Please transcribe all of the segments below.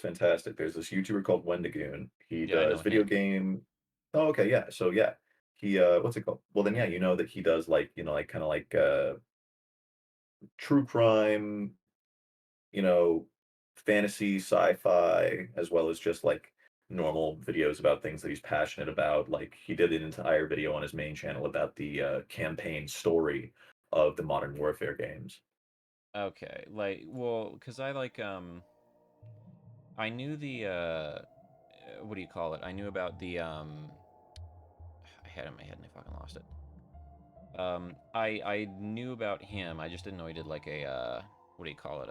fantastic. There's this YouTuber called Wendigoon. He Yeah, I does know video him. game. Oh, okay, yeah. So yeah, he what's it called? Well, then yeah, you know that he does like like kind of like true crime, you know, fantasy, sci-fi, as well as just like normal videos about things that he's passionate about. Like he did an entire video on his main channel about the campaign story of the Modern Warfare games. Okay, like, well, because I like, I knew the, what do you call it? I knew about the, I had it in my head and I fucking lost it. I knew about him. I just didn't know he did like a, what do you call it?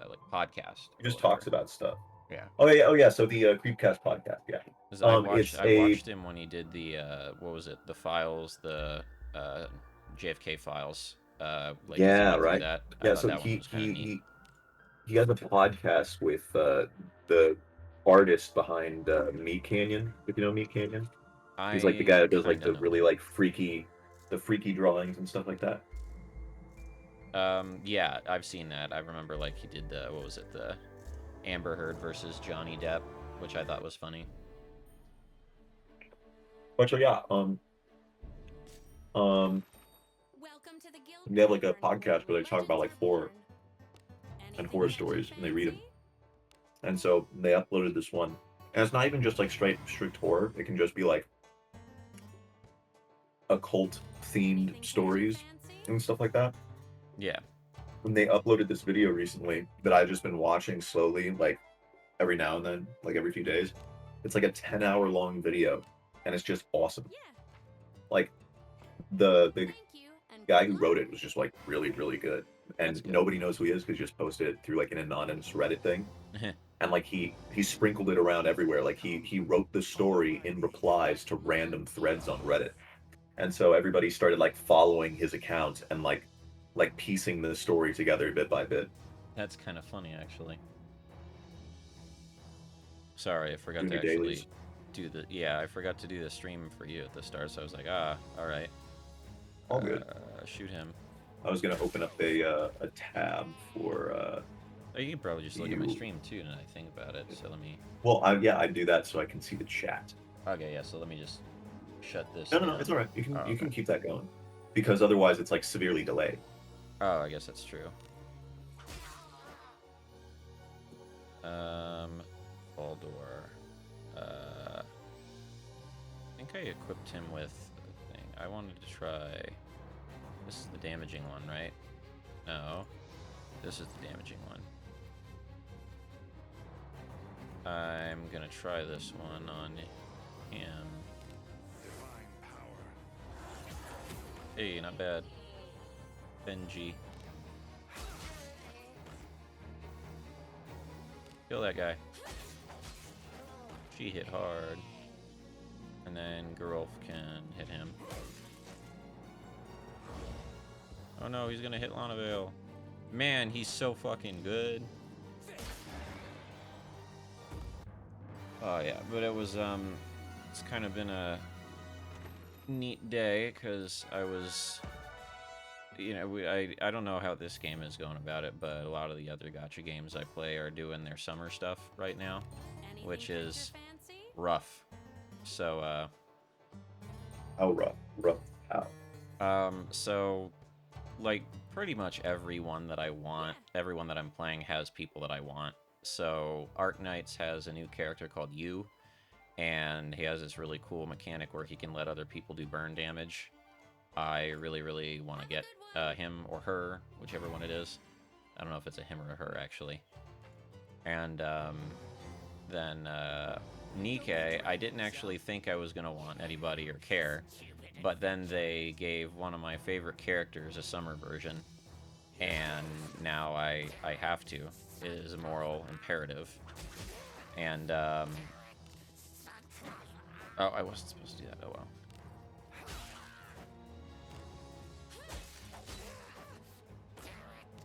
Like podcast He or just talks whatever. about stuff. Yeah. Oh yeah. So the Creepcast podcast, yeah. Because It's I a watched him when he did the, what was it? The files, the, uh, JFK files. Like as he yeah, went through right. that. I Yeah, thought so that one was kind of neat. he has a podcast with the artist behind Meat Canyon, if you know Meat Canyon. He's like the guy I that does like kind of the know really him. like the freaky drawings and stuff like that. Yeah, I've seen that. I remember like he did the, what was it? The Amber Heard versus Johnny Depp, which I thought was funny. But so yeah, um, Welcome to the guild they have like a tavern, where podcast where they talk about legends like are horror born. and Anything horror catch your stories, and they read them. fancy? And so they uploaded this one, and it's not even just like straight strict horror. It can just be like occult themed Anything catch your stories fancy? and stuff like that. Yeah. And they uploaded this video recently that I've just been watching slowly, like every now and then, like every few days. It's like a 10-hour long video, and it's just awesome. Yeah. Like the Thank you, and guy good who luck. wrote it was just like really really good, That's and good. nobody knows who he is because he just posted it through like an anonymous Reddit thing. And like he sprinkled it around everywhere. Like he wrote the story in replies to random threads on Reddit, and so everybody started like following his account and like piecing the story together bit by bit. That's kind of funny, actually. Sorry, I forgot Doing to your actually dailies, do the. Yeah, I forgot to do the stream for you at the start, so I was like, ah, all right. all good. Shoot him. I was gonna open up a tab for Oh, you can probably just look at my you. stream too, now that I think about it. So let me. Well, yeah, I do that so I can see the chat. Okay, yeah. So let me just shut this No, it's down. all right. Oh, You okay. can keep that going because otherwise it's like severely delayed. Oh, I guess that's true. Baldor. I think I equipped him with a thing. I wanted to try. This is the damaging one, right? No. This is the damaging one. I'm gonna try this one on him. Hey, not bad. Benji. Kill that guy. She hit hard. And then Gerulf can hit him. Oh no, he's gonna hit Lonavale. Man, he's so fucking good. Oh yeah, but it's kind of been a neat day because I was, I don't know how this game is going about it, but a lot of the other gacha games I play are doing their summer stuff right now, Anything which catch your is fancy? rough. So, How rough, how? so like pretty much everyone that I Yeah. want, everyone that I'm playing has people that I want. So Arknights has a new character called Yu, and he has this really cool mechanic where he can let other people do burn damage. I really, really want to Have a get good one. him or her, whichever one it is. I don't know if it's a him or a her actually. And then Nikke, I didn't actually think I was gonna want anybody or care, but then they gave one of my favorite characters a summer version, and now I have to. It is a moral imperative. And oh, I wasn't supposed to do that. Oh well.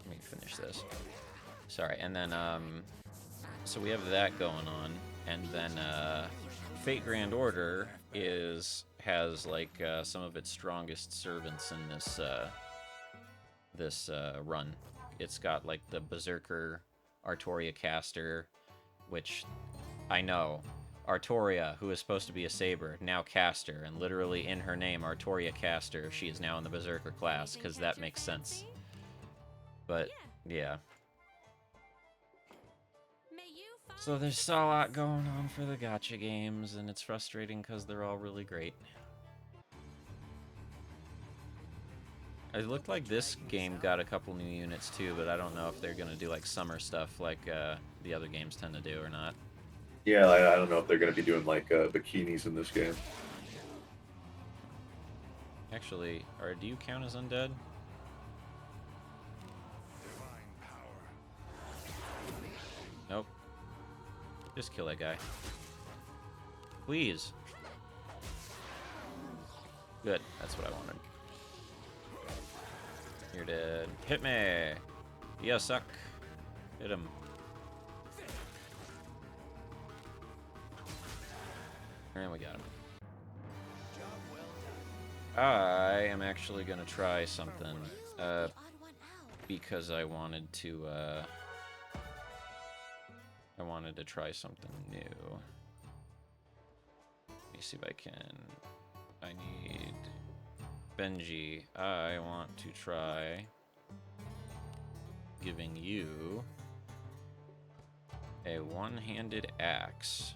Let me finish this. Sorry, and then so we have that going on, and then Fate Grand Order has like some of its strongest servants in this run. It's got like the Berserker Artoria Caster, which I know. Artoria, who is supposed to be a Saber, now Caster, and literally in her name, Artoria Caster, she is now in the Berserker class, because that makes sense. But, yeah. So there's a lot going on for the gacha games, and it's frustrating because they're all really great. It looked like this game got a couple new units too, but I don't know if they're going to do like summer stuff like the other games tend to do or not. Yeah, I don't know if they're going to be doing like bikinis in this game. Actually, do you count as undead? Nope. Just kill that guy. Please. Good. That's what I wanted. You're dead. Hit me! Yeah, suck. Hit him. And we got him. I am actually gonna try something. Because I wanted to try something new. Let me see if I can. I need Benji. I want to try giving you a one-handed axe.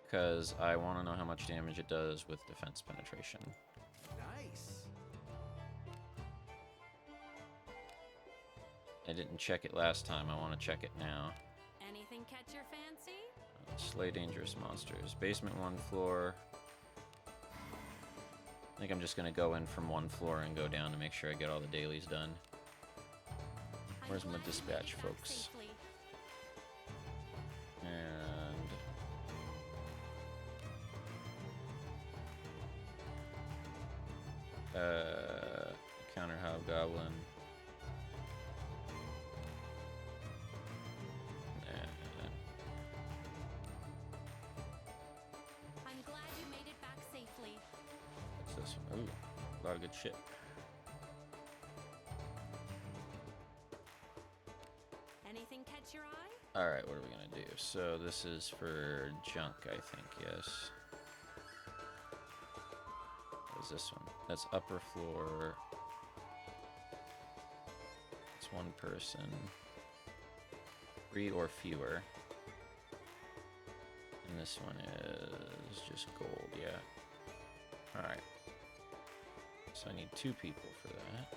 Because I want to know how much damage it does with defense penetration. Nice. I didn't check it last time. I want to check it now. Anything catch your fancy? Slay dangerous monsters. Basement 1 floor. I think I'm just going to go in from 1 floor and go down to make sure I get all the dailies done. Where's my dispatch, folks? And... counter hobgoblin. I'm glad you made it back safely. What's this one? Ooh, a lot of good shit. Anything catch your eye? Alright, what are we gonna do? So this is for junk, I think, yes. What is this one? That's upper floor. It's 1 person. 3 or fewer. And this one is just gold, yeah. Alright. So I need 2 people for that.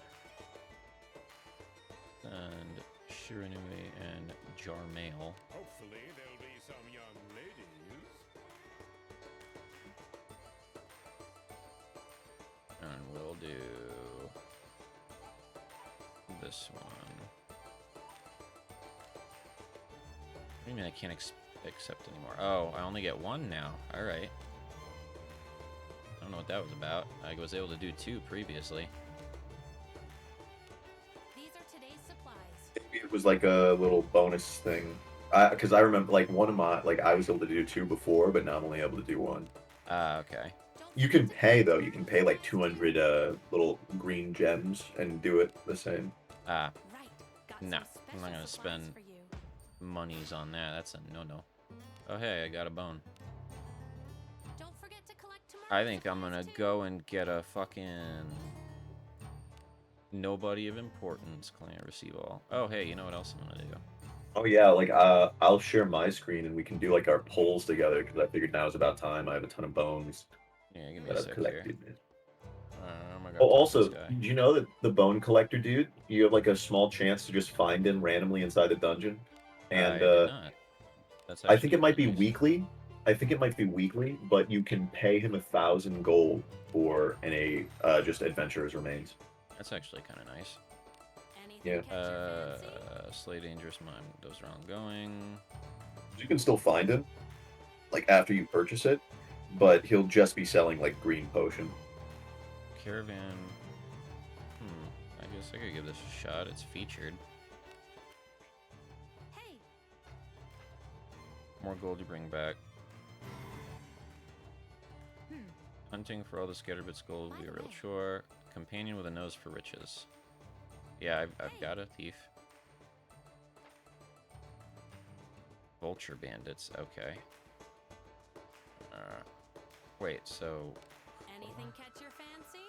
And Shiranui and Jarmail. Hopefully there'll be some young ladies. And we'll do this one. What do you mean I can't accept anymore? Oh, I only get 1 now. Alright. I don't know what that was about. I was able to do 2 previously. These are today's supplies. Maybe it was like a little bonus thing. Because I remember like one of my, like I was able to do 2 before, but now I'm only able to do 1. Ah, okay. You can pay though. You can pay like 200 little green gems and do it the same. Ah, Right. Got Nah, some I'm not special gonna supplies spend- for you. monies on that. That's a no-no. Oh, hey, I got a bone. Don't forget to collect tomorrow's I think I'm gonna supplies, too. go and get a fucking... Nobody of importance. Client receive all. Oh, hey, you know what else I'm gonna do? Oh yeah, like I'll share my screen and we can do like our polls together because I figured now's about time. I have a ton of bones Yeah, give me that a I've sec here. collected. I'm gonna Oh, go talk to also, this guy. did you know that the bone collector dude, you have like a small chance to just find him randomly inside the dungeon, and I did not. That's I think actually it might be really nice. weekly. I think it might be weekly, but you can pay him 1,000 gold for just adventurer's remains. That's actually kind of nice. Anything Yeah. catch your fancy? Slay dangerous mine. Those are ongoing. You can still find him, like after you purchase it, but he'll just be selling like green potion. Caravan. I guess I could give this a shot. It's featured. Hey, More gold you bring back. Hmm. Hunting for all the scattered bits gold will be a real chore. Companion with a nose for riches. Yeah, I've got a thief. Vulture bandits. Okay. Wait. So. Anything catch your fancy?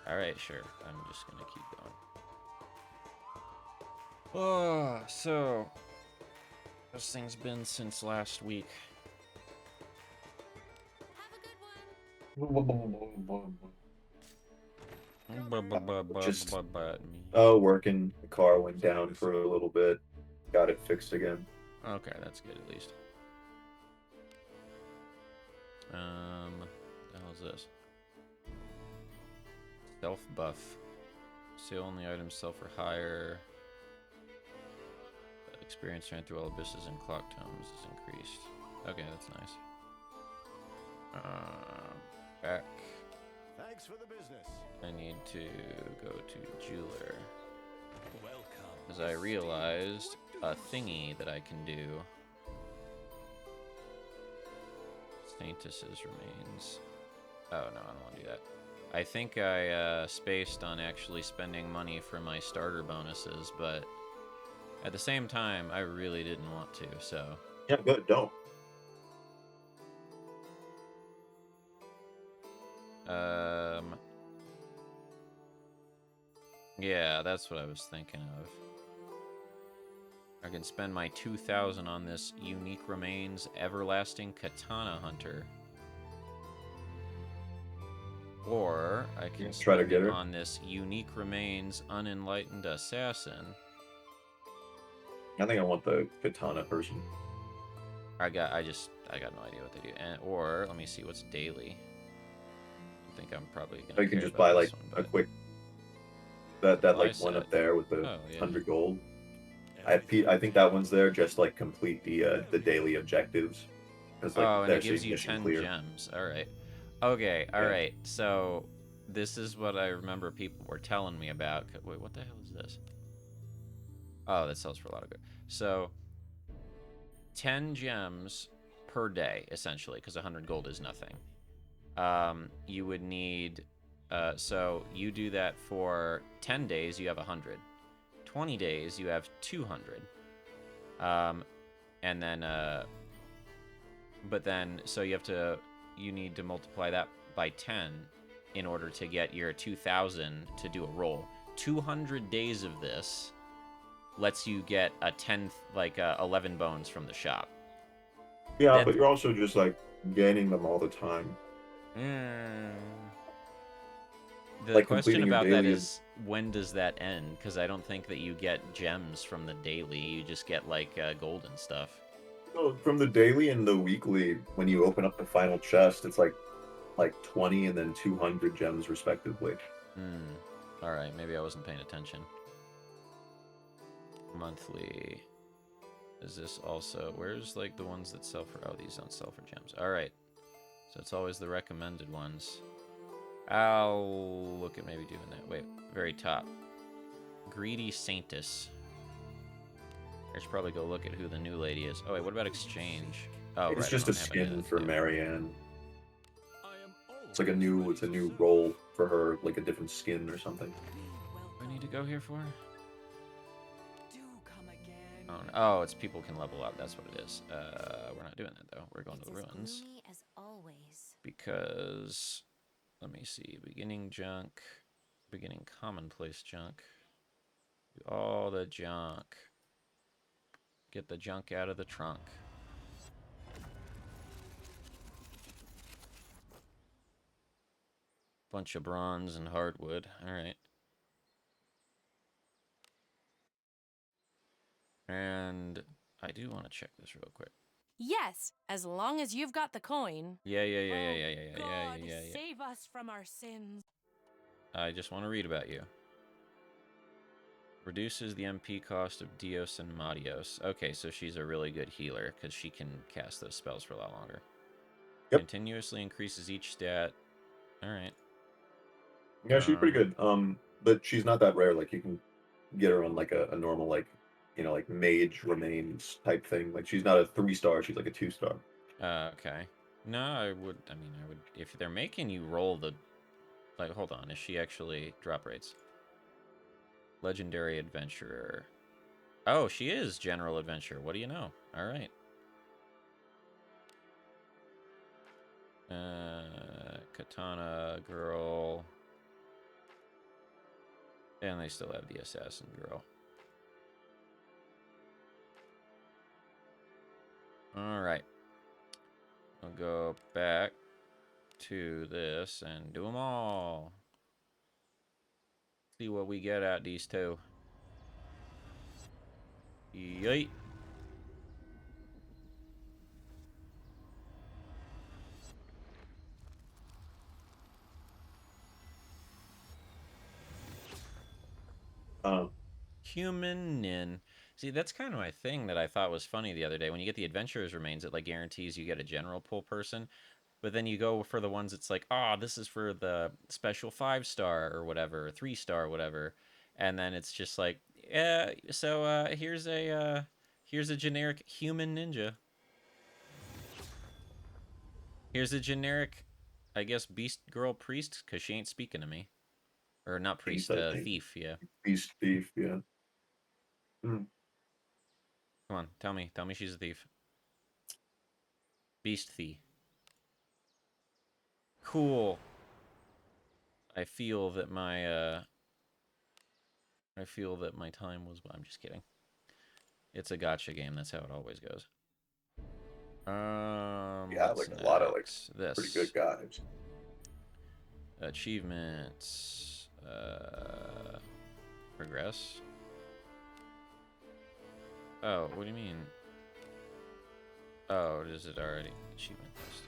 All right, sure. I'm just gonna keep going. Oh, so this thing's been since last week. Have a good one. Just Me. working. The car went down for a little bit. Got it fixed again. Okay, that's good at least. What the hell is this? Self buff. Sale only items sell for higher. Experience ran through all abysses and clock tomes is increased. Okay, that's nice. Back. Thanks for the business. I need to go to jeweler. Welcome. Because I realized a thingy that I can do. Saintus's remains. Oh, no, I don't want to do that. I think I spaced on actually spending money for my starter bonuses, but at the same time, I really didn't want to, so... Yeah, good. Don't. Yeah, that's what I was thinking of. I can spend my 2,000 on this Unique Remains Everlasting Katana Hunter. Or I can Try to spend get it her. on this Unique Remains Unenlightened Assassin. I think I want the katana person. I got no idea what they do. Or let me see what's daily. I think I'm probably gonna. Or you can care just about buy this like one, a but- quick that Supply one set. up there with the Oh, yeah. 100 gold. I think that one's there just like complete the daily objectives. Because like Oh, and they're it gives seeing you mission 10 clear. gems. All right. Okay. All Yeah. right. So this is what I remember people were telling me about. Wait, what the hell is this? Oh, that sells for a lot of good. So 10 gems per day, essentially, because 100 gold is nothing. You would need. So you do that for 10 days, you have 100. 20 days, you have 200. And then, but then, so you need to multiply that by 10 in order to get your 2,000 to do a roll. 200 days of this lets you get a 10th, 11 bones from the shop. Yeah, Then- but you're also just like gaining them all the time. The Like question completing your about that daily- is, when does that end? Because I don't think that you get gems from the daily. You just get gold and stuff. So from the daily and the weekly, when you open up the final chest, it's like 20 and then 200 gems respectively. All right, maybe I wasn't paying attention. Monthly. Is this also... Where's, the ones that sell for... Oh, these don't sell for gems. All right. So it's always the recommended ones. I'll look at maybe doing that. Wait, very top. Greedy Saintus. I should probably go look at who the new lady is. Oh, wait, what about exchange? Oh, It's right, I just a don't have any skin of- for yeah. Marianne. I am It's like a new role for her, like a different skin or something. What do I need to go here for? Do come again. Oh, no. Oh, it's people can level up. That's what it is. We're not doing that, though. We're going It's to the as ruins. gloomy as always. Because... Let me see. Beginning junk. Beginning commonplace junk. Do all the junk. Get the junk out of the trunk. Bunch of bronze and hardwood. Alright. And I do want to check this real quick. Yes, as long as you've got the coin. Yeah. God, save us from our sins. I just want to read about you. Reduces the MP cost of Dios and Madios. Okay, so she's a really good healer because she can cast those spells for a lot longer. Yep. Continuously increases each stat. Alright. Yeah, she's pretty good. But she's not that rare. Like you can get her on like a normal like mage remains type thing. Like she's not a 3-star, she's like a 2-star. Okay. No, I would if they're making you roll the hold on, is she actually drop rates? Legendary adventurer. Oh, she is general adventure. What do you know? All right. Katana girl. And they still have the assassin girl. All right. I'll go back to this and do them all. See what we get at these two. Yeet. Human nin. See, that's kind of my thing that I thought was funny the other day. When you get the Adventurer's Remains, it like guarantees you get a general pull person. But then you go for the ones it's like, oh, this is for the special 5-star or whatever, or 3-star, whatever. And then it's just like, yeah, so here's a generic human ninja. Here's a generic, I guess, beast girl priest, because she ain't speaking to me. Or not priest, thief, yeah. Beast thief, yeah. Come on, tell me she's a thief. Beast thief. Cool. I feel that my time was. I'm just kidding. It's a gotcha game. That's how it always goes. Yeah, like a lot of like this. Pretty good guys. Achievements. Progress. Oh, what do you mean? Oh, is it already achievement list?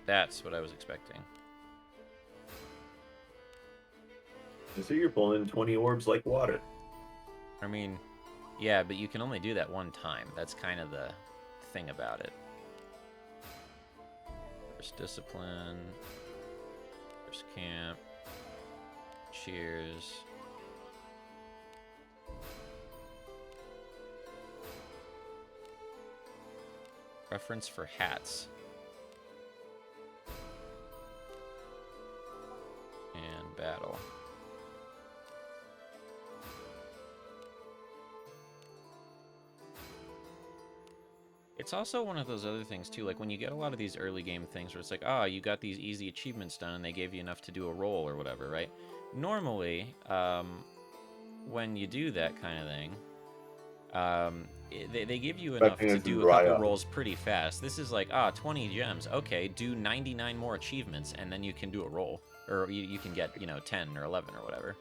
That's what I was expecting. I see you're pulling 20 orbs like water. I mean, yeah, but you can only do that one time. That's kind of the thing about it. First discipline. First camp. Cheers. Preference for hats. And battle. It's also one of those other things too, like when you get a lot of these early game things where it's like, oh, you got these easy achievements done and they gave you enough to do a roll or whatever, right? Normally, when you do that kind of thing, they give you enough to do a couple rolls pretty fast. This is like, 20 gems. Okay, do 99 more achievements and then you can do a roll. Or you can get, 10 or 11 or whatever.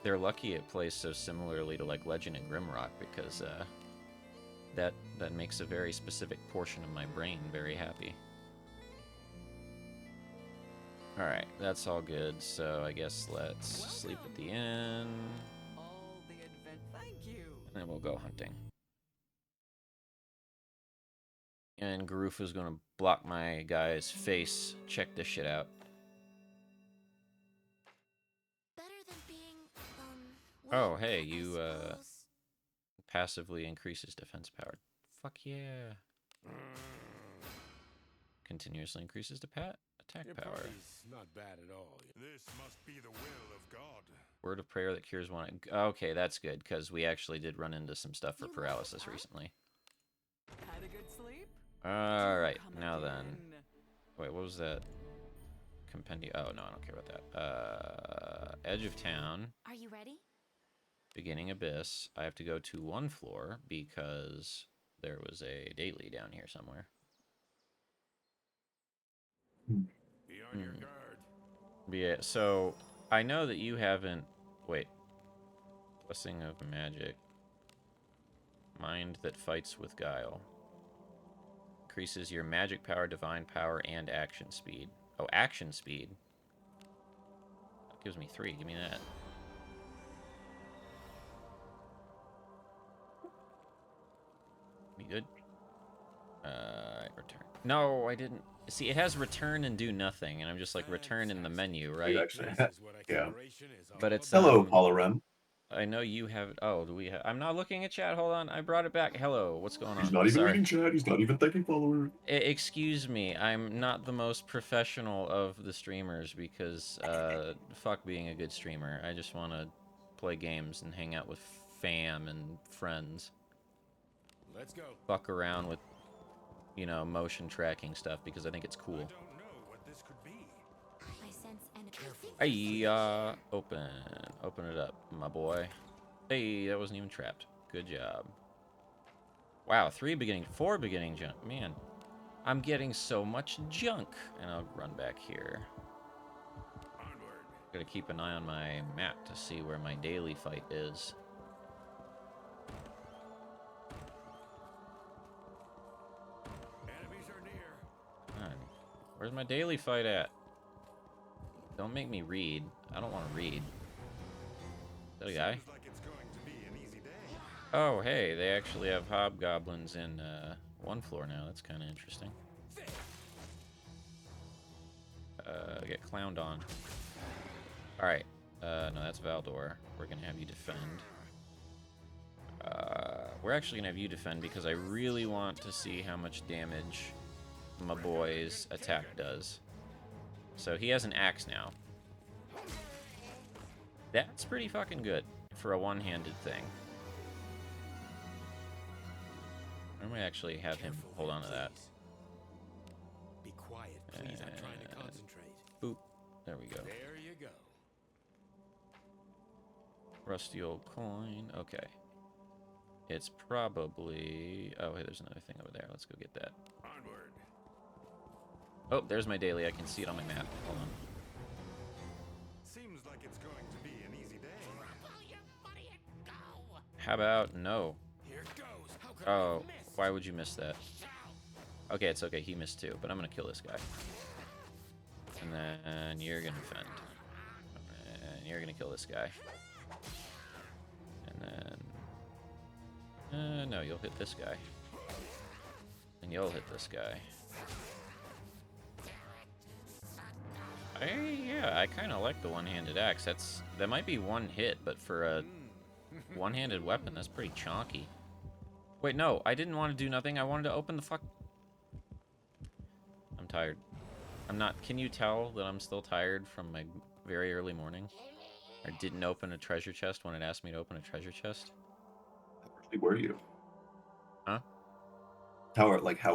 They're lucky it plays so similarly to like Legend of Grimrock because that makes a very specific portion of my brain very happy. Alright, that's all good, so I guess let's sleep at the inn. All the thank you. And then we'll go hunting. And Garufa's gonna block my guy's face. Check this shit out. Better than being, Oh, hey, I you, suppose. passively increases defense power. Fuck yeah. Continuously increases the attack power. Not bad at all. This must be the will of God. Word of prayer that cures one. Okay, that's good, because we actually did run into some stuff for You paralysis love, huh? recently. Had a good sleep? Alright, Come now then. again. Wait, what was that? Compendium. Oh, no, I don't care about that. Edge of town. Are you ready? Beginning abyss. I have to go to one floor because there was a daily down here somewhere. Be on your guard. Yeah, so I know that you haven't. Wait. Blessing of magic. Mind that fights with guile. Increases your magic power, divine power, and action speed. Oh, action speed. That gives me 3. Give me that. Be good. Return. No, I didn't. See, it has return and do nothing, and I'm just like return in the menu, right? Actually, yeah. But it's Hello, Polyrem. I know you have. Oh, do we have? I'm not looking at chat. Hold on. I brought it back. Hello. What's going He's on? not even Sorry. reading chat. He's not even thanking followers. Excuse me. I'm not the most professional of the streamers because fuck being a good streamer. I just want to play games and hang out with fam and friends. Let's go. Fuck around with, you know, motion tracking stuff because I think it's I cool. don't know what this could be. I sense an Hey, open it up, my boy. Hey, that wasn't even trapped. Good job. Wow, 4 beginning junk. Man, I'm getting so much junk. And I'll run back here. Onward. Gotta keep an eye on my map to see where my daily fight is. Enemies are near. Man, where's my daily fight at? Don't make me read. I don't want to read. Is that a guy? Seems like it's going to be an easy day. Oh, hey, they actually have hobgoblins in one floor now. That's kind of interesting. Get clowned on. Alright. No, that's Valdor. We're going to have you defend. We're actually going to have you defend because I really want to see how much damage my boy's attack does. So he has an axe now. That's pretty fucking good for a one-handed thing. I might actually have him Careful, hold on to that. Be quiet, please. I'm trying to concentrate. Boop. There we go. There you go. Rusty old coin. Okay. It's probably... Oh, hey, there's another thing over there. Let's go get that. Onward. Oh, there's my daily. I can see it on my map. Hold on. Seems like it's going to be an easy day. How about no? Here goes. How could Oh, I miss? why would you miss that? Okay, it's okay. He missed too, but I'm gonna kill this guy. And then you're gonna defend. And you're gonna kill this guy. And then... no, you'll hit this guy. And you'll hit this guy. Yeah, I kind of like the one-handed axe. That might be one hit, but for a one-handed weapon, that's pretty chonky. Wait, no, I didn't want to do nothing. I wanted to open the fuck... I'm tired. I'm not... Can you tell that I'm still tired from my very early morning? I didn't open a treasure chest when it asked me to open a treasure chest? How early were you? Huh? How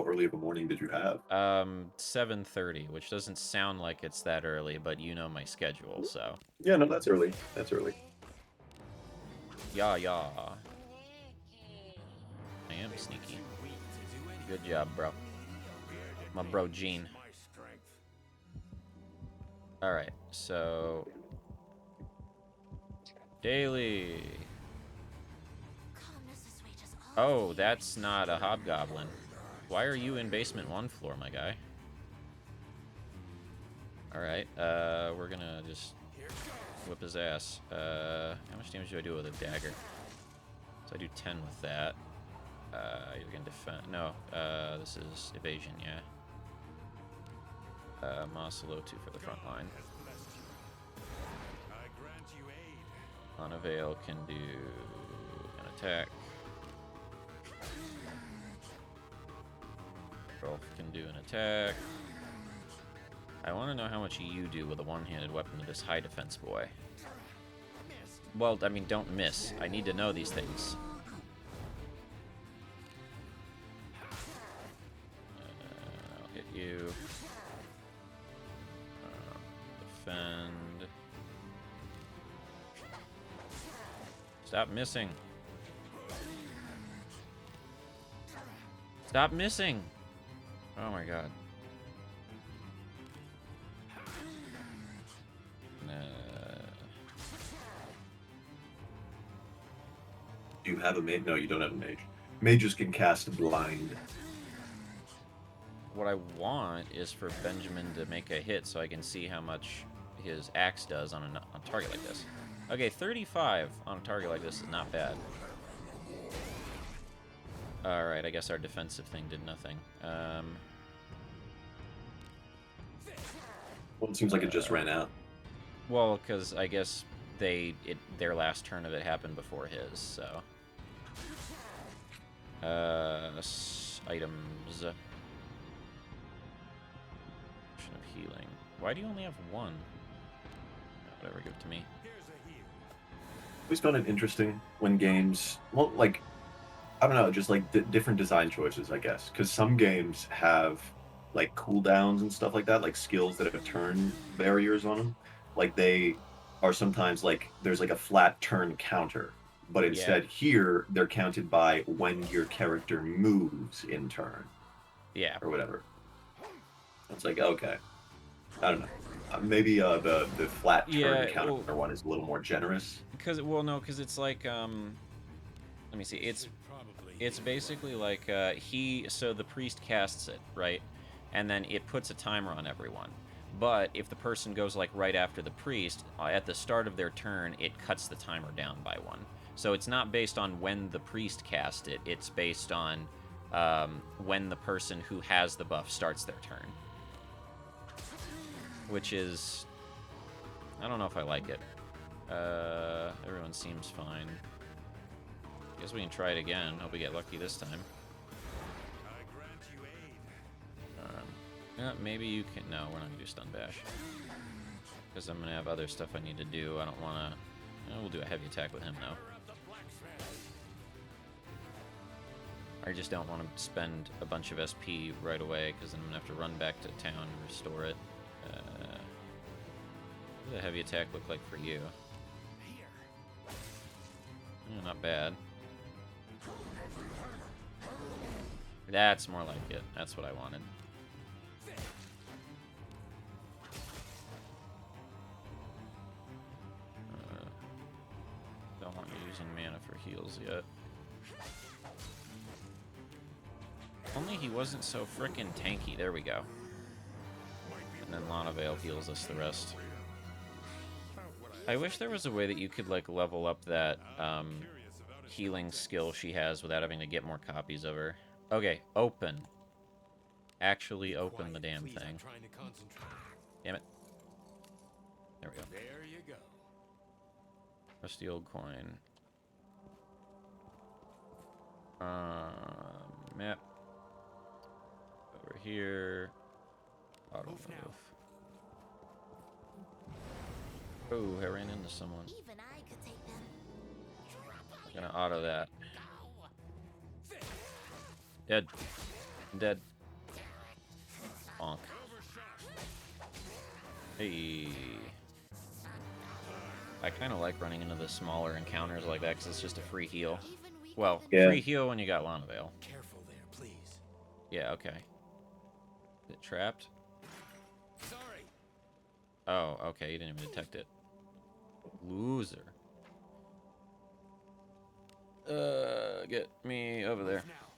early of a morning did you have? 7:30, which doesn't sound like it's that early, but you know my schedule, so... Yeah, no, that's early. That's early. Yeah. I am sneaky. Good job, bro. My bro, Gene. My strength. Alright, so... Daily. calmness is sweet as all. Oh, that's not a hobgoblin. Why are you in basement 1 floor, my guy? Alright, we're gonna just whip his ass. How much damage do I do with a dagger? So I do 10 with that. You're gonna defend. No, this is evasion, yeah. Masalo 2 for the front line. Has blessed you. I grant you aid. Unavail can do an attack. Rolf can do an attack. I want to know how much you do with a one-handed weapon to this high defense boy. Well, I mean, don't miss. I need to know these things. I'll hit you. Defend. Stop missing. Stop missing. Oh my god. Do you have a mage? No, you don't have a mage. Mages can cast blind. What I want is for Benjamin to make a hit so I can see how much his axe does on a target like this. Okay, 35 on a target like this is not bad. Alright, I guess our defensive thing did nothing. Well, it seems like it just ran out. Well, because I guess their last turn of it happened before his, so. Items. Potion of healing. Why do you only have one? Whatever, give it to me. I always found it interesting when games, well, like, I don't know, just like different design choices, I guess. Because some games have like cooldowns and stuff like that, like skills that have turn barriers on them. Like they are sometimes like there's like a flat turn counter, but instead here they're counted by when your character moves in turn Yeah. or whatever. It's like, okay, I don't know. Maybe the flat turn counter one is a little more generous. Because it's like let me see. It's basically like so the priest casts it, right? And then it puts a timer on everyone. But if the person goes like right after the priest, at the start of their turn, it cuts the timer down by 1. So it's not based on when the priest cast it. It's based on when the person who has the buff starts their turn. Which is, I don't know if I like it. Everyone seems fine. Guess we can try it again. Hope we get lucky this time. Yeah, maybe you can. No, we're not gonna do stun bash because I'm gonna have other stuff I need to do. I don't want to. We'll do a heavy attack with him though. I just don't want to spend a bunch of SP right away because then I'm gonna have to run back to town and restore it. What does a heavy attack look like for you? Not bad. That's more like it. That's what I wanted. Don't want you using mana for heals yet. Only he wasn't so frickin' tanky. There we go. And then Lana Vale heals us the rest. I wish there was a way that you could like level up that healing skill she has without having to get more copies of her. Okay, open. Actually open the damn thing. Damn it. There we go. There you go. Rusty old coin. Map. Over here. Auto move. Oh, I ran into someone. Even I could take them. I'm gonna auto that. Dead. I'm dead. Bonk. Hey. I kind of like running into the smaller encounters like that because it's just a free heal. Well, free heal when you got Lana Vale. Careful there, please. Yeah, okay. Is it trapped? Sorry. Oh, okay, you didn't even detect it. Loser. Get me over there. Now.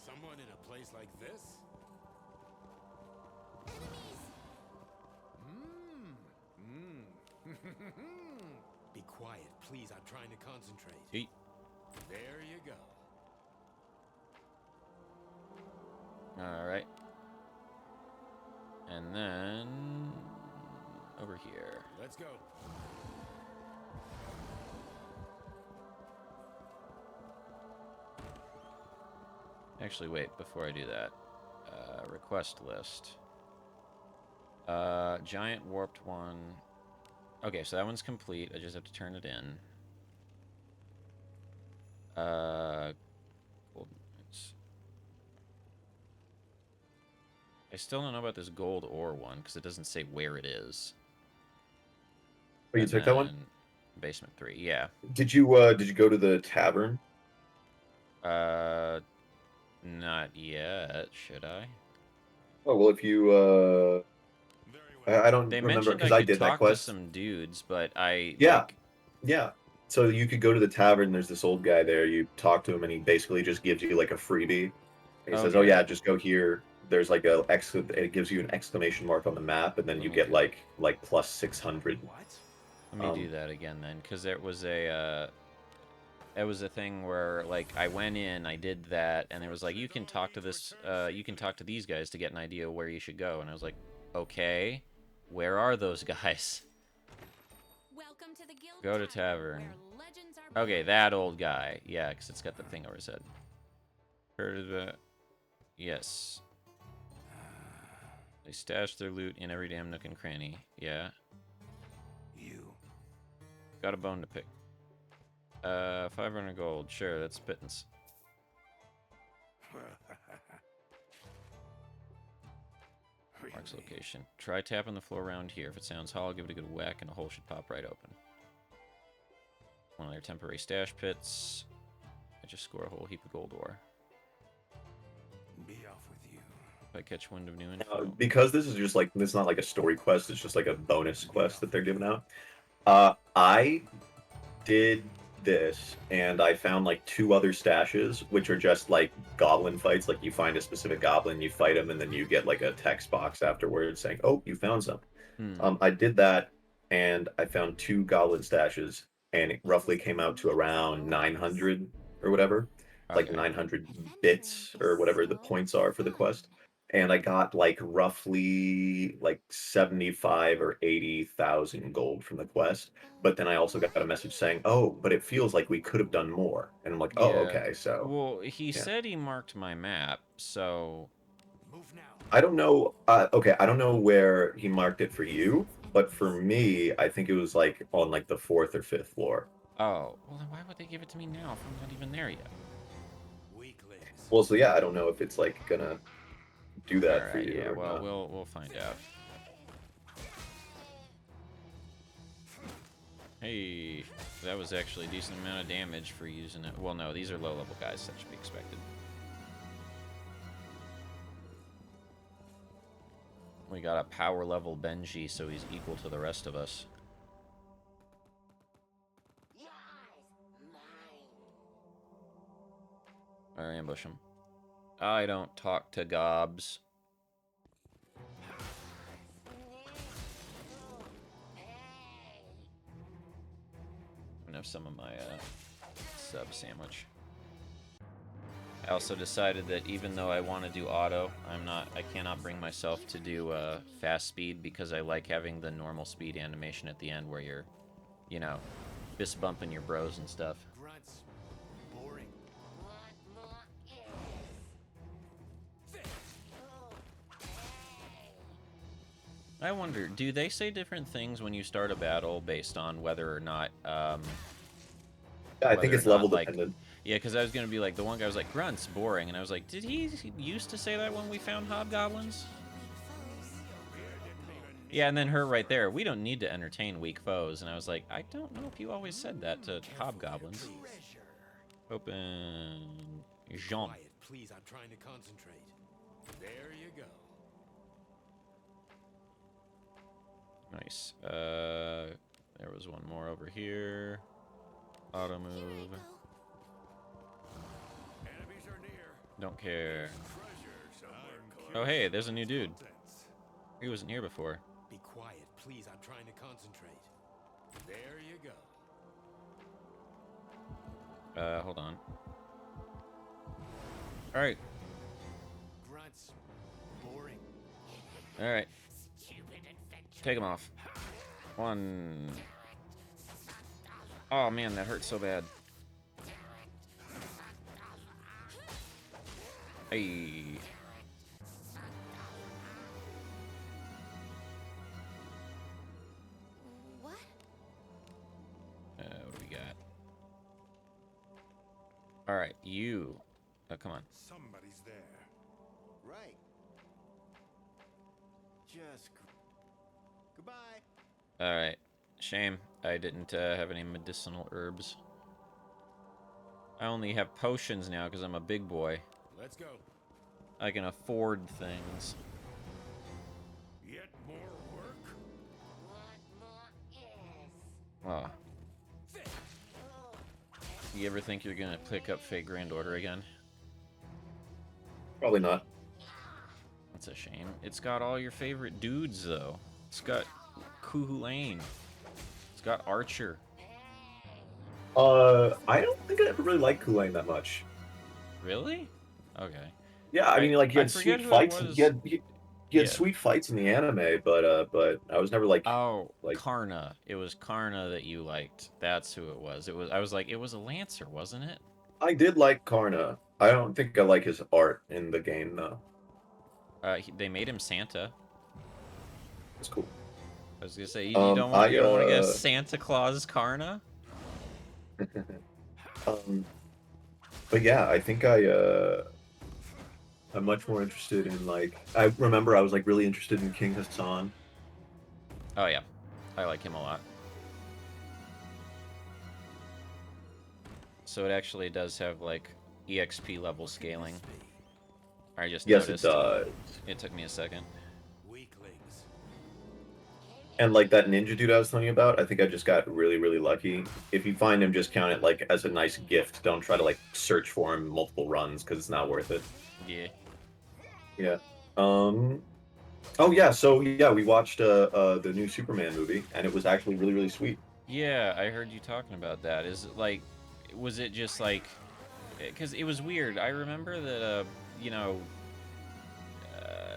Someone in a place like this? Be quiet, please. I'm trying to concentrate. Yeet. There you go. Alright. And then over here. Let's go. Actually, wait, before I do that. Request list. Giant warped one. Okay, so that one's complete. I just have to turn it in. Gold mines. I still don't know about this gold ore one because it doesn't say where it is. Oh, you took that one? Basement 3, yeah. Did you go to the tavern? Not yet. Should I? Oh well, if you I don't They remember mentioned because I I could did that talk to quest. some dudes, but I Yeah. like, Yeah. So you could go to the tavern. There's this old guy there. You talk to him, and he basically just gives you like a freebie. And he says, "Oh Okay. yeah, just go here. There's like it gives you an exclamation mark on the map, and then you get like plus 600." What? Let me do that again then, because there was a thing where like I went in, I did that, and it was like you can talk to these guys to get an idea where you should go, and I was like, okay, where are those guys? Welcome to the guild Go to tavern. where legends are Okay, born. that old guy. Yeah, because it's got the thing over his head. Heard of the... Yes. They stash their loot in every damn nook and cranny. Yeah. You. Got a bone to pick. 500 gold. Sure, that's pittance. Mark's location. Try tapping the floor around here. If it sounds hollow, give it a good whack and a hole should pop right open. One of their temporary stash pits. I just score a whole heap of gold ore. Be off with you. If I catch wind of new info. Because this is just like, it's not like a story quest, it's just like a bonus quest that they're giving out. I did this and I found like 2 other stashes, which are just like goblin fights. Like you find a specific goblin, you fight him, and then you get like a text box afterwards saying, "Oh, you found some." I did that, and I found 2 goblin stashes, and it roughly came out to around 900 or whatever, like Okay. 900 bits or whatever the points are for the quest. And I got like roughly like 75 or 80,000 gold from the quest. But then I also got a message saying, "Oh, but it feels like we could have done more." And I'm like, "Oh, Yeah. okay." So Well, he yeah. said he marked my map, so... Move now. I don't know. Okay, I don't know where he marked it for you, but for me, I think it was like on like the 4th or 5th floor. Oh, well then why would they give it to me now if I'm not even there yet? Weaklings. Well, so yeah, I don't know if it's like gonna do that for Alright, you yeah, or well, not. we'll find out. Hey, that was actually a decent amount of damage for using it. Well, no, these are low-level guys, that should be expected. We got a power level Benji, so he's equal to the rest of us. Or ambush him. I don't talk to gobs. I'm gonna have some of my sub sandwich. I also decided that even though I want to do auto, I cannot bring myself to do fast speed because I like having the normal speed animation at the end where you're, you know, fist bumping your bros and stuff. Grunts. Boring. I wonder, do they say different things when you start a battle based on whether or not, Yeah, I think whether it's or not, level like, dependent. yeah, because I was going to be like, the one guy was like, grunts, boring, and I was like, did he used to say that when we found hobgoblins? Yeah, and then her right there, we don't need to entertain weak foes, and I was like, I don't know if you always said that to hobgoblins. Open... Jean. Quiet, please. I'm trying to concentrate. There you go. Nice. There was one more over here. Auto move. Enemies are near. Don't care. Treasure somewhere. Oh, hey, there's a new dude. He wasn't here before. Be quiet, please. I'm trying to concentrate. There you go. Hold on. Alright. Grunts. Boring. Alright. Take him off. One. Oh man, that hurt so bad. Hey. What? What do we got? Alright, you. Oh, come on. Somebody's there. Right. Just goodbye. Alright. Shame I didn't have any medicinal herbs. I only have potions now because I'm a big boy. Let's go. I can afford things. Yet more work. Oh. You ever think you're gonna pick up Fate Grand Order again? Probably not. That's a shame. It's got all your favorite dudes, though. It's got Kulane. It's got Archer. I don't think I ever really liked Kulane that much. Really? Okay. Yeah, I mean, like, he I had forget sweet who it fights. was. he had Yeah. sweet fights in the anime, but I was never like Oh, like Karna. It was Karna that you liked. That's who it was. I was like, it was a Lancer, wasn't it? I did like Karna. I don't think I like his art in the game though. They made him Santa. It's cool. I was gonna say, you don't want I to get Santa Claus Karna? um, but yeah, I think I'm much more interested in like I remember I was like really interested in King Hassan. Oh yeah, I like him a lot. So it actually does have like EXP level scaling. I just Yes, noticed. it does. It took me a second. Weaklings. And like that ninja dude I was telling you about, I think I just got really, really lucky. If you find him, just count it like as a nice gift. Don't try to like search for him multiple runs because it's not worth it. Yeah. Yeah. Um. Oh yeah. So yeah, we watched the new Superman movie, and it was actually really, really sweet. Yeah, I heard you talking about that. Is it like, was it just like, because it was weird. I remember that, you know,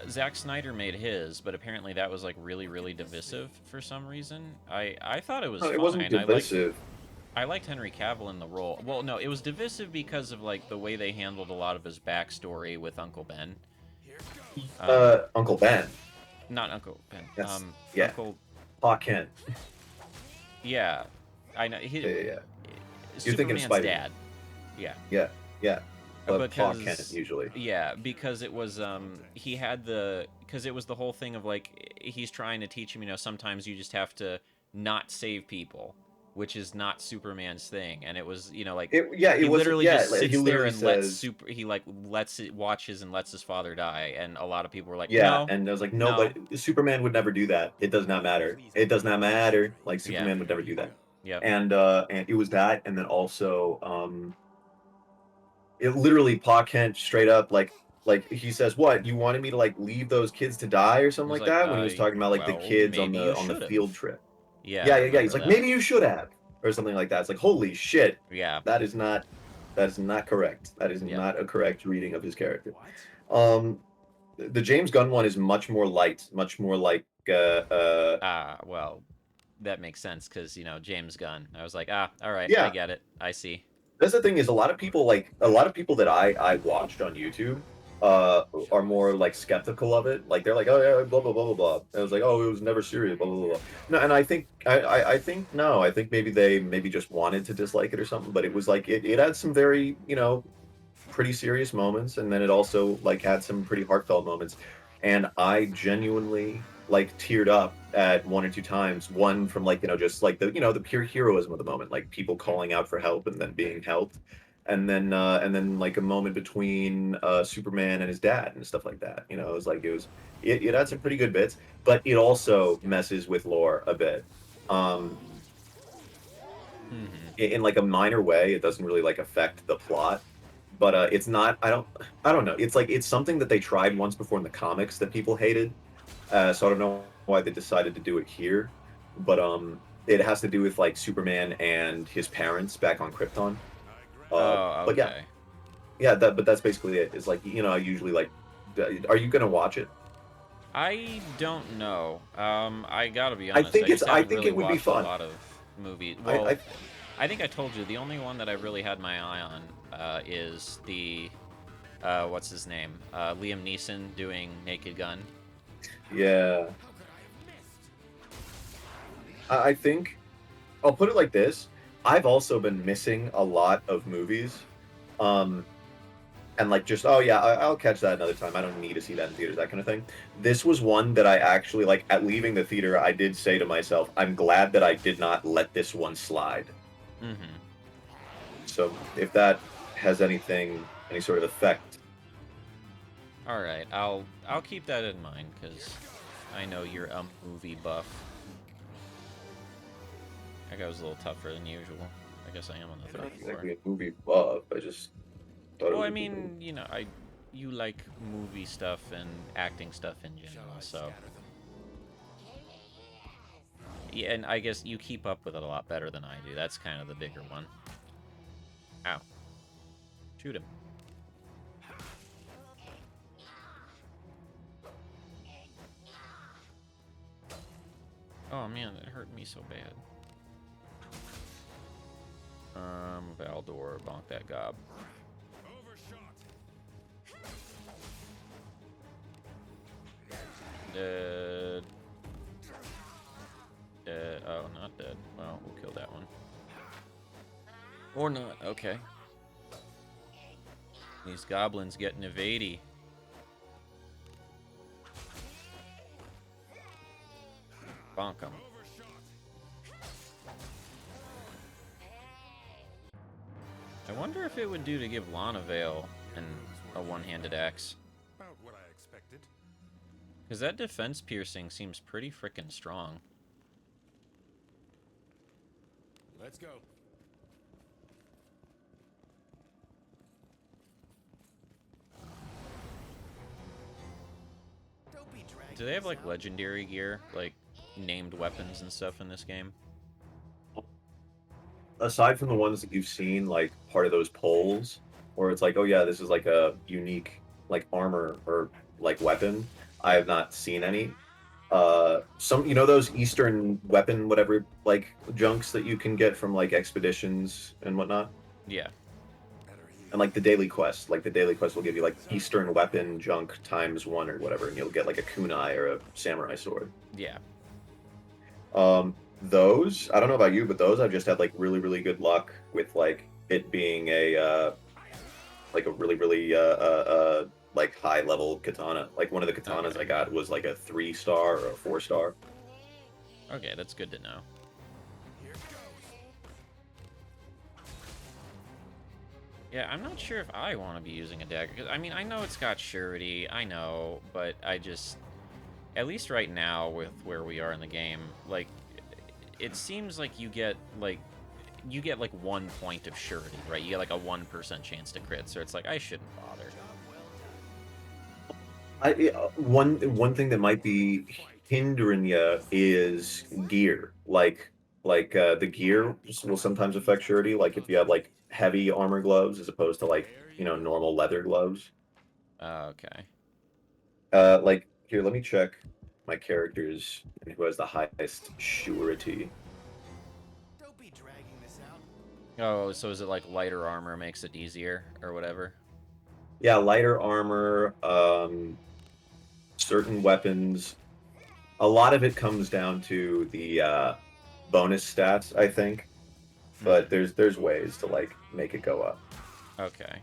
Zack Snyder made his, but apparently that was like really, really divisive for some reason. I thought it was No, fine. it wasn't divisive. I liked Henry Cavill in the role. Well, no, it was divisive because of like the way they handled a lot of his backstory with Uncle Ben. Uncle Ben. Not Uncle Ben. Yes. Yeah. Uncle. Pa Kent. Yeah, I know. Yeah, yeah, yeah. You're thinking Superman's Spider-Man. dad. Yeah. Yeah, yeah. But Pa Because Kent usually. yeah, because it was he had because it was the whole thing of like he's trying to teach him, you know, sometimes you just have to not save people, which is not Superman's thing, and it was, you know, like It he wasn't. literally Yeah, just like, sits he there literally and lets says. he like lets it watches and lets his father die, and a lot of people were like, Yeah, no, and I was like, no, no. but Superman would never do that. It does not matter. It does not matter. Like Yeah. Superman would never do that. Yep. And it was that, and then also it literally Pa Kent straight up like he says, "What, you wanted me to like leave those kids to die or something He's like like, that?" When he was talking about like the well, kids maybe you on the should've. field trip. Yeah, Yeah, I yeah, yeah. He's remember like, that. maybe you should have, or something like that. It's like, holy shit, Yeah. that is not correct. That is Yeah. not a correct reading of his character. What? The James Gunn one is much more light, much more like Well, that makes sense because, you know, James Gunn. I was like, all right, yeah. I get it. I see. That's the thing is a lot of people that I watched on YouTube are more like skeptical of it. Like they're like, oh yeah, blah blah blah blah blah. And I was like, oh, it was never serious, blah blah blah. Blah. No, and I think I think no, I think maybe they just wanted to dislike it or something. But it was like it had some very, you know, pretty serious moments, and then it also like had some pretty heartfelt moments, and I genuinely like teared up at one or two times. One from like, you know, just like the, you know, the pure heroism of the moment, like people calling out for help and then being helped, and then like a moment between Superman and his dad and stuff like that. You know, it was like it had some pretty good bits, but it also messes with lore a bit. In like a minor way. It doesn't really like affect the plot, but it's not. I don't know. It's like it's something that they tried once before in the comics that people hated. So I don't know why they decided to do it here, but it has to do with like Superman and his parents back on Krypton. Okay. But yeah, but that's basically it. It's like, you know, I usually like. Are you gonna watch it? I don't know. I gotta be I honest. think just I haven't think really it would be watched fun. A lot of movies. Well, I I think I told you the only one that I really had my eye on is the what's his name? Liam Neeson doing Naked Gun. Yeah. I think I'll put it like this. I've also been missing a lot of movies. And like just, oh yeah, I'll catch that another time. I don't need to see that in theaters, that kind of thing. This was one that I actually, like, at leaving the theater, I did say to myself, I'm glad that I did not let this one slide. Mm-hmm. So if that has any sort of effect. All right, I'll keep that in mind because I know you're a movie buff. That guy was a little tougher than usual. I guess I am on the Not third floor. exactly a movie buff. I just thought it Well, was I a mean, you know, you like movie stuff and acting stuff in general, so yeah, and I guess you keep up with it a lot better than I do. That's kind of the bigger one. Ow. Shoot him. Oh man, that hurt me so bad. Valdor, bonk that gob. Overshot. Dead. Dead. Oh, not dead. Well, we'll kill that one. Or not. Okay. These goblins getting evadey. Bonk 'em. I wonder if it would do to give Lana Vale a one-handed axe. About what I expected. Because that defense piercing seems pretty frickin' strong. Let's go. Don't be dragging Do they have this like out. legendary gear? Like named weapons and stuff in this game? Aside from the ones that you've seen, like part of those polls, where it's like, oh yeah, this is like a unique like armor or like weapon, I have not seen any. Some those Eastern weapon whatever like junks that you can get from like expeditions and whatnot, Yeah. Better heal. and like the daily quest, will give you like Eastern weapon junk ×1 or whatever, and you'll get like a kunai or a samurai sword. Yeah. Those, I don't know about you, but those I've just had like really, really good luck with, like it being a like a really, really like high level katana. Like one of the katanas Okay. I got was like a 3-star or a 4-star. Okay, that's good to know. Here it goes. Yeah, I'm not sure if I want to be using a dagger. 'Cause, I mean, I know it's got surety, I know, but I just, at least right now with where we are in the game, like, it seems like you get like 1 point of surety, right? You get like a 1% chance to crit, so it's like I shouldn't bother. One thing that might be hindering you is gear. Like the gear will sometimes affect surety. Like if you have like heavy armor gloves as opposed to like normal leather gloves. Okay. Like here, let me check my characters and who has the highest surety. Don't be dragging this out. Oh, so is it like lighter armor makes it easier or whatever? Yeah, lighter armor, certain weapons. A lot of it comes down to the bonus stats, I think. But there's ways to like make it go up. Okay.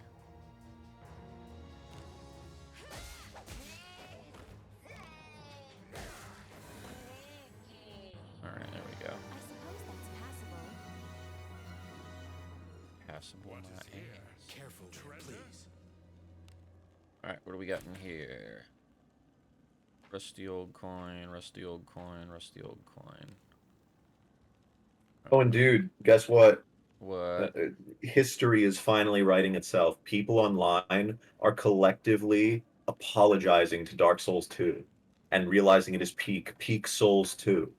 All right, there we go. I suppose that's passable. Passable What my is here? ass. Careful, please. All right, what do we got in here? Rusty old coin, rusty old coin, rusty old coin. Oh, and dude, guess what? What? History is finally writing itself. People online are collectively apologizing to Dark Souls 2 and realizing it is peak Souls 2.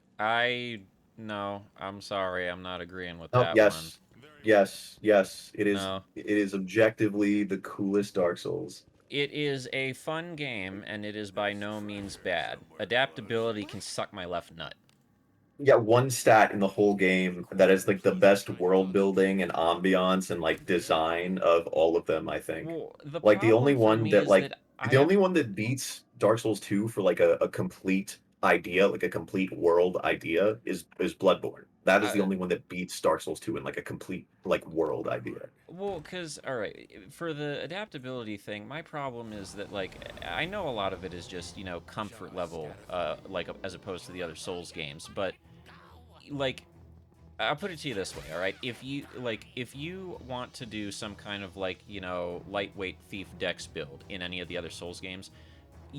No, I'm sorry, I'm not agreeing with Oh, that yes. Yes. It is No. it is objectively the coolest Dark Souls. It is a fun game, and it is by no means bad. Adaptability can suck my left nut. Yeah, one stat in the whole game that is like the best world building and ambiance and like design of all of them, I think. Well, the Like the only problem for one me that is like that I the have- only one that beats Dark Souls 2 for like a complete idea, like a complete world idea is Bloodborne. That is the only one that beats Dark Souls 2 in like a complete like world idea. Well, because, all right, for the adaptability thing, my problem is that, like, I know a lot of it is just, comfort level, like, as opposed to the other Souls games, but, like, I'll put it to you this way, all right? If you want to do some kind of, like, lightweight thief dex build in any of the other Souls games,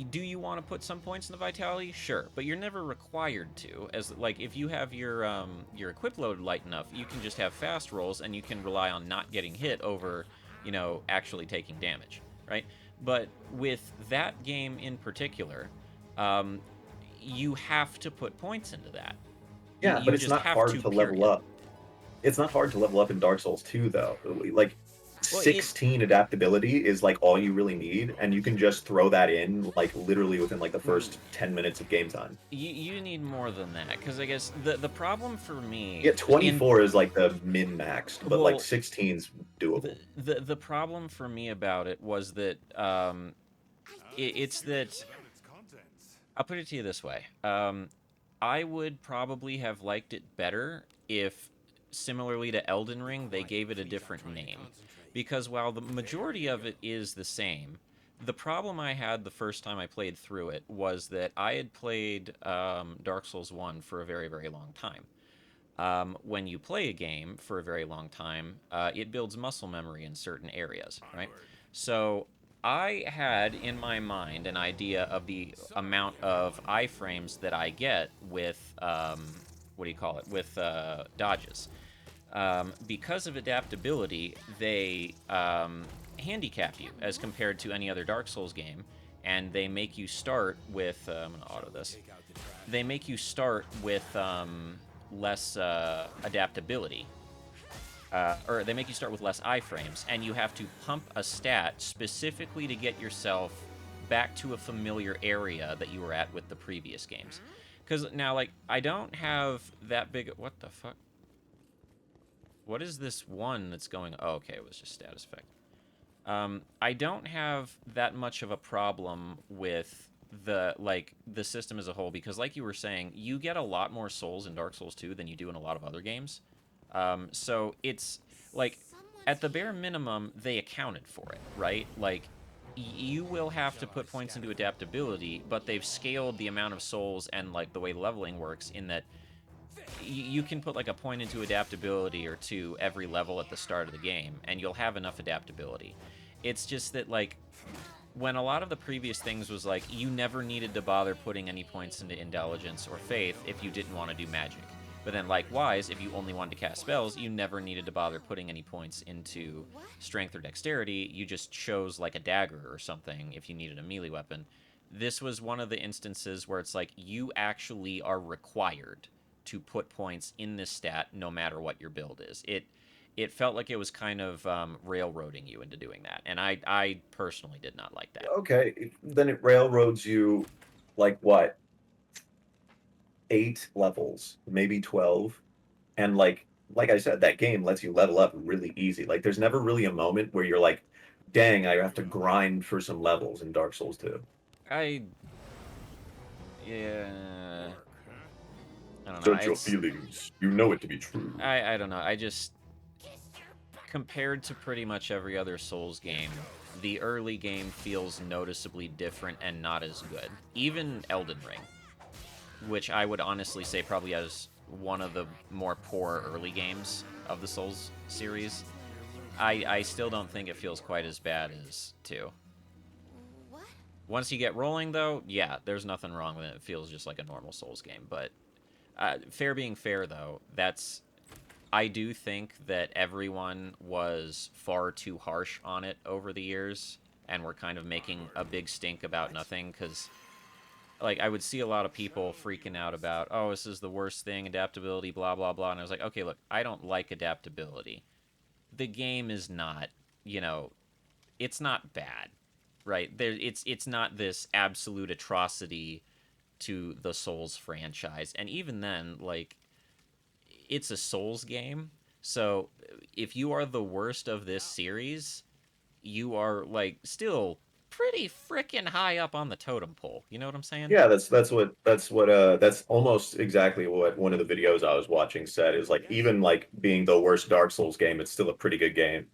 do you want to put some points in the vitality? Sure, but you're never required to. As like if you have your equip load light enough, you can just have fast rolls and you can rely on not getting hit over, actually taking damage, right? But with that game in particular, you have to put points into that. Yeah, You but it's just not have hard to, to level period. up. It's not hard to level up in Dark Souls 2 though. Like Well, 16 adaptability is like all you really need, and you can just throw that in like literally within like the first 10 minutes of game time. you need more than that, because I guess the problem for me Yeah, in 24 is like the min maxed, but like well 16's doable. the problem for me about it was that it's that I'll put it to you this way. I would probably have liked it better if, similarly to Elden Ring, they gave it a different name. Because while the majority of it is the same, the problem I had the first time I played through it was that I had played Dark Souls 1 for a very, very long time. When you play a game for a very long time, it builds muscle memory in certain areas, right? So I had in my mind an idea of the amount of iframes that I get with, what do you call it, with dodges. Because of adaptability, they handicap you as compared to any other Dark Souls game, and they make you start with, I'm going to auto this, they make you start with less adaptability. Or they make you start with less iframes, and you have to pump a stat specifically to get yourself back to a familiar area that you were at with the previous games. Because now, like, I don't have that big... What the fuck? What is this one that's going... Oh, okay, it was just status effect. I don't have that much of a problem with the system as a whole, because like you were saying, you get a lot more souls in Dark Souls 2 than you do in a lot of other games. So it's like, at the bare minimum, they accounted for it, right? Like, you will have to put points into adaptability, but they've scaled the amount of souls and like the way leveling works in that you can put like a point into adaptability or two every level at the start of the game, and you'll have enough adaptability. It's just that, like, when a lot of the previous things was like, you never needed to bother putting any points into Intelligence or Faith if you didn't want to do magic. But then, likewise, if you only wanted to cast spells, you never needed to bother putting any points into Strength or Dexterity. You just chose, like, a dagger or something if you needed a melee weapon. This was one of the instances where it's like, you actually are required to put points in this stat no matter what your build is. It felt like it was kind of railroading you into doing that, and I personally did not like that. Okay, then it railroads you like what? 8 levels, maybe 12. And like I said, that game lets you level up really easy. Like there's never really a moment where you're like, dang, I have to grind for some levels in Dark Souls 2. Yeah, I don't know. Search your feelings. You know it to be true. I don't know. I just, compared to pretty much every other Souls game, the early game feels noticeably different and not as good. Even Elden Ring, which I would honestly say probably has one of the more poor early games of the Souls series, I still don't think it feels quite as bad as 2. What? Once you get rolling, though, yeah, there's nothing wrong with it. It feels just like a normal Souls game. But fair being fair, though, I do think that everyone was far too harsh on it over the years, and we're kind of making a big stink about nothing, because, like, I would see a lot of people freaking out about, oh, this is the worst thing, adaptability, blah, blah, blah, and I was like, okay, look, I don't like adaptability. The game is not, it's not bad, right? It's not this absolute atrocity to the Souls franchise, and even then, like, it's a Souls game, so if you are the worst of this series, you are, like, still pretty freaking high up on the totem pole. You know what I'm saying? Yeah, that's almost exactly what one of the videos I was watching said, is like, even like being the worst Dark Souls game, it's still a pretty good game.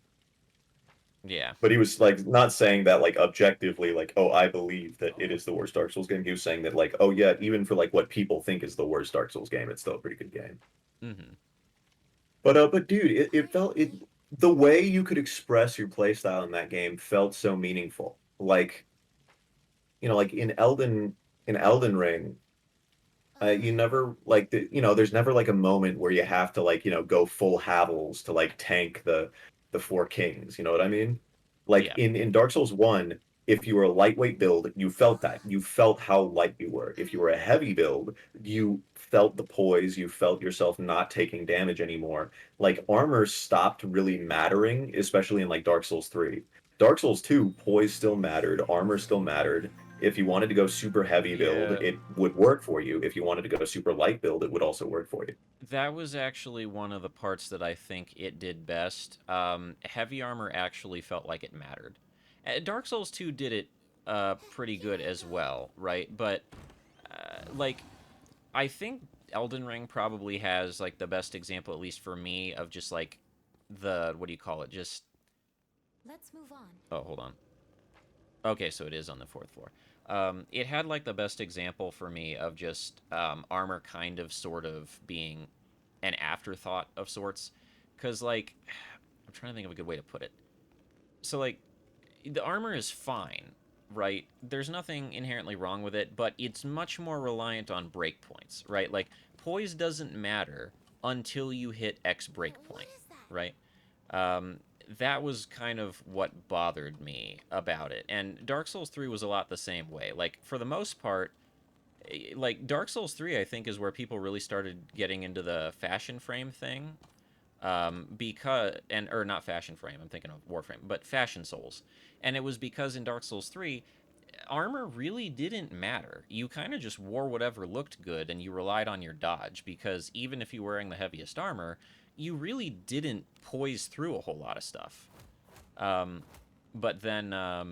Yeah. But he was like not saying that like objectively, like, oh, I believe that it is the worst Dark Souls game. He was saying that like, oh yeah, even for like what people think is the worst Dark Souls game, it's still a pretty good game. Mm-hmm. But dude, it felt the way you could express your playstyle in that game felt so meaningful. Like, like in Elden Ring, you never like there's never like a moment where you have to like go full Havels to like tank the four kings. You know what I mean? Like Yeah. in Dark Souls 1, if you were a lightweight build, you felt that. You felt how light you were. If you were a heavy build, you felt the poise, you felt yourself not taking damage anymore. Like armor stopped really mattering, especially in like Dark Souls 3. Dark Souls 2, poise still mattered, armor still mattered. If you wanted to go super heavy build, Yeah. it would work for you. If you wanted to go super light build, it would also work for you. That was actually one of the parts that I think it did best. Heavy armor actually felt like it mattered. Dark Souls 2 did it pretty good as well, right? But like, I think Elden Ring probably has like the best example, at least for me, of just like the what do you call it? Just Let's move on. oh, hold on. Okay, so it is on the fourth floor. It had like the best example for me of just armor kind of sort of being an afterthought of sorts. Because, like, I'm trying to think of a good way to put it. So, like, the armor is fine, right? There's nothing inherently wrong with it, but it's much more reliant on breakpoints, right? Like, poise doesn't matter until you hit X breakpoint, right? Um, that was kind of what bothered me about it. And Dark Souls 3 was a lot the same way. Like, for the most part, like, Dark Souls 3, I think, is where people really started getting into the fashion frame thing. Or not fashion frame, I'm thinking of Warframe, but Fashion Souls. And it was because in Dark Souls 3, armor really didn't matter. You kind of just wore whatever looked good and you relied on your dodge because even if you were wearing the heaviest armor, you really didn't poise through a whole lot of stuff. But then, let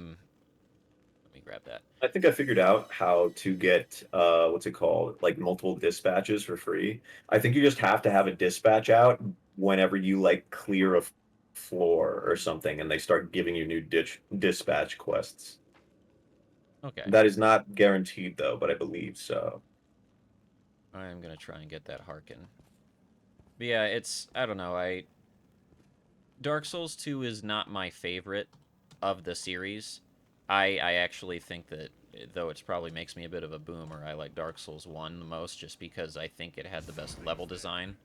me grab that. I think I figured out how to get what's it called? Like multiple dispatches for free. I think you just have to have a dispatch out whenever you like clear a floor or something and they start giving you new dispatch quests. Okay. That is not guaranteed though, but I believe so. I'm going to try and get that Harkin. But yeah, I don't know, Dark Souls 2 is not my favorite of the series. I actually think that, though it's probably makes me a bit of a boomer, I like Dark Souls 1 the most just because I think it had the best level design.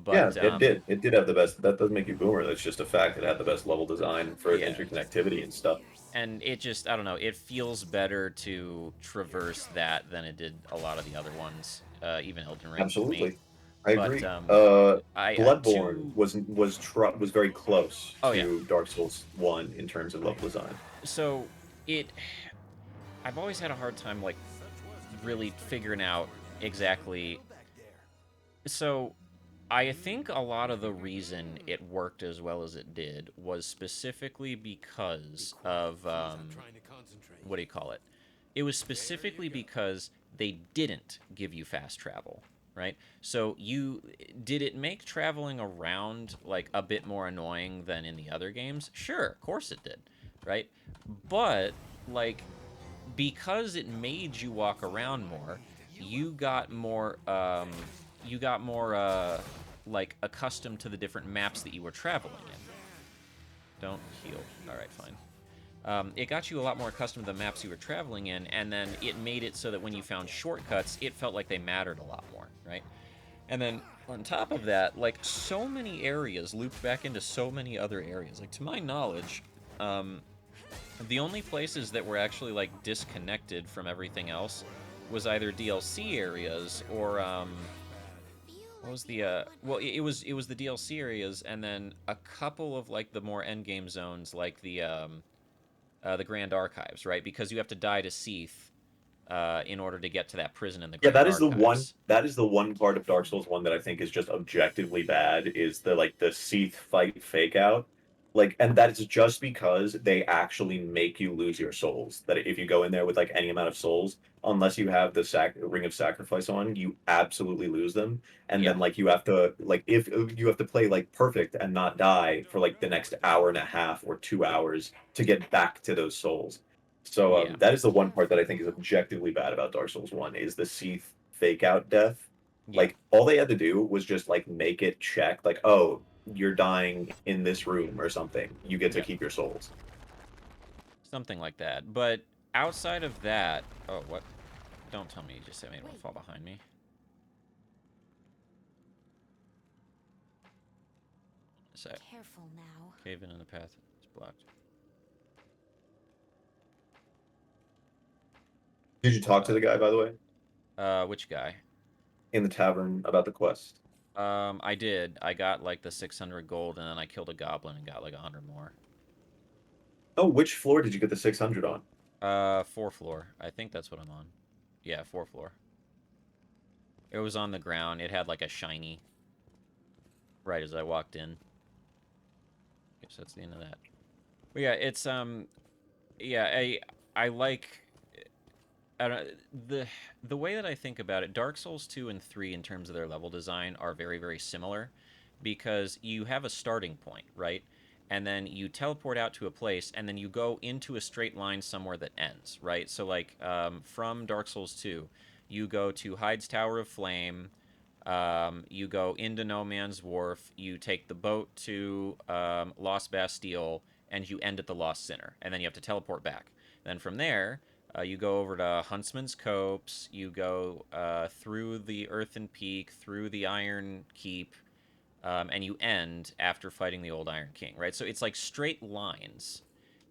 Yeah, But, it did. It did have the best. That doesn't make you boomer. That's just a fact. It had the best level design for yeah. interconnectivity and stuff. And it just, I don't know, it feels better to traverse that than it did a lot of the other ones, even Elden Ring to me. Absolutely. I But, agree. I Bloodborne was very close Oh, yeah. to Dark Souls 1 in terms of level design. So, I've always had a hard time, like, really figuring out exactly. So, I think a lot of the reason it worked as well as it did was specifically because of, what do you call it? It was specifically because they didn't give you fast travel, right? So did it make traveling around like a bit more annoying than in the other games? Sure, of course it did, right? But like because it made you walk around more, you got more like accustomed to the different maps that you were traveling in. Don't heal. All right, fine. It got you a lot more accustomed to the maps you were traveling in, and then it made it so that when you found shortcuts, it felt like they mattered a lot more, right? And then on top of that, like so many areas looped back into so many other areas. Like to my knowledge, the only places that were actually like disconnected from everything else was either DLC areas or what was the well it was the DLC areas and then a couple of like the more endgame zones like the Grand Archives, right? Because you have to die to Seath in order to get to that prison in the Yeah, Grand Archives. that is the one part of Dark Souls 1 that I think is just objectively bad is the Seath fight fake out. Like, and that is just because they actually make you lose your souls. That if you go in there with like any amount of souls, unless you have the ring of sacrifice on, you absolutely lose them. And Yeah, then like you have to like if you have to play like perfect and not die for like the next hour and a half or 2 hours to get back to those souls. So yeah, that is the one part that I think is objectively bad about Dark Souls 1 is the Seath fake out death. yeah. Like all they had to do was just like make it check like, oh, you're dying in this room or something. You get to Yeah, keep your souls. something like that. But outside of that, oh, what? Don't tell me you just made one fall behind me. So, Careful now. cave in the path. It's blocked. Did you talk to the guy, by the way, Which guy? in the tavern about the quest? I did. I got like the 600 gold, and then I killed a goblin and got like 100 more. Oh, which floor did you get the 600 on? 4th floor. I think that's what I'm on. Yeah, 4th floor. It was on the ground. It had like a shiny right as I walked in. Guess that's the end of that. But yeah, it's yeah, I like I don't the way that I think about it, Dark Souls 2 and 3 in terms of their level design are very, very similar because you have a starting point, right? And then you teleport out to a place, and then you go into a straight line somewhere that ends, right? So, like, from Dark Souls 2, you go to Hyde's Tower of Flame, you go into No Man's Wharf, you take the boat to Lost Bastille, and you end at the Lost Sinner, and then you have to teleport back. Then from there, you go over to Huntsman's Copse, you go through the Earthen Peak, through the Iron Keep, and you end after fighting the old Iron King, right? So it's like straight lines,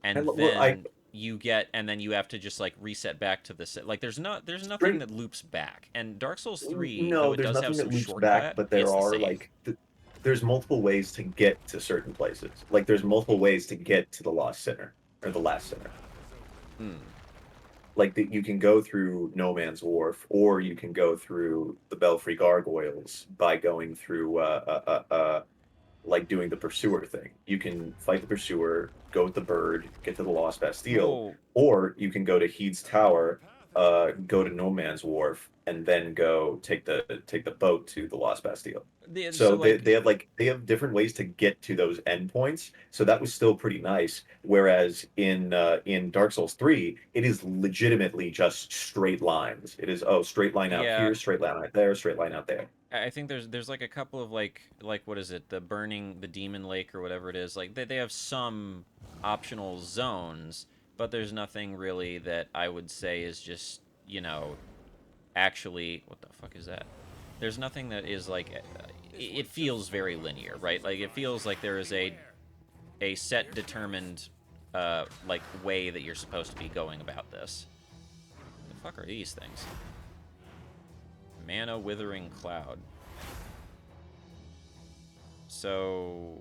and then you get, and then you have to just like reset back to the like. There's nothing that loops back. And Dark Souls 3, No, though it there's does have nothing some that loops shortcut, back, but there it's the are same. like there's multiple ways to get to certain places. Like there's multiple ways to get to the Lost Sinner or the Last Sinner. Like you can go through No Man's Wharf, or you can go through the Belfry Gargoyles by going through like doing the pursuer thing. You can fight the pursuer, go with the bird, get to the Lost Bastille, Well, or you can go to Heed's Tower, go to No Man's Wharf, and then go take the boat to the Lost Bastille. So like, they have different ways to get to those endpoints. So that was still pretty nice. Whereas in Dark Souls 3, it is legitimately just straight lines. It is straight line out yeah, here, straight line out there, straight line out there. I think there's like a couple of like what is it, the Demon Lake or whatever it is, like they have some optional zones, but there's nothing really that I would say is just, actually, what the fuck is that? There's nothing that is like it feels very linear, right? Like it feels like there is a set determined like way that you're supposed to be going about this. The fuck are these things? Mana Withering Cloud. So,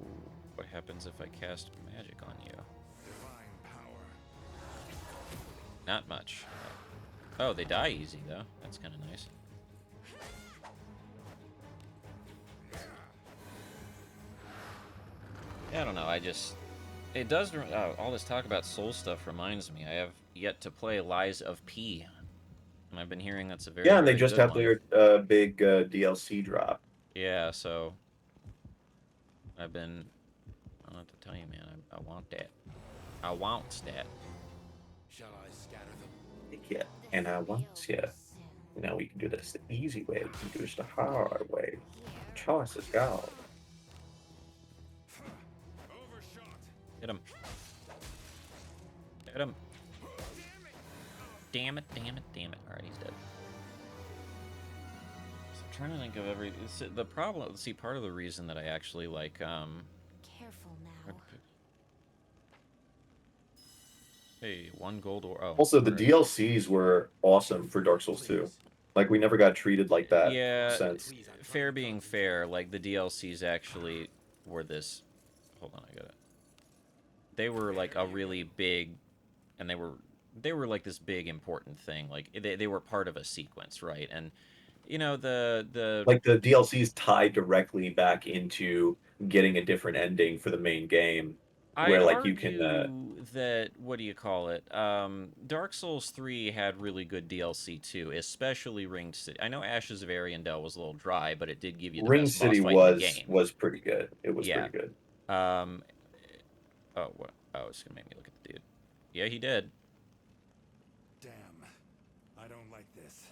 what happens if I cast magic on you? Divine power. Not much. Oh, they die easy, though. That's kind of nice. Yeah, I don't know, it does, all this talk about soul stuff reminds me, I have yet to play Lies of P. And I've been hearing that's a very, Yeah, and they very just good have one. their big DLC drop. Yeah, so I don't know what to tell you, man. I want that. I want that. Shall I scatter them? Yeah, and I want you. Now we can do this the easy way. We can do this the hard way. The choice is yours. Overshot. Hit him. Hit him. Damn it, damn it, damn it. Alright, he's dead. So I'm trying to think of the problem, see, part of the reason that I actually like, Careful now. hey, 1 gold or, oh. Also, the alright. DLCs were awesome for Dark Souls 2. Like, we never got treated like that Yeah, since. fair being fair, like, the DLCs actually were this, hold on, I got it. They were, like, a really big, and they were like this big important thing. Like they were part of a sequence, right? And the Like, the DLCs tied directly back into getting a different ending for the main game. I'd Where, like, argue you can. that, what do you call it? Dark Souls 3 had really good DLC too, especially Ring City. I know Ashes of Ariandel was a little dry, but it did give you the Ring best City boss fight in the game. was pretty good. It was Yeah. pretty good. Oh, what? Oh, it's gonna make me look at the dude. Yeah, he did. Damn. I don't like this.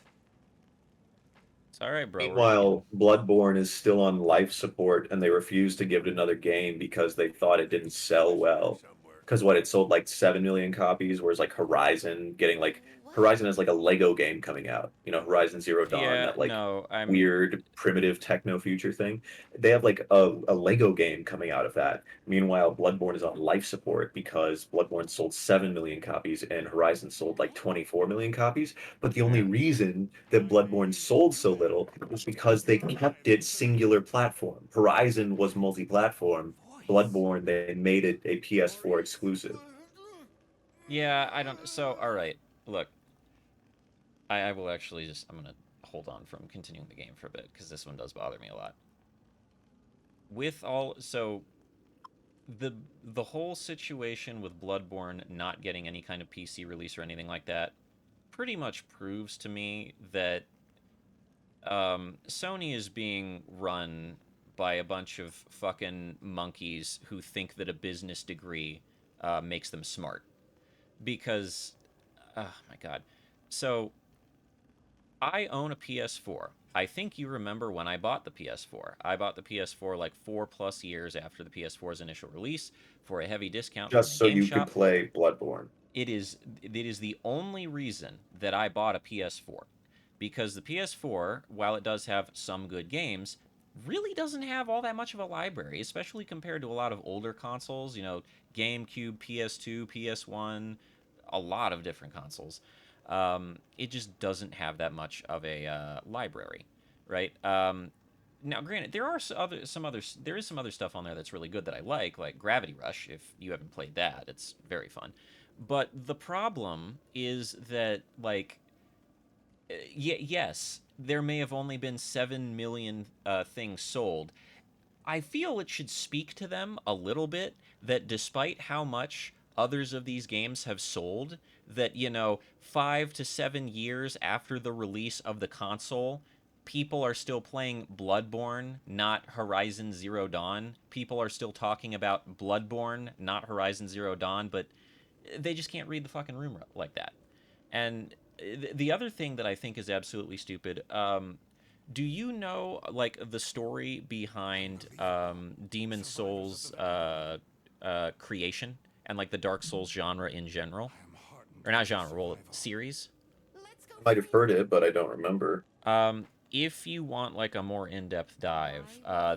It's all right, bro. Meanwhile, Bloodborne is still on life support, and they refuse to give it another game because they thought it didn't sell well. because what, it sold like 7 million copies, whereas like Horizon getting like Horizon has like a Lego game coming out. You know, Horizon Zero Dawn, Yeah, that like no, I'm weird primitive techno future thing. They have like a Lego game coming out of that. Meanwhile, Bloodborne is on life support because Bloodborne sold 7 million copies and Horizon sold like 24 million copies. But the only yeah. reason that Bloodborne sold so little was because they kept it singular platform. Horizon was multi-platform. Bloodborne, they made it a PS4 exclusive. Yeah, I don't. So, all right. Look, I will actually just. I'm gonna hold on from continuing the game for a bit because this one does bother me a lot. With all so the whole situation with Bloodborne not getting any kind of PC release or anything like that pretty much proves to me that Sony is being run by a bunch of fucking monkeys who think that a business degree makes them smart. Because, oh my god. So, I own a PS4. I think you remember when I bought the PS4. I bought the PS4 like 4+ years after the PS4's initial release for a heavy discount from Just the so game you could shop. play Bloodborne. It is the only reason that I bought a PS4, because the PS4, while it does have some good games, really doesn't have all that much of a library, especially compared to a lot of older consoles, GameCube, PS2, PS1, a lot of different consoles. It just doesn't have that much of a library, right? Now, granted, there is some other stuff on there that's really good that I like Gravity Rush. If you haven't played that, it's very fun. But the problem is that, like, yes, there may have only been 7 million things sold. I feel it should speak to them a little bit that despite how much others of these games have sold, that, 5 to 7 years after the release of the console, people are still playing Bloodborne, not Horizon Zero Dawn. People are still talking about Bloodborne, not Horizon Zero Dawn, but they just can't read the fucking room like that. And the other thing that I think is absolutely stupid, do you know, like, the story behind Demon Souls creation and, like, the Dark Souls genre in general? Or not genre, well, series? I might have heard it, but I don't remember. If you want, like, a more in-depth dive,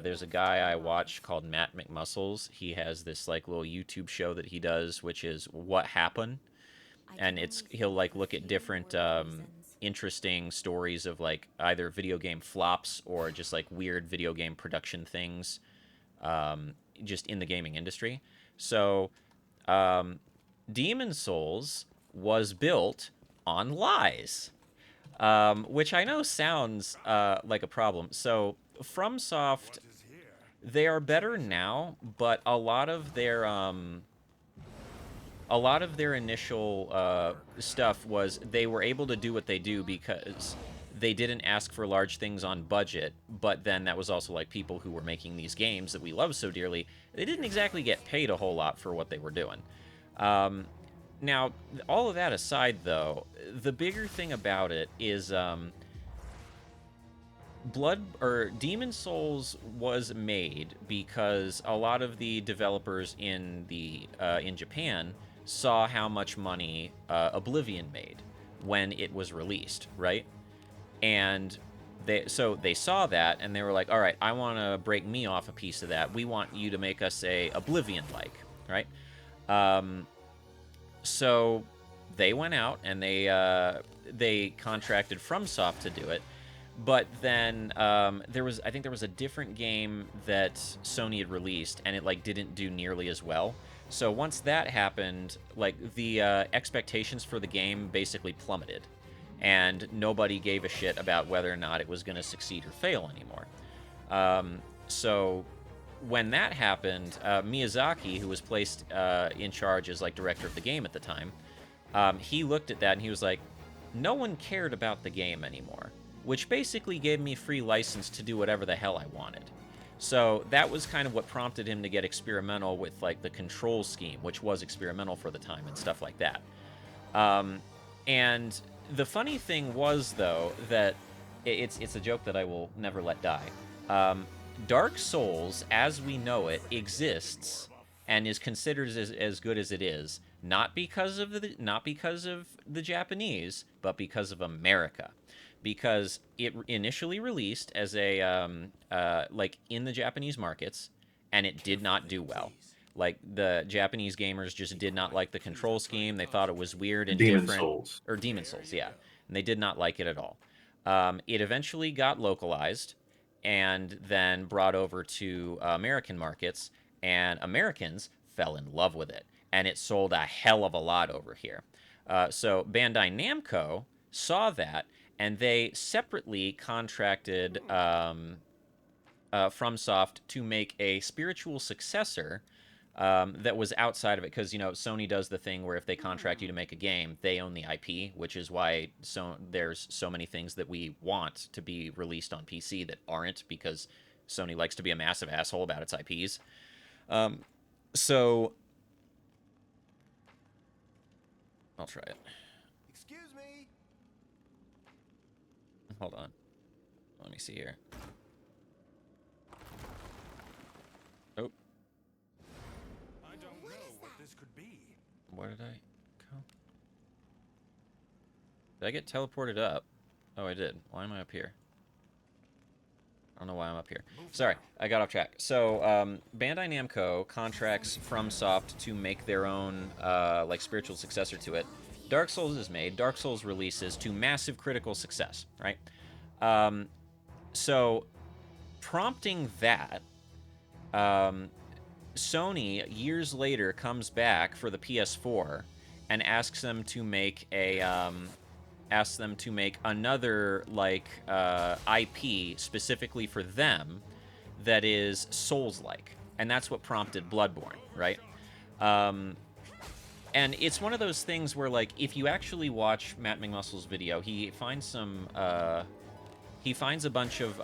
there's a guy I watch called Matt McMuscles. He has this, like, little YouTube show that he does, which is What Happened, and he'll, like, look at different interesting stories of, like, either video game flops or just, like, weird video game production things, just in the gaming industry. So, Demon Souls was built on lies, which I know sounds like a problem. So, FromSoft, they are better now, but a lot of their initial stuff was they were able to do what they do because they didn't ask for large things on budget, but then that was also like people who were making these games that we love so dearly, they didn't exactly get paid a whole lot for what they were doing. Now, all of that aside, though, the bigger thing about it is Demon Souls was made because a lot of the developers in Japan saw how much money Oblivion made when it was released, right? And they saw that and they were like, all right, I want to break me off a piece of that. We want you to make us a Oblivion-like, right? So they went out and they contracted FromSoft to do it. But then there was a different game that Sony had released, and it, like, didn't do nearly as well. So once that happened, like, the expectations for the game basically plummeted, and nobody gave a shit about whether or not it was going to succeed or fail anymore. So when that happened, Miyazaki, who was placed in charge as, like, director of the game at the time, he looked at that and he was like, no one cared about the game anymore, which basically gave me free license to do whatever the hell I wanted. So that was kind of what prompted him to get experimental with, like, the control scheme, which was experimental for the time and stuff like that. And the funny thing was, though, that it's a joke that I will never let die. Dark Souls, as we know it, exists, and is considered as good as it is, not because of the Japanese, but because of America, because it initially released as a like in the Japanese markets, and it did not do well. Like the Japanese gamers just did not like the control scheme. They thought it was weird and Demon different. Souls. Or Demon Souls, yeah, and they did not like it at all. It eventually got localized and then brought over to American markets, and Americans fell in love with it, and it sold a hell of a lot over here. So Bandai Namco saw that, and they separately contracted FromSoft to make a spiritual successor that was outside of it, because Sony does the thing where if they contract you to make a game, they own the IP, which is why there's so many things that we want to be released on PC that aren't, because Sony likes to be a massive asshole about its IPs. So I'll try it. Excuse me. Hold on. Let me see here. Oh. I don't know what this could be. Where did I go? Did I get teleported up? Oh, I did. Why am I up here? I don't know why I'm up here. Sorry, I got off track. So, Bandai Namco contracts FromSoft to make their own, like, spiritual successor to it. Dark Souls is made. Dark Souls releases to massive critical success, right? So, prompting that, Sony, years later, comes back for the PS4 and asks them to make another like IP specifically for them that is Souls-like, and that's what prompted Bloodborne, right? And it's one of those things where, like, if you actually watch Matt McMuscle's video, he finds a bunch of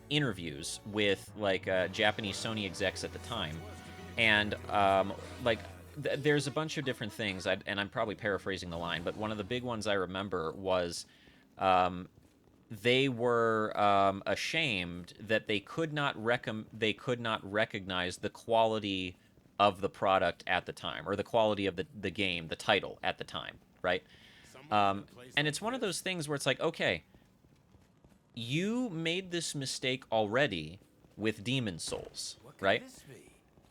interviews with like Japanese Sony execs at the time, and like there's a bunch of different things, and I'm probably paraphrasing the line, but one of the big ones I remember was they were ashamed that they could not recognize the quality of the product at the time, or the quality of the game, the title at the time, right? And it's one of those things where it's like, okay, you made this mistake already with Demon Souls, right?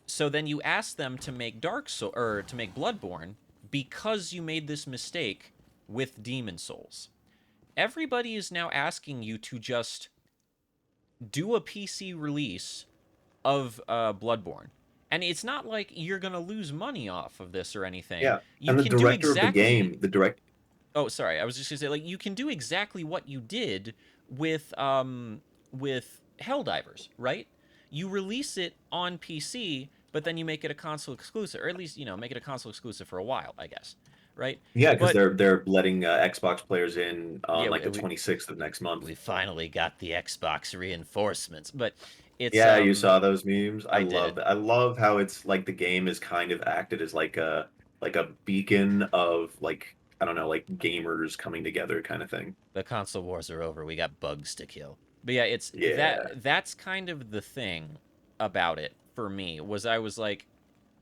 So then you ask them to make to make Bloodborne because you made this mistake with Demon Souls. Everybody is now asking you to just do a PC release of Bloodborne. And it's not like you're going to lose money off of this or anything. Yeah, you and the can director do exactly... of the game, Oh, sorry, I was just going to say, like, you can do exactly what you did with Helldivers, right? You release it on PC, but then you make it a console exclusive, or at least, make it a console exclusive for a while, I guess, right? Yeah, because they're letting Xbox players in on the 26th of next month. We finally got the Xbox reinforcements, but it's you saw those memes. I love did. that. I love how it's like the game is kind of acted as like a beacon of like, I don't know, like gamers coming together kind of thing. The console wars are over. We got bugs to kill. But yeah, that's kind of the thing about it for me, was I was like,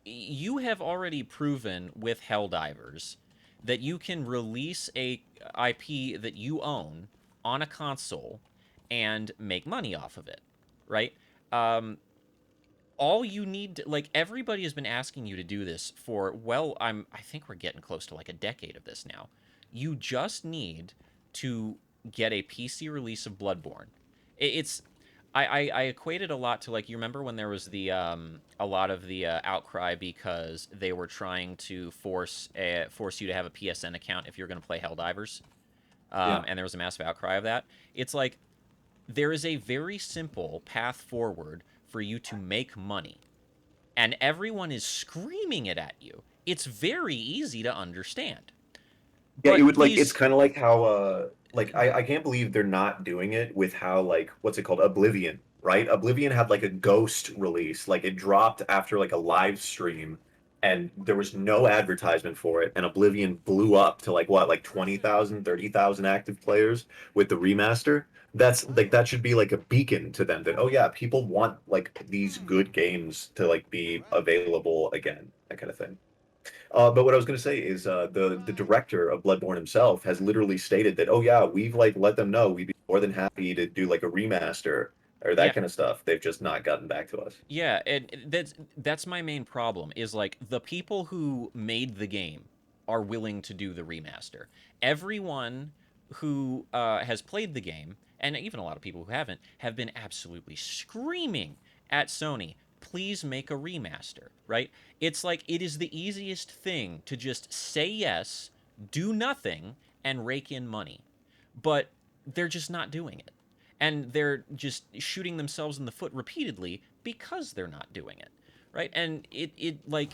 you have already proven with Helldivers that you can release a IP that you own on a console and make money off of it, right? All you need like, everybody has been asking you to do this for, well, I think we're getting close to like a decade of this now. You just need to get a PC release of Bloodborne. I equate it a lot to, like, you remember when there was the a lot of the outcry because they were trying to force you to have a PSN account if you're going to play Helldivers, and there was a massive outcry of that. It's like, there is a very simple path forward for you to make money, and everyone is screaming it at you. It's very easy to understand. Yeah, it would like, it's kind of like how like I can't believe they're not doing it with how, like, what's it called, Oblivion, right? Oblivion had like a ghost release, like it dropped after like a live stream, and there was no advertisement for it, and Oblivion blew up to like what, like 20,000, 30,000 active players with the remaster. that's like that should be like a beacon to them that, oh yeah, people want like these good games to like be available again, that kind of thing. But what I was going to say is the director of Bloodborne himself has literally stated that, oh yeah, we've like let them know we'd be more than happy to do like a remaster or that Yeah. kind of stuff. They've just not gotten back to us. Yeah, and that's my main problem is like the people who made the game are willing to do the remaster. Everyone who has played the game, and even a lot of people who haven't, have been absolutely screaming at Sony, please make a remaster, right? It's like it is the easiest thing to just say yes, do nothing, and rake in money. But they're just not doing it. And they're just shooting themselves in the foot repeatedly because they're not doing it, right? And it like,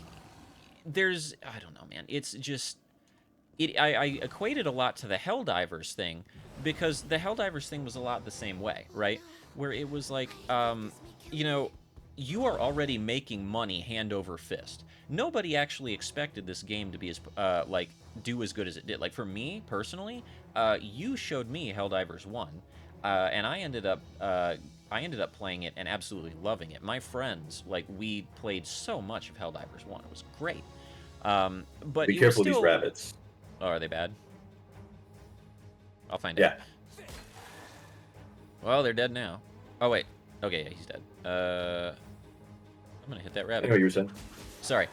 there's, I don't know, man. It's just, I equated a lot to the Helldivers thing because the Helldivers thing was a lot the same way, right? Where it was like, you know, you are already making money hand over fist. Nobody actually expected this game to be as like do as good as it did. Like for me personally, you showed me Helldivers 1, and I ended up playing it and absolutely loving it. My friends, like, we played so much of Helldivers 1. It was great. But Be it careful was still... these rabbits. Oh, are they bad? I'll find Yeah. out. Well, they're dead now. Oh, wait. Okay, yeah, he's dead. I'm gonna hit that I rabbit. know what you were saying. Sorry.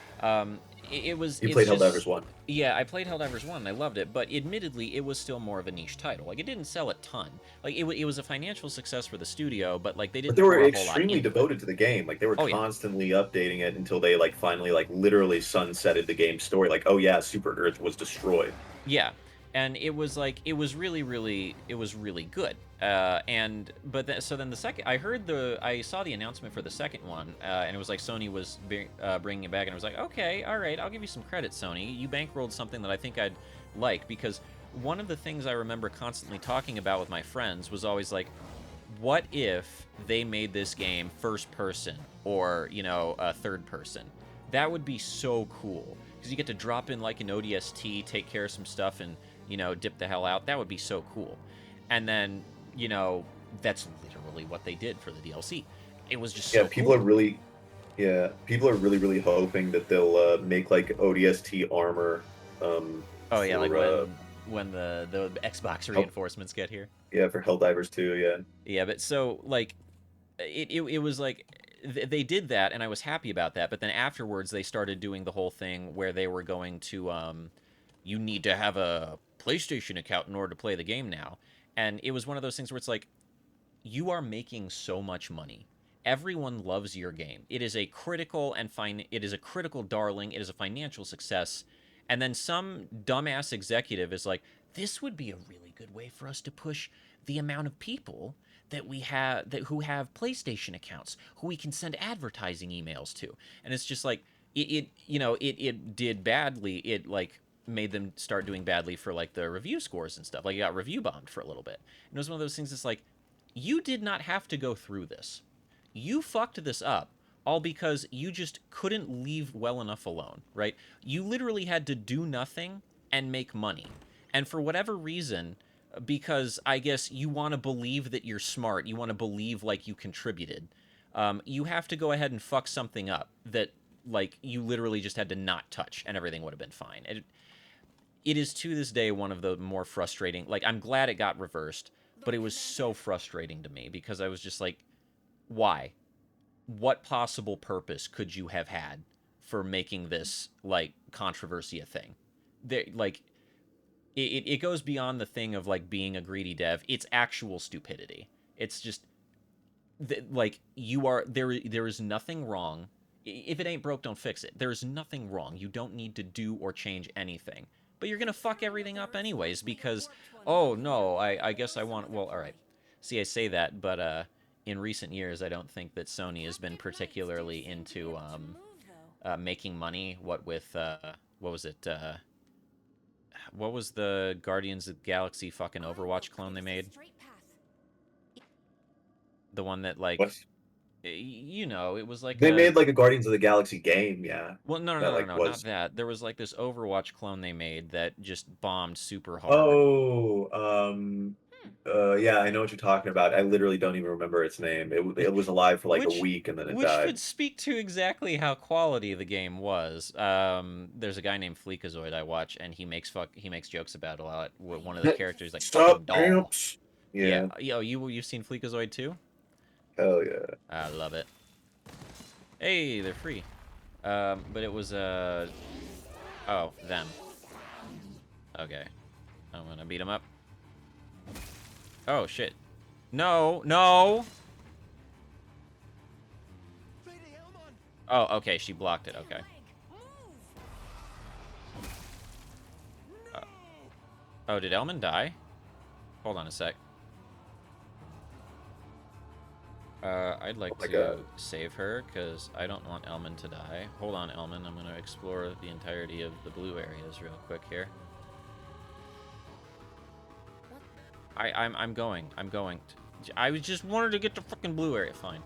It was... You it's played just- Helldivers 1. Yeah, I played Helldivers 1 and I loved it, but admittedly, it was still more of a niche title. Like, it didn't sell a ton. Like, it was a financial success for the studio, but, like, they didn't But they were pour a whole lot extremely into it. devoted to the game. Like they were Oh, yeah. constantly updating it until they like finally like literally sunsetted the game's story. Like, oh yeah, Super Earth was destroyed. Yeah, and it was like it was really good. So then the second I saw the announcement for the second one, and it was like Sony was bringing it back, and I was like, okay, all right, I'll give you some credit, Sony. You bankrolled something that I think I'd like, because one of the things I remember constantly talking about with my friends was always like, what if they made this game first person or, you know, third person? That would be so cool, because you get to drop in like an ODST, take care of some stuff, and, you know, dip the hell out. That would be so cool. And then, you know, that's literally what they did for the DLC. It was just so People cool. are really, people are really hoping that they'll make like ODST armor. Oh yeah, for, like when the Xbox reinforcements get here. Yeah, for Helldivers 2, yeah. Yeah, but so like it was like they did that, and I was happy about that. But then afterwards, they started doing the whole thing where they were going to you need to have a PlayStation account in order to play the game now. And it was one of those things where it's like, you are making so much money. Everyone loves your game. It is a critical it is a critical darling. It is a financial success. And then some dumbass executive is like, this would be a really good way for us to push the amount of people that we have who have PlayStation accounts, who we can send advertising emails to. And it's just like, it did badly. It like made them start doing badly for like the review scores and stuff. Like, it got review bombed for a little bit. And it was one of those things that's like, you did not have to go through this. You fucked this up all because you just couldn't leave well enough alone, right? You literally had to do nothing and make money. And for whatever reason, because I guess you want to believe that you're smart, you want to believe like you contributed, you have to go ahead and fuck something up that like you literally just had to not touch and everything would have been fine. It is to this day one of the more frustrating, like, I'm glad it got reversed, but it was so frustrating to me because I was just like, why? What possible purpose could you have had for making this like controversy a thing? Like, it goes beyond the thing of like being a greedy dev. It's actual stupidity. It's just like, there is nothing wrong. If it ain't broke, don't fix it. There is nothing wrong. You don't need to do or change anything. But you're gonna fuck everything up anyways because, oh no, I guess I want, well, all right. See, I say that, but in recent years, I don't think that Sony has been particularly into making money. What with what was it? What was the Guardians of the Galaxy fucking Overwatch clone they made? The one that like, What? you know, it was like They made like a Guardians of the Galaxy game, yeah. Well, no, that, like, not was- that. There was like this Overwatch clone they made that just bombed super hard. Oh, Yeah, I know what you're talking about. I literally don't even remember its name. It was alive for like a Which week and then it which died. would speak to exactly how quality the game was. There's a guy named Fleekazoid I watch, and he makes jokes about it a lot. One of the characters like fucking Sup, doll. amps? Yeah, Yeah, you've seen Fleekazoid too? hell yeah. I love it. Hey, they're free. But it was oh, them. Okay, I'm gonna beat him up. Oh shit! No, no. Oh, okay, she blocked it. Okay. Oh, did Elman die? Hold on a sec. I'd like Oh my to God. save her, because I don't want Elman to die. Hold on, Elman. I'm going to explore the entirety of the blue areas real quick here. I'm going. I just wanted to get the fucking blue area. Fine.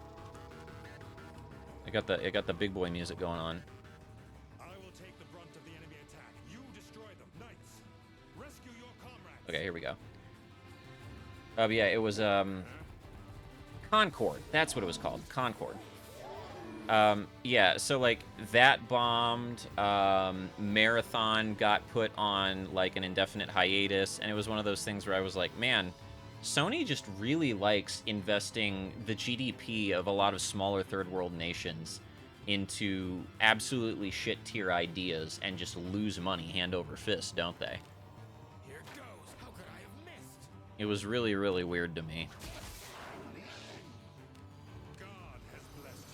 I got the big boy music going on. I will take the brunt of the enemy attack. You destroy them, knights. Rescue your comrades. Okay, here we go. Yeah, it was Concord. That's what it was called. Concord. Yeah, so like that bombed, Marathon got put on like an indefinite hiatus, and it was one of those things where I was like, man, Sony just really likes investing the GDP of a lot of smaller third world nations into absolutely shit tier ideas and just lose money hand over fist, don't they? Here goes. How could I have missed? It was really, really weird to me. God has blessed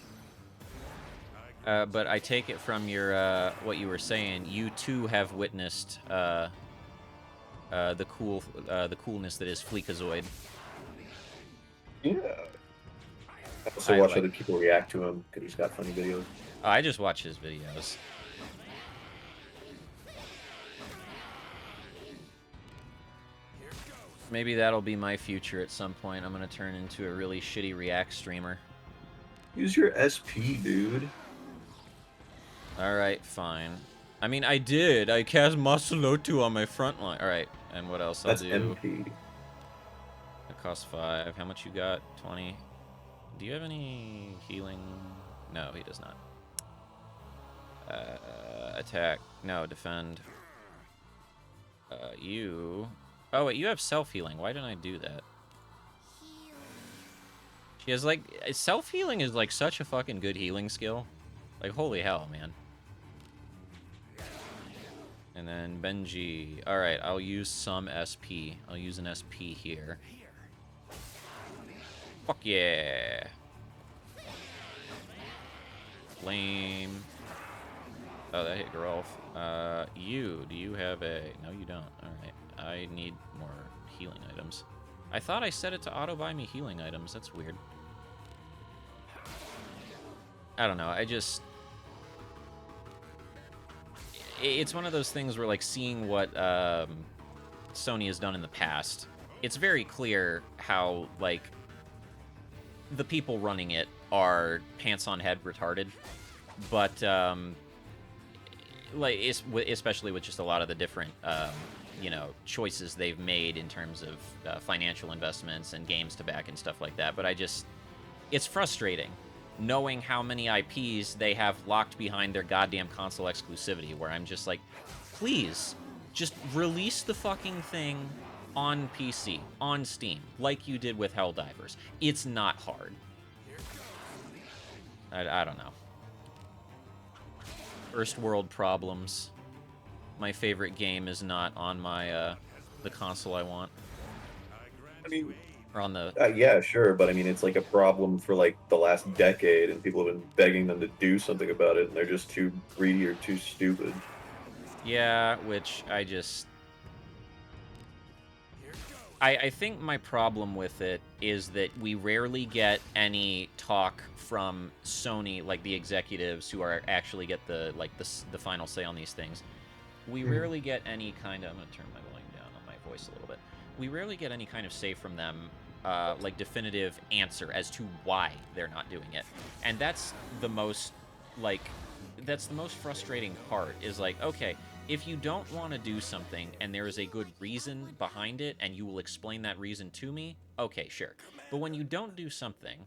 you. But I take it from your what you were saying. You too have witnessed the coolness that is Fleekazoid. Yeah. I also I watch like- other people react to him because he's got funny videos. I just watch his videos. Maybe that'll be my future at some point. I'm gonna turn into a really shitty React streamer. Use your SP, dude. Alright, fine. I mean, I did. I cast Masalotu on my front line. Alright, and what else I'll That's do? MP. It costs 5. How much you got? 20. Do you have any healing? No, he does not. Attack. No, defend. You... Oh, wait, you have self-healing. Why didn't I do that? She has, like... Self-healing is, like, such a fucking good healing skill. Like, holy hell, man. And then Benji. Alright, I'll use some SP. I'll use an SP here. Fuck yeah. Flame. Oh, that hit Geralf. Do you have a... No, you don't. Alright. I need more healing items. I thought I set it to auto-buy me healing items. That's weird. I don't know. I just... It's one of those things where, like, seeing what Sony has done in the past, it's very clear how, like, the people running it are pants-on-head retarded. But, like, especially with just a lot of the different, you know, choices they've made in terms of financial investments and games to back and stuff like that. But it's frustrating knowing how many IPs they have locked behind their goddamn console exclusivity, where I'm just like, please, just release the fucking thing on PC, on Steam, like you did with Helldivers. It's not hard. I don't know. First world problems. My favorite game is not on my, the console I want. I mean, Or on the... yeah, sure, but I mean, it's like a problem for like the last decade, and people have been begging them to do something about it, and they're just too greedy or too stupid. Yeah, which I just... I think my problem with it is that we rarely get any talk from Sony, like the executives who are actually get the final say on these things. We rarely get any kind of... I'm going to turn my volume down on my voice a little bit. We rarely get any kind of say from them, like definitive answer as to why they're not doing it. And that's the most, like, that's the most frustrating part, is like, okay, if you don't want to do something and there is a good reason behind it and you will explain that reason to me, okay, sure. But when you don't do something,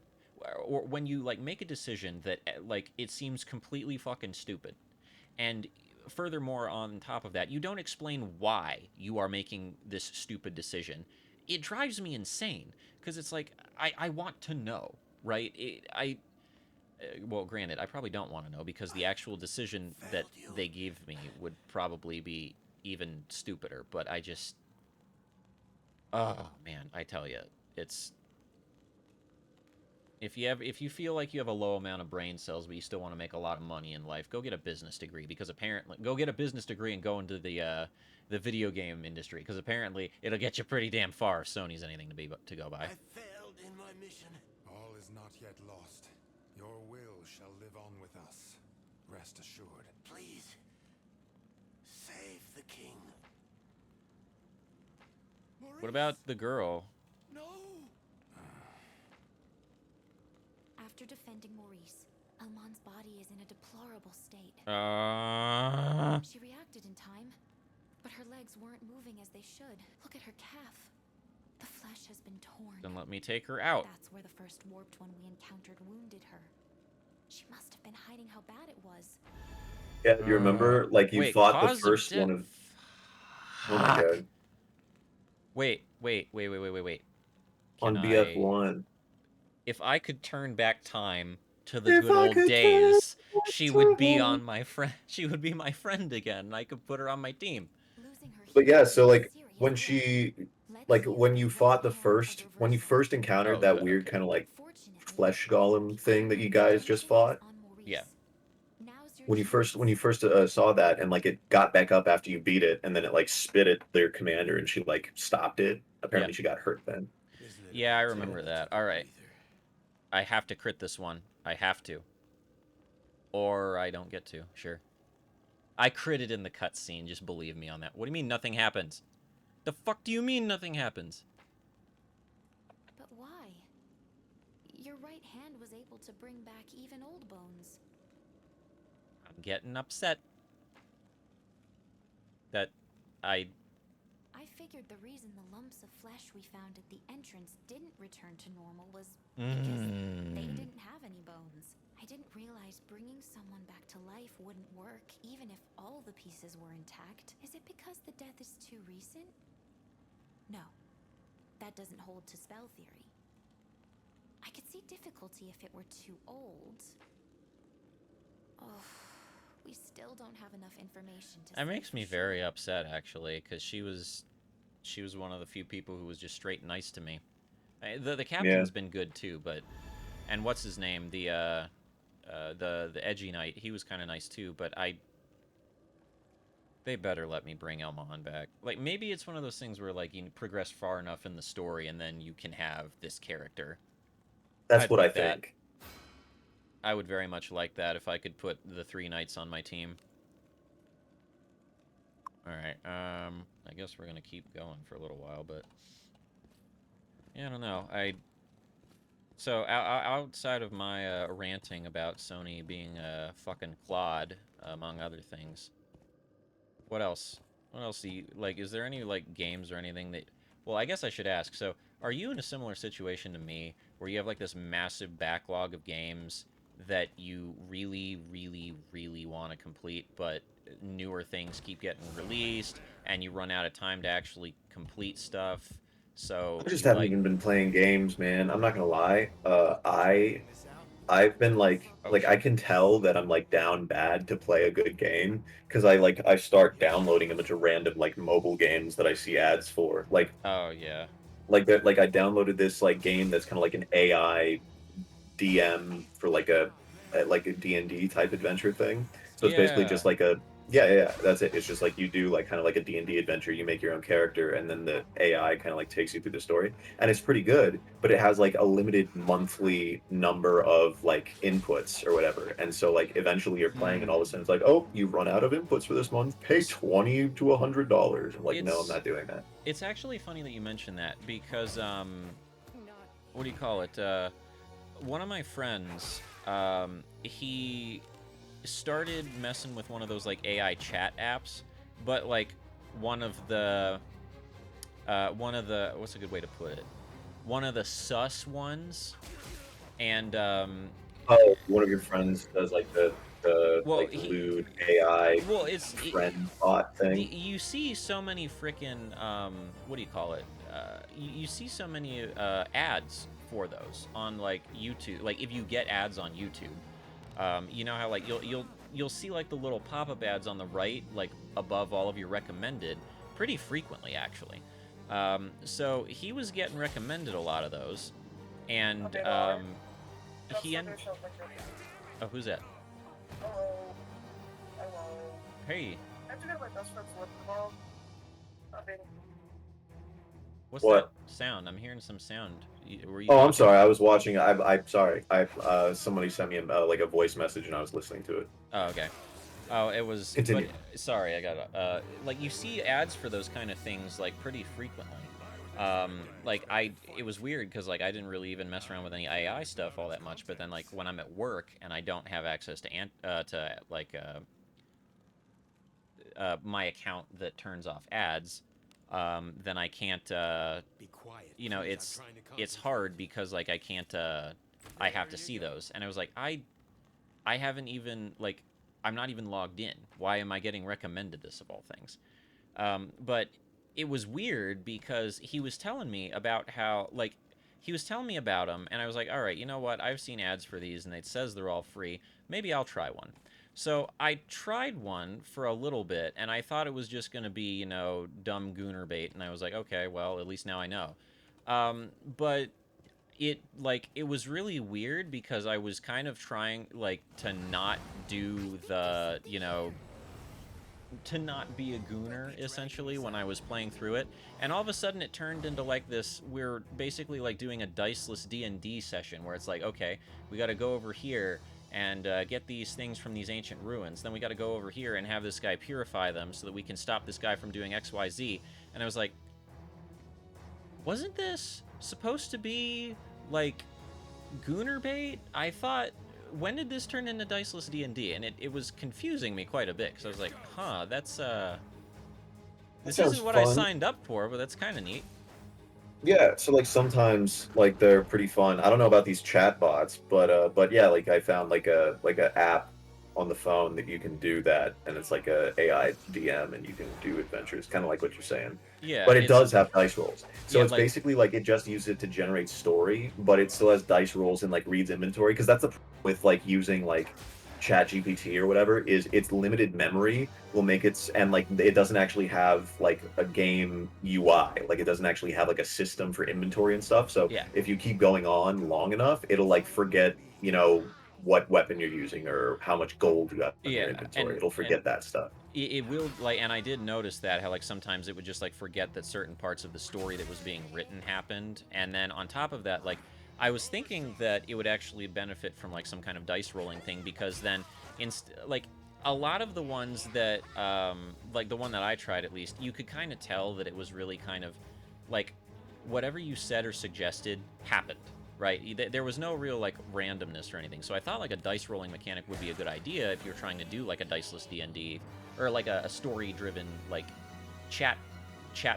or when you like make a decision that like it seems completely fucking stupid, and furthermore on top of that, you don't explain why you are making this stupid decision, it drives me insane because it's like I want to know, right? Well, granted, I probably don't want to know because the actual decision that they gave me would probably be even stupider. But I just, oh man, I tell you, it's if you feel like you have a low amount of brain cells but you still want to make a lot of money in life, go get a business degree because apparently go get a business degree and go into the video game industry because apparently it'll get you pretty damn far if Sony's anything to go by. I failed in my mission. All is not yet lost. Your will shall live on with us. Rest assured. Please, save the king. What about the girl? No! After defending Maurice, Alman's body is in a deplorable state. She reacted in time, but her legs weren't moving as they should. Look at her calf. The flesh has been torn. Then let me take her out. That's where the first warped one we encountered wounded her. She must have been hiding how bad it was. Yeah, do you remember? Like you wait, fought the cause of first one death- of. Oh my god. Wait. On Can BF1. If I could turn back time to the If good I old could days, turn she would be time. on my friend. She would be my friend again. And I could put her on my team. Losing her But yeah, here so was like serious when blow. she, Let's like use when the you right fought the hand of first, when you reversal. first encountered Oh, that good, weird okay. kind of like Fortunately, flesh golem the thing that you outcome guys just was fought. on Maurice. Yeah. Now's your When you chance. first saw that and like it got back up after you beat it and then it like spit at their commander and she like stopped it. Apparently she got hurt then. Isn't it Yeah, I about remember time that. took a All right. breather? I have to crit this one. I have to. Or I don't get to. Sure. I critted in the cutscene. Just believe me on that. What do you mean nothing happens? The fuck do you mean nothing happens? But why? Your right hand was able to bring back even old bones. I'm getting upset. That I... I figured the reason the lumps of flesh we found at the entrance didn't return to normal was because they didn't have any bones. I didn't realize bringing someone back to life wouldn't work even if all the pieces were intact. Is it because the death is too recent? No, that doesn't hold to spell theory. I could see difficulty if it were too old. Oh, we still don't have enough information to. That makes me very upset, actually, because she was one of the few people who was just straight nice to me. The captain's been good too, but and what's his name? The edgy knight, he was kind of nice too, but they better let me bring Elmon back. Like maybe it's one of those things where like you progress far enough in the story and then you can have this character. That's I'd what I like that. think. I would very much like that if I could put the 3 knights on my team. Alright, I guess we're gonna keep going for a little while, but... Yeah, I don't know, So, outside of my ranting about Sony being a fucking clod, among other things, what else? What else do you... Like, is there any, like, games or anything that... Well, I guess I should ask, so, are you in a similar situation to me, where you have, like, this massive backlog of games that you really, really, really want to complete, but newer things keep getting released, and you run out of time to actually complete stuff, so... I just you, haven't like... even been playing games, man. I'm not gonna lie. I've been like I can tell that I'm like down bad to play a good game because I start downloading a bunch of random like mobile games that I see ads for. Oh, yeah. Like that I downloaded this like game that's kind of like an AI DM for like a D&D type adventure thing. So it's basically just like a that's it. It's just like you do like kind of like a D&D adventure. You make your own character, and then the AI kind of like takes you through the story, and it's pretty good. But it has like a limited monthly number of like inputs or whatever, and so like eventually you're playing, and all of a sudden it's like, oh, you run out of inputs for this month. Pay $20 to $100. I'm like, no, I'm not doing that. It's actually funny that you mention that because what do you call it? One of my friends, he started messing with one of those like AI chat apps but like one of the what's a good way to put it? One of the sus ones, and Oh, one of your friends does like the well, like lewd AI well, friend bot thing. you see so many freaking what do you call it? You see so many ads for those on like YouTube. Like if you get ads on YouTube, you know how like you'll see like the little pop-up ads on the right, like above all of your recommended, pretty frequently actually. So he was getting recommended a lot of those, and he ended. Oh, who's that? Hello. Hello. Hey, I have to get my best friend's lip balm. I mean, what's What? that sound? I'm hearing some sound. Were you Oh, I'm talking? sorry. I was watching. I'm sorry. Somebody sent me like a voice message, and I was listening to it. Oh, okay. Oh, it was. Continue. But sorry, I got like you see ads for those kind of things like pretty frequently. Like it was weird because like I didn't really even mess around with any AI stuff all that much. But then like when I'm at work and I don't have access to my account that turns off ads, then I can't. Be quiet. You know, please, I'm trying to it's hard because like I can't. I have to see those, and I was like, I haven't even like I'm not even logged in. Why am I getting recommended this of all things? But it was weird because he was telling me about how like he was telling me about them, and I was like, all right, you know what? I've seen ads for these, and it says they're all free. Maybe I'll try one. So I tried one for a little bit, and I thought it was just going to be, you know, dumb gooner bait, and I was like, okay, well, at least now I know. But it was really weird because I was kind of trying like to not do the, you know, to not be a gooner essentially when I was playing through it, and all of a sudden it turned into like this, we're basically like doing a diceless D&D session where it's like, okay, we got to go over here and get these things from these ancient ruins, then we got to go over here and have this guy purify them so that we can stop this guy from doing XYZ. And I was like, wasn't this supposed to be like gooner bait? I thought, when did this turn into diceless D&D? And it was confusing me quite a bit because I was like, huh, that's this sounds isn't what I fun. signed up for, but that's kind of neat. Yeah, so like sometimes like they're pretty fun. I don't know about these chat bots, but yeah, like I found like a app on the phone that you can do that, and it's like a AI DM, and you can do adventures, kind of like what you're saying. Yeah, But it it's does have dice rolls, so yeah, it's like basically like it just uses it to generate story, but it still has dice rolls and like reads inventory, because that's the problem with like using like Chat GPT or whatever, is its limited memory will make it, and like it doesn't actually have like a game UI, like it doesn't actually have like a system for inventory and stuff. So yeah, if you keep going on long enough, it'll like forget, you know, what weapon you're using or how much gold you got in your yeah, inventory. It'll and forget that stuff. it will, like, and I did notice that how like sometimes it would just like forget that certain parts of the story that was being written happened, and then on top of that, like I was thinking that it would actually benefit from like some kind of dice rolling thing, because then like a lot of the ones that like the one that I tried, at least, you could kind of tell that it was really kind of like whatever you said or suggested happened, right? There was no real like randomness or anything. So I thought like a dice rolling mechanic would be a good idea if you're trying to do like a diceless D&D, or like a story driven like chat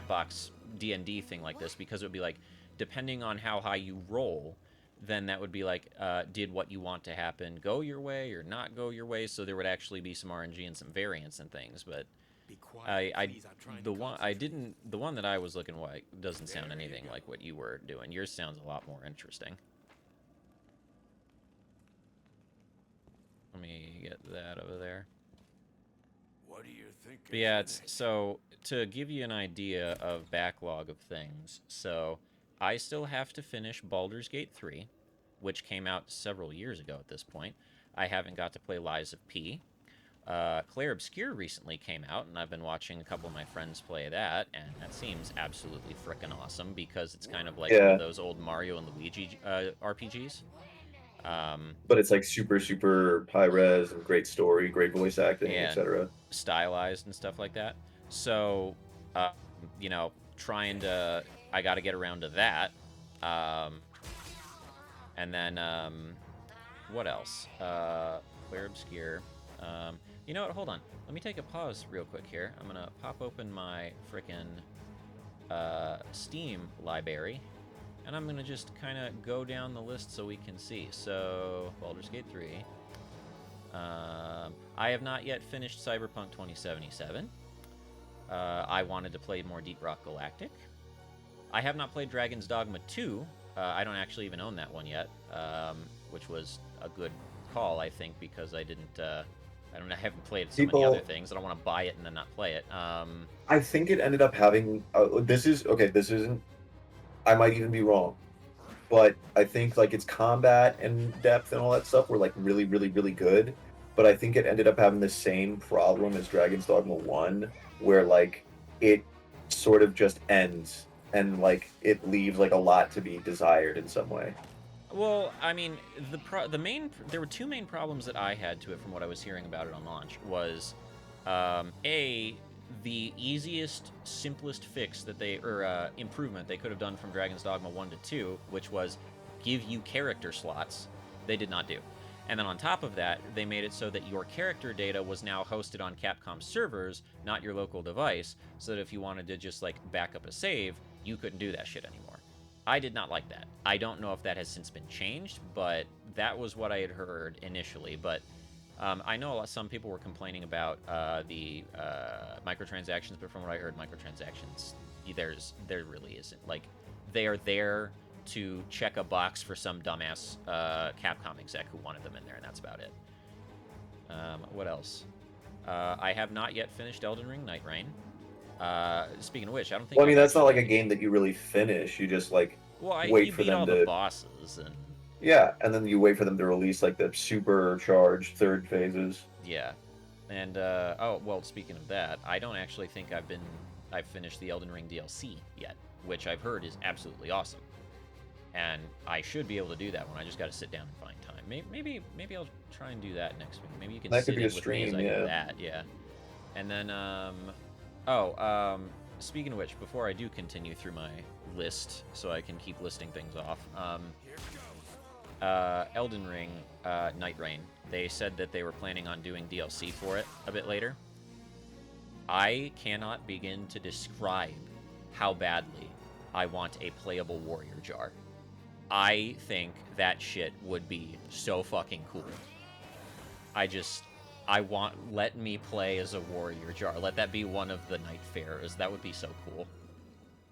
box D&D thing like this, because it would be like, depending on how high you roll, then that would be like, did what you want to happen go your way or not go your way? So there would actually be some RNG and some variance and things. But Be quiet, I please, I'm trying the to one I concentrate. didn't the one that I was looking at doesn't sound anything like what you were doing. Yours sounds a lot more interesting. Let me get that over there. What do you think? But yeah, it's, so to give you an idea of backlog of things, so I still have to finish Baldur's Gate 3, which came out several years ago at this point. I haven't got to play Lies of P. Claire Obscure recently came out, and I've been watching a couple of my friends play that, and that seems absolutely frickin' awesome, because it's kind of like one Yeah, of those old Mario and Luigi RPGs. but it's like super high res and great story, great voice acting, And etc. stylized and stuff like that. So, you know, I got to get around to that. And then, what else? Claire Obscure. You know what? Hold on. Let me take a pause real quick here. I'm gonna pop open my frickin' Steam library, and I'm gonna just kind of go down the list so we can see. So, Baldur's Gate 3. I have not yet finished Cyberpunk 2077. I wanted to play more Deep Rock Galactic. I have not played Dragon's Dogma 2. I don't actually even own that one yet, which was a good call, I think, because I didn't. I haven't played so many other things. I don't want to buy it and then not play it. I think it ended up having. This isn't. I might even be wrong, but I think like its combat and depth and all that stuff were like really, really, really good. But I think it ended up having the same problem as Dragon's Dogma 1, where like it sort of just ends and like it leaves like a lot to be desired in some way. Well, I mean, there were two main problems that I had to it from what I was hearing about it on launch was, the easiest, simplest fix that improvement they could have done from Dragon's Dogma 1 to 2, which was give you character slots, they did not do. And then on top of that, they made it so that your character data was now hosted on Capcom servers, not your local device, so that if you wanted to just like back up a save, you couldn't do that shit anymore. I did not like that. I don't know if that has since been changed, but that was what I had heard initially. But I know some people were complaining about the microtransactions, but from what I heard, microtransactions, there really isn't. Like, they are there to check a box for some dumbass Capcom exec who wanted them in there, and that's about it. What else? I have not yet finished Elden Ring Night Rain. Speaking of which, I don't think. Well, I mean, that's not like a game that you really finish. You just like wait for them to the bosses and. Yeah, and then you wait for them to release like the supercharged third phases. Yeah, and speaking of that, I don't actually think I've finished the Elden Ring DLC yet, which I've heard is absolutely awesome, and I should be able to do that one. I just got to sit down and find time. Maybe I'll try and do that next week. Maybe you can sit in with me as I do that. Yeah, and then speaking of which, before I do continue through my list, so I can keep listing things off, Elden Ring, Night Rain, they said that they were planning on doing DLC for it a bit later. I cannot begin to describe how badly I want a playable warrior jar. I think that shit would be so fucking cool. Let me play as a warrior jar. Let that be one of the night fares. That would be so cool.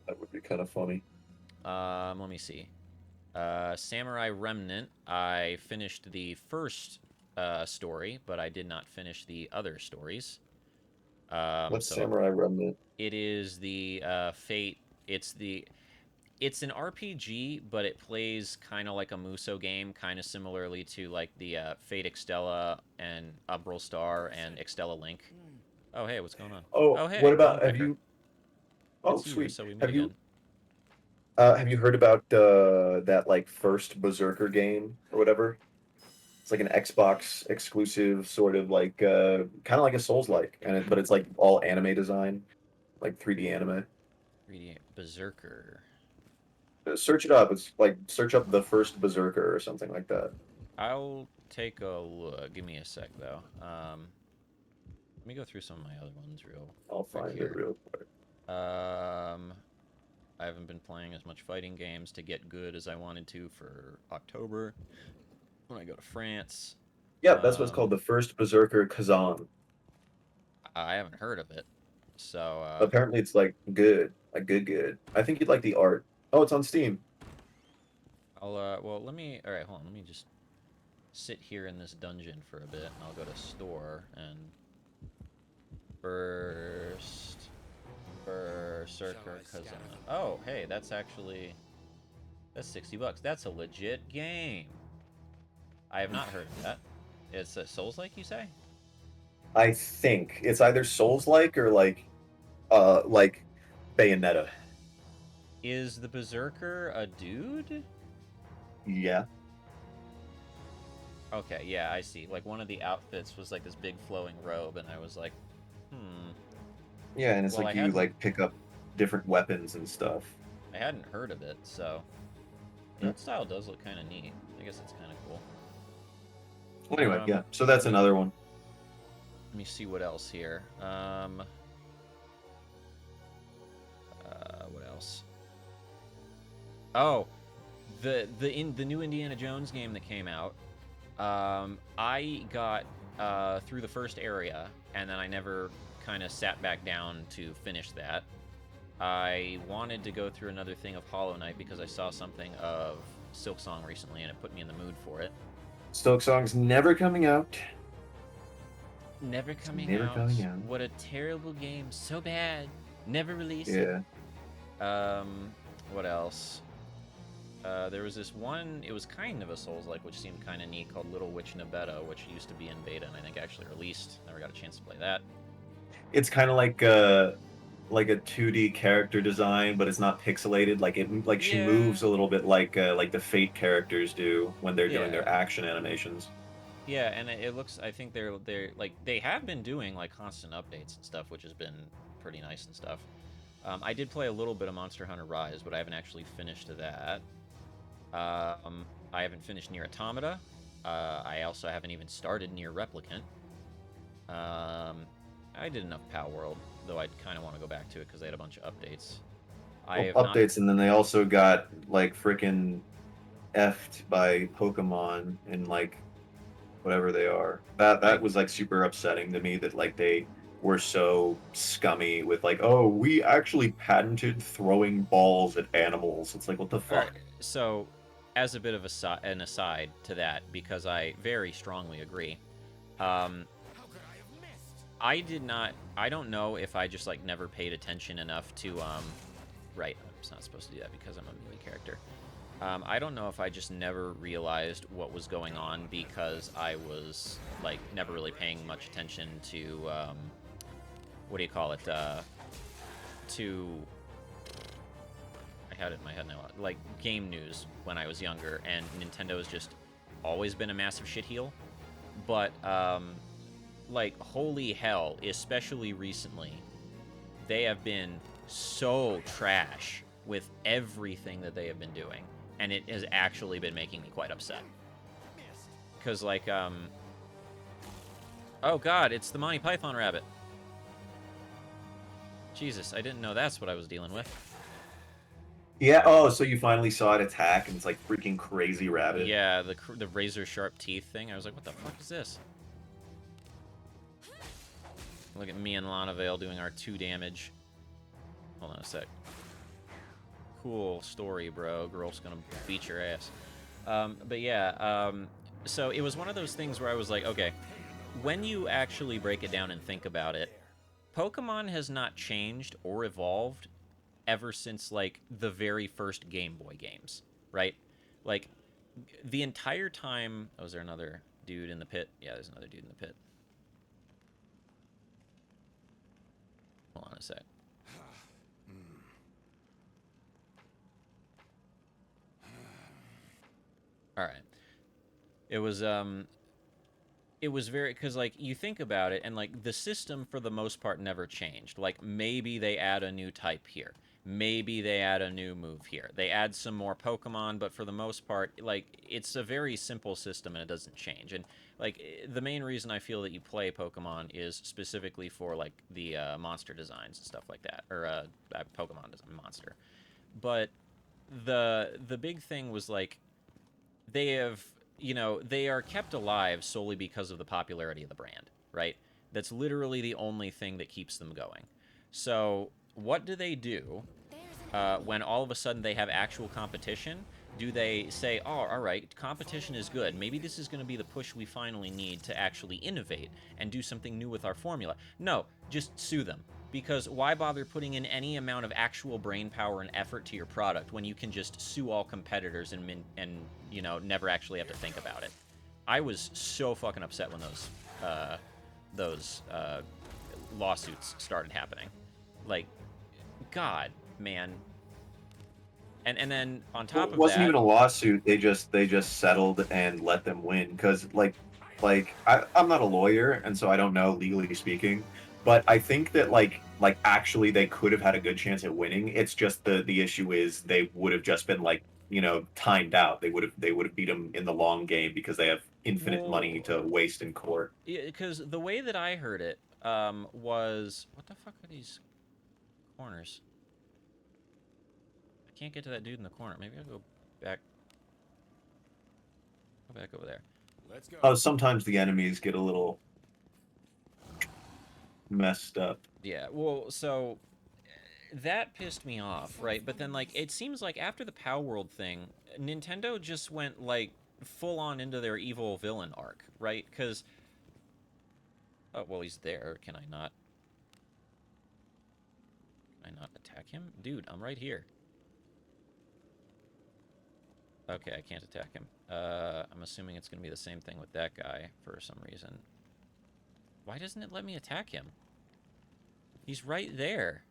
That would be kind of funny. Let me see. Samurai Remnant, I finished the first story, but I did not finish the other stories. What's Samurai Remnant? It is the Fate. It's an RPG, but it plays kind of like a Musou game, kind of similarly to like the Fate Extella and Umbral Star and Extella Link. Oh, hey, what's going on? Oh, hey, what about, have you... Oh, sweet. So we meet have again. Have you heard about that like first Berserker game or whatever? It's like an Xbox exclusive, sort of like kind of like a Souls-like, but it's like all anime design, like 3D anime. 3D Berserker. Search it up. It's like search up the first Berserker or something like that. I'll take a look. Give me a sec though. Let me go through some of my other ones real. I'll find it real quick. I haven't been playing as much fighting games to get good as I wanted to for October when I go to France. Yeah, that's what's called, the first Berserker Kazan. I haven't heard of it, so apparently it's like good, like good. I think you'd like the art. Oh, it's on Steam. Well, let me. All right, hold on. Let me just sit here in this dungeon for a bit, and I'll go to store and Berserker Kazan. Oh, hey, that's actually... That's $60. That's a legit game. I have not heard of that. It's a Souls-like, you say? I think it's either Souls-like or like Bayonetta. Is the Berserker a dude? Yeah. Okay, yeah, I see. Like, one of the outfits was like this big flowing robe, and I was like, Yeah, and it's like you like pick up different weapons and stuff. I hadn't heard of it, so that style does look kind of neat. I guess it's kind of cool. Well, anyway, yeah. So that's another one. me see what else here. What else? Oh, the new Indiana Jones game that came out. I got through the first area, and then I never kind of sat back down to finish that. I wanted to go through another thing of Hollow Knight because I saw something of Silksong recently, and it put me in the mood for it. Silksong's never coming out. Never coming out. What a terrible game. So bad. Never released. Yeah. What else? There was this one, it was kind of a Souls-like, which seemed kind of neat, called Little Witch Nibbetta, which used to be in beta, and I think actually released. Never got a chance to play that. It's kind of like a 2D character design, but it's not pixelated. She moves a little bit like the Fate characters do when they're doing their action animations. Yeah, and it looks, I think they're like, they have been doing like constant updates and stuff, which has been pretty nice and stuff. I did play a little bit of Monster Hunter Rise, but I haven't actually finished that. I haven't finished Nier Automata. I also haven't even started Nier Replicant. I did enough Pal World, though I kind of want to go back to it because they had a bunch of updates. And then they also got like freaking effed by Pokemon and like whatever they are. That was like super upsetting to me that like they were so scummy with like, oh, we actually patented throwing balls at animals. It's like, what the fuck? Right. So, as a bit of an aside to that, because I very strongly agree, I don't know if I just like never paid attention enough to right, I'm not supposed to do that because I'm a melee character. I don't know if I just never realized what was going on because I was like never really paying much attention to what do you call it? I had it in my head now, like game news when I was younger, and Nintendo has just always been a massive shitheel. But like holy hell, especially recently, they have been so trash with everything that they have been doing, and it has actually been making me quite upset. Because like oh god, it's the Monty Python rabbit. Jesus, I didn't know that's what I was dealing with. Yeah, oh, so you finally saw it attack, and it's like freaking crazy rabbit. Yeah, the razor sharp teeth thing. I was like, what the fuck is this? Look at me and Lana Vale doing our 2 damage. Hold on a sec. Cool story, bro. Girl's gonna beat your ass. But yeah, so it was one of those things where I was like, okay, when you actually break it down and think about it, Pokemon has not changed or evolved ever since, like, the very first Game Boy games, right? Like, the entire time... Oh, is there another dude in the pit? Yeah, there's another dude in the pit. Hold on a sec. Alright. It was very... Because, like, you think about it, and, like, the system, for the most part, never changed. Like, maybe they add a new type here. Maybe they add a new move here. They add some more Pokemon, but for the most part, like, it's a very simple system and it doesn't change. And, like, the main reason I feel that you play Pokemon is specifically for, like, the monster designs and stuff like that. Or Pokemon design, monster. But the big thing was, like, they have, you know, they are kept alive solely because of the popularity of the brand, right? That's literally the only thing that keeps them going. So what do they do when all of a sudden they have actual competition? Do they say, oh, all right, competition is good. Maybe this is going to be the push we finally need to actually innovate and do something new with our formula? No, just sue them. Because why bother putting in any amount of actual brain power and effort to your product when you can just sue all competitors and you know, never actually have to think about it? I was so fucking upset when those lawsuits started happening. Like, God, man. And then on top of that, it wasn't even a lawsuit. They just settled and let them win. Because I'm not a lawyer, and so I don't know, legally speaking. But I think that like actually they could have had a good chance at winning. It's just the issue is they would have just been like, you know, timed out. They would have beat them in the long game because they have infinite money to waste in court. Because the way that I heard it was... What the fuck are these corners? I can't get to that dude in the corner. Maybe I'll go back. Go back over there. Let's go. Oh, sometimes the enemies get a little messed up. Yeah, well, so that pissed me off, right? But then, like, it seems like after the Pow World thing, Nintendo just went, like, full on into their evil villain arc, right? Because... Oh, well, he's there. Can I not... Can I not attack him? Dude, I'm right here. Okay, I can't attack him. I'm assuming it's going to be the same thing with that guy for some reason. Why doesn't it let me attack him? He's right there.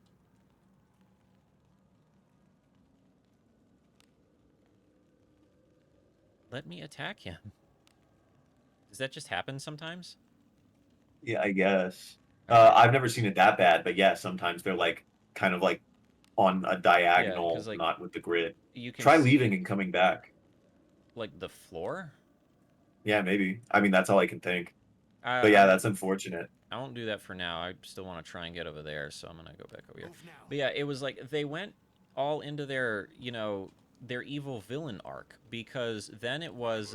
Let me attack him. Does that just happen sometimes? Yeah, I guess. I've never seen it that bad, but yeah, sometimes they're like kind of like on a diagonal, 'cause, like, not with the grid. You can Try see, leaving and coming back. like, the floor? Yeah, maybe. I mean, that's all I can think. I, But yeah, I- that's unfortunate. I won't do that for now. I still want to try and get over there, so I'm going to go back over here. Move now. But yeah, it was like they went all into their, you know, their evil villain arc, because then it was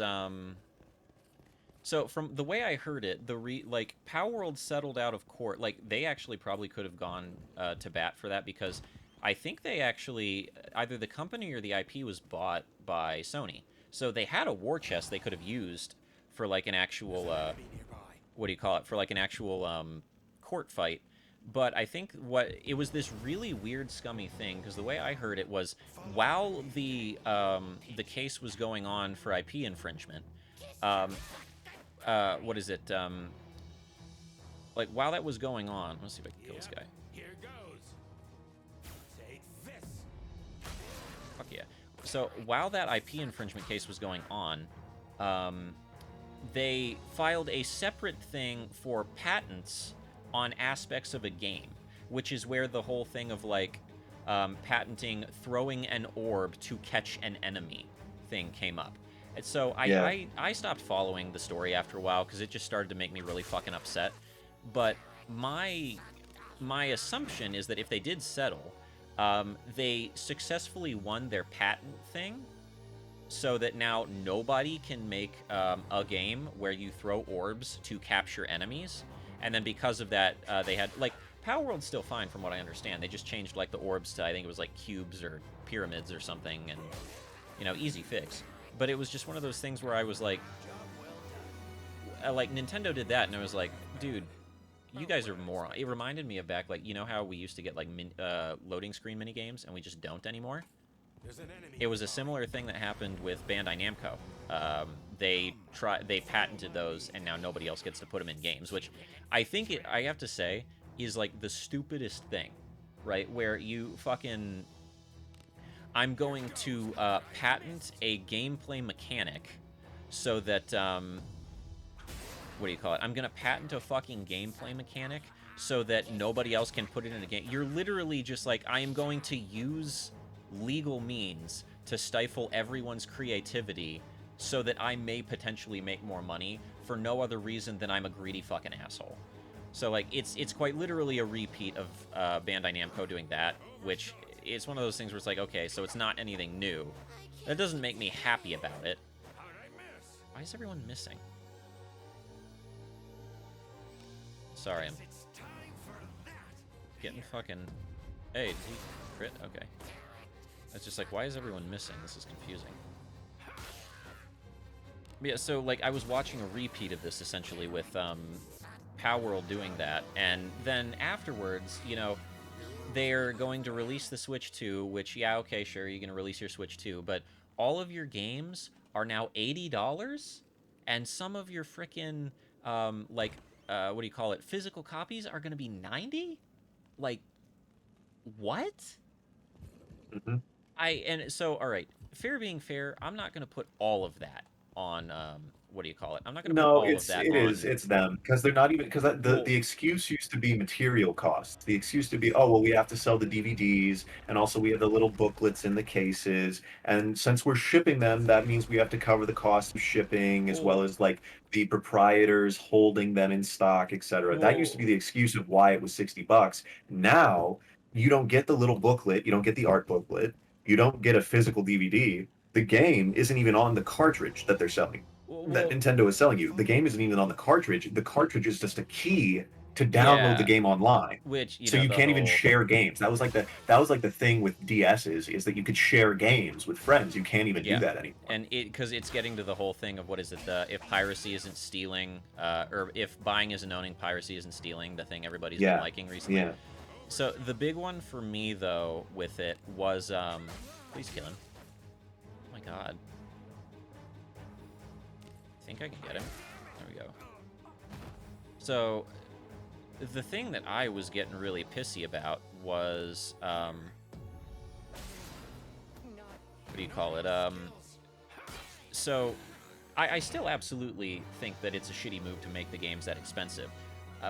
so from the way I heard it, like Pow World settled out of court. Like they actually probably could have gone to bat for that, because I think they actually either the company or the IP was bought by Sony. So they had a war chest they could have used for like an actual Enemy nearby. what do you call it, for like an actual court fight. But I think it was this really weird, scummy thing, because the way I heard it was while the case was going on for IP infringement, what is it? Like while that was going on, let's see if I can kill this guy. Here goes. Take this. Fuck yeah. So while that IP infringement case was going on, they filed a separate thing for patents on aspects of a game, which is where the whole thing of like patenting throwing an orb to catch an enemy thing came up. And so I stopped following the story after a while because it just started to make me really fucking upset. But my assumption is that if they did settle, they successfully won their patent thing, so that now nobody can make a game where you throw orbs to capture enemies. And then because of that, they had, like, Power World's still fine from what I understand. They just changed, like, the orbs to, I think it was, like, cubes or pyramids or something, and, you know, easy fix. But it was just one of those things where I was like, Nintendo did that, and I was like, dude, you guys are moron. It reminded me of back, like, you know how we used to get, like, loading screen minigames, and we just don't anymore? There's an enemy. It was a similar thing that happened with Bandai Namco. They patented those, and now nobody else gets to put them in games, which I think I have to say is like the stupidest thing, right? Where you fucking, I'm going to patent a gameplay mechanic so that what do you call it? I'm gonna patent a fucking gameplay mechanic so that nobody else can put it in a game. You're literally just like, I am going to use legal means to stifle everyone's creativity so that I may potentially make more money for no other reason than I'm a greedy fucking asshole. So, like, it's quite literally a repeat of Bandai Namco doing that, which is one of those things where it's like, okay, so it's not anything new. That doesn't make me happy about it. How'd I miss? Why is everyone missing? Sorry, I'm It's time for that. getting fucking... Hey, did he crit? Okay. It's just like, why is everyone missing? This is confusing. Yeah, so, like, I was watching a repeat of this, essentially, with Pow World doing that, and then afterwards, you know, they're going to release the Switch 2, which, yeah, okay, sure, you're going to release your Switch 2, but all of your games are now $80, and some of your frickin', what do you call it, physical copies are going to be $90? Like, what? And so, all right, fair being fair, I'm not going to put all of that on what do you call it? I'm not going to put No, all of that it on. is it's them because they're not even because Well, the excuse used to be material costs. The excuse to be, oh well, we have to sell the DVDs, and also we have the little booklets in the cases, and since we're shipping them, that means we have to cover the cost of shipping as well well, as like the proprietors holding them in stock, etc. That used to be well, the excuse of why it was $60. Now you don't get the little booklet, you don't get the art booklet, you don't get a physical DVD. The game isn't even on the cartridge that they're selling that well, Nintendo is selling you. The game isn't even on the cartridge. The cartridge is just a key to download the yeah, game online. which, you So know, you the can't even whole, share games. That was like the thing with DSs is that you could share games with friends. You can't even do yeah. that anymore. And because it's getting to the whole thing of what is it, the if piracy isn't stealing, or if buying isn't owning, piracy isn't stealing, the thing everybody's been Yeah. liking recently. Yeah. So the big one for me, though, with it was, please kill him. Oh my god. I think I can get him. There we go. So, the thing that I was getting really pissy about was, what do you call it? So, I still absolutely think that it's a shitty move to make the games that expensive.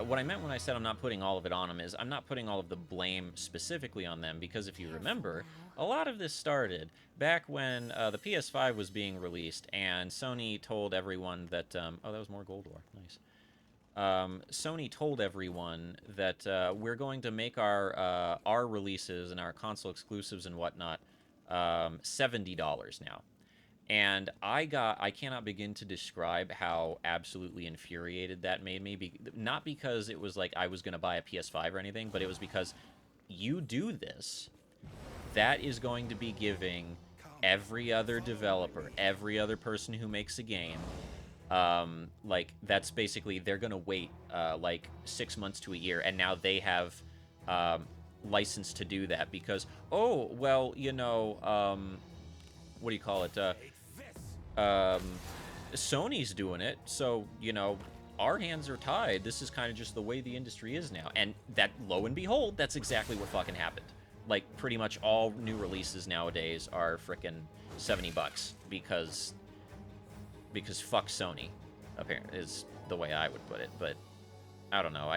What I meant when I said I'm not putting all of it on them is I'm not putting all of the blame specifically on them, because if you remember, a lot of this started back when the PS5 was being released and Sony told everyone that... oh, that was more Gold War. Nice. Sony told everyone that we're going to make our releases and our console exclusives and whatnot $70 now. And I cannot begin to describe how absolutely infuriated that made me. Not because it was like I was going to buy a PS5 or anything, but it was because you do this, that is going to be giving every other developer, every other person who makes a game, like, that's basically, they're going to wait, like, 6 months to a year, and now they have license to do that because, oh, well, you know, what do you call it, Sony's doing it, so, you know, our hands are tied. This is kind of just the way the industry is now. And that, lo and behold, that's exactly what fucking happened. Like, pretty much all new releases nowadays are frickin' $70 because fuck Sony, apparently, is the way I would put it. But I don't know,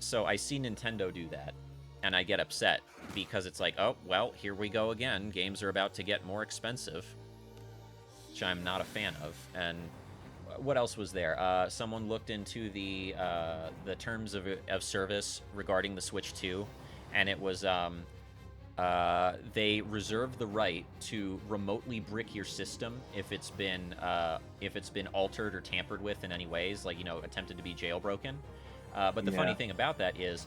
so I see Nintendo do that, and I get upset because it's like, oh, well, here we go again. Games are about to get more expensive, which I'm not a fan of. And what else was there? Someone looked into the terms of service regarding the Switch 2, and it was they reserve the right to remotely brick your system if it's been altered or tampered with in any ways, like, you know, attempted to be jailbroken. But the funny thing about that is,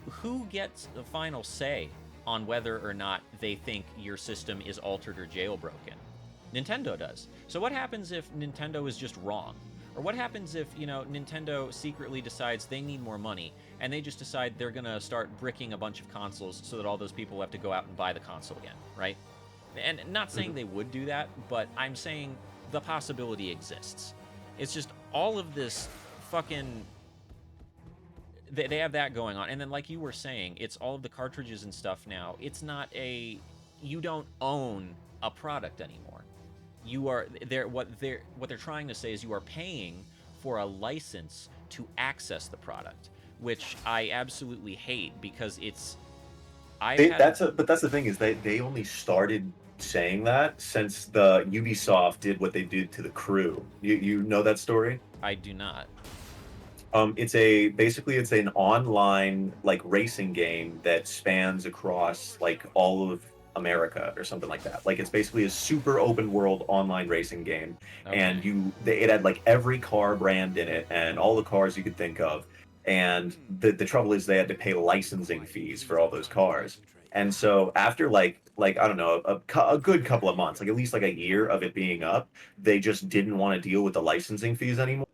who gets the final say on whether or not they think your system is altered or jailbroken? Nintendo does. So what happens if Nintendo is just wrong? Or what happens if, you know, Nintendo secretly decides they need more money, and they just decide they're going to start bricking a bunch of consoles so that all those people have to go out and buy the console again, right? And not saying they would do that, but I'm saying the possibility exists. It's just all of this fucking... They have that going on. And then, like you were saying, it's all of the cartridges and stuff now. It's not a... You don't own a product anymore. You are... What they're trying to say is you are paying for a license to access the product, which I absolutely hate because it's... But that's the thing is they only started saying that since the Ubisoft did what they did to The Crew. You know that story? I do not. Basically it's an online like racing game that spans across like all of America or something like that. Like it's basically a super open world online racing game, and it had like every car brand in it and all the cars you could think of. And the trouble is they had to pay licensing fees for all those cars. And so after like I don't know, a good couple of months, like at least like a year of it being up, they just didn't want to deal with the licensing fees anymore.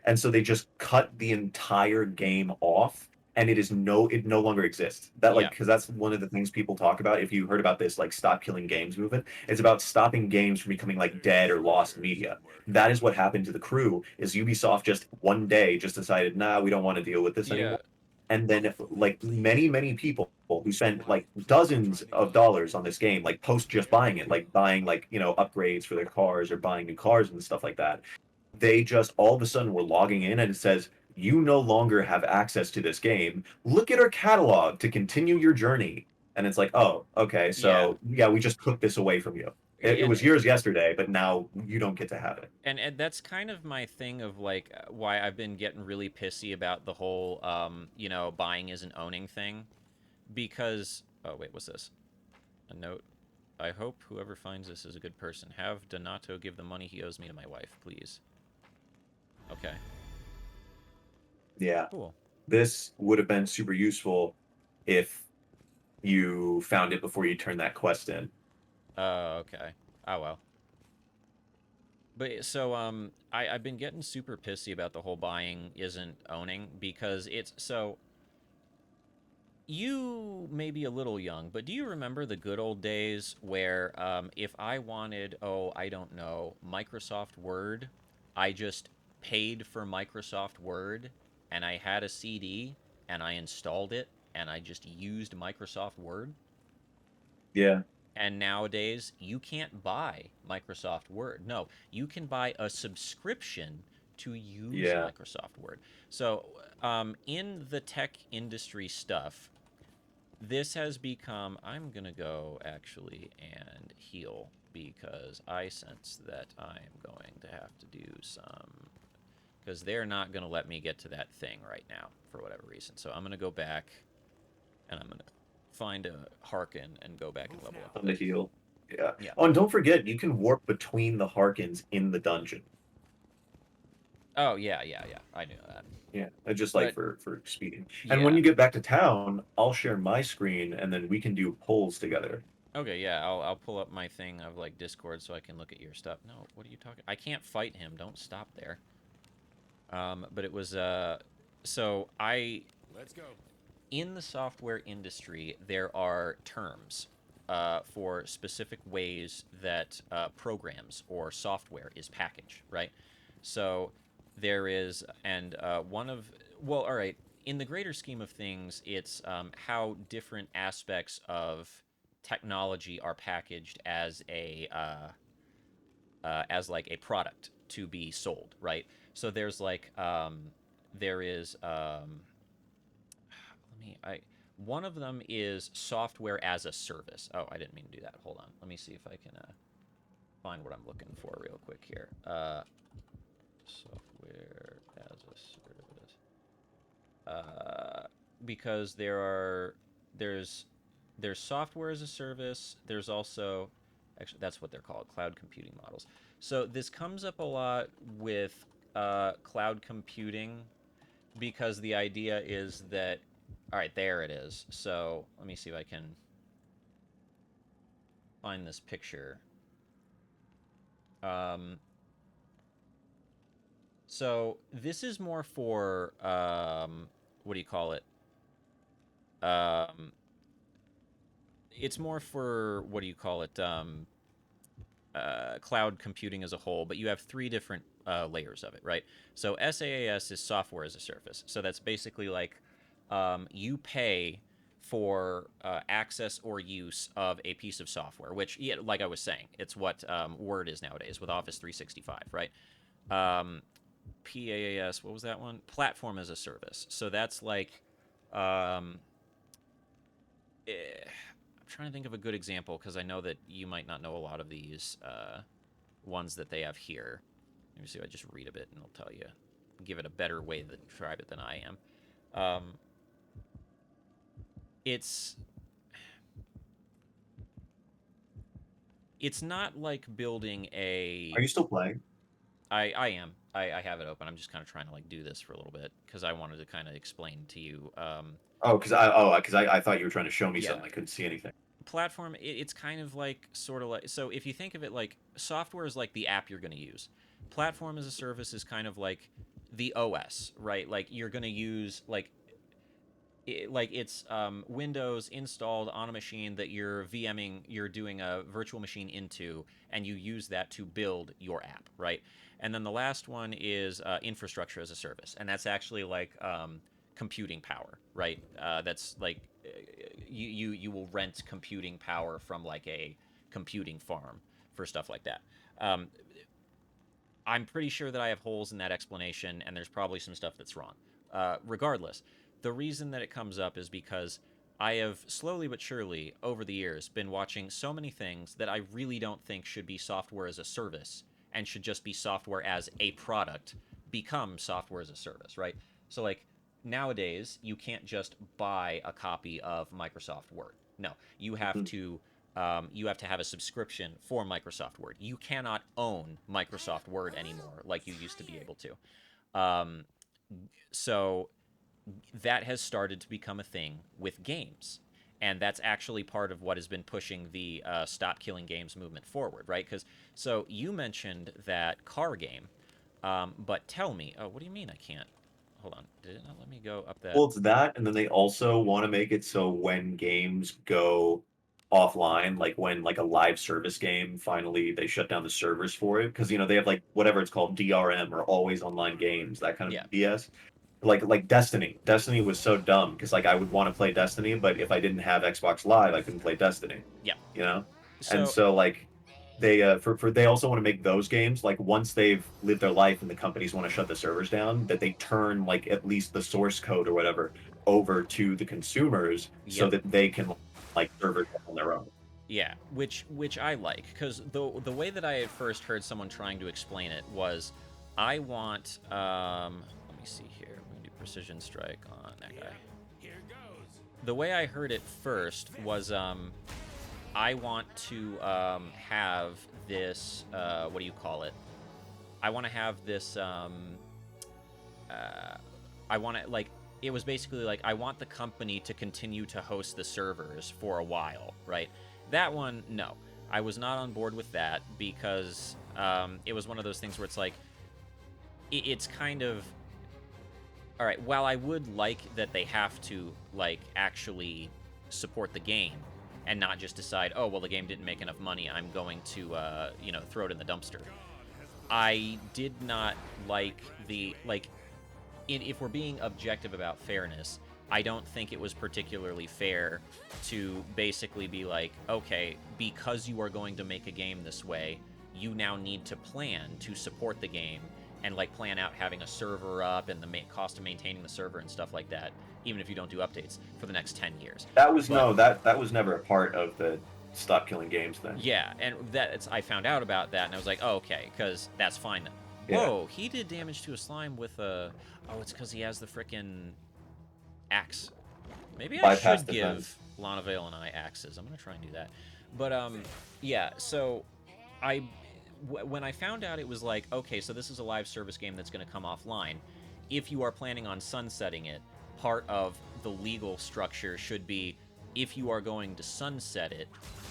And so they just cut the entire game off, and it no longer exists. That because that's one of the things people talk about. If you heard about this like stop killing games movement, it's about stopping games from becoming like dead or lost media. That is what happened to The Crew. Is Ubisoft just one day just decided, nah, we don't want to deal with this anymore. and then like many people who spent like dozens of dollars on this game, like post just buying it, like buying like upgrades for their cars or buying new cars and stuff like that, they just all of a sudden were logging in and it says you no longer have access to this game. Look at our catalog to continue your journey. And it's like, oh, okay, so yeah, we just took this away from you. It was yours yesterday, but now you don't get to have it. And that's kind of my thing of like why I've been getting really pissy about the whole buying isn't owning thing, because oh wait, what's this? A note. I hope whoever finds this is a good person. Have Donato give the money he owes me to my wife, please. Okay. Yeah. Cool. This would have been super useful if you found it before you turned that quest in. Okay. Oh well. But so I've been getting super pissy about the whole buying isn't owning, because it's so. You may be a little young, but do you remember the good old days where if I wanted, I don't know, Microsoft Word, I just paid for Microsoft Word and I had a CD and I installed it and I just used Microsoft Word? Yeah. And nowadays, you can't buy Microsoft Word. No, you can buy a subscription to use Microsoft Word. So in the tech industry stuff, this has become, I'm going to go actually and heal, because I sense that I'm going to have to do some, because they're not going to let me get to that thing right now for whatever reason. So I'm going to go back and I'm going to find a Harkin and go back and level up. On the heal. Yeah. Yeah. Oh, and don't forget, you can warp between the Harkins in the dungeon. Oh, yeah. I knew that. Yeah, just like for speeding. Yeah. And when you get back to town, I'll share my screen and then we can do polls together. Okay, yeah, I'll pull up my thing of like Discord so I can look at your stuff. No, what are you talking? I can't fight him. Don't stop there. But it was so Let's go. In the software industry, there are terms for specific ways that programs or software is packaged, right? So there is, and well, all right, in the greater scheme of things, it's how different aspects of technology are packaged as like a product to be sold, right? So there's like there is one of them is software as a service. Oh, I didn't mean to do that. Hold on. Let me see if I can find what I'm looking for real quick here. Software as a service. Because there's software as a service. There's also, actually, that's what they're called, cloud computing models. So this comes up a lot with cloud computing, because the idea is that, all right, there it is. So let me see if I can find this picture. So this is more for, what do you call it? It's more for, what do you call it? Cloud computing as a whole, but you have three different layers of it, right? So SaaS is software as a service. So that's basically like you pay for access or use of a piece of software, which, yeah, like I was saying, it's what Word is nowadays with Office 365, right? PaaS, what was that one? Platform as a service. So that's like, I'm trying to think of a good example, because I know that you might not know a lot of these ones that they have here. Let me see if I just read a bit and I'll tell you, give it a better way to describe it than I am. It's not like building a... Are you still playing? I am. I have it open. I'm just kind of trying to like do this for a little bit because I wanted to kind of explain to you. Because I thought you were trying to show me something. I couldn't see anything. Platform, it's kind of like sort of like, so if you think of it like software is like the app you're going to use. Platform as a service is kind of like the OS, right? Like you're going to use like it's Windows installed on a machine that you're VMing, you're doing a virtual machine into, and you use that to build your app, right? And then the last one is infrastructure as a service, and that's actually like computing power, right? That's like you will rent computing power from like a computing farm for stuff like that. Um, I'm pretty sure that I have holes in that explanation, and there's probably some stuff that's wrong. Regardless, the reason that it comes up is because I have slowly but surely, over the years, been watching so many things that I really don't think should be software as a service and should just be software as a product become software as a service, right? So, like, nowadays, you can't just buy a copy of Microsoft Word. No, you have to have a subscription for Microsoft Word. You cannot own Microsoft Word anymore like you used to be able to. So that has started to become a thing with games. And that's actually part of what has been pushing the stop killing games movement forward, right? Because so you mentioned that car game, but tell me, what do you mean I can't? Hold on, did it not let me go up that? Well, it's that, and then they also want to make it so when games go offline, like when like a live service game finally they shut down the servers for it because they have like whatever it's called DRM or always online games, that kind of Yeah. BS. Like Destiny. Destiny was so dumb because like I would want to play Destiny, but if I didn't have Xbox Live, I couldn't play Destiny. Yeah. You know? And So so like they they also want to make those games like once they've lived their life and the companies want to shut the servers down, that they turn like at least the source code or whatever over to the consumers so Yep. that they can like server on their own. Yeah, which I like, because the way that I had first heard someone trying to explain it was, I want let me see here, we're gonna do precision strike on that guy. Here goes. The way I heard it first was I want to have this what do you call it? I want to have this I want to like it was basically like I want the company to continue to host the servers for a while, right? That one, no. I was not on board with that because it was one of those things where it's like, it's kind of, all right, while I would like that they have to, like, actually support the game and not just decide, oh, well, the game didn't make enough money, I'm going to, throw it in the dumpster. I did not like if we're being objective about fairness, I don't think it was particularly fair to basically be like, okay, because you are going to make a game this way, you now need to plan to support the game and like plan out having a server up and the cost of maintaining the server and stuff like that, even if you don't do updates for the next 10 years. That was that was never a part of the stop killing games thing. Yeah, and I found out about that and I was like, oh, okay, because that's fine then. Yeah. Whoa, he did damage to a slime with a... Oh, it's because he has the frickin' axe. Maybe I Bypass should the give fence. Lana Vale and I axes. I'm gonna try and do that. But yeah. So when I found out it was like, okay, so this is a live service game that's gonna come offline. If you are planning on sunsetting it, part of the legal structure should be, if you are going to sunset it,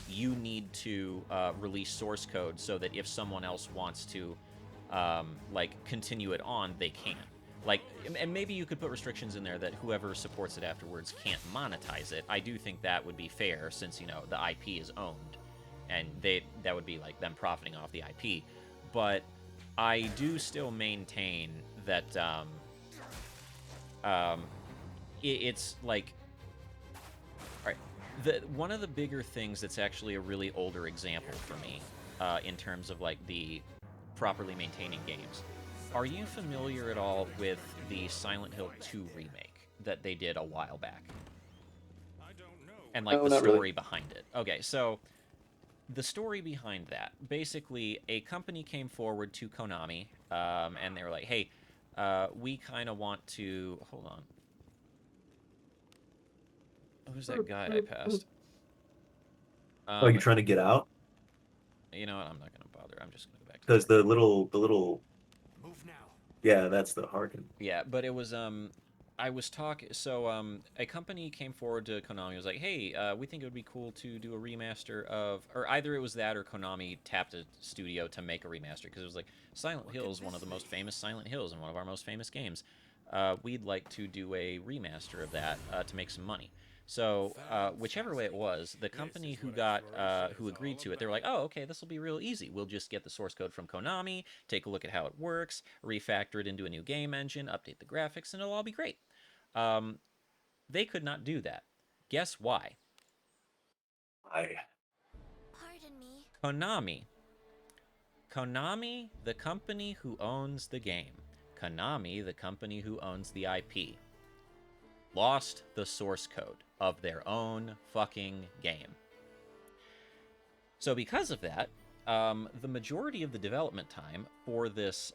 you need to release source code so that if someone else wants to continue it on, they can. Like, and maybe you could put restrictions in there that whoever supports it afterwards can't monetize it. I do think that would be fair, since the IP is owned, and that would be like them profiting off the IP. But I do still maintain that it's like, all right, one of the bigger things that's actually a really older example for me in terms of like the properly maintaining games. Are you familiar at all with the Silent Hill 2 remake that they did a while back? I don't know. And like No, the not story really. behind it. Okay, so the story behind that, basically a company came forward to Konami and they were like, hey, we kind of want to... Hold on. Who's that guy I passed? Oh, you're trying to get out? You know what? I'm not going to bother. I'm just going to go back to Because the the little Move now. yeah, that's the Harkin. Yeah, but it was I was talking. So a company came forward to Konami. Was like, hey, we think it would be cool to do a remaster of, or either it was that or Konami tapped a studio to make a remaster because it was like Silent Hill is one of the most famous Silent Hills and one of our most famous games. We'd like to do a remaster of that to make some money. So whichever way it was, the company who agreed to it, they were like, oh, okay, this will be real easy. We'll just get the source code from Konami, take a look at how it works, refactor it into a new game engine, update the graphics, and it'll all be great. They could not do that. Guess why? Pardon me. Konami. Konami, the company who owns the game. Konami, the company who owns the IP. Lost the source code of their own fucking game. So because of that, the majority of the development time for this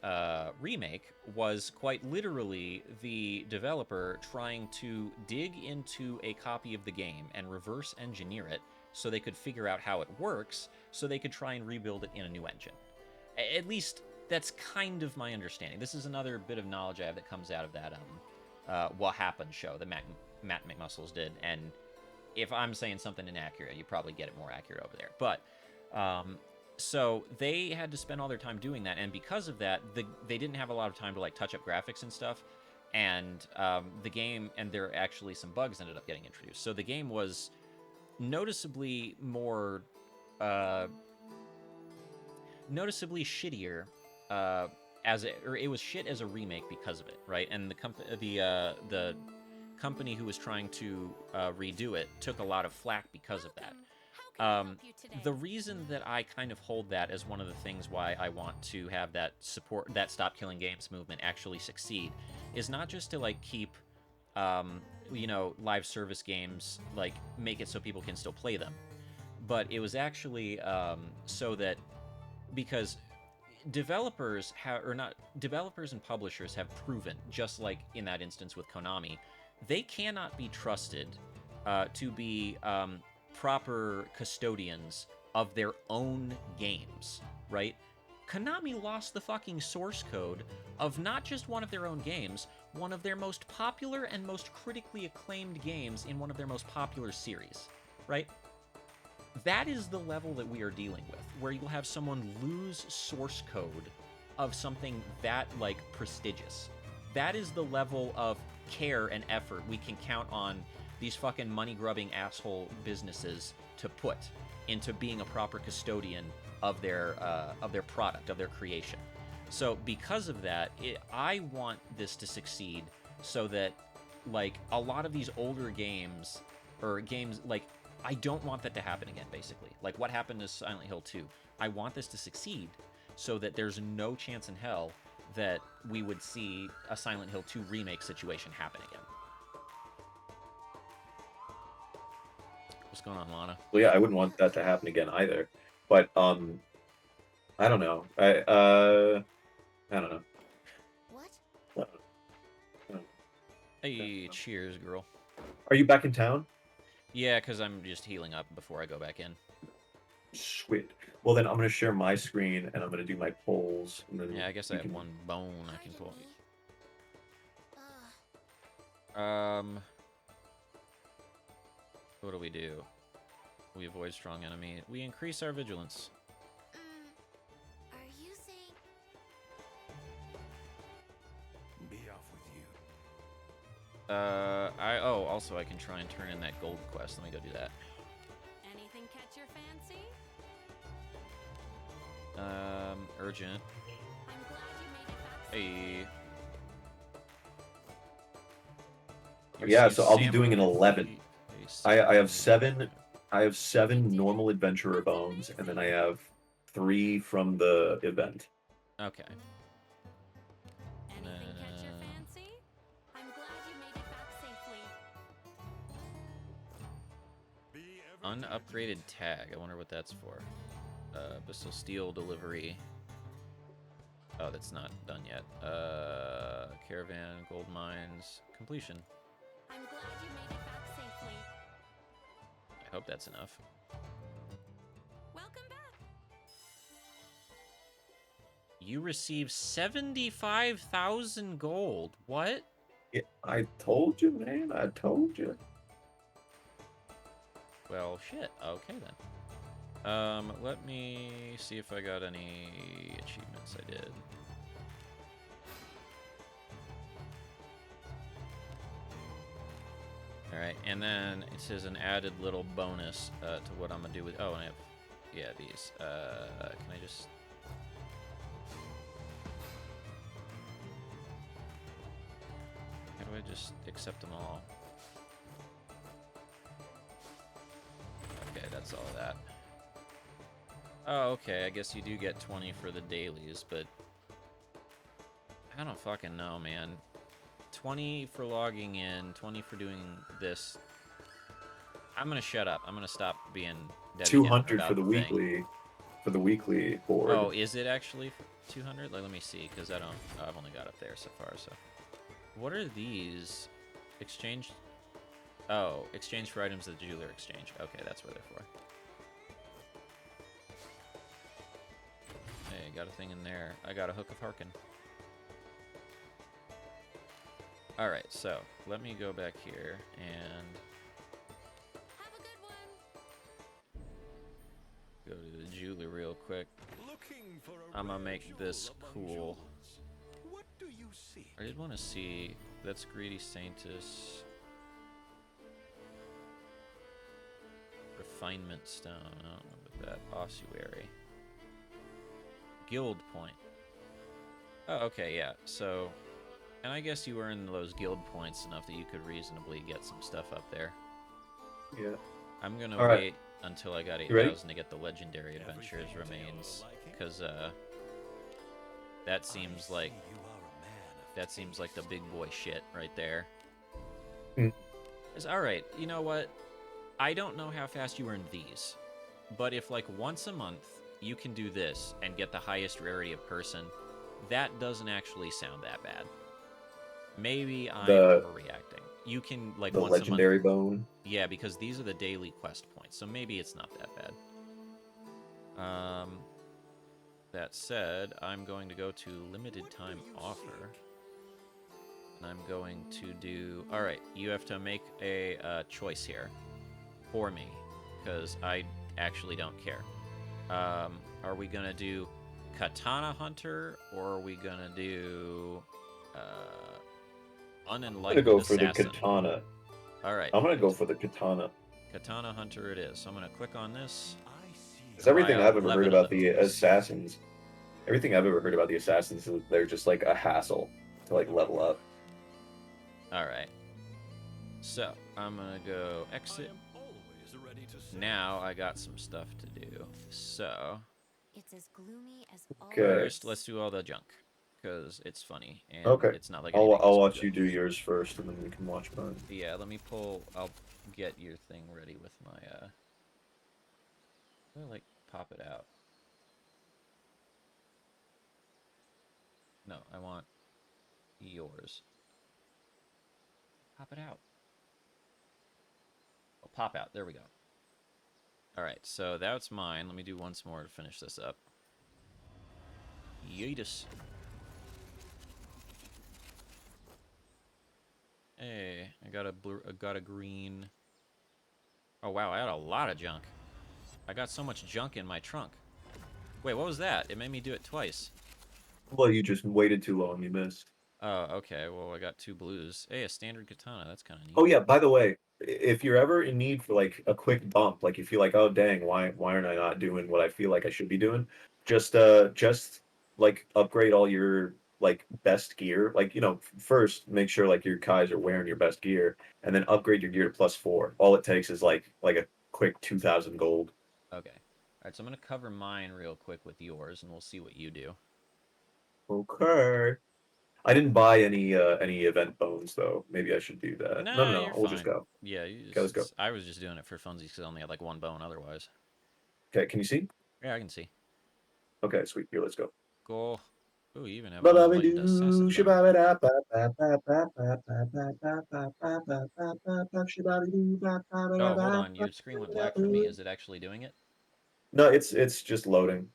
remake was quite literally the developer trying to dig into a copy of the game and reverse engineer it so they could figure out how it works, so they could try and rebuild it in a new engine. At least that's kind of my understanding. This is another bit of knowledge I have that comes out of that What Happened show that Matt McMuscles did. And if I'm saying something inaccurate, you probably get it more accurate over there. But so they had to spend all their time doing that, and because of that, they didn't have a lot of time to like touch up graphics and stuff. And the game, and there actually some bugs ended up getting introduced. So the game was noticeably more noticeably shittier it was shit as a remake because of it, right? And the company who was trying to redo it took a lot of flack because of that. The reason that I kind of hold that as one of the things why I want to have that support, that Stop Killing Games movement actually succeed, is not just to like keep live service games, like make it so people can still play them, but it was actually so that, because developers and publishers have proven, just like in that instance with Konami, they cannot be trusted to be proper custodians of their own games, right? Konami lost the fucking source code of not just one of their own games, one of their most popular and most critically acclaimed games in one of their most popular series, right? That is the level that we are dealing with, where you'll have someone lose source code of something that, like, prestigious. That is the level of care and effort we can count on these fucking money-grubbing asshole businesses to put into being a proper custodian of their product, of their creation. So because of that, I want this to succeed so that, like, a lot of these older games, or games, like, I don't want that to happen again, basically. Like what happened to Silent Hill 2. I want this to succeed so that there's no chance in hell that we would see a Silent Hill 2 remake situation happen again. What's going on, Lana? Well, yeah, I wouldn't want that to happen again either. But I don't know. I don't know. What? Hey, cheers, girl. Are you back in town? Yeah, because I'm just healing up before I go back in. Sweet. Well, then I'm going to share my screen, and I'm going to do my polls. And then Yeah, I guess I have one bone I can pull. What do we do? We avoid strong enemy. We increase our vigilance. Are you saying... Be off with you. Also I can try and turn in that gold quest. Let me go do that. Anything catch your fancy? Urgent. I'm glad you made it back. Hey. Yeah, so I'll be doing an 11. I have 7. I have 7 normal adventurer bones, and then I have 3 from the event. Okay. Anything catch your fancy? I'm glad you made it back safely. Unupgraded tag. I wonder what that's for. Abyssal Steel delivery. Oh, that's not done yet. Caravan, gold mines, completion. I'm glad you made it back safely. I hope that's enough. Welcome back. You receive 75,000 gold. What? Yeah, I told you, man. I told you. Well, shit. Okay, then. Let me see if I got any achievements. I did. Alright, and then it says an added little bonus to what I'm gonna do with... Oh, and I have... Yeah, these. Can I just... How do I just accept them all. Okay, that's all that. Oh, okay, I guess you do get 20 for the dailies, but... I don't fucking know, man. 20 for logging in, 20 for doing this. I'm gonna shut up. I'm gonna stop being Debbie Downer 200 about for the thing. weekly. For the weekly board. Oh, is it actually 200? Like, let me see, because I've only got up there so far, so. What are these? Exchange... Oh, exchange for items at the jeweler exchange. Okay, that's what they're for. Hey, got a thing in there. I got a Hook of Harkin. Alright, so, let me go back here, and... Have a good one. go to the jeweler real quick. Looking for a I'm gonna rare make this jewel among cool. jewels. What do you see? I did want to see... That's Greedy Saintus. Refinement Stone. I don't know about that. Ossuary. Guild Point. Oh, okay, yeah. So... And I guess you earn those guild points enough that you could reasonably get some stuff up there. Yeah. I'm gonna All right. wait until I got You ready? 8,000 to get the Legendary Adventures Everything to your remains. liking? Because, that seems like... You are a man of That seems like the big boy shit right there. Hmm. Alright, you know what? I don't know how fast you earn these. But if, like, once a month you can do this and get the highest rarity of person, that doesn't actually sound that bad. Maybe I'm overreacting. You can, like, The once legendary a month... bone. Yeah, because these are the daily quest points, so maybe it's not that bad. That said, I'm going to go to limited time offer. And I'm going to do... Alright, you have to make a choice here. For me. Because I actually don't care. Are we going to do Katana Hunter, or are we going to do... I'm gonna Unenlightened go for Assassin? the katana. Alright. I'm gonna go for the katana. Katana Hunter it is. So I'm going to click on this. I see. Because everything Wow, I've ever 11 heard of about the them. assassins, everything I've ever heard about the assassins is they're just like a hassle to like level up. Alright. So, I'm gonna go I exit. am always ready to serve. Now I got some stuff to do. So, It's as gloomy as Okay. first let's do all the junk. Because it's funny. And Okay. it's not like I'll anything else watch we you do. do yours first, and then we can watch mine. Yeah, let me pull... I'll get your thing ready with my, I'll, like, pop it out. No, I want yours. Pop it out. Oh, pop out. There we go. Alright, so that's mine. Let me do once more to finish this up. Yeetus. Hey, I got a green. Oh wow, I had a lot of junk. I got so much junk in my trunk. Wait, what was that? It made me do it twice. Well, you just waited too long. You missed. Oh, okay. Well, I got 2 blues. Hey, a standard katana. That's kind of neat. Oh yeah. By the way, if you're ever in need for like a quick bump, like you feel like, oh dang, why aren't I not doing what I feel like I should be doing? Just like upgrade all your like best gear. Like, you know, first make sure like your Kais are wearing your best gear, and then upgrade your gear to +4. All it takes is like a quick 2,000 gold. Okay. Alright, so I'm going to cover mine real quick with yours, and we'll see what you do. Okay. I didn't buy any event bones though. Maybe I should do that. No, No. you're We'll just fine. go. Yeah, Okay, let's go. I was just doing it for funsies because I only had like 1 bone otherwise. Okay, can you see? Yeah, I can see. Okay, sweet. Here, let's go. Cool. Ooh, you even have an enlightened assassin bone. Oh, hold on. Your screen went black for me. Is it actually doing it? No, it's just loading.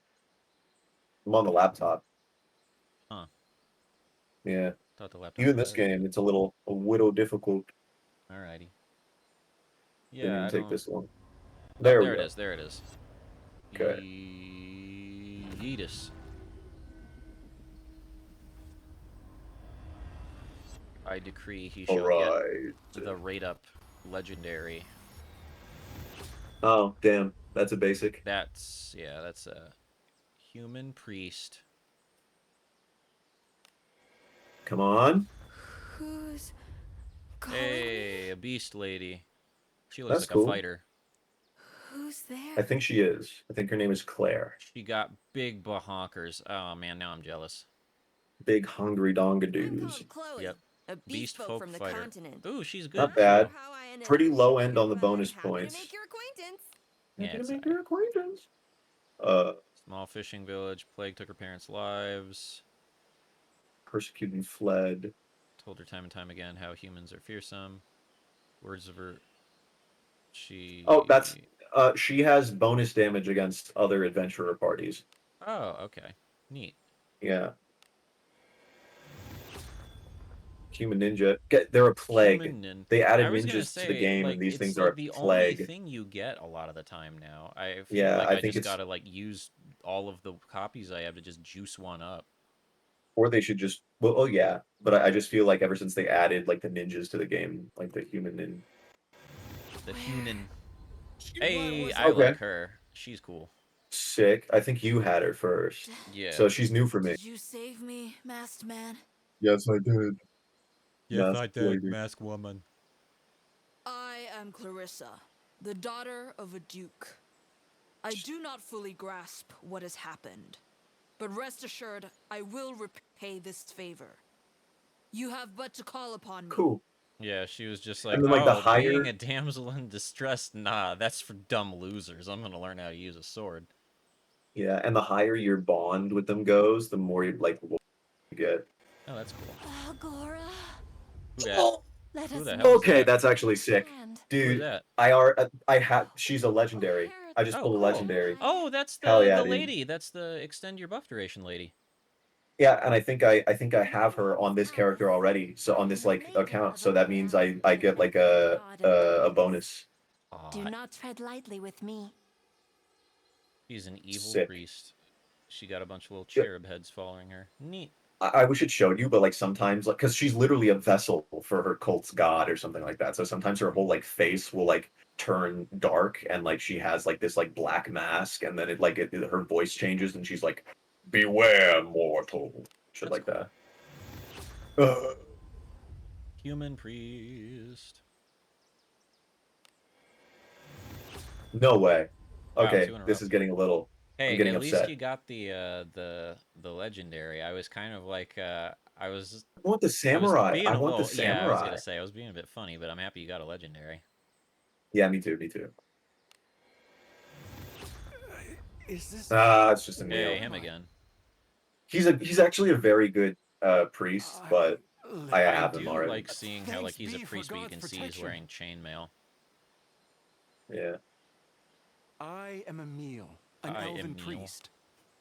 I'm on the laptop. Huh. Yeah. Thought the laptop Even was this better. game, it's a little difficult. Alrighty. Didn't Yeah, even I take don't... this one. Oh, There we there it go. is. There it is. Okay. Yeetus. I decree he shall Alright. get the rate up legendary. Oh, damn. That's a basic. That's a human priest. Come on. Who's Hey, a beast lady. She looks That's like cool. a fighter. Who's there? I think she is. I think her name is Claire. She got big bahonkers. Oh man, now I'm jealous. Big hungry I'm dongadoos. called Chloe, Yep. a beast folk from the fighter. continent. Ooh, she's good. Not bad. too. How I ended Pretty up low here, end on the but bonus happy points. to make your acquaintance. Yeah, Happy to it's make alright. your acquaintance. Small fishing village. Plague took her parents' lives. Persecuted and fled. Told her time and time again how humans are fearsome. Words of her. She. Oh, that's she has bonus damage against other adventurer parties. Oh, okay. Neat. Yeah. Human ninja. They're a plague. Human They added I was gonna ninjas to the say, game, like, and these it's things are like a the only plague. thing you get a lot of the time now. I feel Yeah, like I I think just it's gotta like use all of the copies I have to just juice one up. or they should just well, oh yeah, but I just feel like ever since they added like the ninjas to the game, like the human nin. The human. What Hey, was I Okay. like her. She's cool. Sick. I think you had her first, Yeah. so she's new for me. Did you save me, masked man? Yes, I did. Yes, Masked I did, lady. mask woman. I am Clarissa, the daughter of a duke. I do not fully grasp what has happened, but rest assured, I will repay this favor. You have but to call upon me. Cool. Yeah, she was just like, And then like the oh, higher, being a damsel in distress, nah, that's for dumb losers. I'm gonna learn how to use a sword. yeah, and the higher your bond with them goes, the more you like you get. Oh, that's cool. Agora, Who that? Oh, let Who us the meet hell is okay, that? that's actually sick, hand. Who's dude. that? I have. She's a legendary. I just Oh, pulled a cool. legendary. Oh, that's Hell the yeah, the dude. lady. That's the extend your buff duration lady. Yeah, and I think I have her on this character already. So on this like account, so that means I get like a bonus. Do Aw, not tread lightly with me. she's an evil Sick. priest. She got a bunch of little Yeah. cherub heads following her. Neat. I wish it showed you, but like sometimes, like, because she's literally a vessel for her cult's god or something like that. So sometimes her whole like face will like turn dark, and like she has like this like black mask, and then her voice changes, and she's like, "Beware, mortal," shit That's like cool. that. Ugh. Human priest. No way. Wow, Okay, 2 in a this row. is getting a little. Hey, I'm getting at least upset. you got the legendary. I was kind of like I was I want the I was samurai. being I a want the little yeah, I was gonna samurai. say I was being a bit funny, but I'm happy you got a legendary. Yeah, me too. Me too. Is this? It's just a meal. Hey, him again. He's actually a very good priest, but I I have him do already. like seeing how like Thanks he's a be for priest, but you God's can see he's protection. wearing chainmail. Yeah. I am Emil, an I am elven Emil. priest.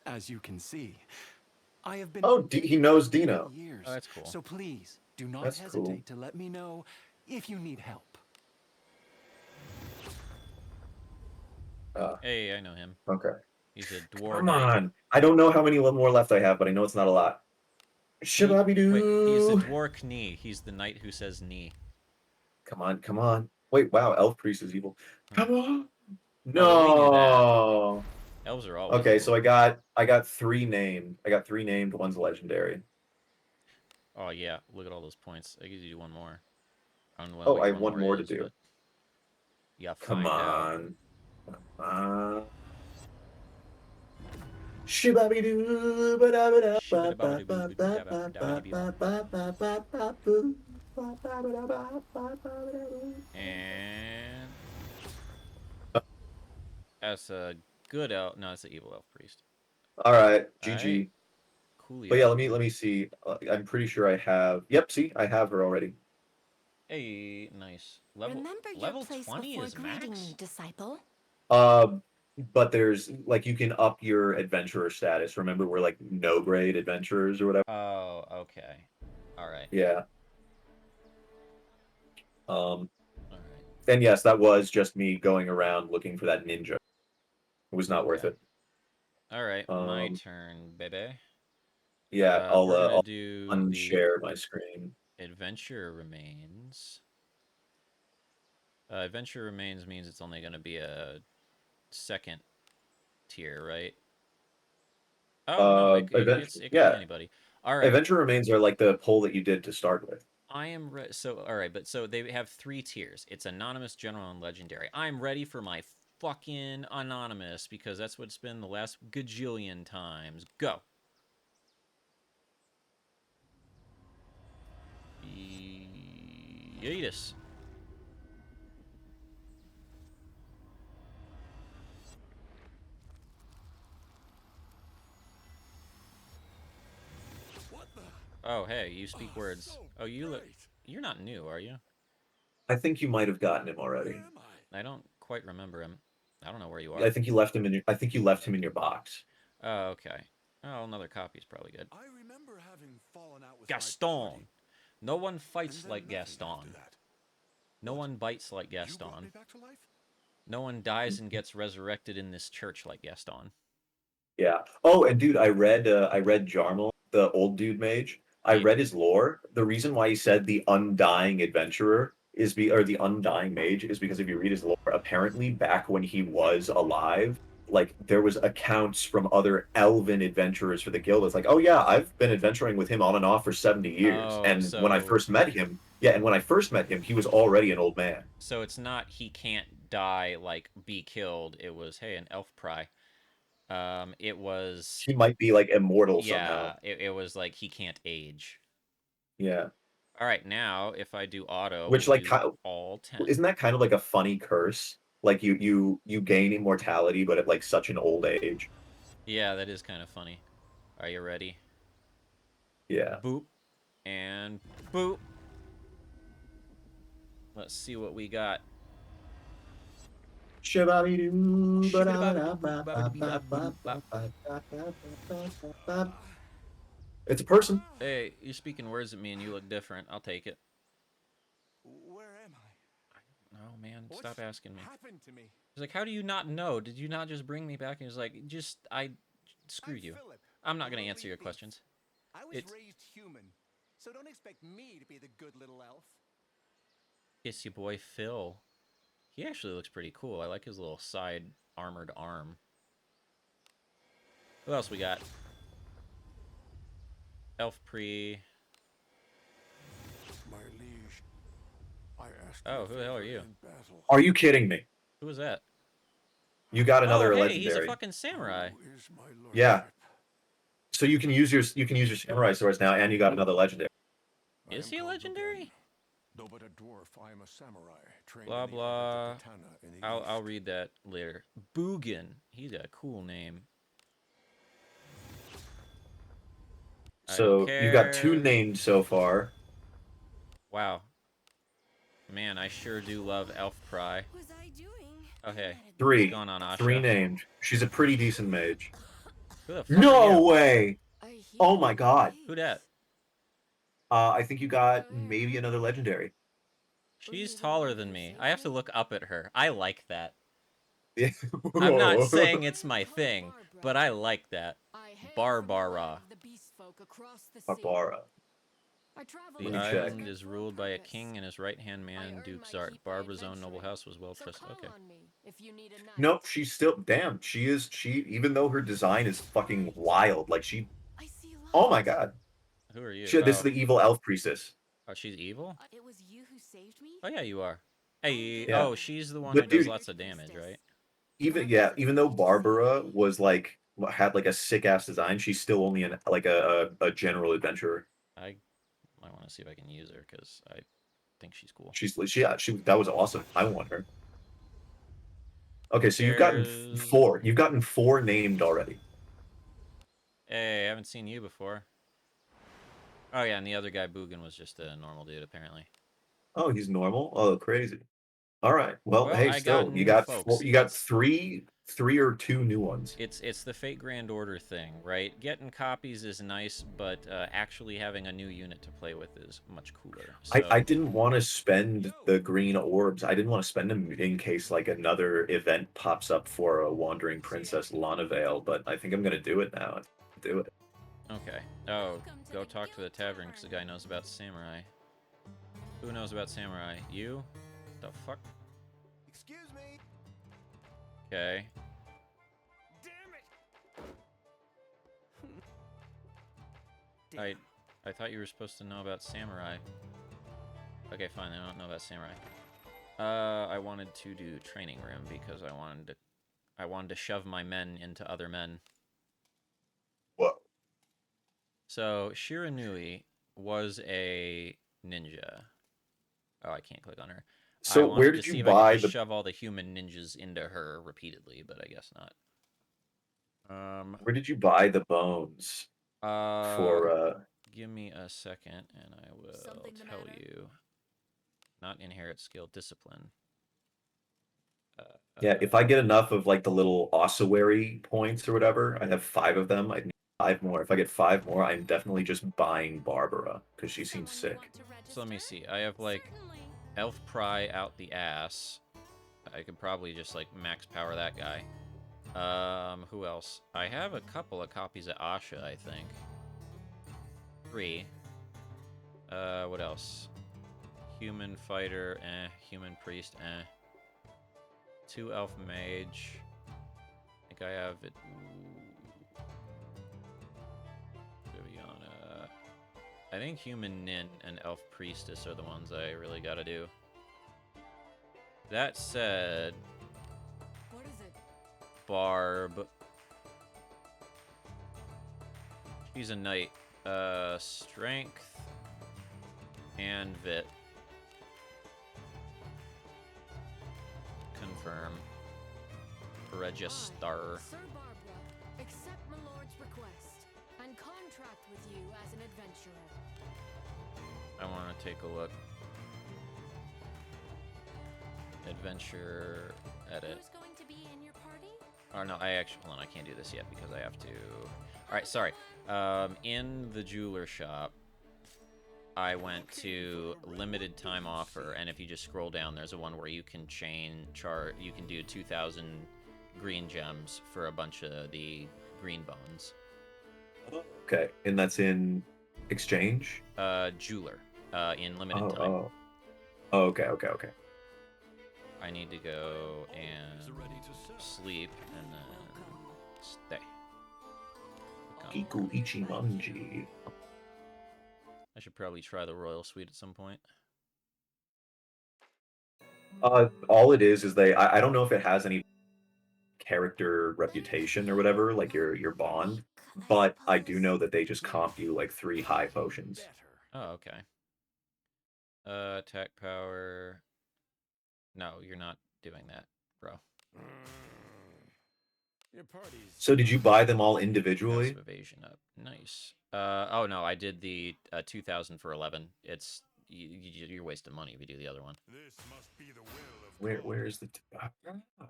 As you can see, I have been. Oh, he knows Dino. Years, Oh, that's cool. So please do not That's hesitate cool. to let me know if you need help. Hey, I know him. Okay. He's a dwarf. Come on. I don't know how many more left I have, but I know it's not a lot. Shibabi Wait, he's the doo. dwarf knee. He's the knight who says knee. Come on, come on. Wait, wow, elf priest is evil. Come on. Oh, we knew that. No. Elves are always Okay, evil. so I got 3 named. I got 3 named. One's legendary. Oh yeah, look at all those points. I could do one more. I don't know Oh, what I have one one more to is, do. but yeah, Come find out. on. Shibabi doo. And that's a good elf. No, it's an evil elf priest. All right, Alright. GG. Coolio. But yeah, let me see. I'm pretty sure I have. Yep, see, I have her already. Hey, nice. Level Remember your level place 20 before is greeting max. me, disciple. But there's like you can up your adventurer status. Remember, we're like no grade adventurers or whatever. Oh, okay. All right. Yeah. All right. And yes, that was just me going around looking for that ninja. It was not worth Okay. it. All right, my Um, turn, baby. Yeah, We're gonna I'll do unshare my screen. the adventure remains. Adventure remains means it's only gonna be a second tier, right? Oh no, it can Yeah, be anybody. All right. adventure remains are like the poll that you did to start with. I am ready. So, all right, but so they have 3 tiers. It's anonymous, general, and legendary. I'm ready for my fucking anonymous because that's what it's been the last gajillion times. Go. Yeetus. What the? Oh, hey, you speak words. So Oh, you look. great. You're not new, are you? I think you might have gotten him Where already. am I? I don't quite remember him. I don't know where you are. I think you left him in your. I think you left him in your box. Oh, okay. Oh, another copy's probably good. I remember having fallen out with my Gaston. party, No one and fights then like nothing after Gaston. that. No What? one bites like You brought me Gaston. back to life? No one dies and gets resurrected in this church like Gaston. Yeah. Oh, and dude, I read Jarmal, the old dude mage. I Yeah. read his lore. The reason why he said the undying adventurer or the undying mage is because if you read his lore, apparently back when he was alive, like there was accounts from other elven adventurers for the guild. It's like, oh yeah, I've been adventuring with him on and off for 70 years. Oh, And when I so first met him, yeah, and when I first met him, he was already an old man. so it's not he can't die, like be killed. It was, hey, an elf pry. It was, He might be like immortal somehow. yeah, it was like he can't age. Yeah. All right, now if I do auto, Which we'll like do all 10. isn't that kind of like a funny curse? Like you gain immortality, but at like such an old age. Yeah, that is kind of funny. Are you ready? Yeah. Boop and boop. Let's see what we got. It's a person. Hey, you're speaking words at me and you look different. I'll take it. Where am I? Oh man, What's stop asking me. happened to me? He's like, how do you not know? Did you not just bring me back? And he's like, screw I'm you. Philip, I'm not the gonna lonely answer your thief. questions. I was It's- raised human, so don't expect me to be the good little elf. It's your boy Phil. He actually looks pretty cool. I like his little side armored arm. Who else we got? Elf Pre. My liege, I asked Oh, you who the hell are favor you? in battle. Are you kidding me? Who was that? You got another oh, hey, legendary. he's a fucking samurai. Who is my lordship? Yeah. So you can use your samurai swords now, and you got another legendary. I Is am he a called legendary? Bugen. Though but a dwarf, I am a samurai, trained Blah, in the art of blah. the katana in the I'll East. read that later. Bugen. He's got a cool name. I don't So you got two care. named so far. Wow. Man, I sure do love Elf Pry. What was I doing? Oh, hey. Three. What's going on, Asha? Three named. She's a pretty decent mage. Who the fuck are No you? way! Oh my god. Who dat? I think you got maybe another legendary. She's taller than me. I have to look up at her. I like that. Yeah. I'm not saying it's my thing, but I like that. Barbara. Barbara. The Let me island check. is ruled by a king and his right-hand man, Duke Zart. Barbara's own noble house was well trusted. Okay. Nope, she's still damn. She even though her design is fucking wild, like she. Oh my god. Who are you? This is Oh. the evil elf priestess. Oh, she's evil? It was you who saved me? Oh, yeah, you are. Hey, Yeah. oh, she's the one But who does dude- lots of damage, right? Even though Barbara was like had like a sick ass design, she's still only a general adventurer. I want to see if I can use her, because I think she's cool. She that was awesome. I want her. Okay, so you've gotten There's- four. You've gotten four named already. Hey, I haven't seen you before. Oh, yeah, and the other guy, Bugen, was just a normal dude, apparently. Oh, he's normal. Oh, crazy. All right. Well, Well, hey, I still got you new got folks. you got It's- three or two new ones. It's the Fate Grand Order thing, right? Getting copies is nice, but actually having a new unit to play with is much cooler. So, I didn't want to spend the green orbs. I didn't want to spend them in case like another event pops up for a Wandering Princess Lanavale, but I think I'm gonna do it now. Do it. Okay. Oh, go talk to the tavern, because the guy knows about samurai. Who knows about samurai? You? The fuck? Excuse me. Okay. Damn it. I thought you were supposed to know about samurai. Okay, fine. I don't know about samurai. I wanted to do training room because I wanted to shove my men into other men. Whoa. So Shiranui was a ninja. Oh, I can't click on her. I So wanted where to did see you if I could buy just the? shove all the human ninjas into her repeatedly, but I guess not. Where did you buy the bones Uh, for? Give me a second, and I will Something the tell matter? you. Not inherit skill, discipline. Yeah, if I get enough of like the little ossuary points or whatever, I have 5 of them. I need 5 more. If I get 5 more, I'm definitely just buying Barbara because she seems Someone you sick. want to So let me register? see. I have like Certainly. Elf Pry out the ass. I could probably just like max power that guy. Who else? I have a couple of copies of Asha, I think. 3. What else? Human fighter, Human priest, 2 elf mage. I think I have it. Viviana. I think human nin and elf priestess are the ones I really gotta do. That said, What is it? Barb. She's a knight. Strength and Vit. Confirm. Register. Sir Barbara, accept my lord's request and contract with you as an adventurer. I want to take a look. Adventure edit. Who's going to be in your party? Oh no, I actually hold on. I can't do this yet because I have to. All right, sorry. In the jeweler shop, I went to limited time offer, and if you just scroll down, there's a one where you can you can do 2,000 green gems for a bunch of the green bones. Okay, and that's in exchange. Jeweler, in limited Oh, time. oh, okay. I need to go and sleep and then stay. Kiku Ichimonji. I should probably try the royal suite at some point. All it is I don't know if it has any character reputation or whatever, like your bond, but I do know that they just comp you like 3 high potions. Oh, okay. Attack power. No, you're not doing that, bro. Your party's So did you buy them all individually? Passive evasion up. Nice. Oh no, I did the 2,000 for 11. It's you're wasting money if you do the other one. This must be the will of Where is the?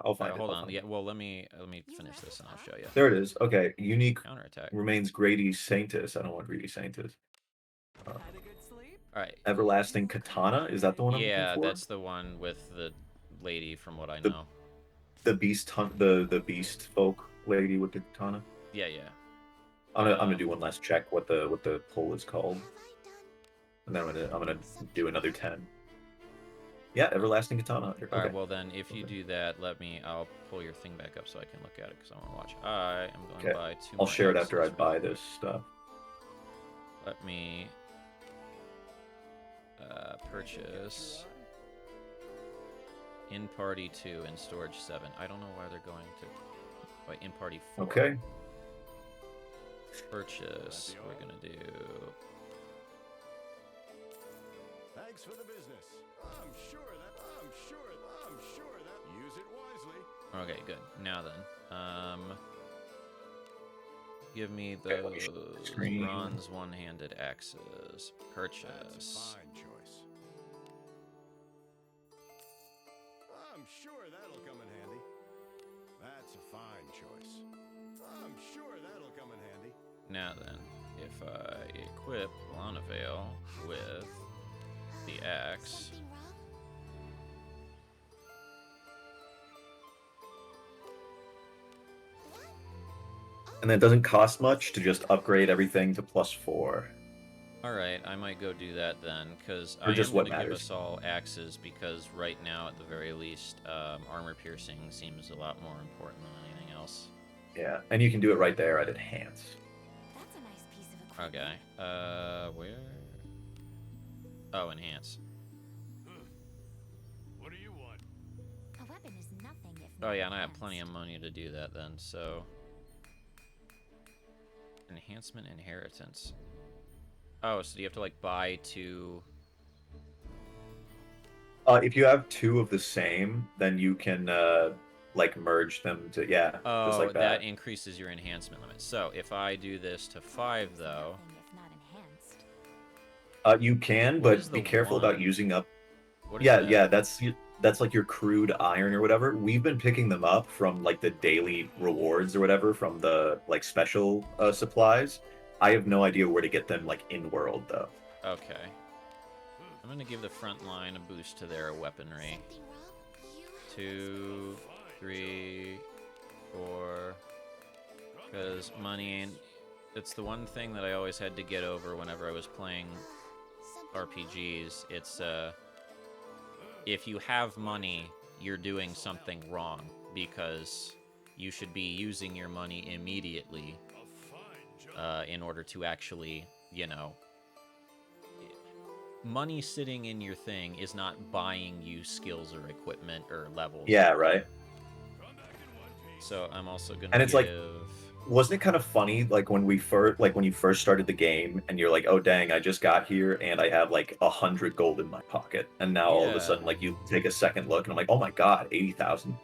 I'll find it. Hold I'll on. find Yeah. it. Well, let me finish this and I'll show you. There it is. Okay, unique Counterattack. remains Grady Saintus. I don't want Grady Saintus. Had a good sleep? All right. Everlasting Katana. Is that the one I'm Yeah, looking for? that's the one with the lady, from what I know. The beast hunt. The beast folk lady with the katana. Yeah, yeah. I'm gonna do one last check what the pull is called, and then I'm gonna do another 10. Yeah, everlasting katana. Okay. All right. Well, then, if you do that, I'll pull your thing back up so I can look at it because I want to watch. I am going to buy 2 more. I'll share it after I axes. buy this stuff. Let me purchase in party 2 and storage 7. I don't know why they're going to. Wait, in party 4. Okay. Purchase. We're gonna do. Thanks for the business. I'm sure that use it wisely. Okay, good. Now then, give me Okay, let me those share the screen. bronze one-handed axes. That's Purchase. a fine choice. I'm sure that'll come in handy. That's a fine choice. I'm sure that'll come in handy. Now then, if I equip Lonavale with the axe. Something wrong? And it doesn't cost much to just upgrade everything to +4. Alright, I might go do that then, because Or I just am what going to give matters. us all axes, because right now, at the very least, armor piercing seems a lot more important than anything else. Yeah, and you can do it right there at enhance. That's a nice piece of equipment. Okay, where? Oh, enhance. Oh yeah, and I have plenty of money to do that then, so... Enhancement inheritance. Oh, so do you have to, like, buy 2... If you have 2 of the same, then you can, like, merge them to, yeah, just Oh, like that. increases your enhancement limit. So, if I do this to 5, though... Nothing if not enhanced. You can, What is but the be careful about 1? using up... What is Yeah, that? yeah, that's like your crude iron or whatever. We've been picking them up from, like, the daily rewards or whatever, from the, like, special supplies. I have no idea where to get them, like, in-world, though. Okay. I'm gonna give the front line a boost to their weaponry. Something wrong? You have 2, 3, 4. Because money ain't... It's the one thing that I always had to get over whenever I was playing RPGs. It's, if you have money, you're doing something wrong. Because you should be using your money immediately in order to actually, you know... Money sitting in your thing is not buying you skills or equipment or levels. Yeah, right? So I'm also gonna And it's give... like, wasn't it kind of funny, like, when you first started the game, and you're like, oh dang, I just got here, and I have like 100 gold in my pocket, and now all of a Yeah. sudden, like, you take a second look, and I'm like, oh my god, 80,000.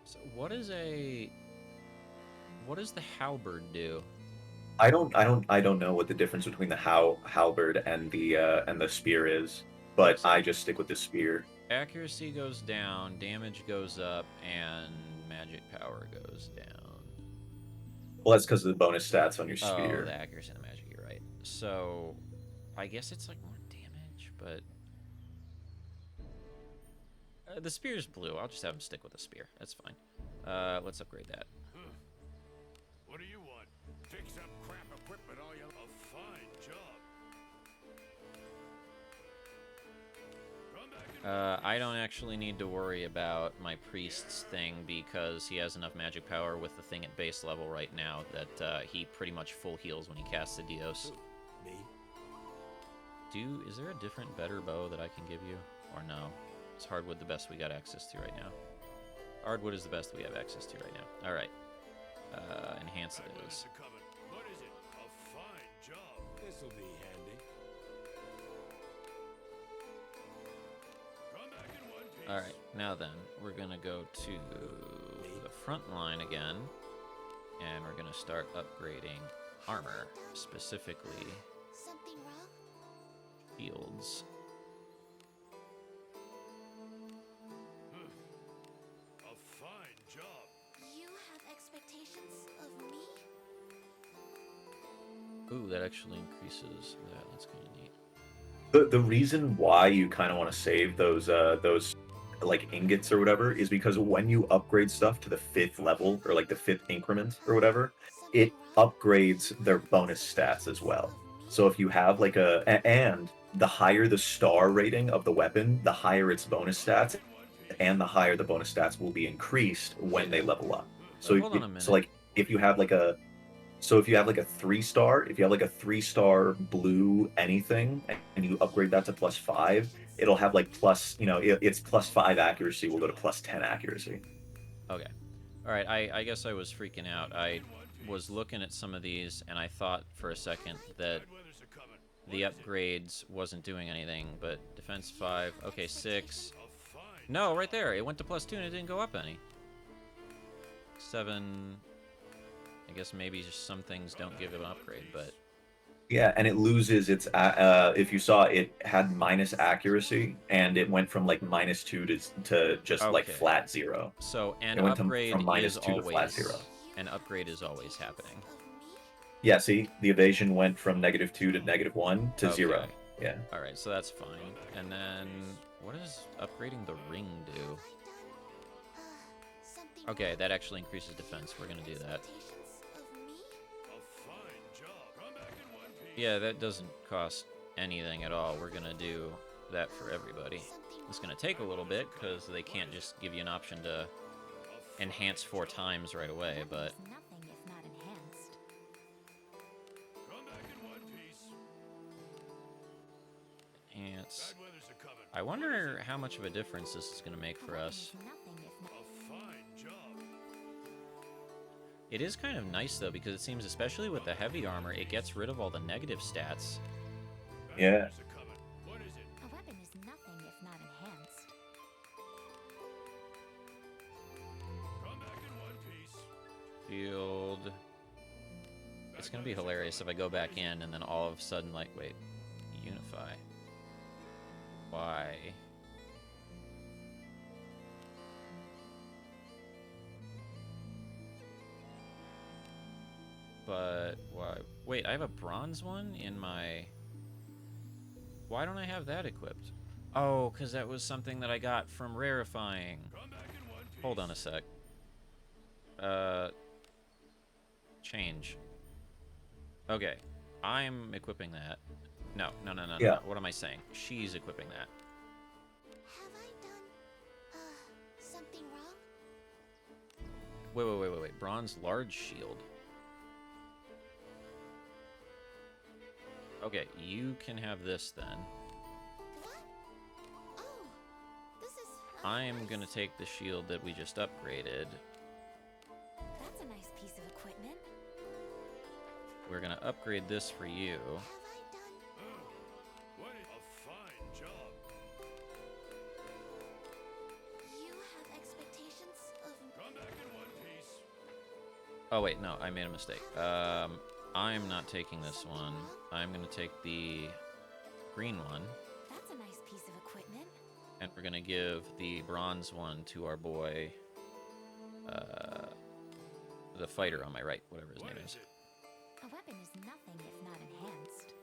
So what does the halberd do? I don't know what the difference between the halberd and the spear is, but I just stick with the spear. Accuracy goes down, damage goes up, and magic power goes down. Well, that's because of the bonus stats on your Oh, spear. the accuracy and the magic, you're right. So, I guess it's like more damage, but... the spear's blue. I'll just have him stick with the spear. That's fine. Let's upgrade that. What do you want? Fix up crap equipment all you... A fine job. I don't actually need to worry about my priest's thing because he has enough magic power with the thing at base level right now that he pretty much full heals when he casts the Dios. Me? Is there a different, better bow that I can give you? Or no? Is hardwood the best we got access to right now? Hardwood is the best we have access to right now. Alright. Enhance it is. What is it? A fine job. This'll be handy. Come back in one piece. Alright, now then, we're gonna go to the front line again. And we're gonna start upgrading armor, specifically something wrong? shields. A fine job. You have expectations of me? Ooh, that actually increases that. That's kind of neat. The reason why you kind of want to save those like ingots or whatever is because when you upgrade stuff to the 5th level or like the 5th increment or whatever, it upgrades their bonus stats as well. So if you have like and the higher the star rating of the weapon, the higher its bonus stats, and the higher the bonus stats will be increased when they level up. So Hold on a minute. so like if you have like a 3-star, if you have like a 3-star blue anything and you upgrade that to +5, it'll have like plus, it's +5 accuracy will go to +10 accuracy. Okay. Alright, I guess I was freaking out. I was looking at some of these, and I thought for a second that the upgrades wasn't doing anything, but defense 5, okay, 6. No, right there, it went to +2 and it didn't go up any. 7... I guess maybe just some things don't give it an upgrade, but... Yeah, and it loses its, if you saw, it had minus accuracy, and it went from like -2 to just like Okay. flat 0. So, an It went upgrade from is -2 to flat always... 0. An upgrade is always happening. Of me? Yeah, see, the evasion went from -2 to -1 to 0. Okay. Yeah. Alright, so that's fine. And then, what does upgrading the ring do? Something Okay, wrong? that actually increases defense. We're gonna do that. Expectations of me? A fine job. Come back in one piece. Yeah, that doesn't cost anything at all. We're gonna do that for everybody. Something It's gonna take a little bit, because they can't just give you an option to enhance 4 times right away, but... It's nothing if not enhanced. Come back in one piece. Enhance... Bad weather's a coming. I wonder how much of a difference this is gonna make for us. Nothing if not... A fine job. It is kind of nice, though, because it seems, especially with the heavy armor, it gets rid of all the negative stats. Yeah. A weapon is nothing if not enhanced. Shield. It's gonna be hilarious if I go back in and then all of a sudden, like, wait, unify. Why? But why? Wait, I have a bronze one in my... Why don't I have that equipped? Oh, because that was something that I got from rarefying. Hold on a sec. Change. Okay, I'm equipping that. No. Yeah. What am I saying? She's equipping that. Have I done, something wrong? Wait. Bronze large shield. Okay, you can have this then. What? Oh, this is... I'm gonna take the shield that we just upgraded. That's a nice piece of equipment. We're gonna upgrade this for you. Have I done... What a fine job. You have expectations of... Come back in one piece. Oh wait, no, I made a mistake. I'm not taking this one. I'm gonna take the green one, That's a nice piece of equipment. and we're gonna give the bronze one to our boy, the fighter on my right, whatever his name is. A weapon is nothing if not enhanced.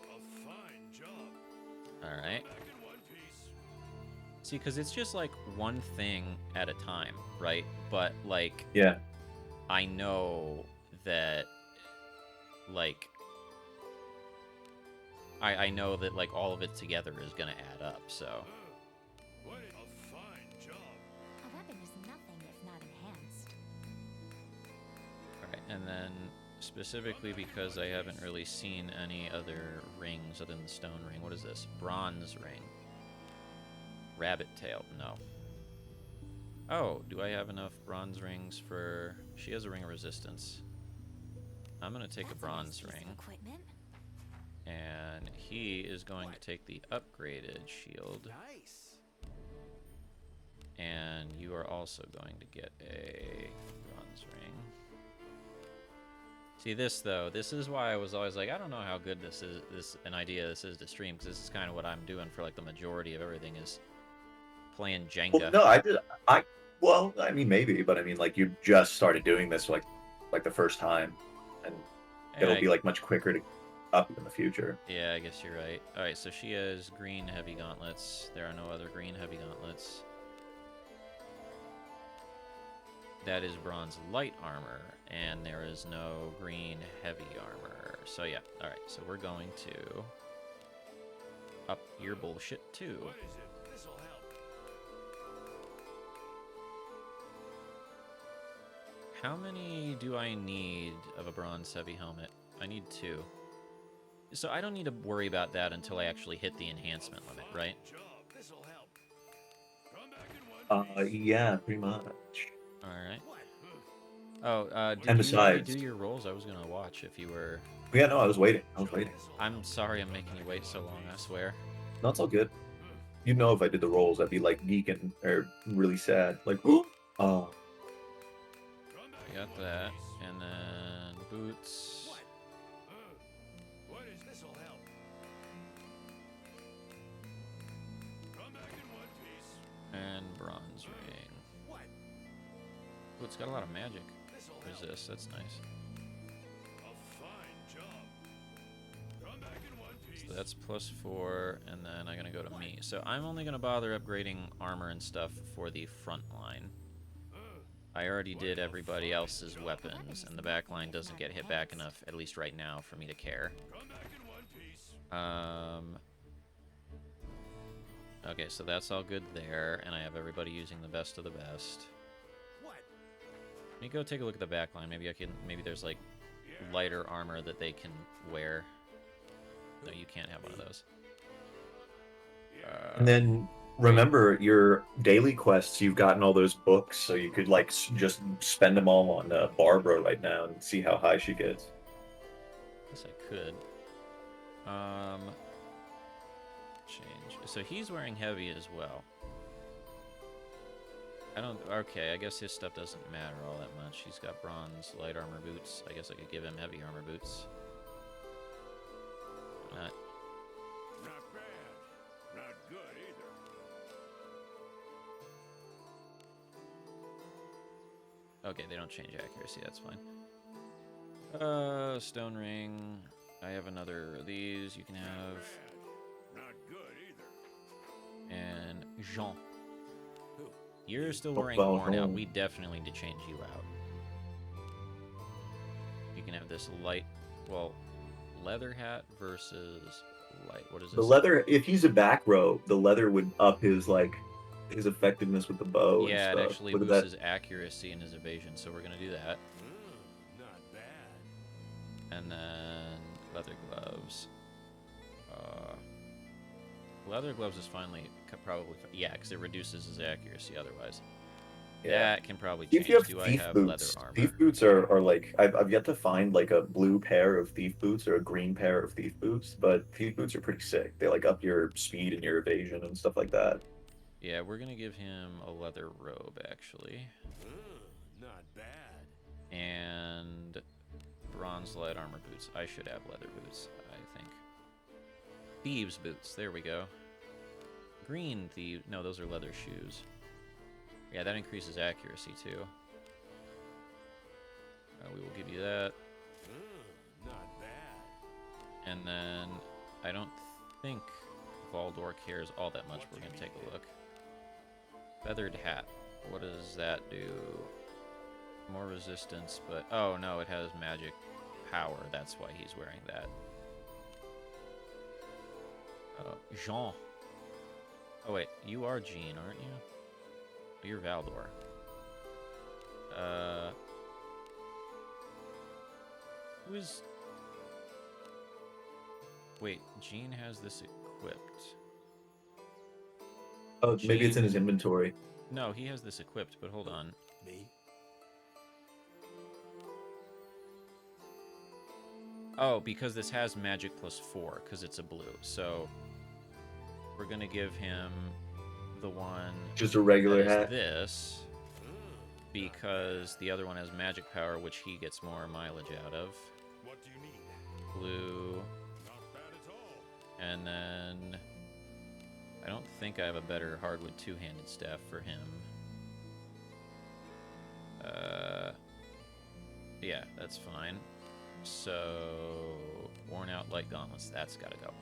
A fine job. All right. Back in one piece. See, because it's just like one thing at a time, right? But like, Yeah. I know that, like, I know that like all of it together is gonna add up. So What a fine job. A weapon is nothing if not enhanced. all right, and then specifically because I haven't really seen any other rings other than the stone ring. What is this? Bronze ring. Rabbit tail. No. Oh, do I have enough bronze rings for... She has a ring of resistance. I'm going to take a That's bronze nice piece of ring. equipment. And he is going to take the upgraded shield. Nice. And you are also going to get a bronze ring. See this though, this is why I was always like, I don't know how good this is, this is to stream, because this is kind of what I'm doing for like the majority of everything is playing Jenga. Well, no, well, I mean, maybe, but I mean, like, you just started doing this like the first time, and it'll be like much quicker to up in the future. Yeah, I guess you're right. Alright, so she has green heavy gauntlets. There are no other green heavy gauntlets. That is bronze light armor, and there is no green heavy armor. So yeah, alright, so we're going to up your bullshit too. What is it? This'll help. How many do I need of a bronze heavy helmet? I need 2. So I don't need to worry about that until I actually hit the enhancement limit, right? Job. This'll help. Come back in one piece. Yeah, pretty much. Alright. What? Oh, did And you besides- do your rolls? I was gonna watch if you were... Yeah, no, I was waiting. I'm sorry I'm making you wait so long, I swear. No, it's all good. You know, if I did the rolls, I'd be like geeking or really sad. Like, oh, Come back I got in one that. piece. And then boots. What? What is this'll help? Come back in one piece. And bronze ring. What? Ooh, it's got a lot of magic. This'll What is help. this? That's nice. A fine job. Come back in one piece. So that's +4, and then I'm gonna go to me. So I'm only gonna bother upgrading armor and stuff for the front line. I already did everybody else's weapons, and the back line doesn't get hit back enough, at least right now, for me to care. Come back in one piece. Okay, so that's all good there, and I have everybody using the best of the best. What? Let me go take a look at the back line. Maybe there's like lighter armor that they can wear. No, you can't have one of those. and then remember your daily quests. You've gotten all those books, so you could like just spend them all on Barbara right now and see how high she gets. Guess I could. Change. So he's wearing heavy as well. I don't. Okay, I guess his stuff doesn't matter all that much. He's got bronze light armor boots. I guess I could give him heavy armor boots. Not. Not bad. Not good either. Okay, they don't change accuracy. That's fine. Stone ring. I have another of these. You can have. Not good either. And Jean. Who? You're still wearing Well, worn out. no. We definitely need to change you out. You can have this light, well, leather hat versus light. What is this? The leather, if he's a back row, the leather would up his like his effectiveness with the bow. Yeah, and it stuff. actually Look at boosts that. his accuracy and his evasion, so we're gonna do that. Not bad. And then leather gloves. Leather gloves is finally probably yeah, because it reduces his accuracy otherwise. Yeah. That can probably If change. you have Do I thief have boots, leather armor? thief boots are like I've yet to find like a blue pair of thief boots or a green pair of thief boots, but thief boots are pretty sick. They like up your speed and your evasion and stuff like that. Yeah, we're gonna give him a leather robe actually, Not bad. and bronze light armor boots. I should have leather boots, I think. Thieves boots. There we go. Green thieves. No, those are leather shoes. Yeah, that increases accuracy too. We will give you that. Not bad. And then I don't think Valdor cares all that much. We're gonna take a look. Feathered hat. What does that do? More resistance, but oh no, it has magic power. That's why he's wearing that. Jean. Oh wait, you are Jean, aren't you? You're Valdor. Who is... Wait, Jean has this equipped. Oh, maybe it's in Jean- his inventory. No, he has this equipped, but hold on. Me? Oh, because this has magic +4, because it's a blue. So we're gonna give him the one Just a regular that is hat. this, because the other one has magic power, which he gets more mileage out of. What do you need? Blue, Not bad at all. and then I don't think I have a better hardwood two-handed staff for him. Yeah, that's fine. So, worn out light gauntlets, that's gotta go.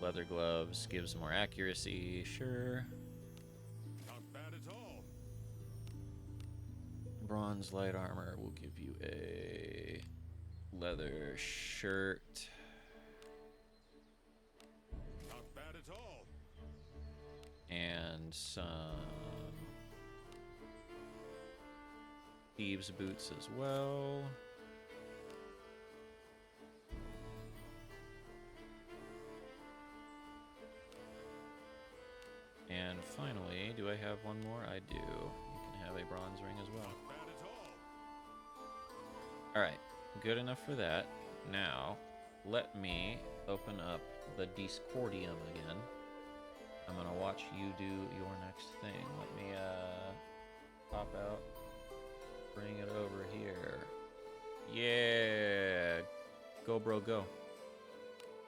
Leather gloves gives more accuracy, sure. Not bad at all. Bronze light armor will give you a leather shirt. Not bad at all. And some thieves boots as well. And finally, do I have one more? I do. You can have a bronze ring as well. Not bad at all. Alright, good enough for that. Now, let me open up the Discordium again. I'm gonna watch you do your next thing. Let me, pop out. Bring it over here. Yeah! Go, bro, go.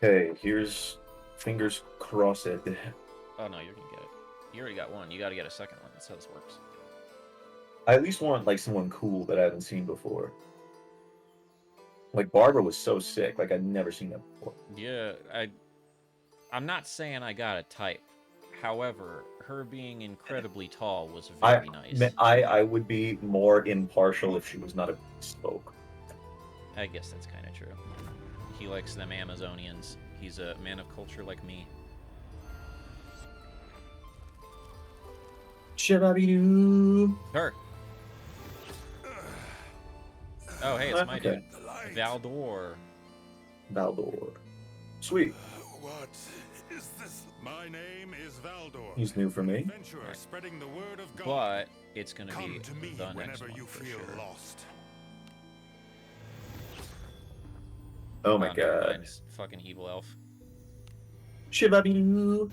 Okay, here's fingers crossed. Oh, no, you're gonna get it. You already got one. You gotta get a second one. That's how this works. I at least want like someone cool that I haven't seen before. Like Barbara was so sick. Like I'd never seen that before. Yeah, I'm not saying I got a type. However, her being incredibly tall was very nice. I would be more impartial if she was not a spoke. I guess that's kind of true. He likes them Amazonians. He's a man of culture like me. Shababidoo. Her. Oh, hey, it's my Okay. dude. Valdor. Valdor. Sweet. What is is this? My name is Valdor. He's new for me. Adventurer spreading the word of God. But it's gonna Come be to me the next whenever one you for feel sure. lost. Oh my never god. mind. Fucking evil elf. Shibabidoo.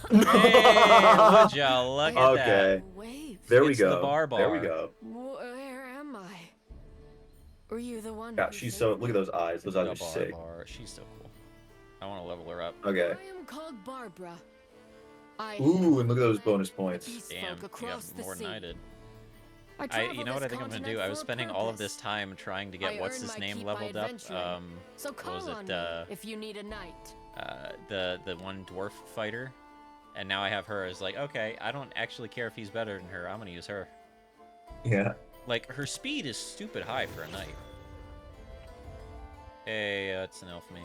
Hey, would ya look at that? Okay. Wait, There we It's the go. bar There we bar. go. where am I? Were you the one? Yeah, who she's saved so. me? Look at those eyes. Those eyes The are bar sick. bar. She's so cool. I want to level her up. Okay. I am called Barbara. I Ooh, and look at those bonus points. Peace Damn, folk you across got the more than sea. I did. travel You know what I this think I'm gonna do? continent I was for a spending all of purpose. this time trying to get I what's earn his my name keep by leveled up. adventuring. So what call was on it? me if you need a knight. The one dwarf fighter, and now I have her as like, okay, I don't actually care if he's better than her. I'm gonna use her. Yeah. Like her speed is stupid high for a knight. Hey, it's an elf mage.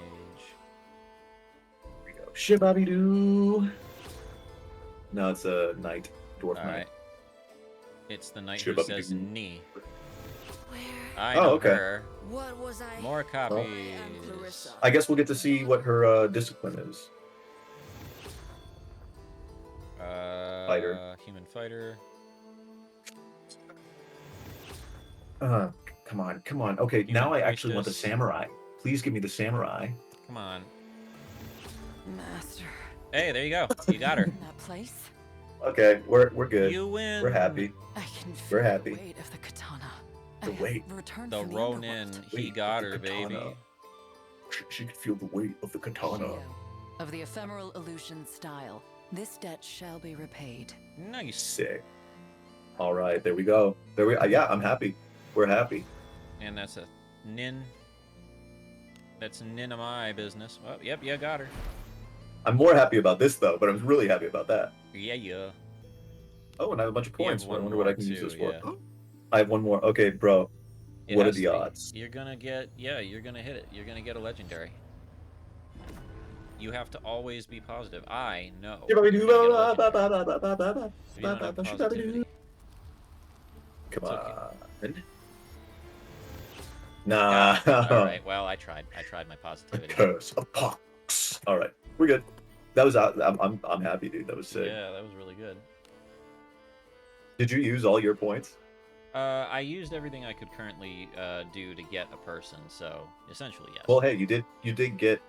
Here we go. Shibabidoo. No, it's a knight. Dwarf All knight. right. It's the knight who Shibabidoo. says "knee." Where? I Oh, know okay. her. What was I? More copies. I am Clarissa. I guess we'll get to see what her discipline is. Fighter. Human fighter. Come on, come on. Okay, Human now I actually want the priestess. samurai. Please give me the samurai. Come on. Master. Hey, there you go. You got her. That place. Okay, we're good. You win. We're happy. I can feel We're happy. the weight of the katana. The I have weight. returned The from Ronin, underworld. he Weight got of her, the katana. baby. She could feel the weight of the katana. Shio, of the ephemeral illusion style. This debt shall be repaid. Nice. Sick. All right, there we go. Yeah, I'm happy. We're happy. And that's a nin. That's nin of my business. Well, yep, you got her. I'm more happy about this though, but I'm really happy about that. Yeah, yeah. Oh, and I have a bunch of You have points. I one wonder what I more can use too, this for. yeah. I have one more. Okay, bro. It What are has the to be. odds? You're gonna get, yeah, you're gonna hit it. You're gonna get a legendary. You have to always be positive. I know. You're gonna get a legendary. If you don't have positivity, Come it's on. okay. Nah. All right. Well, I tried. I tried my The positivity. curse of pox. All right, we're good. That was. I'm happy, dude. That was sick. Yeah, that was really good. Did you use all your points? I used everything I could currently do to get a person, so essentially yes. Well, hey, you did get.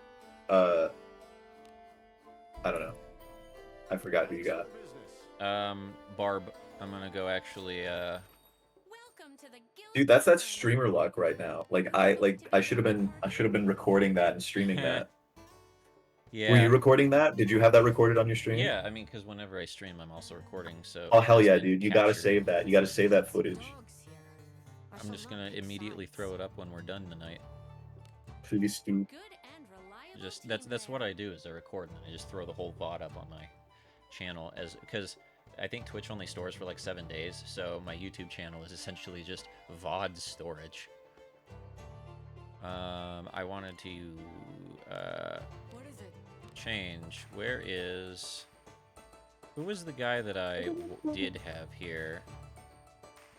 I don't know. I forgot who you got. Barb, I'm gonna go actually. Welcome to the Guild Dude, that's that Server. streamer luck right now. I should have been recording that and streaming that. Yeah. Were you recording that? Did you have that recorded on your stream? Yeah, I mean, because whenever I stream, I'm also recording, so. Oh it hell has yeah, been dude! You gotta captured. save that. You gotta save that footage. Dogs here. I I'm shall just not gonna be immediately surprised. throw it up when we're done tonight. Please do. Good and reliable Just team that's what there. I do is I record and I just throw the whole VOD up on my channel because I think Twitch only stores for like 7 days, so my YouTube channel is essentially just VOD storage. I wanted to What is it? change. Where is? Who was the guy that I did have here?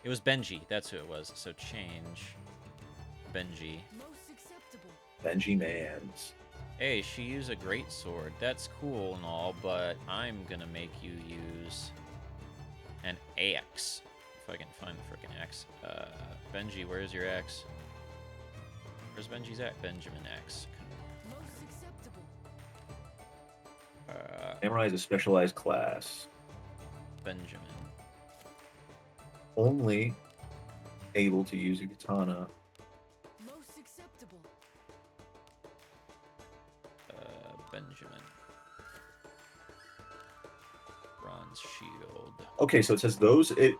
It was Benji. That's who it was. So change. Benji. Most acceptable. Benji Mans. Hey, she used a great sword. That's cool and all, but I'm gonna make you use an axe. If I can find the frickin' axe. Benji, where's your axe? Where's Benji's axe? Benjamin axe. Most acceptable. Samurai is a specialized class. Benjamin. Only able to use a katana. Most acceptable. Benjamin. Bronze shield. Okay, so it says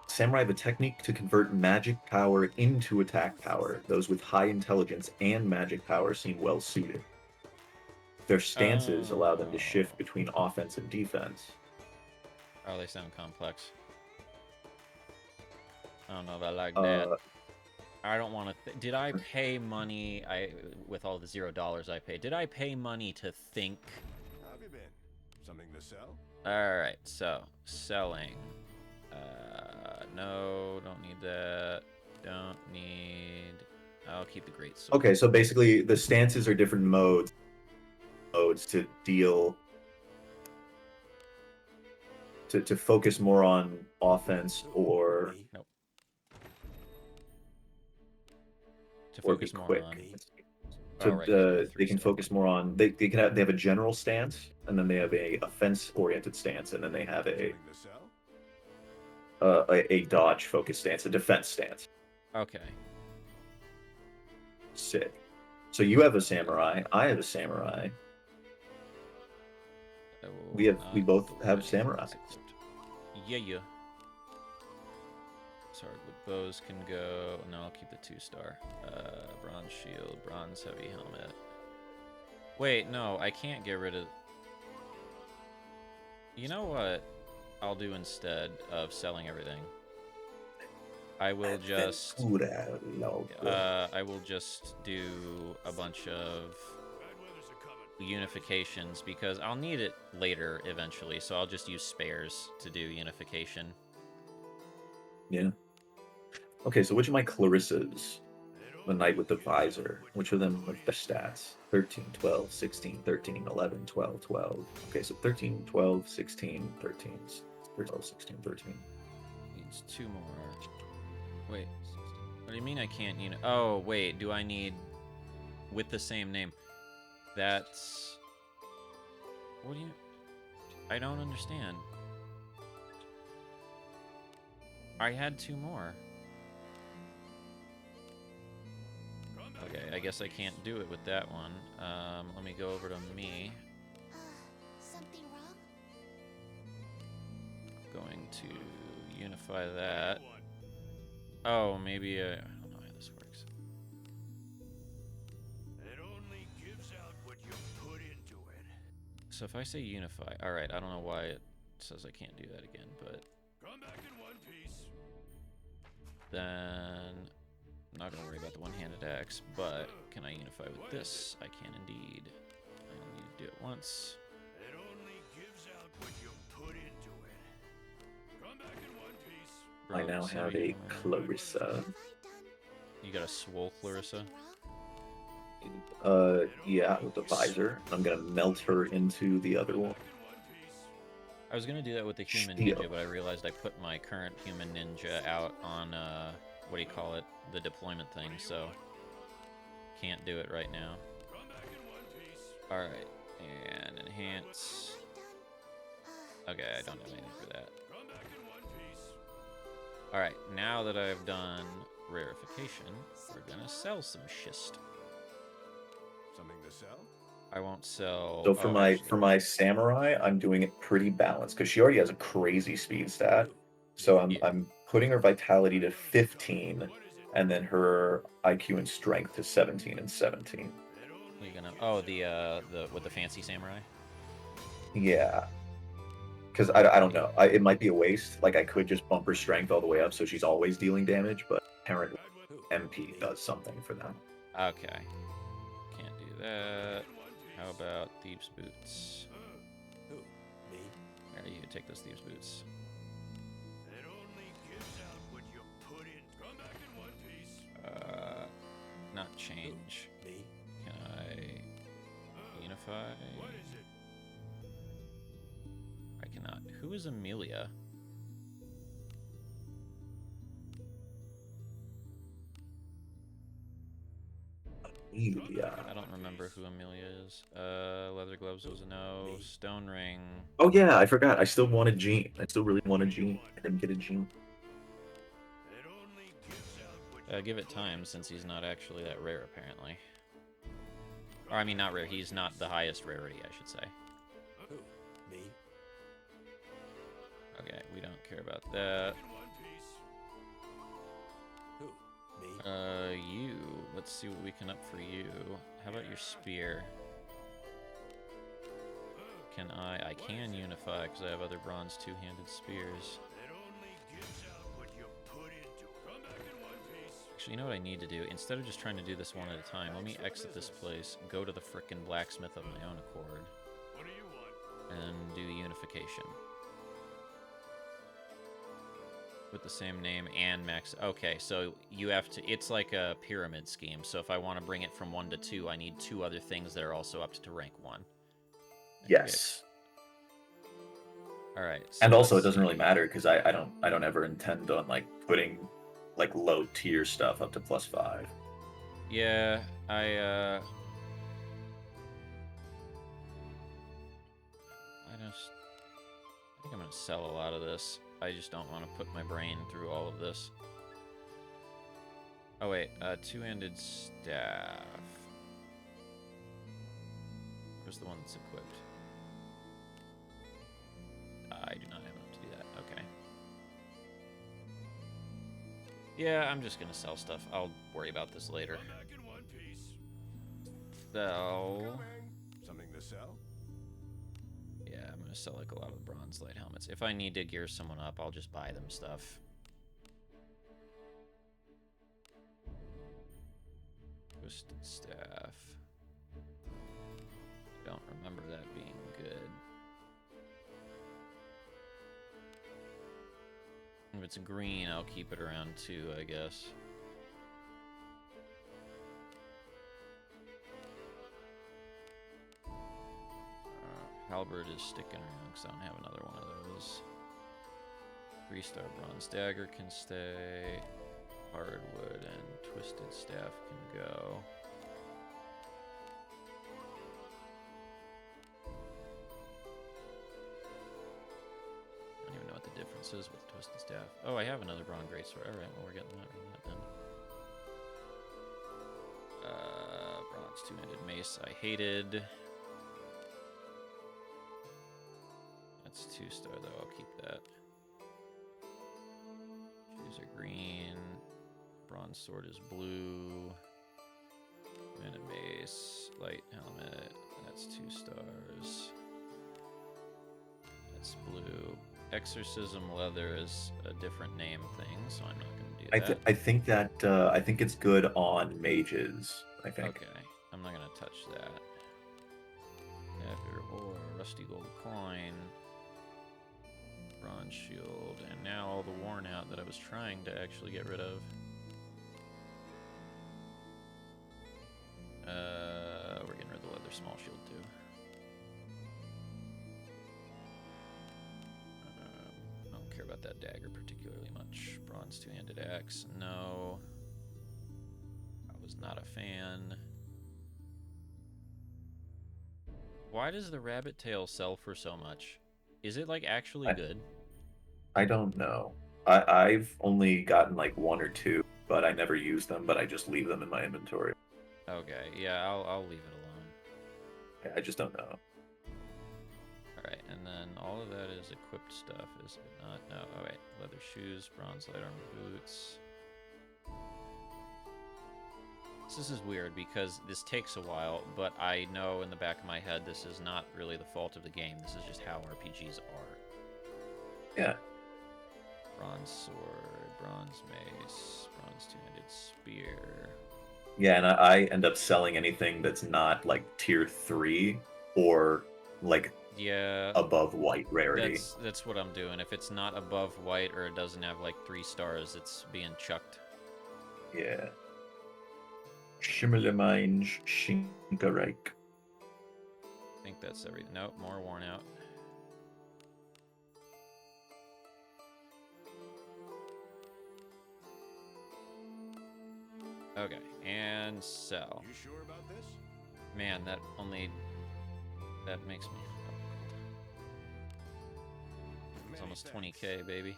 samurai have a technique to convert magic power into attack power. Those with high intelligence and magic power seem well suited. Their stances allow them to shift between offense and defense. Oh, they sound complex. I don't know if I like that. I don't want to. Did I pay money? With all the $0 I paid, did I pay money to think? How have you been? Something to sell? All right, so selling. No, don't need that. Don't need. I'll keep the great sword. Okay, so basically the stances are different modes to deal to focus more on offense or Nope. To or be focus more quick. on. So Oh, right, yeah, they three can step. focus more on they have a general stance, and then they have a offense oriented stance, and then they have Something to sell? a dodge focused stance, a defense stance. Okay. Sick. So you have a samurai, I have a samurai. We both have samurais. Yeah, yeah. Sorry, with bows can go. No, I'll keep the 2-star. Bronze shield, bronze heavy helmet. Wait, no, I can't get rid of. You know what I'll do instead of selling everything? I will just I will just do a bunch of unifications because I'll need it later eventually, so I'll just use spares to do unification. Yeah. Okay, so which of my Clarissas? The knight with the visor. Which of them with the stats? 13, 12, 16, 13, 11, 12, 12. Okay, so 13, 12, 16, 13. 12, 16, 13. Needs 2 more. Wait, what do you mean I can't Oh, wait, do I need with the same name? That's... What do you... I don't understand. I had 2 more. Okay, I guess I can't do it with that one. Let me go over to me. Something wrong? Going to unify that. Oh, maybe I don't know how this works. It only gives out what you put into it. So if I say unify, alright, I don't know why it says I can't do that again, but Come back in one piece. then I'm not gonna worry about the one-handed axe, but can I unify with this? I can indeed. I only need to do it once. It only gives out what you put into it. Come back in one piece. I now Bronze have heavy a helmet. Clarissa. You got a swole Clarissa? Yeah, with the visor. I'm gonna melt her into the other one. I was gonna do that with the human Steel. ninja, but I realized I put my current human ninja out on what do you call it? The deployment thing, so can't do it right now. Alright, and enhance. Okay, I don't have anything for that. Alright, now that I've done rarefication, we're gonna sell some schist. Something to sell? I won't sell. So for my actually, samurai, I'm doing it pretty balanced because she already has a crazy speed stat. So I'm putting her vitality to 15, and then her IQ and strength to 17 and 17. You're gonna the with the fancy samurai. Yeah, because I don't know. It might be a waste. Like I could just bump her strength all the way up so she's always dealing damage, but apparently MP does something for them. Okay, can't do that. How about thieves' boots? Who? Me? There, you take those thieves' boots. It only gives out what you put in. Come back in one piece. Not change. Me? Can I unify? What is it? I cannot. Who is Amelia? Yeah. I don't remember who Amelia is. Leather gloves was a no. Stone ring. Oh yeah, I forgot. I still wanted Jean. I still really wanted Jean. I didn't get a Jean. It only gives out what Give it time since he's not actually that rare apparently. Or I mean not rare, he's not the highest rarity, I should say. Who? Me? Okay, we don't care about that. Who? Me? You. Let's see what we can up for you. How about your spear? Can I can unify because I have other bronze two-handed spears. it only gives out what you put into. Come back in one piece. Actually, you know what I need to do? Instead of just trying to do this one at a time, let me exit this place, go to the frickin' blacksmith of my own accord, What do you want? and do unification. With the same name and max. Okay, so you have to. It's like a pyramid scheme. So if I want to bring it from 1 to 2, I need 2 other things that are also up to rank 1. Yes. All right. So And also, it let's doesn't really see. matter because I don't ever intend on like putting like low tier stuff up to +5. Yeah, I think I'm gonna sell a lot of this. I just don't want to put my brain through all of this. Oh wait, two-handed staff. Where's the one that's equipped? I do not have enough to do that. Okay. Yeah, I'm just gonna sell stuff. I'll worry about this later. I'm back in one piece. So, Something to sell? yeah, I'm gonna sell like a lot of the bronze light helmets. If I need to gear someone up, I'll just buy them stuff. Twisted staff. Don't remember that being good. If it's green, I'll keep it around 2, I guess. Halberd is sticking around because I don't have another one of those. 3-star bronze dagger can stay. Hardwood and twisted staff can go. I don't even know what the difference is with twisted staff. Oh, I have another bronze greatsword. Alright, well, we're getting that then. Bronze two-handed mace I hated. That's 2-star though, I'll keep that. Shoes are green. Bronze sword is blue. Two-handed mace, light helmet, that's 2 stars. That's blue. Exorcism leather is a different name thing, so I'm not going to do that. I think it's good on mages. I think. Okay, I'm not going to touch that. Dagger or rusty gold coin. Bronze shield, and now all the worn out that I was trying to actually get rid of. We're getting rid of the leather small shield too. I don't care about that dagger particularly much. Bronze two-handed axe, no. I was not a fan. Why does the rabbit tail sell for so much? Is it like actually good? I don't know. I've only gotten like 1 or 2, but I never use them. But I just leave them in my inventory. Okay, yeah, I'll leave it alone. I just don't know. Alright, and then all of that is equipped stuff, is it not? No, oh wait, leather shoes, bronze light armor boots. This is weird because this takes a while, but I know in the back of my head this is not really the fault of the game. This is just how RPGs are. Yeah. Bronze sword, bronze mace, bronze two-handed spear. Yeah, and I end up selling anything that's not like tier 3 or like Yeah, above white rarity. that's what I'm doing. If it's not above white or it doesn't have like 3 stars, it's being chucked. Yeah. Schimmelmein Schinkerreich. I think that's everything. Nope, more worn out. Okay, and sell. You sure about this? Man, that makes me it's almost 20k, baby.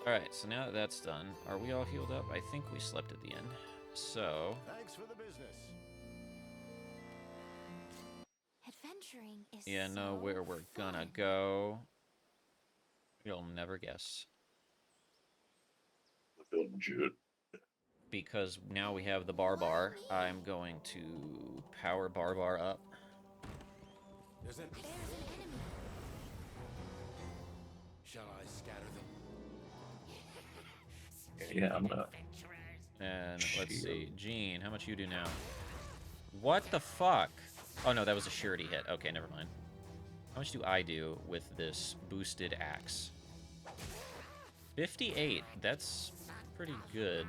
Alright, so now that that's done, are we all healed up? I think we slept at the end. So, Thanks for the business. Adventuring is yeah, know so where we're gonna fun. go. You'll never guess. Because now we have the Barbar, I'm going to power Barbar up. There's an There's an enemy. Shall I scatter them? Yeah, I'm gonna. And let's see, Gene, how much you do now? What the fuck? Oh no, that was a surety hit. Okay, never mind. How much do I do with this boosted axe? 58. That's pretty good.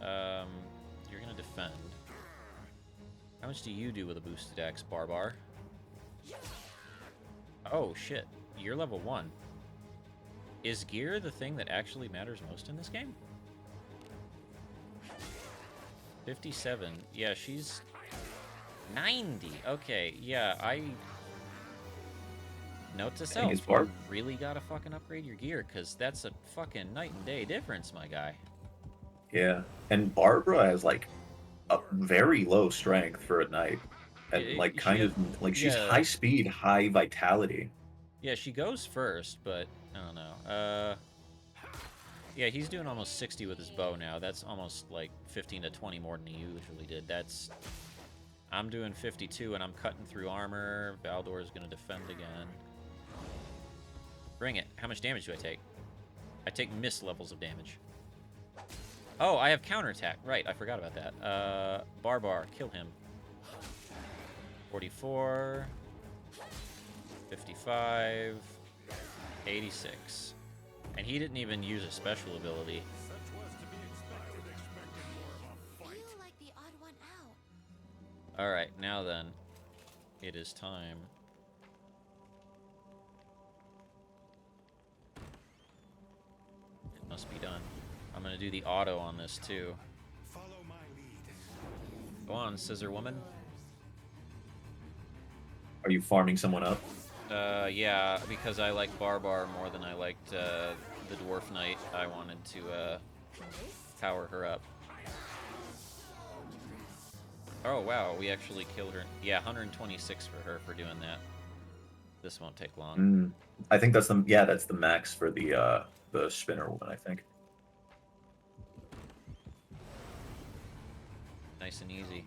You're gonna defend. How much do you do with a boosted axe, Barbar? Oh, Oh, shit. You're level 1. Is gear the thing that actually matters most in this game? 57. Yeah, she's 90. Okay, yeah, Note to self, you really gotta fucking upgrade your gear, because that's a fucking night and day difference, my guy. Yeah, and Barbara has like a very low strength for a knight, and like kind of like she's high speed, high vitality. Yeah, she goes first, but I don't know. Yeah, he's doing almost 60 with his bow now. That's almost like 15 to 20 more than he usually did. I'm doing 52 and I'm cutting through armor. Baldor's gonna defend again. Bring it. How much damage do I take? I take miss levels of damage. Oh, I have counterattack. Right, I forgot about that. Barbar, kill him. 44, 55, 86. And he didn't even use a special ability. Alright, now then. It is time. It must be done. I'm gonna do the auto on this too. Go on, Scissor Woman. Are you farming someone up? Yeah, because I like Barbar more than I liked the Dwarf Knight. I wanted to power her up. Oh wow, we actually killed her. Yeah, 126 for her for doing that. This won't take long. I think that's the max for the spinner one, I think. Nice and easy.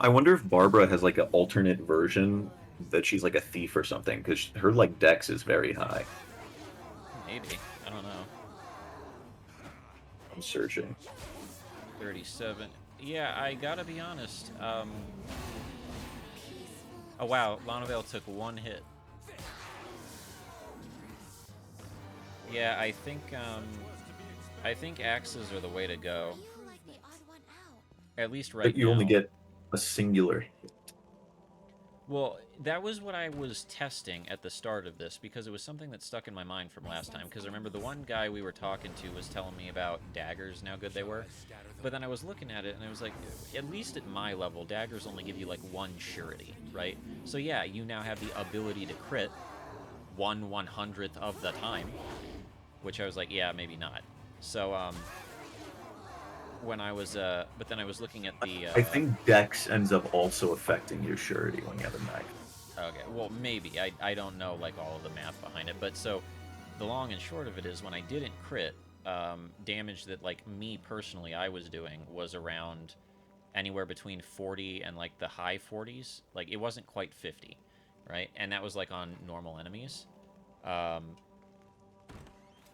I wonder if Barbara has like an alternate version that she's like a thief or something, because her like dex is very high. Maybe. I don't know. I'm searching. 37. Yeah, I gotta be honest. Oh wow, Lonavale took one hit. Yeah, I think axes are the way to go. At least right now. But you only get a singular hit. Well, that was what I was testing at the start of this, because it was something that stuck in my mind from last time. Because I remember the one guy we were talking to was telling me about daggers and how good they were. But then I was looking at it, and I was like, at least at my level, daggers only give you, like, 1 surety, right? So yeah, you now have the ability to crit 1/100th of the time. Which I was like, yeah, maybe not. So, when I was, but then I was looking at the, I think dex ends up also affecting your surety when you have a knife. Okay, well, maybe. I don't know, like, all of the math behind it. But so, the long and short of it is, when I didn't crit, damage that, like, me personally I was doing was around anywhere between 40 and, like, the high 40s. Like, it wasn't quite 50, right? And that was, like, on normal enemies.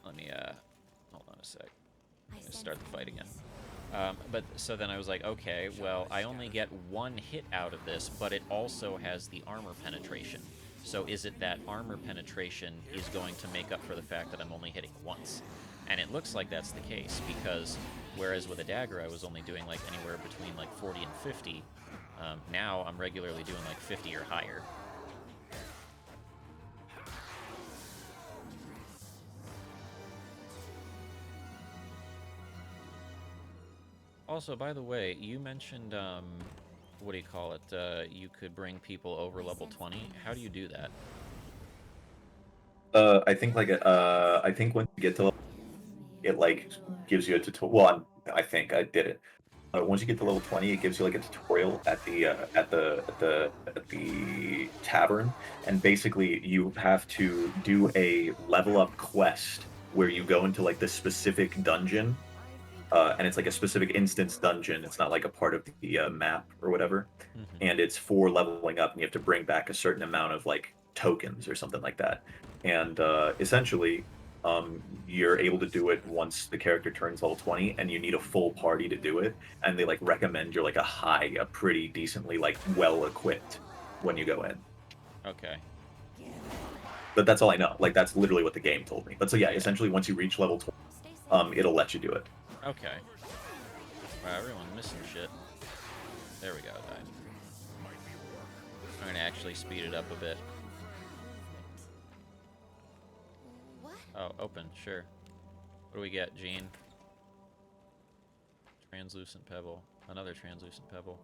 Let me, hold on a sec. I'm gonna start the fight again. But so then I was like, okay, well, I only get 1 hit out of this, but it also has the armor penetration. So is it that armor penetration is going to make up for the fact that I'm only hitting once? And it looks like that's the case, because whereas with a dagger I was only doing like anywhere between like 40 and 50, now I'm regularly doing like 50 or higher. Also, by the way, you mentioned, what do you call it? You could bring people over level 20. How do you do that? I think like I think when you get to level, it like gives you a tutorial. Well, I think I did it. Once you get to level 20, it gives you like a tutorial at the tavern, and basically you have to do a level up quest where you go into like this specific dungeon. And it's like a specific instance dungeon. It's not like a part of the map or whatever. Mm-hmm. And it's for leveling up, and you have to bring back a certain amount of like tokens or something like that. And essentially, you're able to do it once the character turns level 20, and you need a full party to do it. And they like recommend you're like a pretty decently like well equipped when you go in. Okay. But that's all I know. Like that's literally what the game told me. But so yeah, essentially once you reach level 20, it'll let you do it. Okay. Wow, everyone's missing shit. There we go, died. I'm gonna actually speed it up a bit. open, sure. What do we get, Gene? Translucent pebble. Another translucent pebble.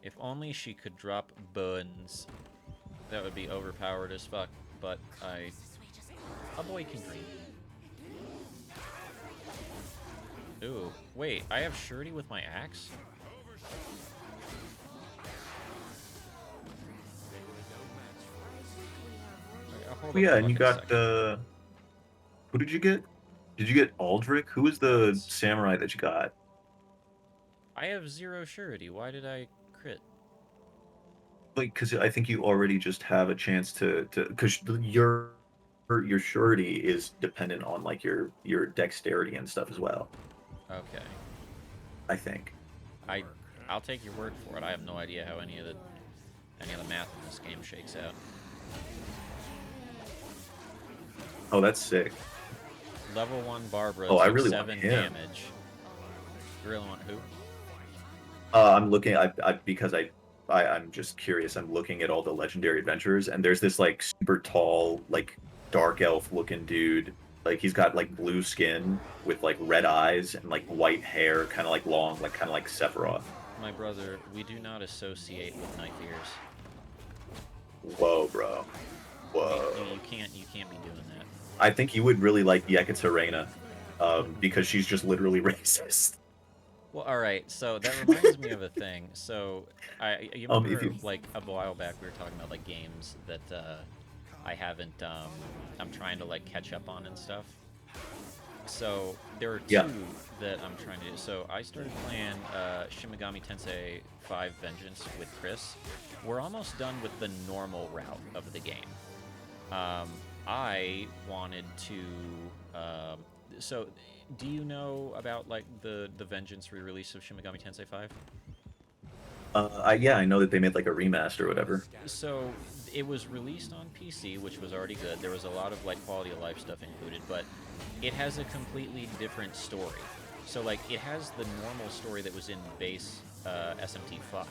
If only she could drop bones. That would be overpowered as fuck, but a boy can dream. Ooh, wait, I have surety with my axe? Oh, yeah, and you got who did you get? Did you get Aldrich? Who was the samurai that you got? I have 0 surety. Why did I crit? Like, because I think you already just have a chance to because your surety is dependent on like your dexterity and stuff as well. Okay. I think. I'll take your word for it. I have no idea how any of the math in this game shakes out. Oh, that's sick. Level 1 Barbara. Oh, I took really 7 want him. damage. You really want who? I'm looking. Because I'm just curious. I'm looking at all the legendary adventures, and there's this like super tall, like dark elf looking dude. Like he's got like blue skin with like red eyes and like white hair, kind of like long, like kind of like Sephiroth. My brother, we do not associate with knife ears. Whoa, bro. Whoa. You can't be doing that. I think you would really like Yekaterina, because she's just literally racist. Well, all right. So that reminds me of a thing. So you remember like a while back we were talking about like games that I haven't. I'm trying to like catch up on and stuff. So there are two that I'm trying to do. So I started playing Shin Megami Tensei 5 Vengeance with Chris. We're almost done with the normal route of the game. I wanted to. So, do you know about like the Vengeance re-release of Shin Megami Tensei 5? Yeah, I know that they made like a remaster or whatever. So it was released on PC, which was already good. There was a lot of like quality of life stuff included, but it has a completely different story. So like it has the normal story that was in base SMT5,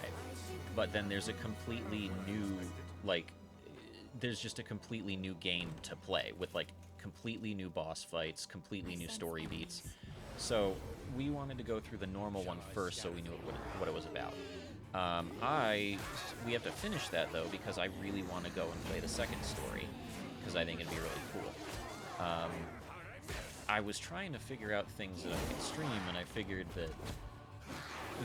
but then there's a completely new like there's just a completely new game to play with like completely new boss fights, completely new story beats. So we wanted to go through the normal one first so we knew what it was about. We have to finish that though because I really want to go and play the second story because I think it'd be really cool. I was trying to figure out things that I could stream, and I figured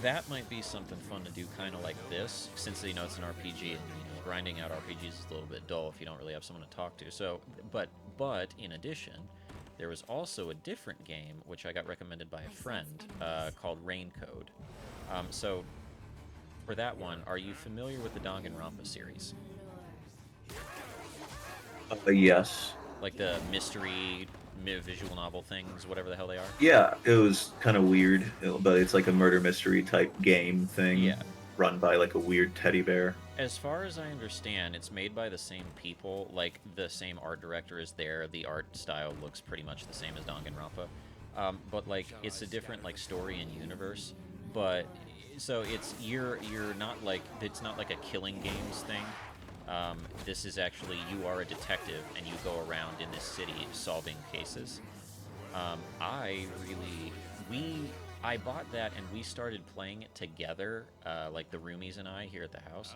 that might be something fun to do, kind of like this, since you know it's an RPG and grinding out RPGs is a little bit dull if you don't really have someone to talk to. So, but in addition, there was also a different game which I got recommended by a friend called Raincode. So for that one, are you familiar with the Danganronpa series? Yes. Like the mystery visual novel things, whatever the hell they are? Yeah, it was kind of weird, but it's like a murder mystery type game thing. Yeah. Run by like a weird teddy bear. As far as I understand, it's made by the same people, like the same art director is there. The art style looks pretty much the same as Danganronpa. But like it's a different like story and universe. But so it's you're not like it's not like a killing games thing. This is actually you are a detective and you go around in this city solving cases. I bought that and we started playing it together, like the roomies and I here at the house.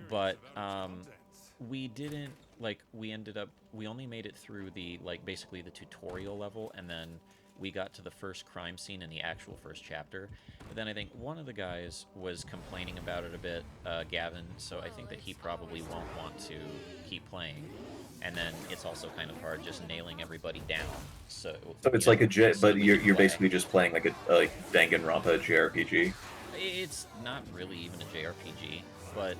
But we didn't we only made it through the like basically the tutorial level, and then we got to the first crime scene in the actual first chapter. But then I think one of the guys was complaining about it a bit, Gavin, so I think that he probably won't want to keep playing. And then it's also kind of hard just nailing everybody down. So it's like but you're basically just playing like a Danganronpa JRPG. It's not really even a JRPG, but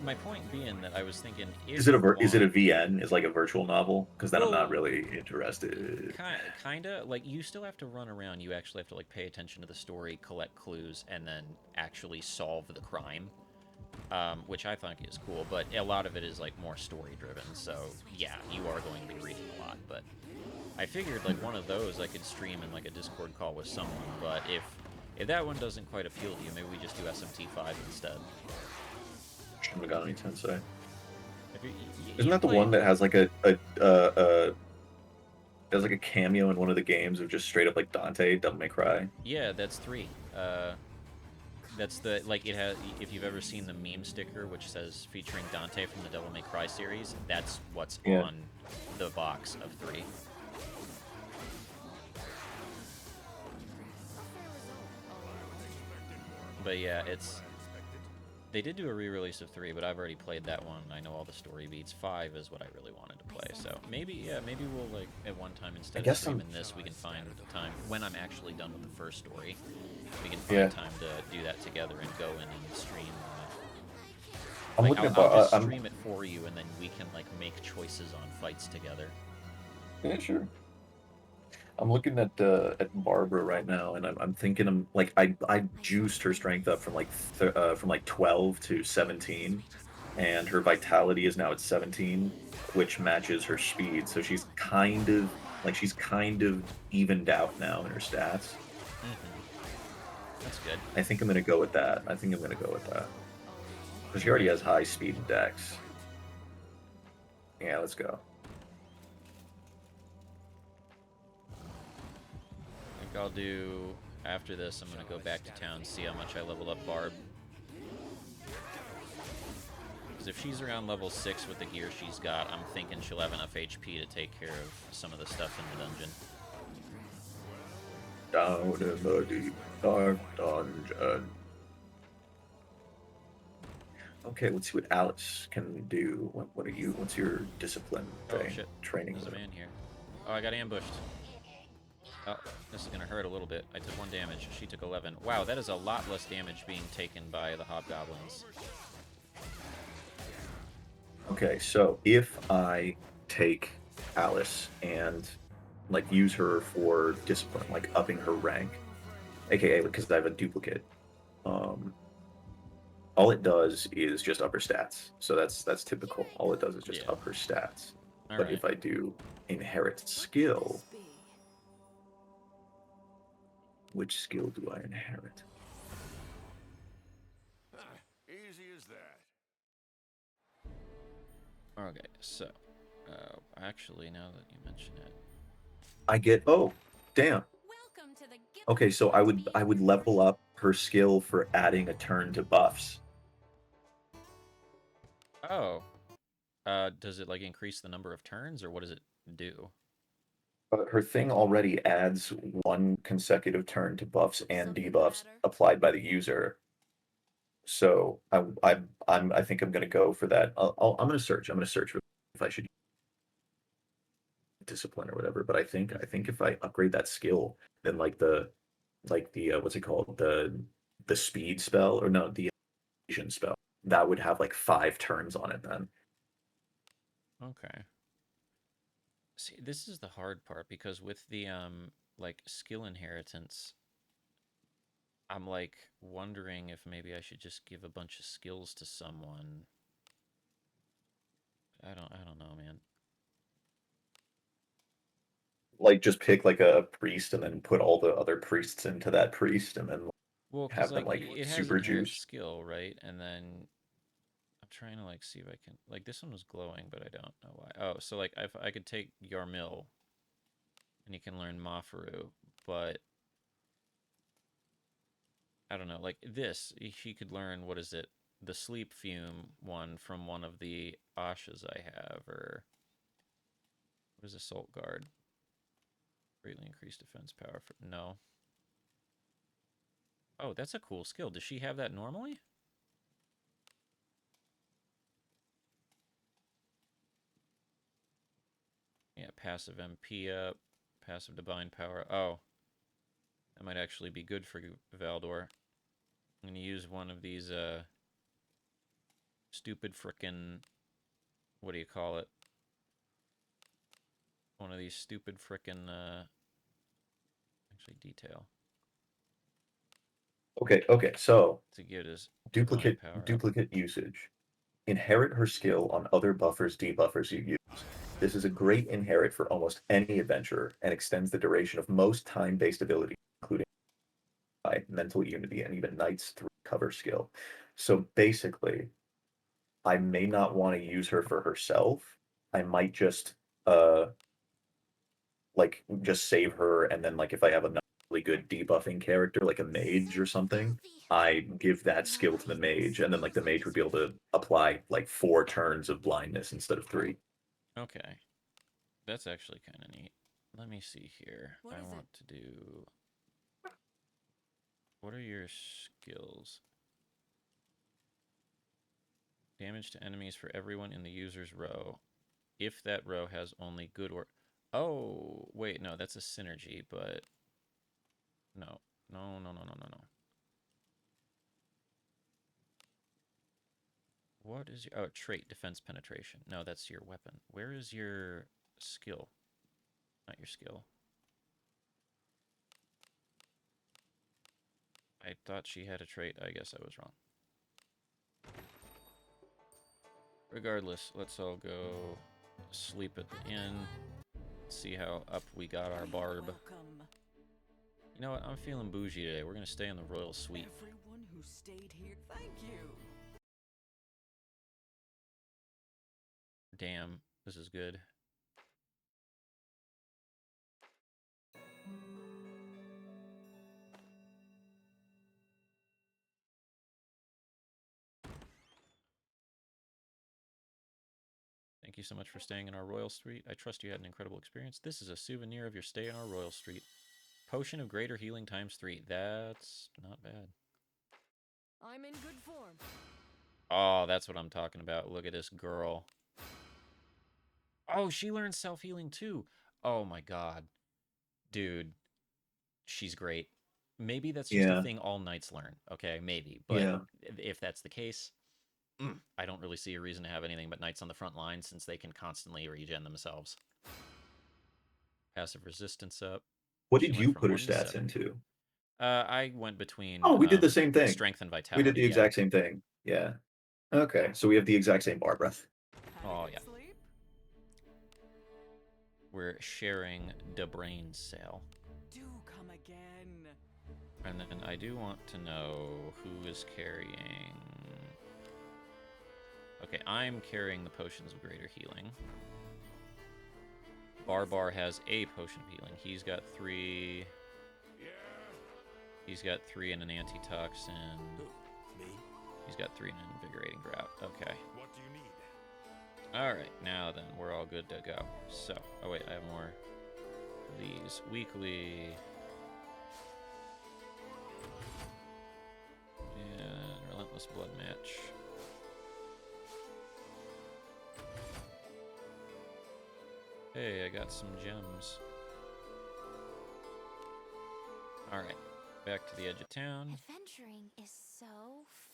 my point being that I was thinking, is it a VN? Is like a virtual novel? Because then I'm not really interested. Kinda. Like you still have to run around. You actually have to like pay attention to the story, collect clues, and then actually solve the crime, which I think is cool. But a lot of it is like more story driven. So yeah, you are going to be reading a lot. But I figured like one of those I could stream in like a Discord call with someone. But if that one doesn't quite appeal to you, maybe we just do SMT5 instead. Shin Megami Tensei. You Isn't that the one that has like a There's like a cameo in one of the games of just straight up like Dante, Devil May Cry. Yeah, that's 3. That's the, like, it has, if you've ever seen the meme sticker which says featuring Dante from the Devil May Cry series, that's what's on the box of 3. But yeah, they did do a re-release of 3, but I've already played that one. I know all the story beats. 5 is what I really wanted to play. So maybe we'll, like, at one time, instead of streaming this, we can find time when I'm actually done with the first story. We can find time to do that together and go in and stream. I'll just stream it for you, and then we can, like, make choices on fights together. Yeah, sure. I'm looking at Barbara right now, and I'm thinking I juiced her strength up from like 12 to 17, and her vitality is now at 17, which matches her speed. So she's kind of evened out now in her stats. That's good. I think I'm gonna go with that. Because she already has high speed and dex. Yeah, let's go. I'll do, after this, I'm going to go back to town, see how much I level up Barb. Because if she's around level 6 with the gear she's got, I'm thinking she'll have enough HP to take care of some of the stuff in the dungeon. Down in the deep dark dungeon. Okay, let's see what Alice can do. What's your discipline thing? Oh shit, Training. There's a man here. Oh, I got ambushed. Oh, this is gonna hurt a little bit. I took 1 damage. She took 11. Wow, that is a lot less damage being taken by the hobgoblins. Okay, so if I take Alice and like use her for discipline, like upping her rank, aka because I have a duplicate, all it does is just up her stats. So that's typical. All it does is just up her stats. But if I do inherit skill, which skill do I inherit? Easy as that. Okay, so, actually, now that you mention it, I get, oh, damn. Okay, so I would level up her skill for adding a turn to buffs. Oh. Does it, like, increase the number of turns, or what does it do? Her thing already adds 1 consecutive turn to buffs and debuffs applied by the user. So I think I'm gonna go for that. I'm gonna search. If I should discipline or whatever. But I think if I upgrade that skill, then like the what's it called, the speed spell, or no, the evasion spell, that would have like 5 turns on it then. Okay. See, this is the hard part, because with the like skill inheritance, I'm like wondering if maybe I should just give a bunch of skills to someone. I don't know, man. Like just pick like a priest and then put all the other priests into that priest, and then have them like it has super inherent juice. skill, right? And then I'm trying to like see if I can, like, this one was glowing, but I don't know why. Oh, so like if I could take Yarmil and he can learn Mafaru, but I don't know, like this, he could learn, what is it? The sleep fume one from one of the Ashas I have, or what is Assault Guard? Greatly increased defense power for, no. Oh, that's a cool skill. Does she have that normally? Yeah, passive MP up, passive divine power. Oh, that might actually be good for Valdor. I'm gonna use one of these stupid frickin', what do you call it? One of these stupid frickin' actually detail. Okay, so to get his duplicate power usage. Inherit her skill on other buffers, debuffers you use. This is a great inherit for almost any adventurer and extends the duration of most time-based abilities, including mental unity and even Knight's cover skill. So basically, I may not want to use her for herself. I might just like just save her, and then like if I have a really good debuffing character like a mage or something, I give that skill to the mage, and then like the mage would be able to apply like 4 turns of blindness instead of 3. Okay. That's actually kind of neat. Let me see here. What I is want to do... What are your skills? Damage to enemies for everyone in the user's row. If that row has only good or... Oh, wait, no, that's a synergy, but... No. No. What is your... Oh, trait, defense penetration. No, that's your weapon. Where is your skill? Not your skill. I thought she had a trait. I guess I was wrong. Regardless, let's all go sleep at the inn. See how up we got our barb. You know what? I'm feeling bougie today. We're gonna stay in the royal suite. Everyone who stayed here, thank you. Damn, this is good. Thank you so much for staying in our royal suite. I trust you had an incredible experience. This is a souvenir of your stay in our royal suite. Potion of greater healing ×3. That's not bad. I'm in good form. Oh, that's what I'm talking about. Look at this girl. Oh, she learns self-healing too. Oh my god. Dude, she's great. Maybe that's just a thing all knights learn. Okay, maybe. But if that's the case, I don't really see a reason to have anything but knights on the front line since they can constantly regen themselves. Passive resistance up. What She did went you from put her 1 to stats 7. into? I went between... Oh, we did the same thing. Strength and We vitality. did the exact same thing. Yeah. Okay, so we have the exact same Barbara. Oh, yeah. We're sharing the brain cell. Do come again. And then I do want to know who is carrying... Okay, I'm carrying the potions of greater healing. Barbar has a potion of healing. He's got 3... He's got 3 in an antitoxin. Me? He's got 3 in an invigorating drought. Okay. What do you need? Alright, now then, we're all good to go. So, oh wait, I have more of these. Weekly. And Relentless Blood Match. Hey, I got some gems. Alright, back to the edge of town. Adventuring is so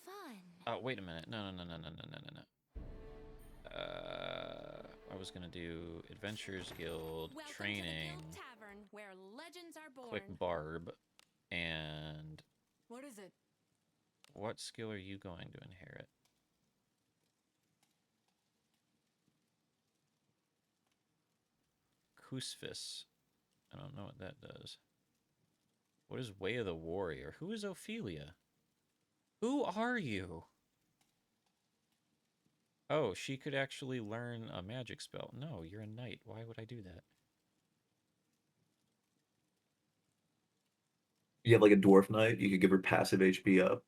fun. Oh, wait a minute. No. I was gonna do Adventures Guild, Welcome training, to the Guild Tavern, where legends are born. click Barb, and... What is it? What skill are you going to inherit? Kusfis. I don't know what that does. What is Way of the Warrior? Who is Ophelia? Who are you? Oh, she could actually learn a magic spell. No, you're a knight. Why would I do that? You have like a dwarf knight. You could give her passive HP up.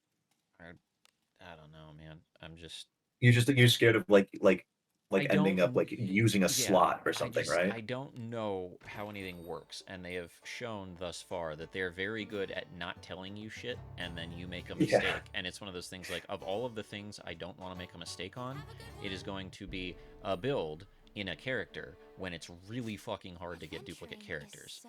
I don't know, man. I'm just... You're scared of like ending don't- up like using a slot or something, right? I don't know how anything works, and they have shown thus far that they're very good at not telling you shit, and then you make a mistake. And it's one of those things like, of all of the things I don't want to make a mistake on, it is going to be a build in a character when it's really fucking hard to get duplicate characters.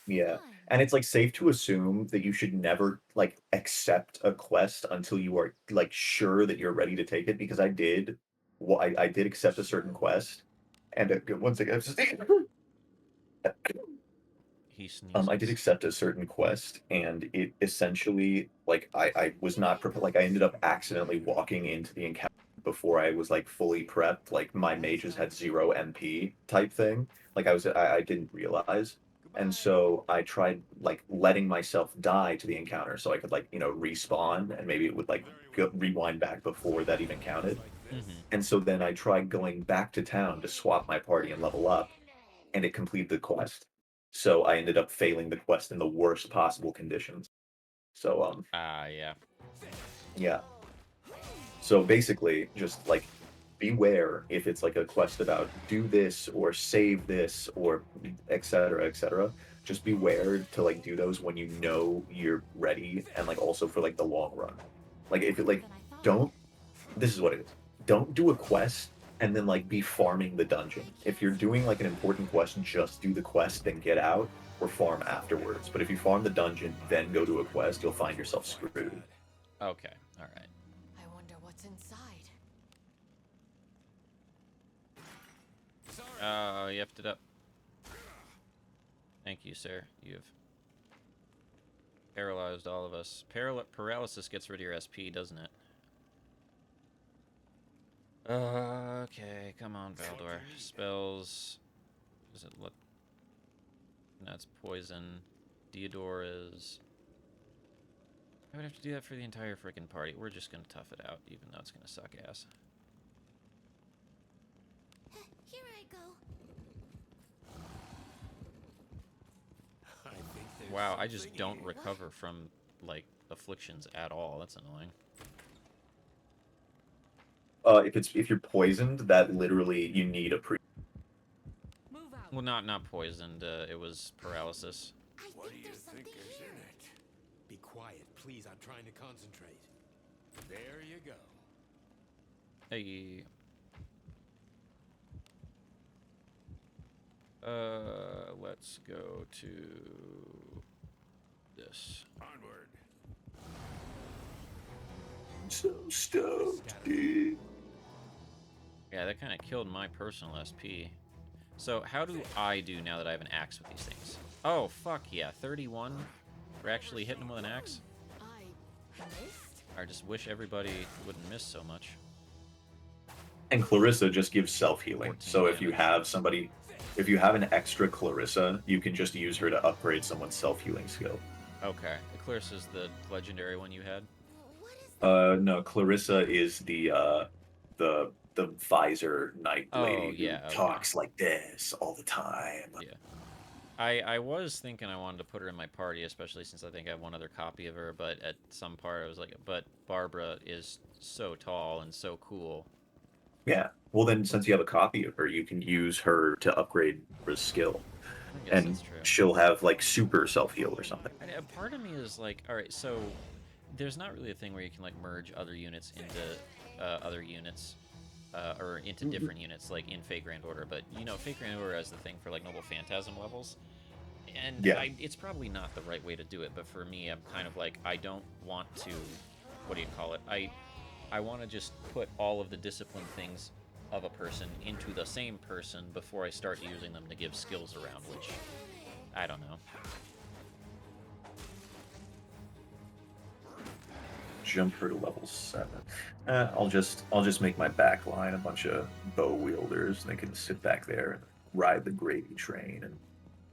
Yeah, and it's like safe to assume that you should never like accept a quest until you are like sure that you're ready to take it, because I did. Well, I did accept a certain quest, and once again, He sneezes. I did accept a certain quest, and it essentially like I was not prepared. Like I ended up accidentally walking into the encounter before I was like fully prepped. Like my mages had 0 MP type thing. Like I didn't realize. And so I tried like letting myself die to the encounter so I could like, respawn, and maybe it would like rewind back before that even counted. And so then I tried going back to town to swap my party and level up, and it completed the quest. So I ended up failing the quest in the worst possible conditions. So Yeah. yeah. So basically, just like beware if it's like a quest about do this or save this or etc. etc. Just beware to like do those when you know you're ready and like also for like the long run. Like if it like don't this is what it is. Don't do a quest and then like be farming the dungeon. If you're doing like an important quest, just do the quest, then get out or farm afterwards. But if you farm the dungeon, then go to a quest, you'll find yourself screwed. Okay. All right. I wonder what's inside. Oh, you effed it up. Thank you, sir. You've paralyzed all of us. Paralysis gets rid of your SP, doesn't it? Okay, come on, Valdor. Spells. Is it look? That's poison. Theodore is. I would have to do that for the entire freaking party. We're just gonna tough it out, even though it's gonna suck ass. Here I go. Wow, I just don't recover from like afflictions at all. That's annoying. If you're poisoned, that literally you need a pre. Move out. Well, not poisoned. It was paralysis. What do you think is in it? Be quiet, please. I'm trying to concentrate. There you go. Hey. Let's go to this. Onward. I'm so stoked, dude. Yeah, that kind of killed my personal SP. So how do I do now that I have an axe with these things? Oh, fuck yeah, 31? We're actually hitting them with an axe? I missed? I just wish everybody wouldn't miss so much. And Clarissa just gives self-healing. 14 So if you damage. have somebody, if you have an extra Clarissa, you can just use her to upgrade someone's self-healing skill. Okay, Clarissa's the legendary one you had? No, Clarissa is the visor knight lady yeah, who okay. talks like this all the time. Yeah. I was thinking I wanted to put her in my party, especially since I think I have one other copy of her, but at some part I was like, but Barbara is so tall and so cool. Yeah. Well, then since you have a copy of her, you can use her to upgrade her skill, I guess and that's true. she'll have like super self-heal or something. And a part of me is like, all right, so there's not really a thing where you can like merge other units into other units, or into different units, like in Fate Grand Order. But you know, Fate Grand Order has the thing for like Noble Phantasm levels, and Yeah. it's probably not the right way to do it. But for me, I'm kind of like, I don't want to, what do you call it? I want to just put all of the discipline things of a person into the same person before I start using them to give skills around, which I don't know. Jump her to level 7. I'll just make my back line a bunch of bow wielders, and they can sit back there and ride the gravy train and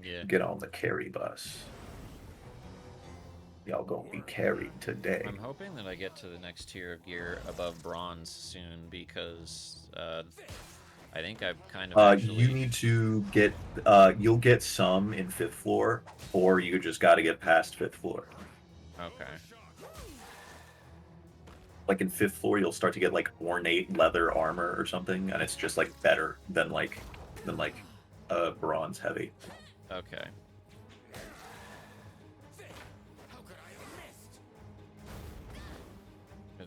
Yeah. get on the carry bus. Y'all gonna be carried today. I'm hoping that I get to the next tier of gear above bronze soon, because I think I've kind of actually... You need to get you'll get some in 5th floor, or you just got to get past 5th floor. Okay. Like in 5th floor, you'll start to get like ornate leather armor or something, and it's just like better than bronze heavy. Okay.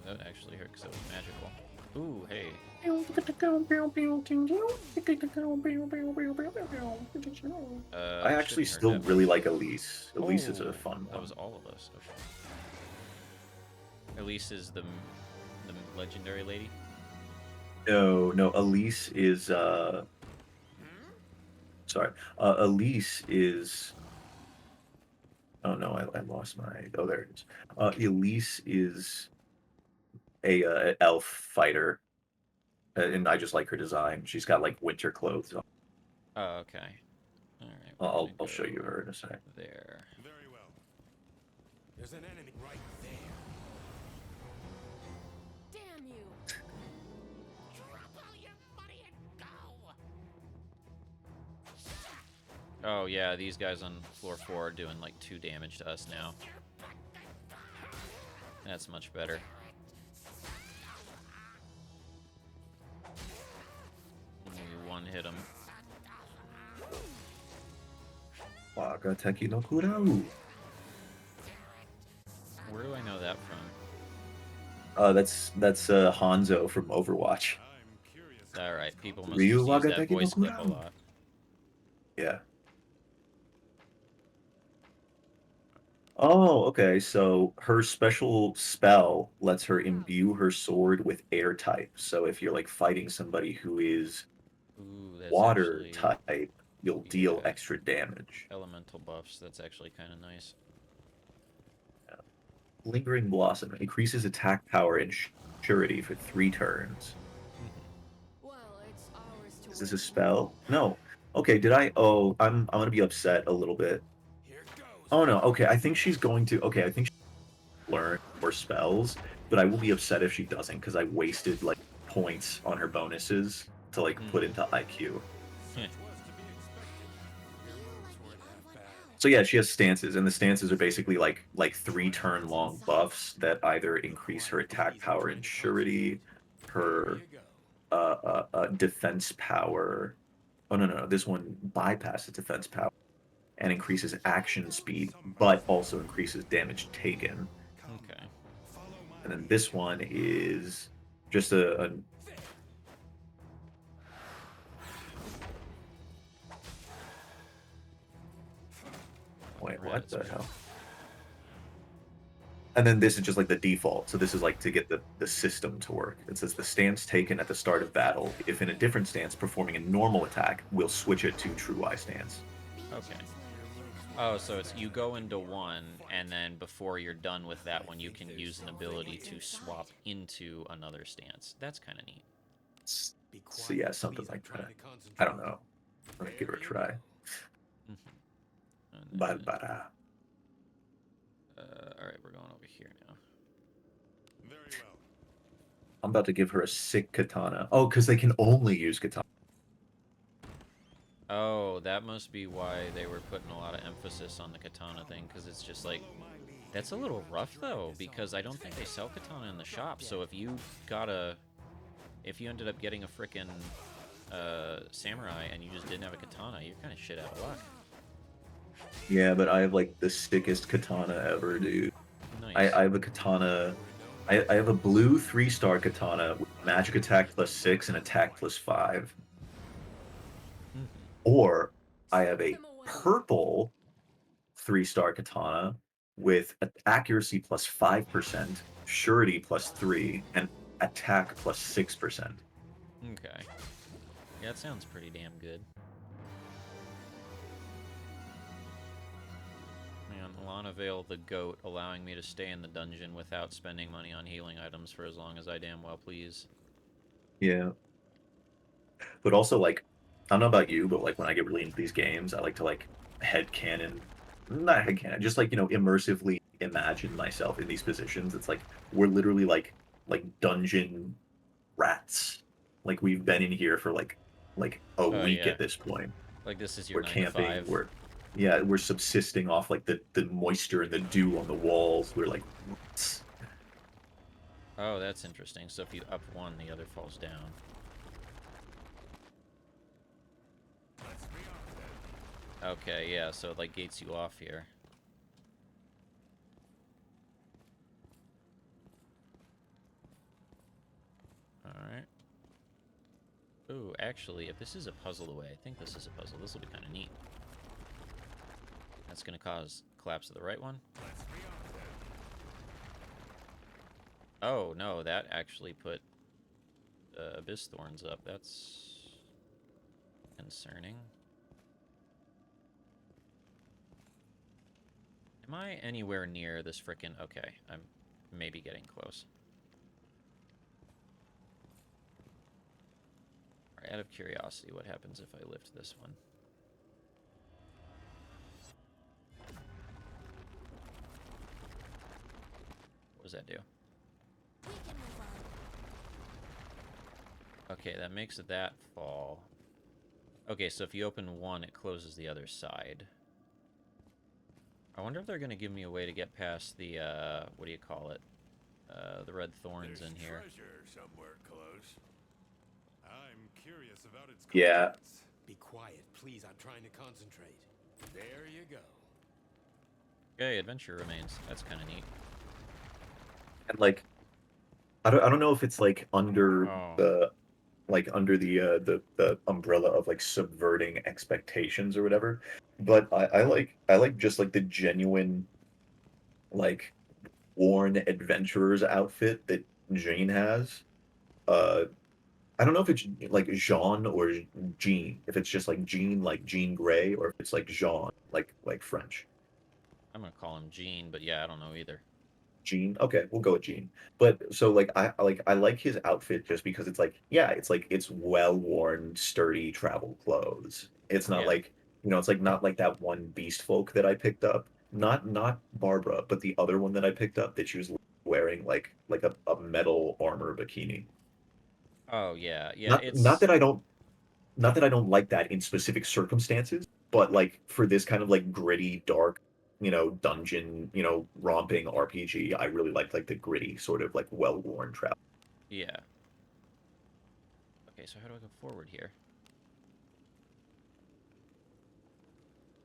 That actually hurt because it was magical. Ooh, hey. I actually shouldn't still hurt that really much. like Elise. Elise is Oh, a fun That one. was all of us. Okay. Elise is the legendary lady? No, Elise is sorry. Elise is oh no, I lost my oh there it is. Elise is a elf fighter. And I just like her design. She's got like winter clothes on. Oh, okay. Alright. I'll show you her in a sec. There. Very well. There's an enemy right there. Damn you! Drop all your money and go. Oh yeah, these guys on floor 4 are doing like 2 damage to us now. That's much better. We one hit him. Waga Teki no Kurau. Where do I know that from? That's Hanzo from Overwatch. Alright, people must Ryu just use that Wagateki no voice clip a Kurau. lot. Yeah. Oh, okay. So her special spell lets her imbue her sword with air type. So if you're like fighting somebody who is Ooh, that's water actually... type, you'll deal yeah. extra damage. Elemental buffs, that's actually kind of nice. Lingering Blossom increases attack power and surety for 3 turns. Well, it's ours to Is this a win. spell? No. Okay, did I? Oh, I'm gonna be upset a little bit. Oh no. Okay, I think she's going to. Okay, I think she learn more spells, but I will be upset if she doesn't because I wasted like points on her bonuses to like put into IQ. So yeah, she has stances, and the stances are basically like 3-turn long buffs that either increase her attack power and surety, her defense power. Oh no, this one bypasses defense power and increases action speed, but also increases damage taken. Okay. And then this one is just a wait, what the hell? And then this is just like the default. So this is like to get the system to work. It says the stance taken at the start of battle. If in a different stance performing a normal attack, we'll switch it to true Y stance. Okay. Oh, so it's you go into one, and then before you're done with that one, you can use an ability to swap into another stance. That's kind of neat. So yeah, something like that. I don't know. I'm gonna give her a try. Barbara. Alright, we're going over here now. I'm about to give her a sick katana. Oh, because they can only use katana. Oh, that must be why they were putting a lot of emphasis on the katana thing, because it's just like... That's a little rough, though, because I don't think they sell katana in the shop, so if you got a... If you ended up getting a frickin' samurai and you just didn't have a katana, you're kind of shit out of luck. Yeah, but I have like the sickest katana ever, dude. Nice. I have a katana. I have a blue 3-star katana with magic attack +6 and attack +5. Or I have a purple 3-star katana with accuracy +5%, surety +3, and attack +6%. Okay. Yeah, that sounds pretty damn good. Man, Lana Vale the Goat allowing me to stay in the dungeon without spending money on healing items for as long as I damn well please. Yeah. But also, like, I don't know about you, but like when I get really into these games, I like to like headcanon, not headcanon, just like, immersively imagine myself in these positions. It's like we're literally like dungeon rats. Like we've been in here for like a week yeah. at this point. Like this is your We're 9 camping. to 5. We're subsisting off like the moisture and the dew on the walls. We're like rats. Oh, that's interesting. So if you up one, the other falls down. Okay, yeah, so it like gates you off here. Alright. Ooh, actually, if this is a puzzle away, I think this is a puzzle. This will be kind of neat. That's going to cause collapse of the right one. Oh, no, that actually put Abyss Thorns up. That's concerning. Am I anywhere near this frickin'... Okay, I'm maybe getting close. Alright, out of curiosity, what happens if I lift this one? What does that do? Okay, that makes that fall. Okay, so if you open one, it closes the other side. I wonder if they're going to give me a way to get past the, what do you call it? The red thorns in here. Treasure somewhere close. I'm curious about its Yeah. contents. Be quiet, please. I'm trying to concentrate. There you go. Okay, adventure remains. That's kind of neat. And like, I don't know if it's like under Oh. the umbrella of like subverting expectations or whatever, but I like just like the genuine like worn adventurer's outfit that Jane has. I don't know if it's like Jean or Jean. If it's just like Jean Grey, or if it's like Jean, like French. I'm going to call him Gene, but yeah, I don't know either. Jean. Okay, we'll go with Jean. But so like I like his outfit just because it's like, yeah, it's like it's well worn, sturdy travel clothes. It's not Yeah. like, it's like not like that one beast folk that I picked up. Not Barbara, but the other one that I picked up that she was wearing like a metal armor bikini. Oh, yeah. Yeah, Not it's... not that I don't like that in specific circumstances, but like for this kind of like gritty, dark, dungeon, romping RPG, I really like the gritty sort of like well-worn travel. Yeah. Okay, so how do I go forward here?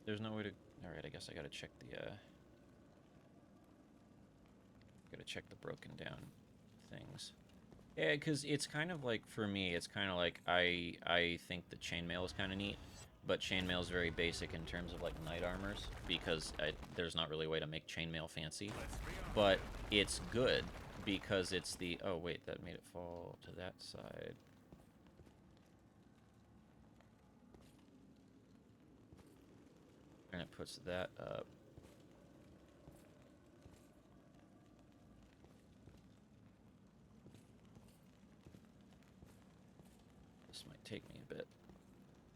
There's no way to... Alright, I guess I gotta check the, Gotta check the broken down things. Yeah, because it's kind of like, for me, it's kind of like, I think the chainmail is kind of neat, but chainmail is very basic in terms of, like, knight armors, because there's not really a way to make chainmail fancy. But it's good, because it's the... Oh, wait, that made it fall to that side. And it puts that up. This might take me a bit.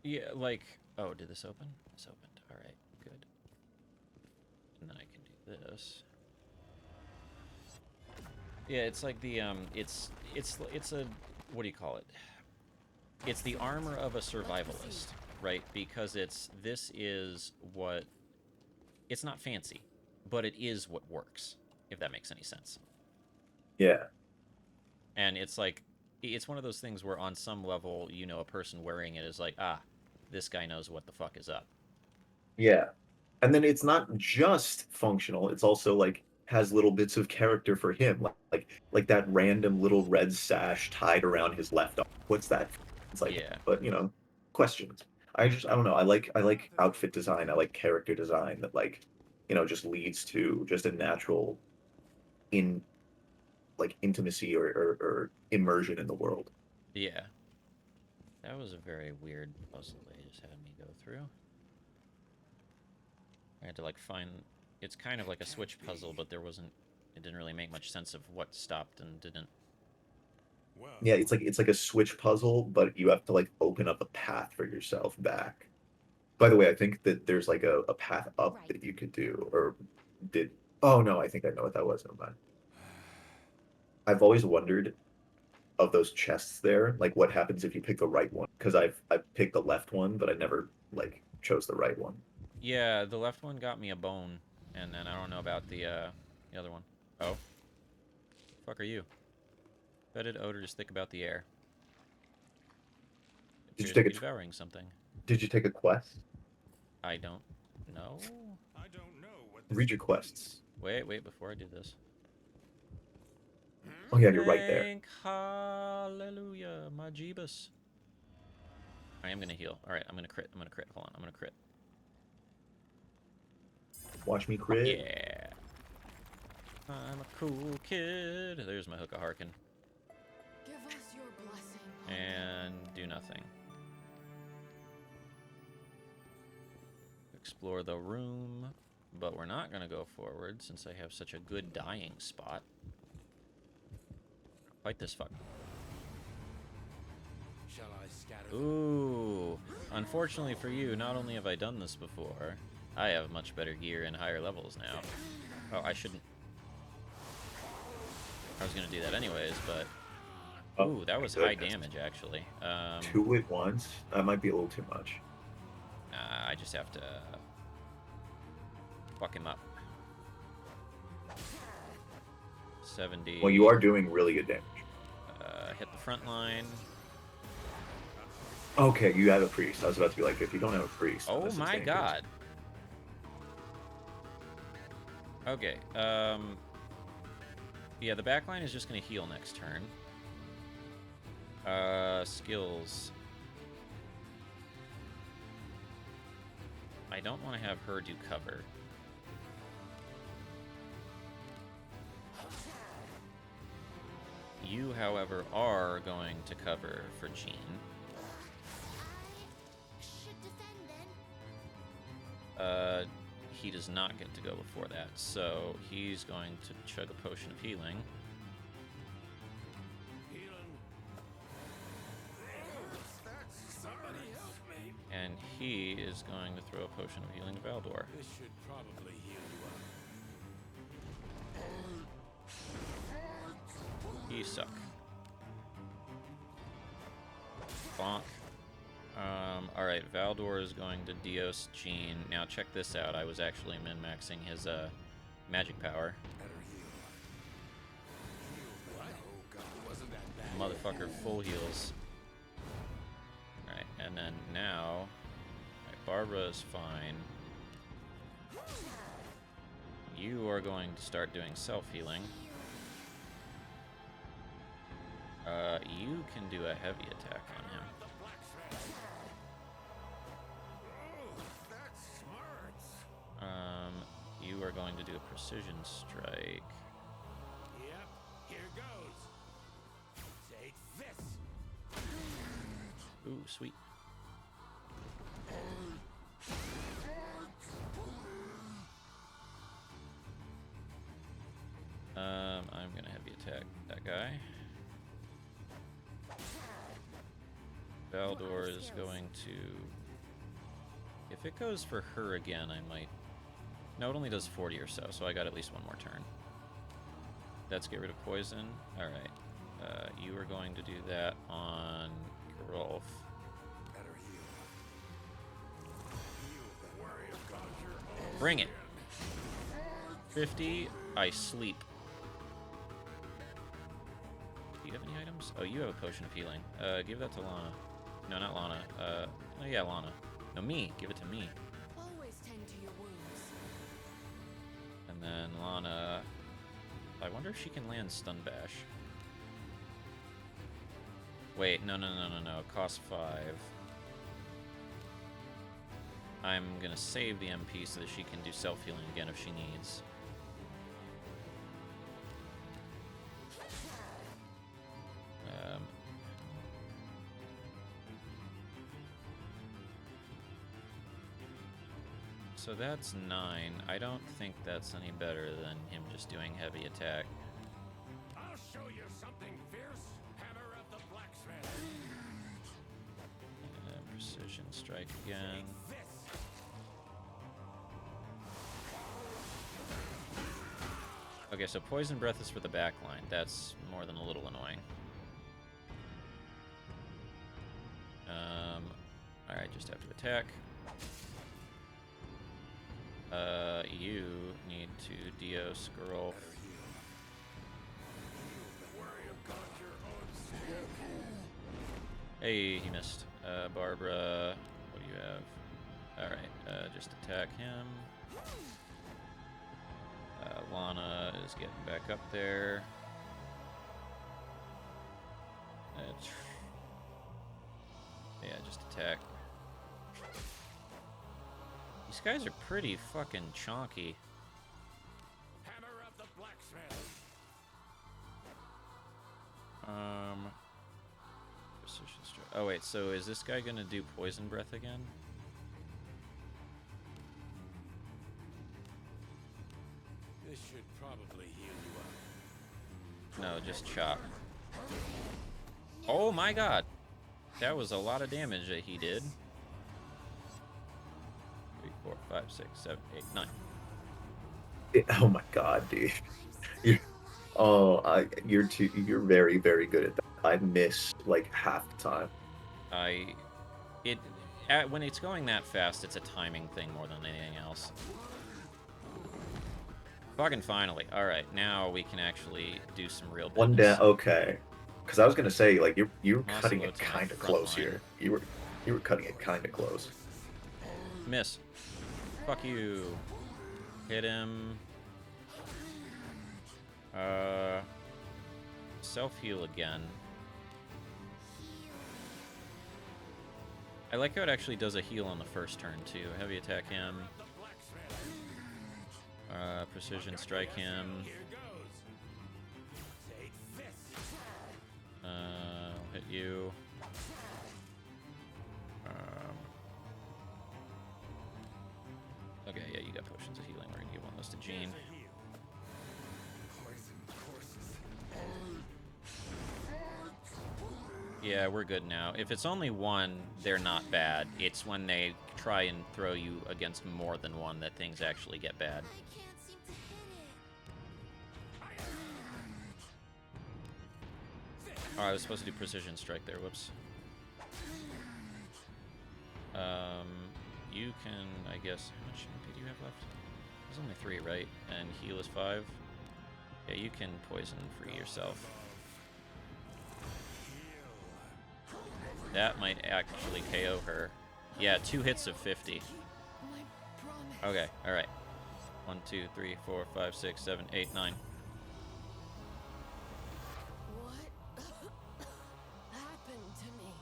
Yeah, like... Oh, did this open? This opened. Alright, good. And then I can do this. Yeah, it's like the, it's a... What do you call it? It's the armor of a survivalist, right? Because this is what... It's not fancy, but it is what works, if that makes any sense. Yeah. And it's like, it's one of those things where on some level, a person wearing it is like, ah, this guy knows what the fuck is up. Yeah. And then it's not just functional, it's also like has little bits of character for him, like that random little red sash tied around his left arm. What's that? It's like, Yeah. but questions. I don't know. I like outfit design. I like character design that like, just leads to just a natural intimacy or immersion in the world. Yeah. That was a very weird puzzle they just had me go through. I had to like find... It's kind of like a switch puzzle, but it didn't really make much sense of what stopped and didn't. Yeah, it's like a switch puzzle, but you have to like open up a path for yourself back. By the way, I think that there's like a path up that you could do, or did... Oh no, I think I know what that was. Never mind. I've always wondered of those chests there, like what happens if you pick the right one? Because I've picked the left one, but I never like chose the right one. Yeah, the left one got me a bone, and then I don't know about the other one. Oh. Fuck are you? Fetid odors thick about the air. Did you Appears take to a be devouring something? Did you take a quest? I don't know. I don't know what Read your quests. Wait, before I do this. Oh yeah, you're right there. Thank hallelujah, my Jeebus. I am gonna heal. Alright, I'm gonna crit. Hold on, I'm gonna crit. Watch me crit. Yeah. I'm a cool kid. There's my Hook of Harkin. Give us your blessing. And do nothing. Explore the room, but we're not gonna go forward since I have such a good dying spot. Fight this fuck. Shall I scatter? Ooh. Unfortunately for you, not only have I done this before, I have much better gear and higher levels now. Oh, I shouldn't. I was gonna do that anyways, but... Ooh, that was high damage, actually. 2 at once? That might be a little too much. I just have to fuck him up. 70. Well, you are doing really good damage. Hit the front line. Okay, you have a priest. I was about to be like, if you don't have a priest. then Oh this is my dangerous. god. Okay, yeah, the backline is just gonna heal next turn. Skills. I don't want to have her do cover. You, however, are going to cover for Jean. He does not get to go before that, so he's going to chug a potion of healing. And he is going to throw a potion of healing to Valdor. This should probably heal you up. You suck. Bonk. Alright, Valdor is going to Dios Jean. Now check this out. I was actually min-maxing his magic power. Motherfucker full heals. Alright, and then now Barbara is fine. You are going to start doing self-healing. You can do a heavy attack on him. You are going to do a precision strike. Yep, here goes. Take this. Ooh, sweet. I'm gonna heavy attack that guy. Valdor is going to... If it goes for her again, I might... No, it only does 40 or so, so I got at least one more turn. Let's get rid of poison. Alright. You are going to do that on Gerulf. Bring it! 50. I sleep. Do you have any items? Oh, you have a potion of healing. Give that to Lana. No, not Lana. Oh yeah, Lana. No, me. Give it to me. Always tend to your wounds. And then Lana... I wonder if she can land Stun Bash. Wait, no. It costs 5. I'm gonna save the MP so that she can do self-healing again if she needs. So that's 9. I don't think that's any better than him just doing heavy attack. I'll show you something fierce. Hammer of the blacksmith. Precision strike again. Okay, so poison breath is for the back line. That's more than a little annoying. Alright, just have to attack. You need to Dios Gerulf. Hey, he missed. Barbara, what do you have? Alright, just attack him. Lana is getting back up there. Yeah, just attack. These guys are pretty fucking chonky. Hammer of the blacksmith. Precision strike. Oh wait, so is this guy gonna do poison breath again? This should probably heal you up. No, just chop. Oh my god! That was a lot of damage that he did. 3, 4, 5, 6, 7, 8, 9. Oh my god, dude. You're very, very good at that. I miss like half the time. When it's going that fast, it's a timing thing more than anything else. Fucking finally. All right, now we can actually do some real business. One down. Okay, because I was gonna say like you were cutting Ocelot it to my kind of front close line. here. You were cutting it kind of close. Miss. Fuck you. Hit him. Self-heal again. I like how it actually does a heal on the first turn, too. Heavy attack him. Precision strike him. I'll hit you. Okay, yeah, you got potions of healing. We're gonna give one of those to Jean. Yeah, we're good now. If it's only one, they're not bad. It's when they try and throw you against more than one that things actually get bad. I can't seem to hit it. Oh, I was supposed to do precision strike there. Whoops. You can, I guess, how much MP do you have left? There's only 3, right? And heal is 5. Yeah, you can poison free yourself. That might actually KO her. Yeah, 2 hits of 50. Okay, alright. 1, 2, 3, 4, 5, 6, 7, 8, 9. What happened to me?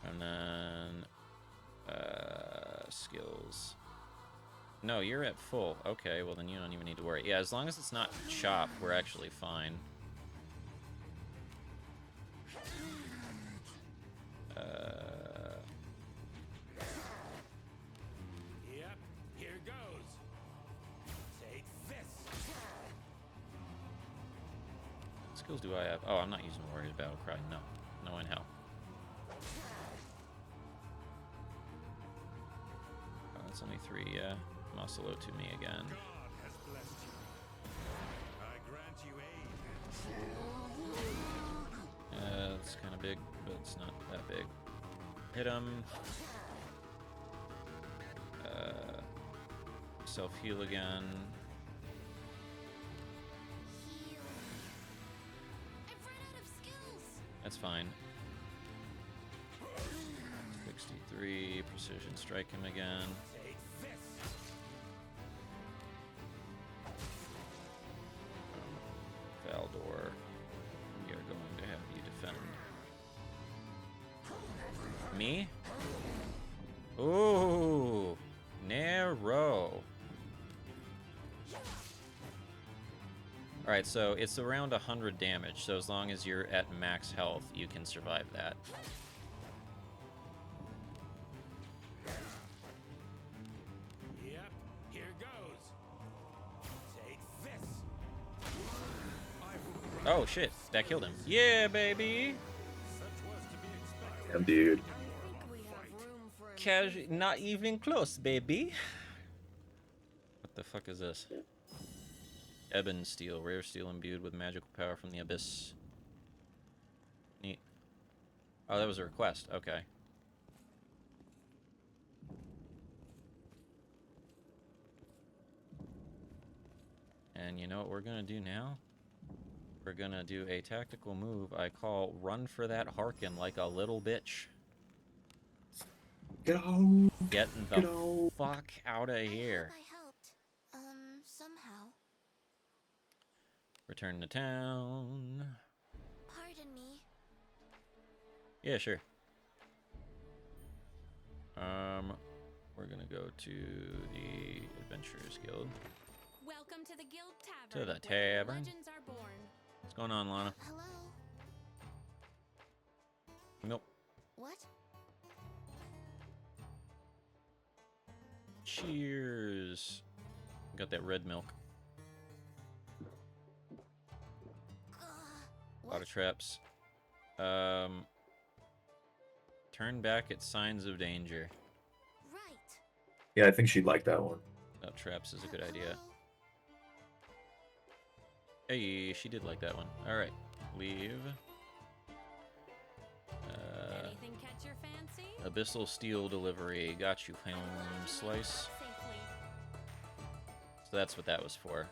And then skills. No, you're at full. Okay, well then you don't even need to worry. Yeah, as long as it's not chop, we're actually fine. Yep, here goes. Take this. What skills do I have? Oh, I'm not using Warrior's Battle Cry. No. No in hell. Oh, that's only 3, yeah. Muscle to me again. God has blessed you. I grant you aid. It's kind of big, but it's not that big. Hit him. Self-heal again. Heal. I've run out of skills. That's fine. 63, precision strike him again. Take this. Valdor, we are going to have you defend. Me? Ooh, narrow. Alright, so it's around 100 damage, so as long as you're at max health, you can survive that. Yep, here goes. Take this. Oh shit, that killed him. Yeah, baby! Such was to be expected. Damn, dude. I think we have room for Not even close, baby. What the fuck is this? Ebon steel, rare steel imbued with magical power from the abyss. Neat. Oh, that was a request. Okay. And you know what we're gonna do now? We're gonna do a tactical move I call run for that Harkin like a little bitch. Go. Getting the Go. fuck out of here. I helped. Somehow. Return to town. Pardon me. Yeah, sure. We're gonna go to the Adventurers Guild. Welcome to the Guild To Tavern. the where tavern. legends are born. What's going on, Lana? Hello? Nope. What? Cheers. Got that red milk. Lot of traps. Turn back at signs of danger. Right. Yeah, I think she'd like that one. That traps is a good idea. Hello? Hey, she did like that one. Alright. Leave. Abyssal Steel Delivery. Got you, Home Slice. So that's what that was for.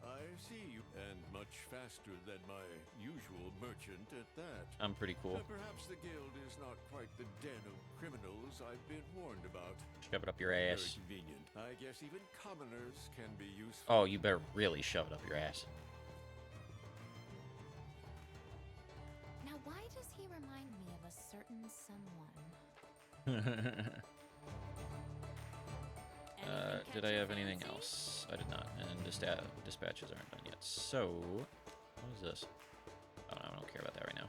I see you, and much faster than my usual merchant at that. I'm pretty cool. Perhaps the guild is not quite the den of criminals I've been warned about. Shove it up your Very ass. convenient. I guess even commoners can be useful. Oh, you better really shove it up your ass. Now, why does he remind me of a certain someone? Did I have anything else? I did not. And dispatches aren't done yet. So, what is this? Oh, no, I don't care about that right now.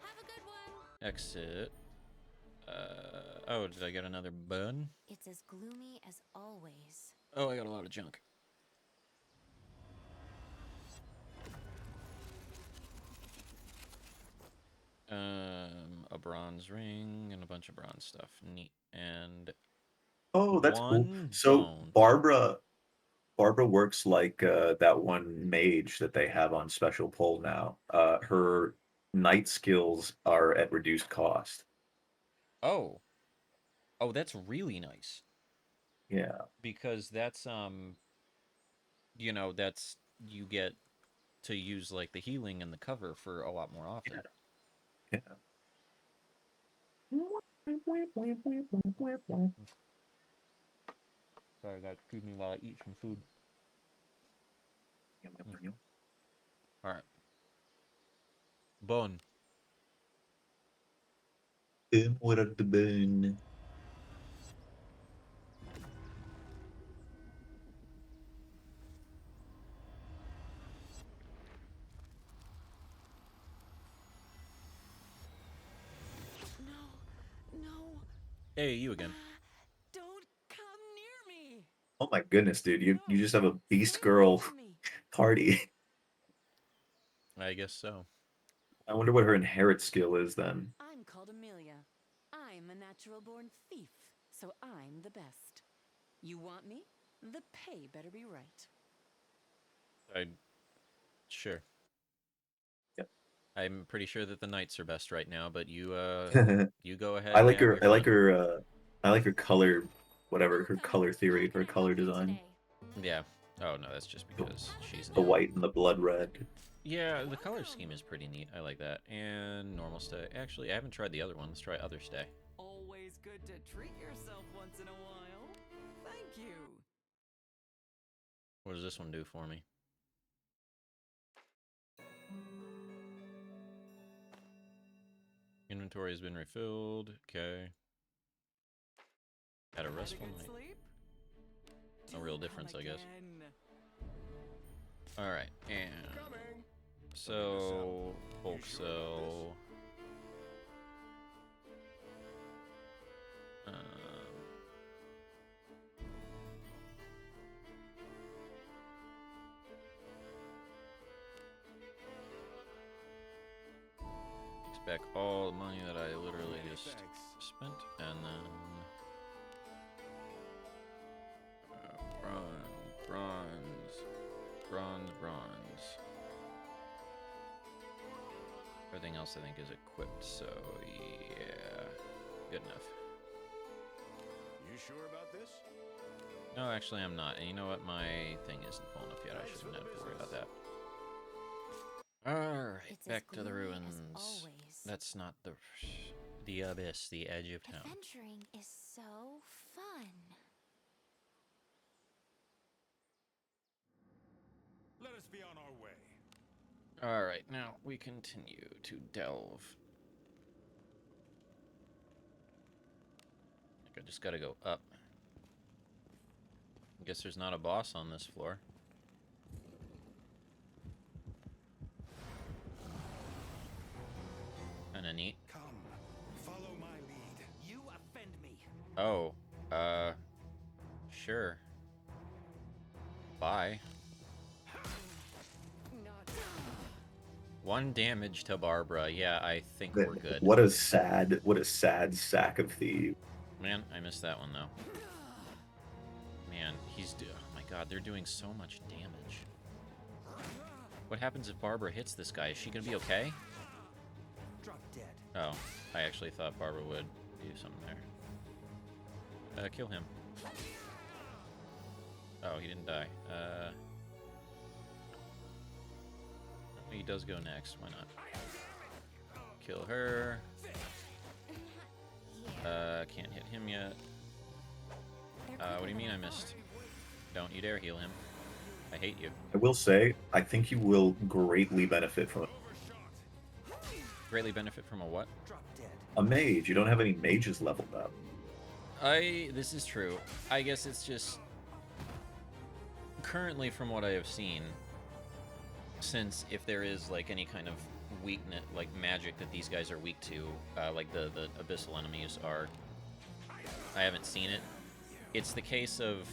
Have a good one. Exit. Oh, did I get another bun? It's as gloomy as always. Oh, I got a lot of junk. A bronze ring and a bunch of bronze stuff. Neat. And Oh, that's cool. one So bone. Barbara works like that one mage that they have on special pull now. Her knight skills are at reduced cost. Oh. Oh, that's really nice. Yeah. Because that's you know, that's you get to use like the healing and the cover for a lot more often. Yeah. Sorry, guys, excuse me while I eat some food. All right. Bone. What at the bone? No. Hey, you again. Don't come near me. Oh my goodness, dude! You just have a beast girl party. I guess so. I wonder what her inherit skill is then. I'm called Amelia. I'm a natural born thief, so I'm the best. You want me? The pay better be right. Sure. Yep. I'm pretty sure that the knights are best right now, but you you go ahead. I like and have her. your I like fun. her. I like her color, whatever her color theory, her color design. Yeah. Oh no, that's just because she's The new. white and the blood red. Yeah, the color scheme is pretty neat. I like that. And normal stay. Actually, I haven't tried the other one. Let's try other stay. Always good to treat yourself once in a while. Thank you. What does this one do for me? Inventory has been refilled. Okay. Had a restful night. Sleep? No real difference, I guess. All right, and so bulk sell. Back all the money that I literally just spent, and then bronze. Everything else I think is equipped, so yeah, good enough. You sure about this? No, actually I'm not. And you know what? My thing isn't full enough yet. I shouldn't have to worry about that. Alright, It's back as to the gloomy ruins. as always. That's not the abyss, the edge of town. Adventuring is so fun. Let us be on our way. Alright, now we continue to delve. I think I just gotta go up. I guess there's not a boss on this floor. Kinda neat. Come, follow my lead. You offend me. Oh, sure. Bye. One damage to Barbara. Yeah, I think we're good. What a sad sack of thieves. Man, I missed that one though. Man, oh my god, they're doing so much damage. What happens if Barbara hits this guy? Is she gonna be okay? Drop dead. Oh, I actually thought Barbara would do something there. Kill him. Oh, he didn't die. He does go next. Why not? Kill her. Can't hit him yet. What do you mean I missed? Don't you dare heal him. I hate you. I will say, I think you will greatly benefit from Greatly benefit from a what? a mage. You don't have any mages leveled up. This is true. I guess it's just... Currently, from what I have seen, since if there is, like, any kind of weakness, like, magic that these guys are weak to, like the abyssal enemies are... I haven't seen it. It's the case of,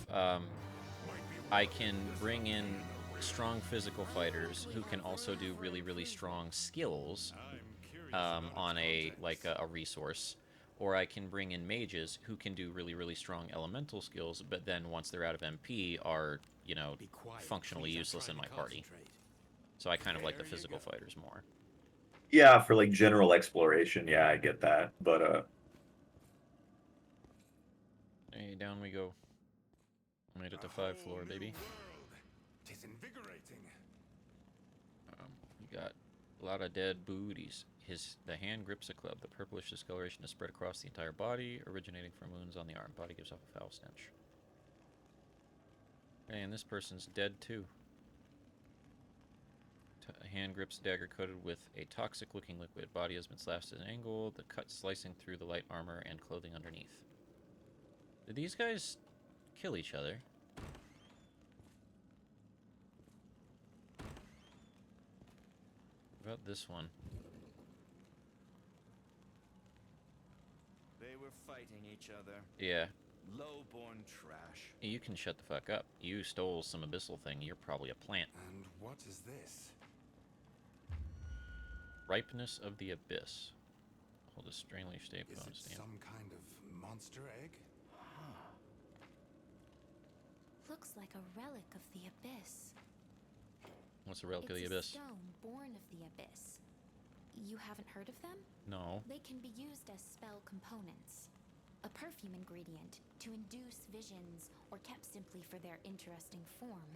I can bring in strong physical fighters who can also do really, really strong skills on a resource, or I can bring in mages who can do really, really strong elemental skills, but then once they're out of MP are, you know, functionally useless in my party. So I kind of like the physical fighters more. Yeah, for like general exploration, yeah, I get that. But Hey, down we go. Made it to 5th floor, baby. Tis invigorating. You got a lot of dead booties. The hand grips a club. The purplish discoloration is spread across the entire body, originating from wounds on the arm. Body gives off a foul stench. And this person's dead too. Hand grips dagger coated with a toxic-looking liquid. Body has been slashed at an angle. The cut slicing through the light armor and clothing underneath. Did these guys kill each other? What about this one? They were fighting each other. Yeah. Low-born trash. You can shut the fuck up. You stole some abyssal thing. You're probably a plant. And what is this? Ripeness of the Abyss. Hold a strangely shaped Is bone it stamp. some kind of monster egg? Looks like a relic of the Abyss. What's a relic of the It's a Abyss? stone born of the Abyss. You haven't heard of them? No. They can be used as spell components. A perfume ingredient to induce visions, or kept simply for their interesting form.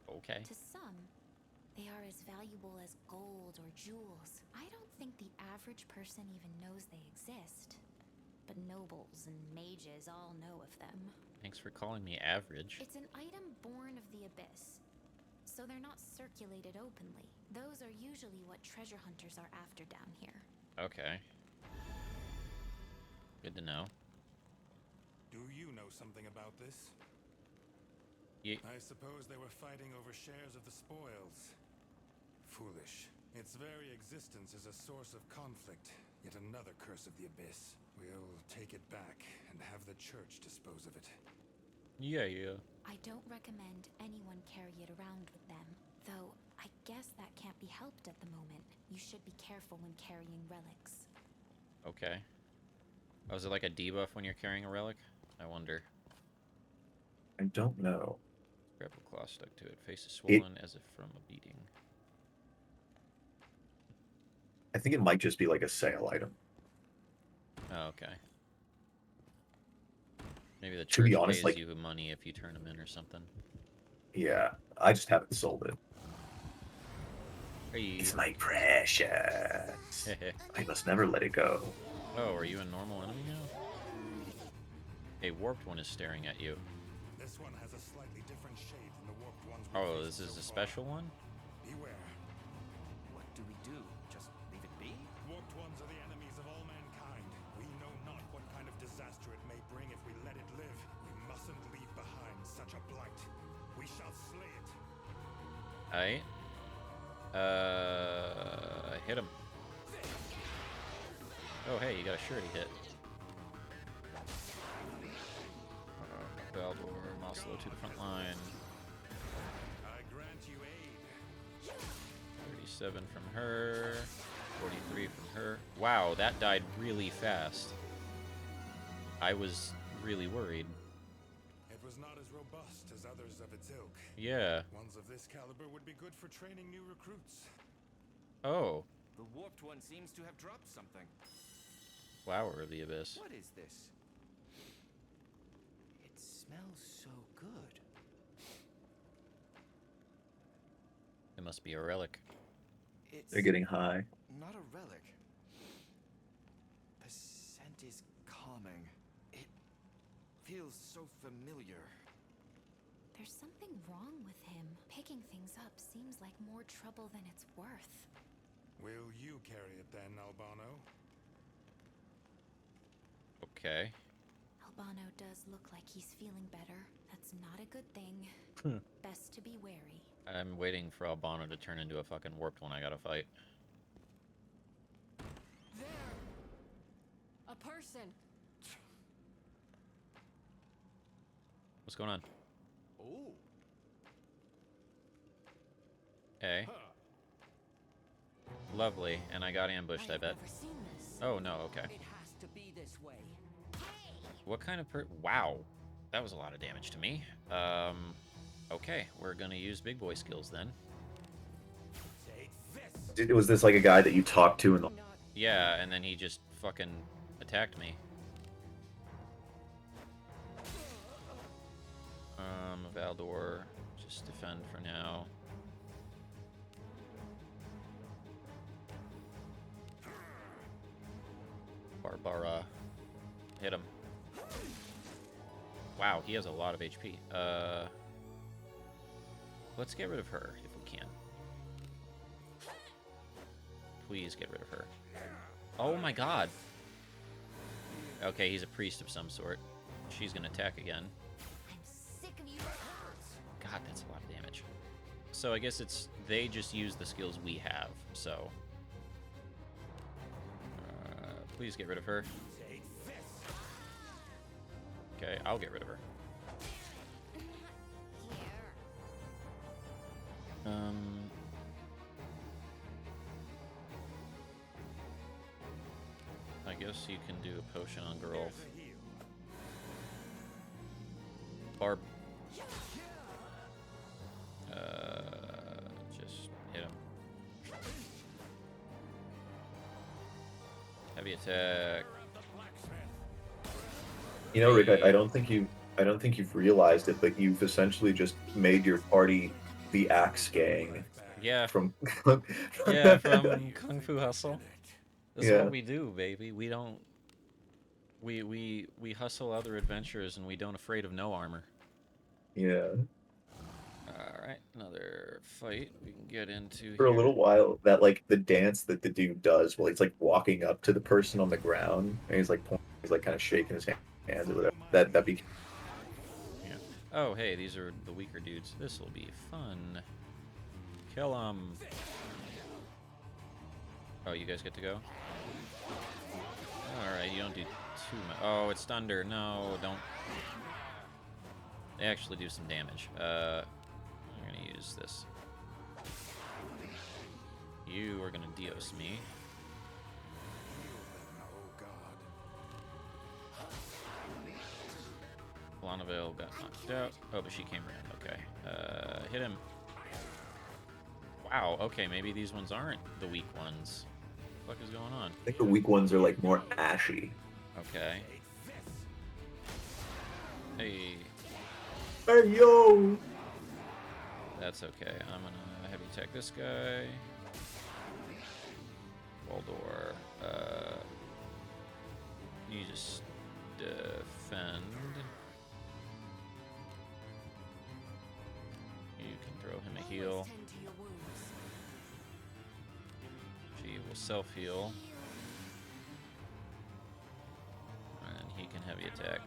Okay. To some, they are as valuable as gold or jewels. I don't think the average person even knows they exist. But nobles and mages all know of them. Thanks for calling me average. It's an item born of the Abyss, so they're not circulated openly. Those are usually what treasure hunters are after down here. Okay. Good to know. Do you know something about this? I suppose they were fighting over shares of the spoils. Foolish. Its very existence is a source of conflict, yet another curse of the Abyss. We'll take it back and have the church dispose of it. Yeah. I don't recommend anyone carry it around with them, though I guess that can't be helped at the moment. You should be careful when carrying relics. Okay. Oh, is it like a debuff when you're carrying a relic? I wonder. I don't know. Grapple claw stuck to it. Face is swollen as if from a beating. I think it might just be like a sale item. Oh, okay. Maybe the To church be honest, pays like- you money if you turn them in or something. Yeah, I just haven't sold it. Hey. It's my precious. I must never let it go. Oh, are you a normal enemy now? A warped one is staring at you. This one has a slightly different shade than the warped ones. Oh, this is a special one? Beware. What do we do? Just leave it be? Warped ones are the enemies of all mankind. We know not what kind of disaster it may bring if we let it live. We mustn't leave behind such a blight. We shall slay it. Aight. Hit him. Oh, hey, you got a surety hit. Baldor, Maslow to the front line. I grant you aid. 37 from her. 43 from her. Wow, that died really fast. I was really worried. It was not as robust as others of its ilk. Yeah. Ones of this caliber would be good for training new recruits. Oh. The warped one seems to have dropped something. Flower of the Abyss. What is this? It smells so good. It must be a relic. It's They're getting high. not a relic. The scent is calming. It feels so familiar. There's something wrong with him. Picking things up seems like more trouble than it's worth. Will you carry it then, Albano? Okay. Albano does look like he's feeling better. That's not a good thing. Best to be wary. I'm waiting for Albano to turn into a fucking warped one I gotta fight. There! A person! What's going on? Oh. Hey. Lovely, and I got ambushed, I bet. Never seen this. Oh, no, okay. It has to be this way. What kind of wow. That was a lot of damage to me. Okay, we're gonna use big boy skills then. Was this like a guy that you talked to in the... Yeah, and then he just fucking attacked me. Valdor, just defend for now. Barbara, hit him. Wow, he has a lot of HP. Let's get rid of her if we can. Please get rid of her. Oh my god. Okay, he's a priest of some sort. She's gonna attack again. I'm sick of you. God, that's a lot of damage. So I guess it's they just use the skills we have. So please get rid of her. Okay, I'll get rid of her. I guess you can do a potion on Geralt. Barb. Just hit him. Heavy attack. You know, Rick, I don't think you've realized it, but you've essentially just made your party the Axe Gang. Yeah. From yeah, from Kung Fu Hustle. That's Yeah. what we do, baby. We don't. We hustle other adventurers, and we don't afraid of no armor. Yeah. All right, another fight we can get into. For a here. little while, that like the dance that the dude does, while he's like walking up to the person on the ground, and he's like kind of shaking his hands or whatever. That became. Yeah. Oh, hey, these are the weaker dudes. This will be fun. Kill 'em. Oh, you guys get to go? Alright, you don't do too much. Oh, it's thunder. No, don't. They actually do some damage. I'm gonna use this. You are gonna Dios me. Lanavel got knocked out. Oh, but she came around. Okay. Hit him. Wow, okay, maybe these ones aren't the weak ones. What the fuck is going on? I think the weak ones are like more ashy. Okay. Hey. Hey yo! That's okay. I'm gonna heavy attack this guy. Waldor. You just defend. You can throw him a heal. Tend to your wounds. She will self-heal. And he can heavy attack.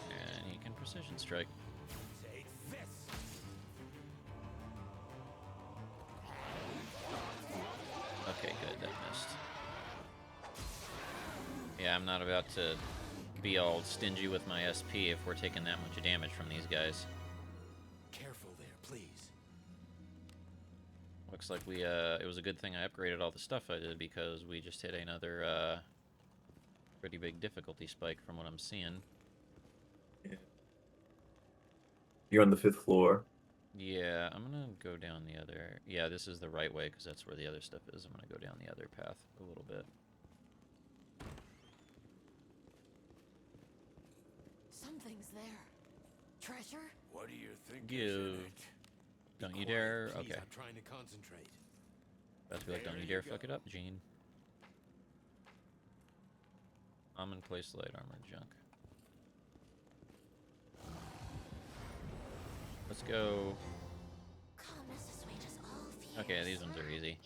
And he can precision strike. Okay, good, that missed. Yeah, I'm not about to be all stingy with my SP if we're taking that much damage from these guys. Careful there, please. Looks like we, it was a good thing I upgraded all the stuff I did because we just hit another, pretty big difficulty spike from what I'm seeing. Yeah. You're on the 5th floor. Yeah, I'm gonna go down the other... Yeah, this is the right way, because that's where the other stuff is. I'm gonna go down the other path a little bit. Something's there. Treasure? What do you think You. is in it? Don't Be you quiet, dare... please, Okay. I'm trying to concentrate. About to be like, don't you dare fuck it up, Gene. I'm in place light armor junk. Let's go. Calmness assuages all fears. Okay, these ones are easy.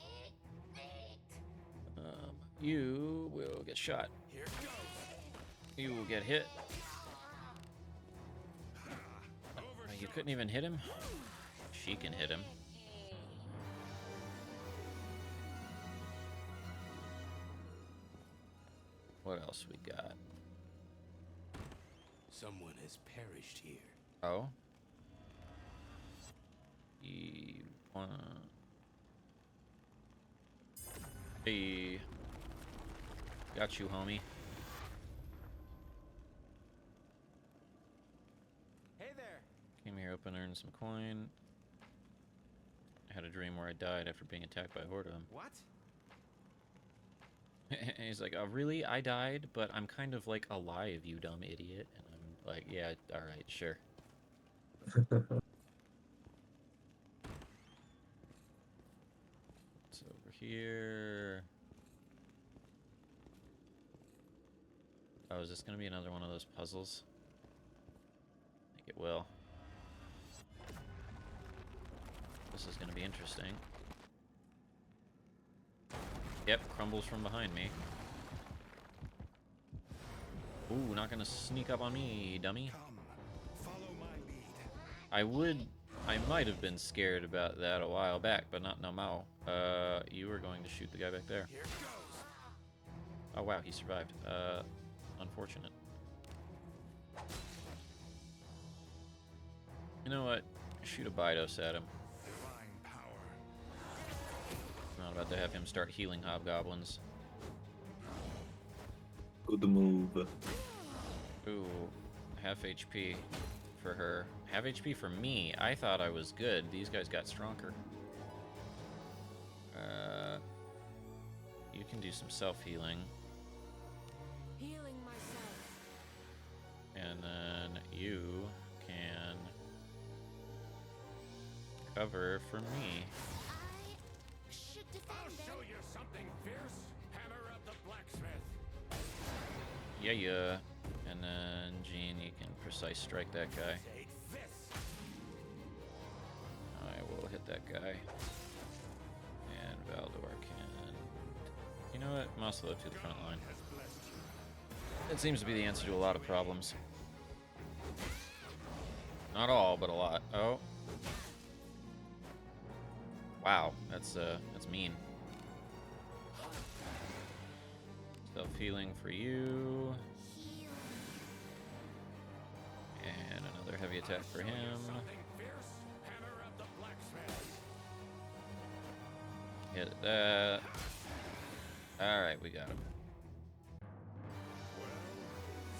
You will get shot. Here it goes. You will get hit. You couldn't even hit him? She can hit him. What else we got? Someone has perished here. Oh? You wanna... Hey. Got you, homie. Hey there. Came here hoping to earn some coin. I had a dream where I died after being attacked by a horde of them. What? He's like, oh, really? I died, but I'm kind of like alive, you dumb idiot. And I'm like, yeah, alright, sure. It's over here. Oh, is this gonna be another one of those puzzles? I think it will. This is gonna be interesting. Yep, crumbles from behind me. Ooh, not gonna sneak up on me, dummy. Come, follow my lead. I might have been scared about that a while back, but not no more. You were going to shoot the guy back there. Here it goes. Oh wow, he survived. Unfortunate. You know what? Shoot a Bidos at him. Divine power. I'm not about to have him start healing hobgoblins. Good move. Ooh, half HP for her. Half HP for me. I thought I was good. These guys got stronger. You can do some self-healing. Healing myself. And then you can cover for me. I should defend I'll it. show you something fierce. Hammer of the blacksmith. Yeah, yeah. And then, Gene, you can precise strike that guy. Take this. I will hit that guy. And Valdor can... You know what? Muscle to the front line. Has blessed you. That seems to be the answer to a lot of problems. Not all, but a lot. Oh. Wow, that's mean. Self-healing for you. Heal. And another heavy attack for him. Something fierce. Hammer of the blacksmith. Hit that. Alright, we got him. Well,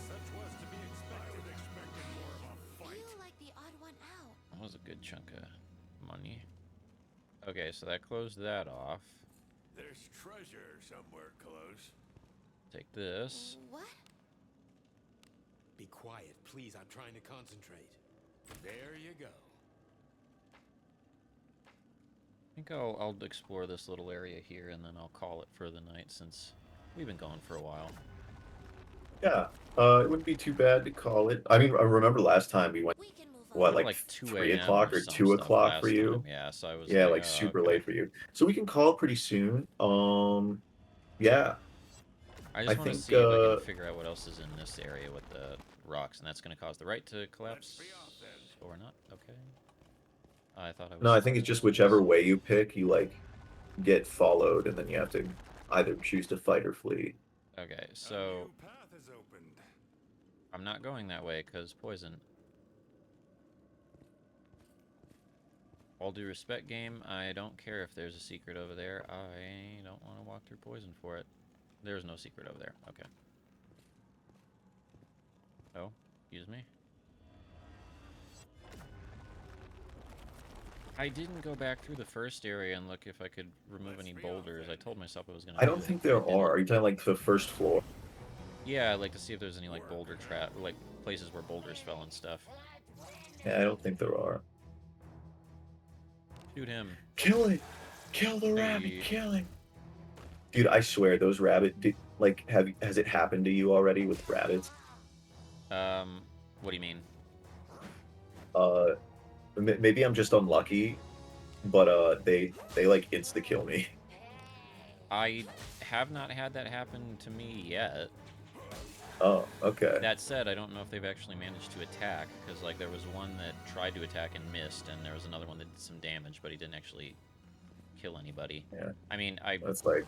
such was to be expected. I would expected more of a fight. Feel like the odd one out. That was a good chunk of money. Okay, so that closed that off. There's treasure somewhere close. Take this. What? Be quiet, please. I'm trying to concentrate. There you go. I think I'll explore this little area here and then I'll call it for the night since we've been gone for a while. Yeah, it wouldn't be too bad to call it. I mean, I remember last time we went, We can move on. what, like 2 3 a.m. o'clock or some 2 stuff o'clock last for you? time. Yeah, so I was Yeah, like, like oh, super okay. late for you. So we can call it pretty soon. Yeah. I I just want to think, see if I can figure out what else is in this area with the rocks, and that's going to cause the right to collapse Let's be off then. or not. Okay. I thought I was. No, I think it's just whichever way you pick, you like get followed, and then you have to either choose to fight or flee. Okay, A so new path is opened. I'm not going that way because poison. All due respect, game. I don't care if there's a secret over there. I don't want to walk through poison for it. There's no secret over there. Okay. Oh, excuse me. I didn't go back through the first area and look if I could remove any boulders. I told myself I was gonna. I don't think there are. Are you talking like the first floor? Yeah, I'd like to see if there's any like boulder trap, like places where boulders fell and stuff. Yeah, I don't think there are. Shoot him. Kill it! Kill the Hey. rabbit! Kill it! Dude, I swear those has it happened to you already with rabbits? What do you mean? Maybe I'm just unlucky, but they like insta kill me. I have not had that happen to me yet. Oh, okay. That said, I don't know if they've actually managed to attack, because like there was one that tried to attack and missed, and there was another one that did some damage, but he didn't actually kill anybody. Yeah. I mean, That's like,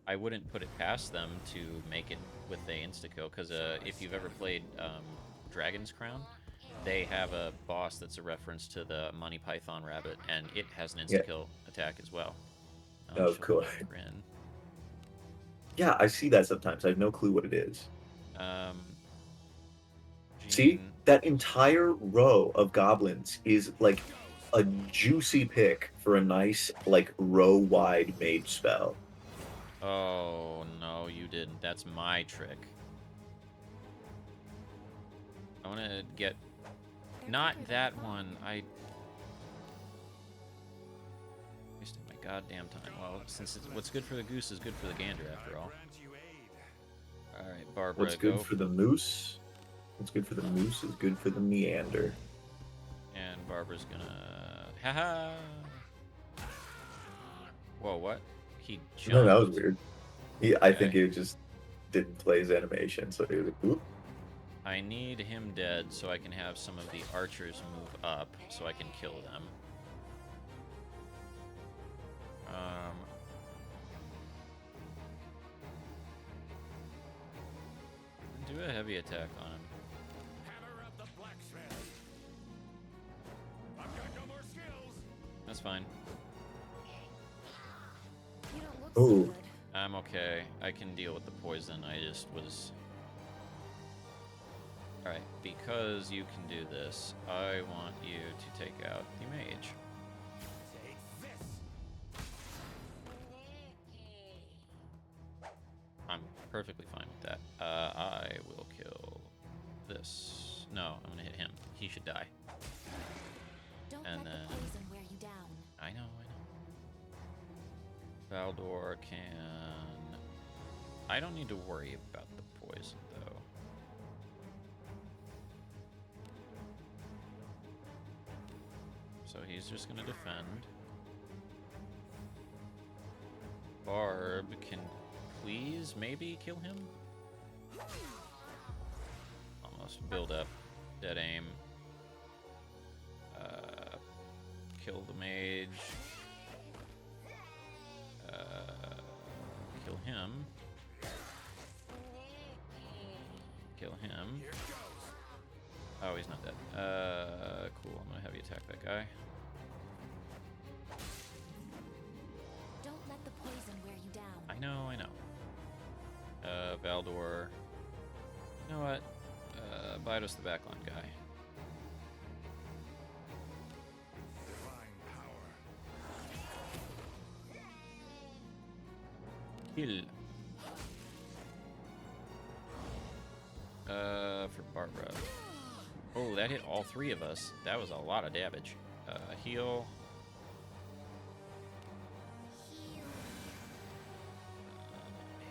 I wouldn't put it past them to make it with the insta-kill, because if you've ever played Dragon's Crown, they have a boss that's a reference to the Monty Python rabbit, and it has an insta-kill attack as well. of course. Grin. Yeah, I see that sometimes. I have no clue what it is. See, Jean- that entire row of goblins is like a juicy pick for a nice, like, row-wide mage spell. Oh, no, you didn't. That's my trick. I want to get... Not that one. I... wasted my goddamn time. Well, since what's good for the goose is good for the gander, after all. Alright, Barbara, What's good go. for the moose? What's good for the moose is good for the meander. And Barbara's gonna... Haha! Whoa, what? He jumped. No, that was weird. I think Okay. it just didn't play his animation, so he was like, oop. I need him dead so I can have some of the archers move up so I can kill them. Do a heavy attack on him. Hammer of the blacksmith. I've got no more skills. That's fine. You don't look so Ooh. good. I'm okay. I can deal with the poison. I just was... Alright, because you can do this, I want you to take out the mage. Take this. I'm perfectly fine with that. I will kill this. No, I'm gonna hit him. He should die. Don't And let then- the poison wear you down. I know. Valdor can... I don't need to worry about the poison, though. So he's just gonna defend. Barb can please maybe kill him? Almost build up. Dead aim. Kill the mage. Kill him. Kill him. Oh, he's not dead. Cool. I'm gonna have you attack that guy. Don't let the poison wear you down. I know. Valdor. You know what? Bite us the backline guy. Divine power. Kill. For Barbara. Oh, that hit all three of us. That was a lot of damage. Heal.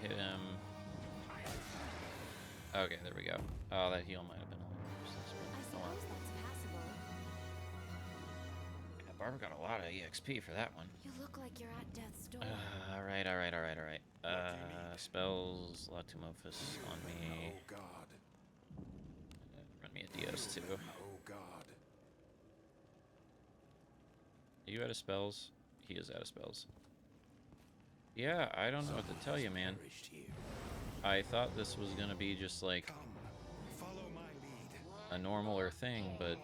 Hit him. Okay, there we go. Oh, that heal might have been a little useless, I but oh well. suppose that's passable. Yeah, Barbara got a lot of EXP for that one. You look like you're at death's door. Alright. Spells, Latumofus on me. Oh God. Run me a DS too. Oh God. Are you out of spells? He is out of spells. Yeah, I don't know what to tell you, man. Perished here. I thought this was gonna be just like Come, follow my lead. a normaler thing, but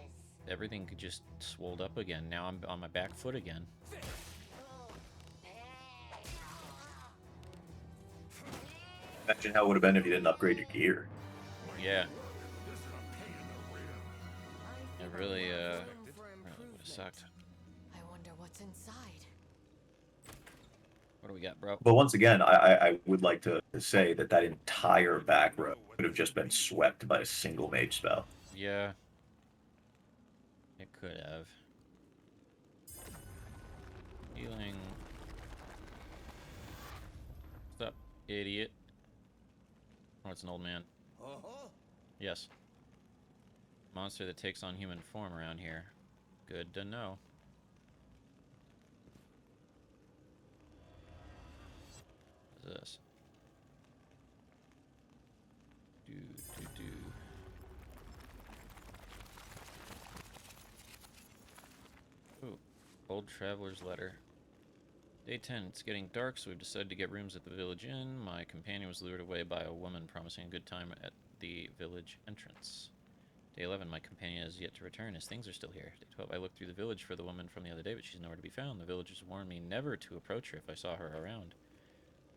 everything could just swolled up again. Now I'm on my back foot again. Imagine how it would have been if you didn't upgrade your gear. Yeah, This is a pain in the rear. it really would have sucked. what's inside. What do we got, bro? But once again, I would like to say that that entire back row could have just been swept by a single mage spell. Yeah. It could have. Healing. What's up, idiot? Oh, it's an old man. Yes. Monster that takes on human form around here. Good to know. What's this? Do. Ooh, old traveler's letter. Day 10. It's getting dark, so we've decided to get rooms at the village inn. My companion was lured away by a woman promising a good time at the village entrance. Day 11. My companion has yet to return. His things are still here. Day 12. I looked through the village for the woman from the other day, but she's nowhere to be found. The villagers warned me never to approach her if I saw her around.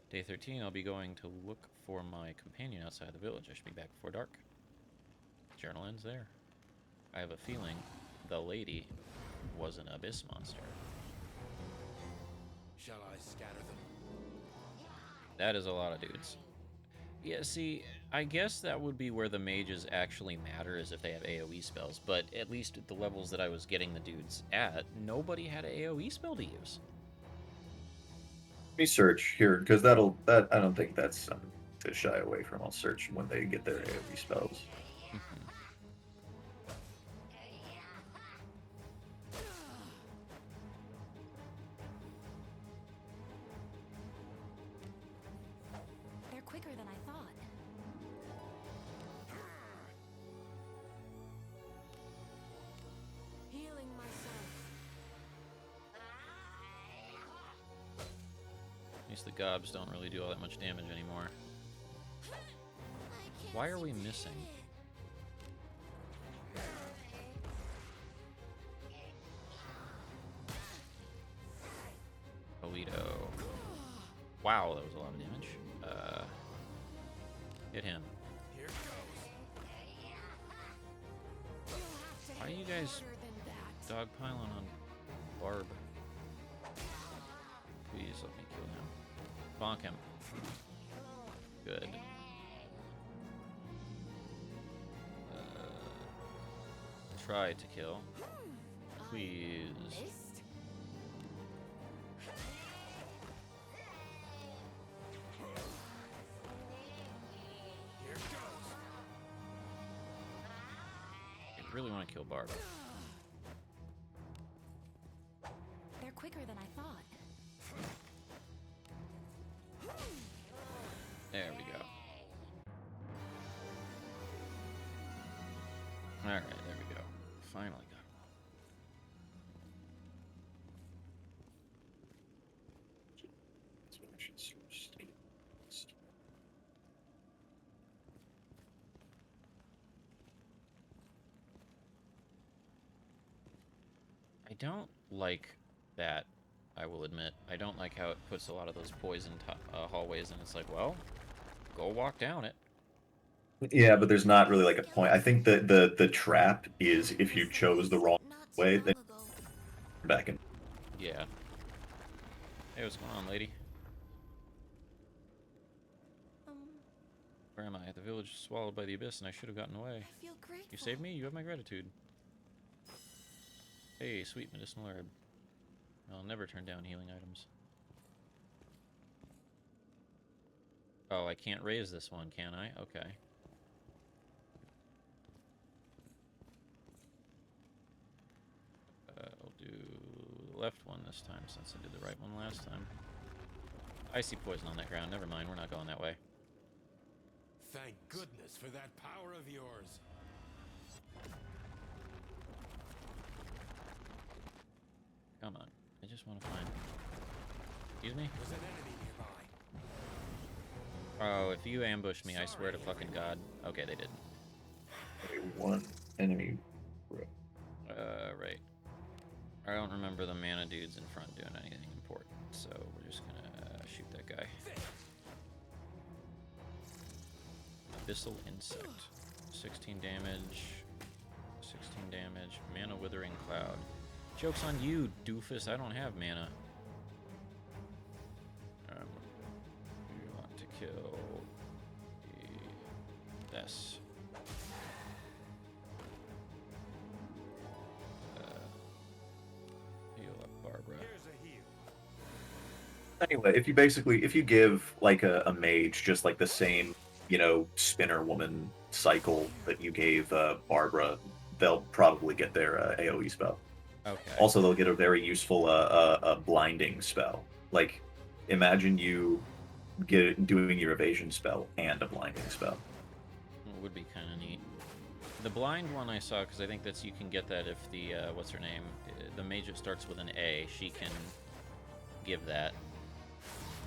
Day 13. I'll be going to look for my companion outside the village. I should be back before dark. Journal ends there. I have a feeling the lady was an abyss monster. Shall I scatter them? That is a lot of dudes. Yeah, see, I guess that would be where the mages actually matter, is if they have AoE spells, but at least at the levels that I was getting the dudes at, nobody had an AoE spell to use. Let me search here, because I don't think that's something to shy away from. I'll search when they get their AoE spells. They're quicker than I thought. Healing myself. At least the gobs don't really do all that much damage anymore. Why are we missing? Polito. Wow, that was a lot of damage. Hit him. Here goes. Why are you guys dogpiling on Barb? Please let me kill him. Bonk him. Good. Try to kill. Please. Here goes. I really want to kill Barb. They're quicker than I thought. There we go. Alright, there we go. Finally got him. I don't like that, I will admit. I don't like how it puts a lot of those poison hallways, and it's like, well, go walk down it. Yeah, but there's not really like a point. I think that the trap is if you chose the wrong way, then you're back in. Yeah. Hey, what's going on, lady? Where am I? The village is swallowed by the abyss, and I should have gotten away. I feel grateful. You saved me? You have my gratitude. Hey, sweet medicinal herb. I'll never turn down healing items. Oh, I can't raise this one, can I? Okay. I'll do the left one this time, since I did the right one last time. I see poison on that ground. Never mind, we're not going that way. Thank goodness for that power of yours. Come on. I just want to find... Excuse me? There's an enemy nearby. Oh, if you ambush me, I swear to fucking God. Okay, they didn't. Okay, one enemy. Right. I don't remember the mana dudes in front doing anything important, so we're just gonna shoot that guy. Abyssal Insect. 16 damage. 16 damage. Mana Withering Cloud. Joke's on you, doofus. I don't have mana. You want to kill this. Heal up Barbara. Anyway, if you give like a mage just like the same, you know, spinner woman cycle that you gave Barbara, they'll probably get their AoE spell. Okay. Also, they'll get a very useful blinding spell. Like, imagine you doing your evasion spell and a blinding spell. It would be kind of neat. The blind one I saw, because I think that's you can get that if the what's her name, the mage that starts with an A, she can give that.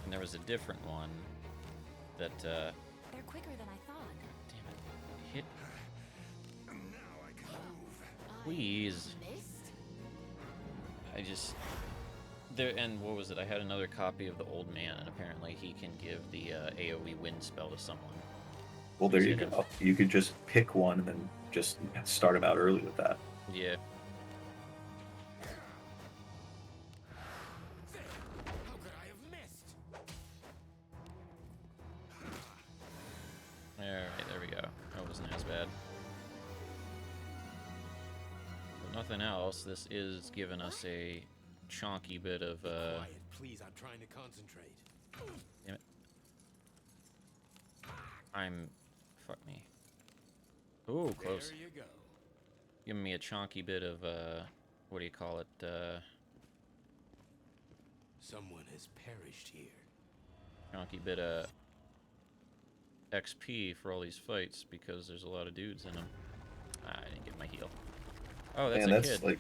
And there was a different one that. They're quicker than I thought. Damn it! Hit. Please. I just there, and what was it? I had another copy of the Old Man, and apparently he can give the AoE wind spell to someone. Well, there you go. You could just pick one and then just start him out early with that. Yeah. How could I have missed? Alright, there we go. That wasn't as bad. But nothing else. This is giving us a chonky bit of Quiet, please. I'm trying to concentrate. Damn it. Fuck me. Ooh, close. There you go. Giving me a chonky bit of what do you call it? Someone has perished here. Chonky bit of XP for all these fights because there's a lot of dudes in them. I didn't get my heal. Oh, that's Man, a that's kid. like,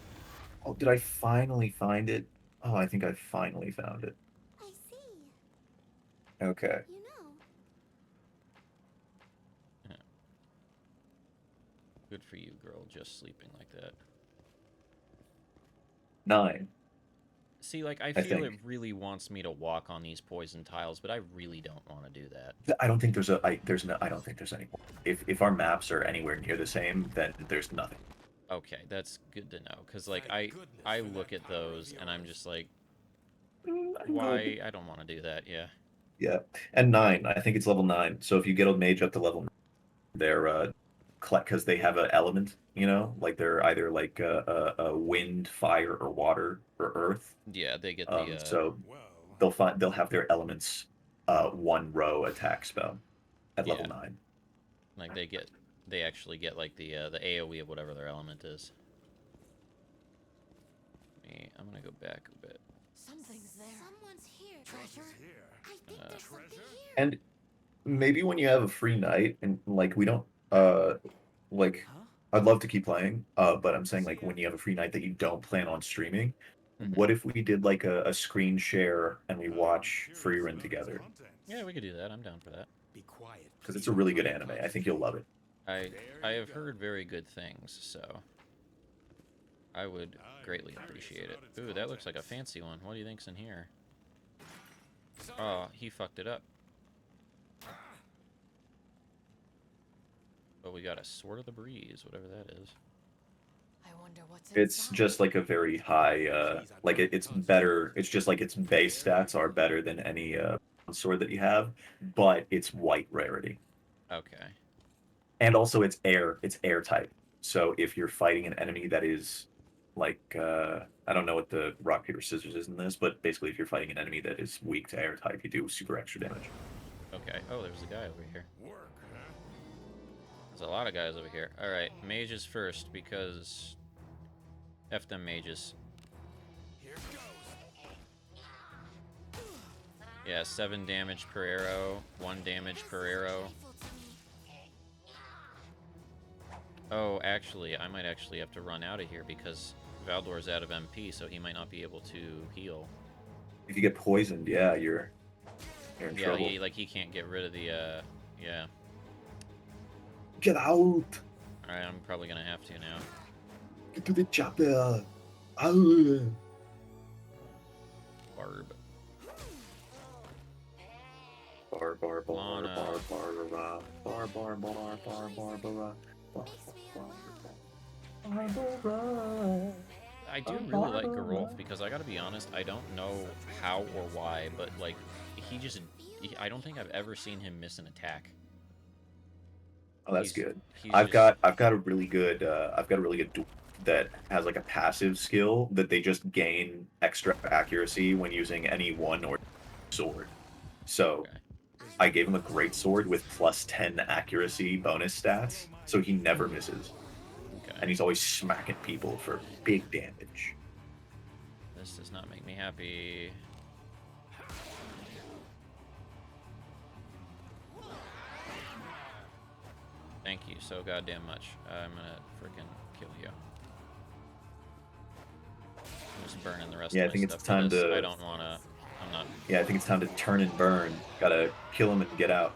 oh, did I finally find it? Oh, I think I finally found it. I see. Okay. You know. Good for you, girl, just sleeping like that. 9. See, like, I feel it think. really wants me to walk on these poison tiles, but I really don't want to do that. I don't think there's I don't think there's any. If our maps are anywhere near the same, then there's nothing. Okay, that's good to know, because, like, Thank I goodness for look that at power of those, and I'm yours. just like, I'm why? good. I don't want to do that, yeah. Yeah, and 9. I think it's level 9. So if you get a mage up to level 9, they're because they have an element, you know, like they're either like a wind, fire, or water or earth. Yeah, they get the, So Well, they'll have their elements one row attack spell at level Yeah. 9. like, they actually get, like, the AoE of whatever their element is. I'm gonna go back a bit. Something's there. Someone's here. what's Treasure? here? I think there's something Treasure? here. And maybe when you have a free night and like we don't like I'd love to keep playing, but I'm saying like when you have a free night that you don't plan on streaming, Mhm. what if we did like a screen share and we watch Free Run together? Yeah, we could do that. I'm down for that. Be quiet. Because please. it's a really good anime. I think you'll love it. I have heard very good things, so I would greatly appreciate it. Ooh, that looks like a fancy one. What do you think's in here? Oh, he fucked it up. But we got a Sword of the Breeze, whatever that is. I wonder what's It's inside. just like a very high like it's better. It's just like its base stats are better than any sword that you have, but it's white rarity. Okay. And also it's air type. So if you're fighting an enemy that is like I don't know what the rock paper scissors is in this, but basically if you're fighting an enemy that is weak to air type, you do super extra damage. Okay. Oh, there's a guy over here. Work, huh? There's a lot of guys over here. Alright, mages first, because F them mages. Here goes. Yeah, 7 damage per arrow, 1 damage per arrow. Oh, actually, I might actually have to run out of here because Valdor's out of MP, so he might not be able to heal. If you get poisoned, yeah, you're in Yeah, trouble. he can't get rid of the, yeah. Get out! Alright, I'm probably gonna have to now. Get to the chopper! Barb. Bar bar bar Lana. bar bar bar bar bar bar bar bar bar bar bar bar. I do really like Gerolf because I gotta be honest, I don't know how or why, but like I don't think I've ever seen him miss an attack. Oh, that's He's- good. he's I've just- got a really good dwarf that has like a passive skill that they just gain extra accuracy when using any one or sword. So Okay. I gave him a great sword with +10 accuracy bonus stats, so he never misses. Okay. And he's always smacking people for big damage. This does not make me happy. Thank you so goddamn much. I'm gonna freaking kill you. I'm just burning the rest Yeah, of I my think it's stuff time for this. to- I don't wanna. I'm not. Yeah, I think it's time to turn and burn. Gotta kill him and get out.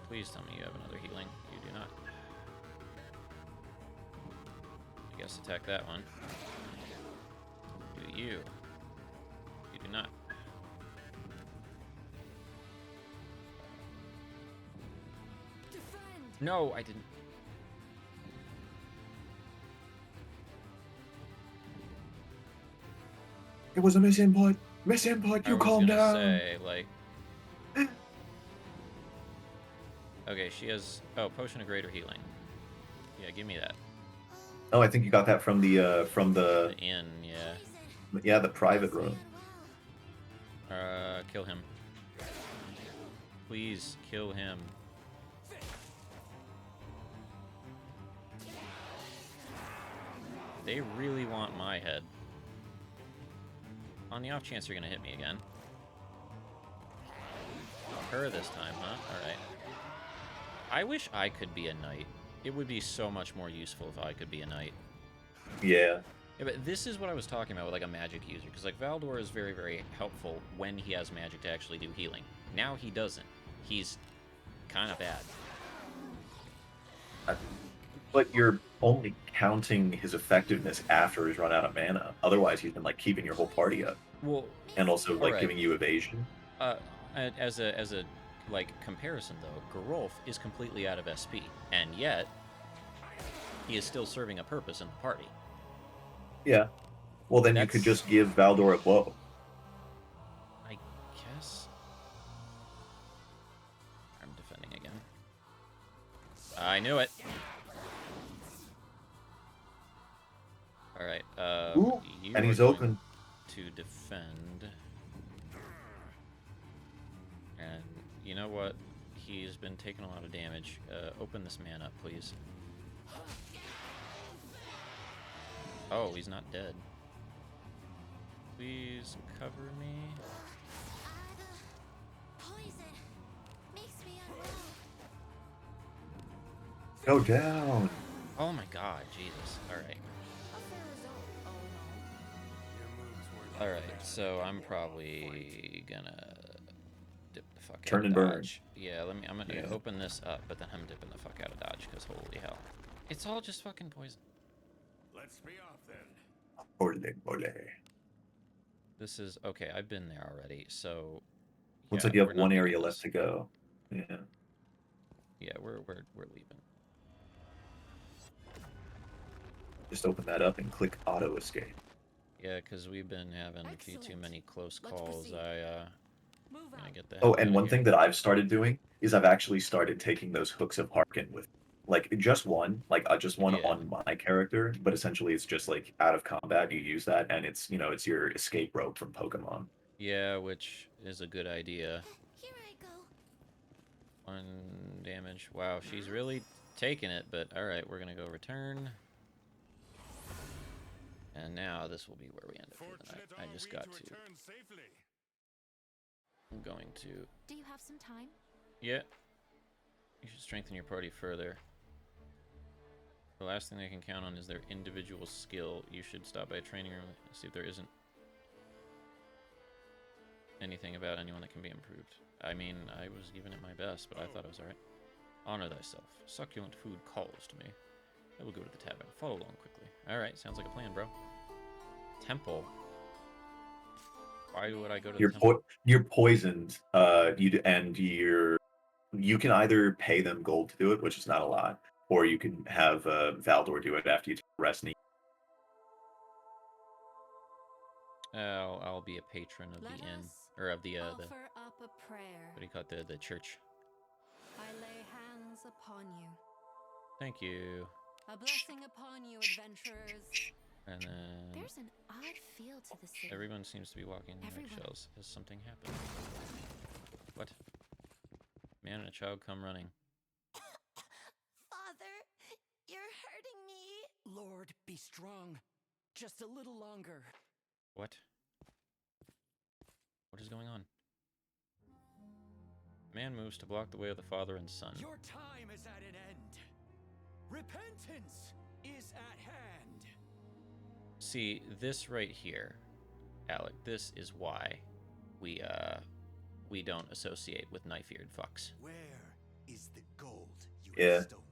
Please tell me you have another healing. You do not. I guess attack that one. Do you? You do not. No, I didn't. It was a misinput. Misinput. I You was calm gonna down. say, like... Okay, she has... Oh, potion of greater healing. Yeah, give me that. Oh, I think you got that from the The inn, yeah. the private room. Kill him. Please, kill him. They really want my head. On the off chance you're gonna hit me again. Her this time, huh? Alright. I wish I could be a knight. It would be so much more useful if I could be a knight. Yeah. Yeah, but this is what I was talking about with like a magic user, because like Valdor is very, very helpful when he has magic to actually do healing. Now he doesn't. He's kind of bad. But you're only counting his effectiveness after he's run out of mana. Otherwise, he's been like keeping your whole party up, Well, and also like alright. giving you evasion. As a like comparison though, Gerolf is completely out of SP, and yet he is still serving a purpose in the party. Yeah. Well, then you could just give Valdor a blow. I guess. I'm defending again. I knew it. All right. Ooh, You and are he's going open. to defend. And you know what? He's been taking a lot of damage. Open this man up, please. Oh, he's not dead. Please cover me. Poison makes me unwell. Go down. Oh my god, Jesus. Alright. Alright, so I'm probably gonna dip the fuck Turn out and of burn. Dodge. Yeah, I'm gonna Yeah. open this up, but then I'm dipping the fuck out of Dodge, because holy hell. It's all just fucking poison. Let's be off then. Ole. This is... Okay, I've been there already, so... Looks yeah, like you we're have not one doing area this. left to go. Yeah. Yeah, we're leaving. Just open that up and click auto escape. Yeah, because we've been having a few too many close calls. proceed. I'm gonna get the Oh, hell and outta one here. thing that I've started doing is I've actually started taking those hooks of Harkin with, like, just one, just one Yeah. on my character, but essentially it's just like out of combat you use that, and it's it's your escape rope from Pokemon. Yeah, which is a good idea. Here I go. 1 damage. Wow, she's really taking it, but alright, we're gonna go return. And now this will be where we end up for the night. I just got to. return safely. I'm going to. Do you have some time? Yeah. You should strengthen your party further. The last thing they can count on is their individual skill. You should stop by a training room and see if there isn't anything about anyone that can be improved. I mean, I was giving it my best, but I thought it was alright. Honor thyself. Succulent food calls to me. I will go to the tavern. Follow along quickly. Alright, sounds like a plan, bro. Temple. Why would I go to the temple? You're poisoned. You can either pay them gold to do it, which is not a lot, or you can have Valdor do it after you take a rest. I'll be a patron of Let the inn, us or of the offer up a prayer. what do you call it, the church. I lay hands upon you. Thank you. A blessing upon you, adventurers. And then There's an odd feel to the city. everyone seems to be walking in Everyone- eggshells. Has something happened? What? Man and a child come running. Father, you're hurting me. Lord, be strong. Just a little longer. What? What is going on? Man moves to block the way of the father and son. Your time is at an end. Repentance is at hand. See, this right here, Alec, this is why we don't associate with knife-eared fucks. Where is the gold you Yeah. have stolen?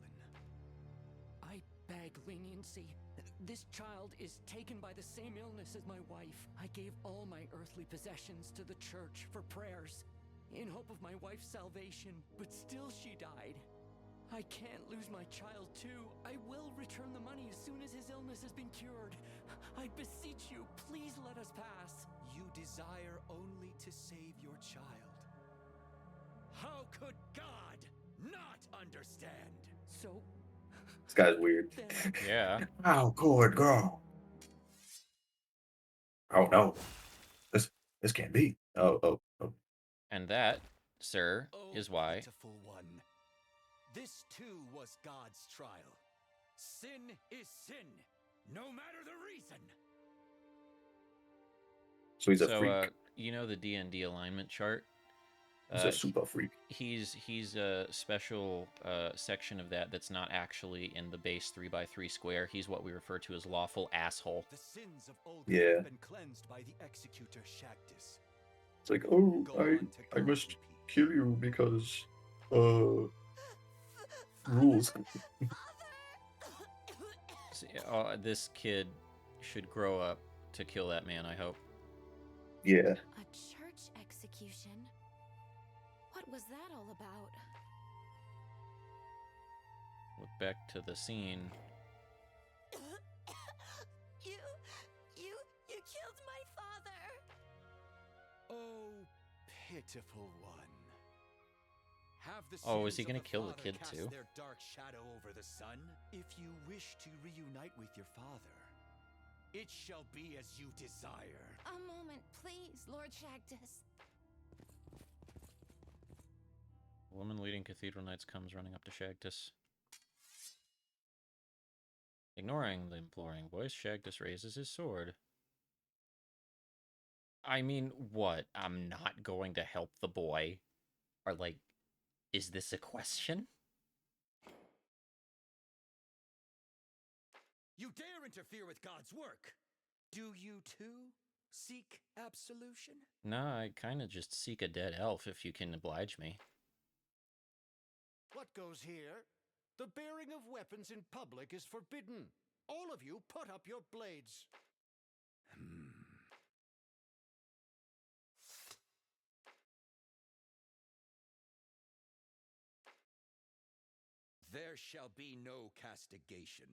I beg leniency. This child is taken by the same illness as my wife. I gave all my earthly possessions to the church for prayers, in hope of my wife's salvation, but still she died. I can't lose my child too. I will return the money as soon as his illness has been cured. I beseech you, please let us pass. You desire only to save your child. How could God not understand? So This guy's weird. then, Yeah. How could go? Oh no, this can't be. Oh. And that, sir, Oh, is why. pitiful one. This too was God's trial. sin is sin, no matter the reason. So he's a So, freak. you know the D&D alignment chart? He's a super freak. He's a special section of that that's not actually in the base 3x3 square. He's what we refer to as lawful asshole. The sins of Olga Yeah. have been cleansed by the executor Shactus. It's like, oh, Go on to I must God in peace. kill you because rules. See, this kid should grow up to kill that man, I hope. Yeah. A church execution? What was that all about? Look back to the scene. You killed my father. Oh, pitiful one. Have the Oh, is sins he of gonna the kill the father kid cast too? their dark shadow over the son? If you wish to reunite with your father, it shall be as you desire. A moment, please, Lord Shagdus. A woman leading Cathedral Knights comes running up to Shagtus. Ignoring the imploring voice, Shagtus raises his sword. I mean, what? I'm not going to help the boy? Or, like, is this a question? You dare interfere with God's work! Do you too seek absolution? Nah, I kinda just seek a dead elf if you can oblige me. What goes here? The bearing of weapons in public is forbidden. All of you put up your blades. There shall be no castigation.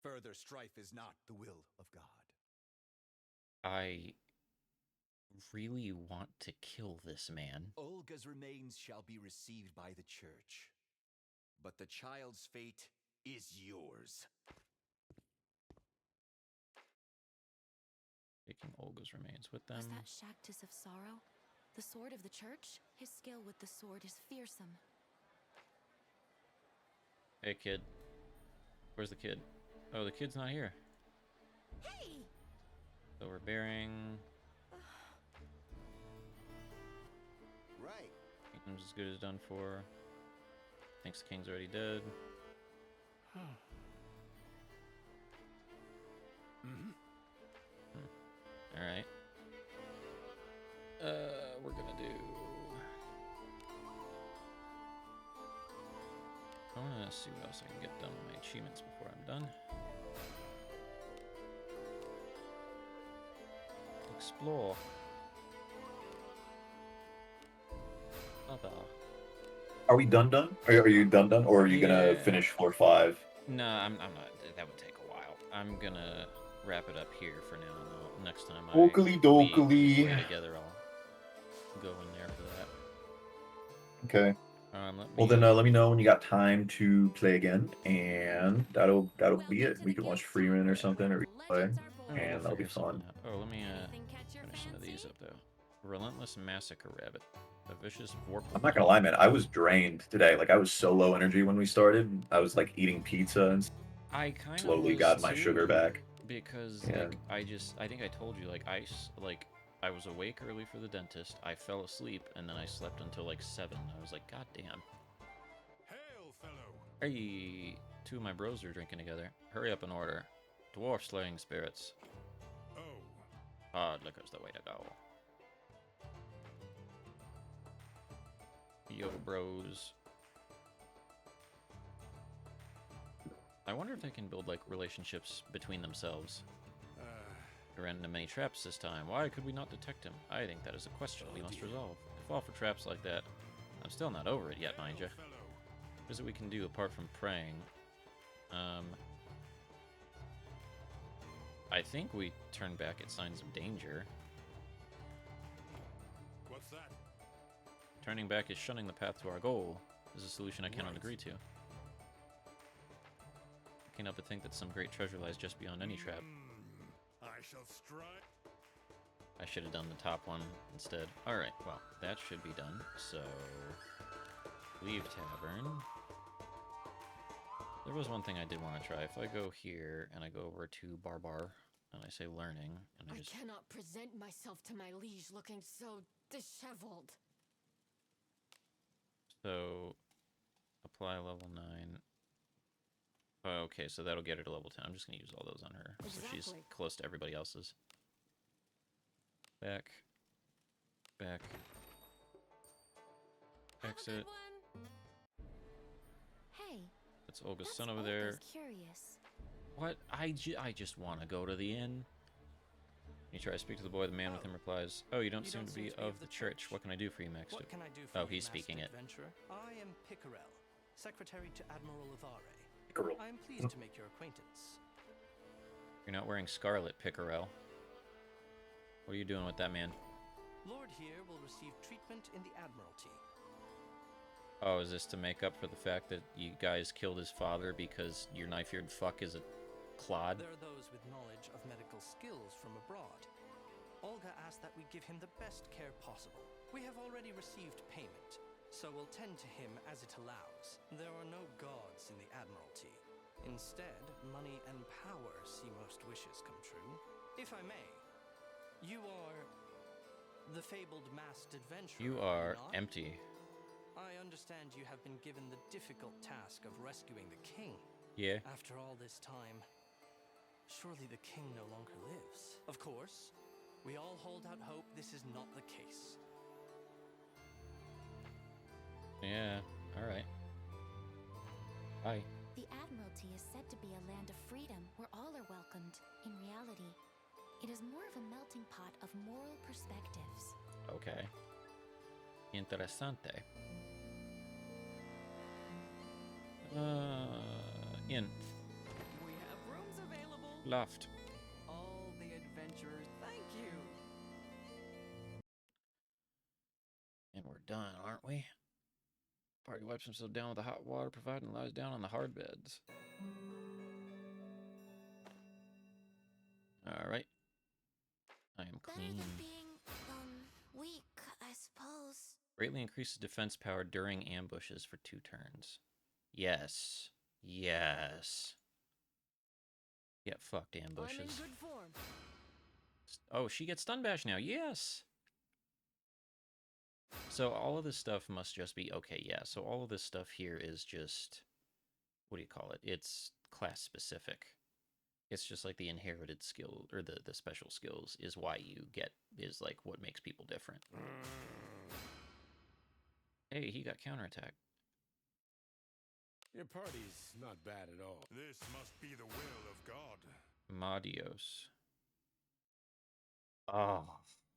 Further strife is not the will of God. I really want to kill this man. Olga's remains shall be received by the church, but the child's fate is yours. Taking Olga's remains with them. Was that Shagdus of Sorrow? The sword of the church? His skill with the sword is fearsome. Hey, kid. Where's the kid? Oh, the kid's not here. Hey! So we're bearing... Right. Kingdom's as good as done for. Thinks the king's already dead. Alright. We're gonna do... I wanna see what else I can get done with my achievements before I'm done. Explore. Other. Are we done? Are you done? Or are you gonna Yeah. finish floor 5? No, I'm not. That would take a while. I'm gonna wrap it up here for now. And next time Dokily dokily. play together, I'll go in there for that. Okay. Well then, let me know when you got time to play again, and that'll be it. We can watch Freeman or something, or we can play, and that'll be fun. Oh, let me finish some of these up though. Relentless Massacre Rabbit. A vicious vorpal. I'm not gonna lie, man. I was drained today. Like I was so low energy when we started. I was like eating pizza and I kind of slowly got my sugar back. Because Yeah. like I think I told you like I was awake early for the dentist. I fell asleep and then I slept until like 7. I was like, God damn. Hail, fellow! Hey, 2 of my bros are drinking together. Hurry up and order. Dwarf slaying spirits. Oh, Hard liquor's the way to go. Yo, bros. I wonder if they can build like relationships between themselves. We ran into many traps this time. Why could we not detect him? I think that is a question we must resolve. To fall for traps like that, I'm still not over it yet, mind you. What is it we can do apart from praying? I think we turn back at signs of danger. what's that? Turning back is shunning the path to our goal. This is a solution I cannot agree to. I can't help but think that some great treasure lies just beyond any trap. I shall strike. I should have done the top one instead. Alright, well, that should be done. So, leave tavern. There was one thing I did want to try. If I go here and I go over to Barbar and I say learning, and I just... cannot present myself to my liege looking so disheveled. So, apply level 9. Oh, okay, so that'll get her to level 10. I'm just going to use all those on her. So she's Exactly. close to everybody else's. Back. Back. Exit. Hey, That's Olga's that's son over there. Olga's curious. What? I just want to go to the inn. You try to speak to the boy. The man with him replies, "Oh, you don't seem to be of the church. What can I do for you, Master?" What can I do for Oh, you, he's Master speaking it. Adventurer? I am Picarel, secretary to Admiral Ivare. Pickerel. I am pleased to make your acquaintance. You're not wearing scarlet, Picarel. What are you doing with that man? Lord here will receive treatment in the Admiralty. Oh, is this to make up for the fact that you guys killed his father because your knife-eared fuck is a clod? There are those with knowledge of medical skills from abroad. Olga asked that we give him the best care possible. We have already received payment, so we'll tend to him as it allows. There are no gods in the Admiralty. Instead, money and power see most wishes come true. If I may, you are the fabled masked adventurer. You are are not? empty. I understand you have been given the difficult task of rescuing the king. Yeah. After all this time, surely the king no longer lives. Of course, we all hold out hope this is not the case. Yeah. All right. Bye. The Admiralty is said to be a land of freedom where all are welcomed. In reality, it is more of a melting pot of moral perspectives. Okay. Interessante. In. We have rooms available. Loft. All the adventurers, thank you. And we're done, aren't we? Party wipes himself down with the hot water provided and lies down on the hard beds. Alright. I am Better clean. than being, weak, I suppose. Greatly increases defense power during ambushes for 2 turns. Yes. Yes. Get fucked, I'm in ambushes. good form. Oh, she gets stun bash now. Yes. So all of this stuff must just be okay. Yeah. So all of this stuff here is just, what do you call it? It's class specific. It's just like the inherited skill or the special skills is why you get is like what makes people different. Hey, he got counterattack. Your party's not bad at all. This must be the will of God. Madios. Oh,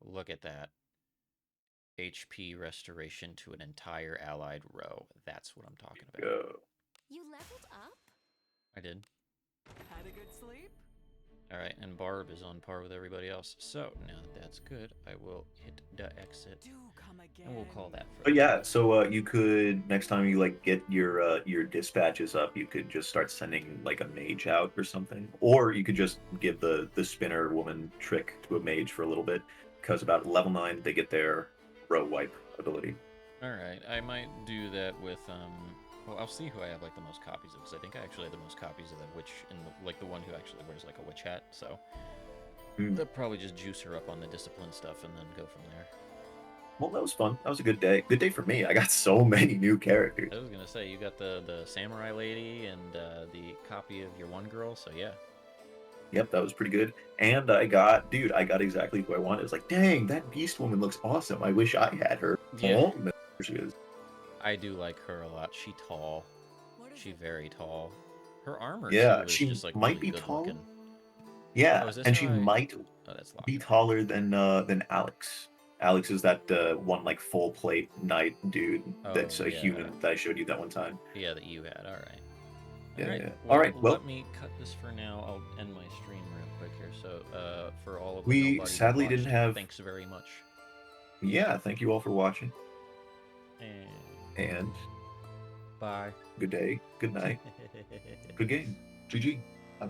look at that. HP restoration to an entire allied row. That's what I'm talking about. Go. You leveled up? I did. Had a good sleep? All right, and Barb is on par with everybody else. So now that that's good, I will hit the exit, Do come again. and we'll call that. For But yeah, so you could next time you like get your dispatches up, you could just start sending like a mage out or something, or you could just give the spinner woman trick to a mage for a little bit, because about level 9 they get their row wipe ability. All right, I might do that with Well, I'll see who I have like the most copies of, because I think I actually have the most copies of the witch, and like the one who actually wears like a witch hat. So they'll probably just juice her up on the discipline stuff and then go from there. Well, that was fun. That was a good day. Good day for me. I got so many new characters. I was gonna say you got the samurai lady and the copy of your one girl. So yeah. Yep, that was pretty good. And I got exactly who I wanted. It was like, dang, that beast woman looks awesome. I wish I had her. Yeah. Oh, there she is. I do like her a lot. She tall. She very tall. Her armor Yeah, too is she just like might really be good tall. looking. Yeah, Oh, is this and she how I- might Oh, that's locked. be taller than Alex. Alex is that one like full plate knight dude that's a yeah. human that I showed you that one time. Yeah, that you had. All right. Yeah, All right. yeah. Well, All right, well- let me cut this for now. I'll end my stream real quick here. So, for all of the We nobody who sadly watched, didn't have- Thanks very much. Yeah, thank you all for watching. And And bye. good day, good night, good game. GG. Bye.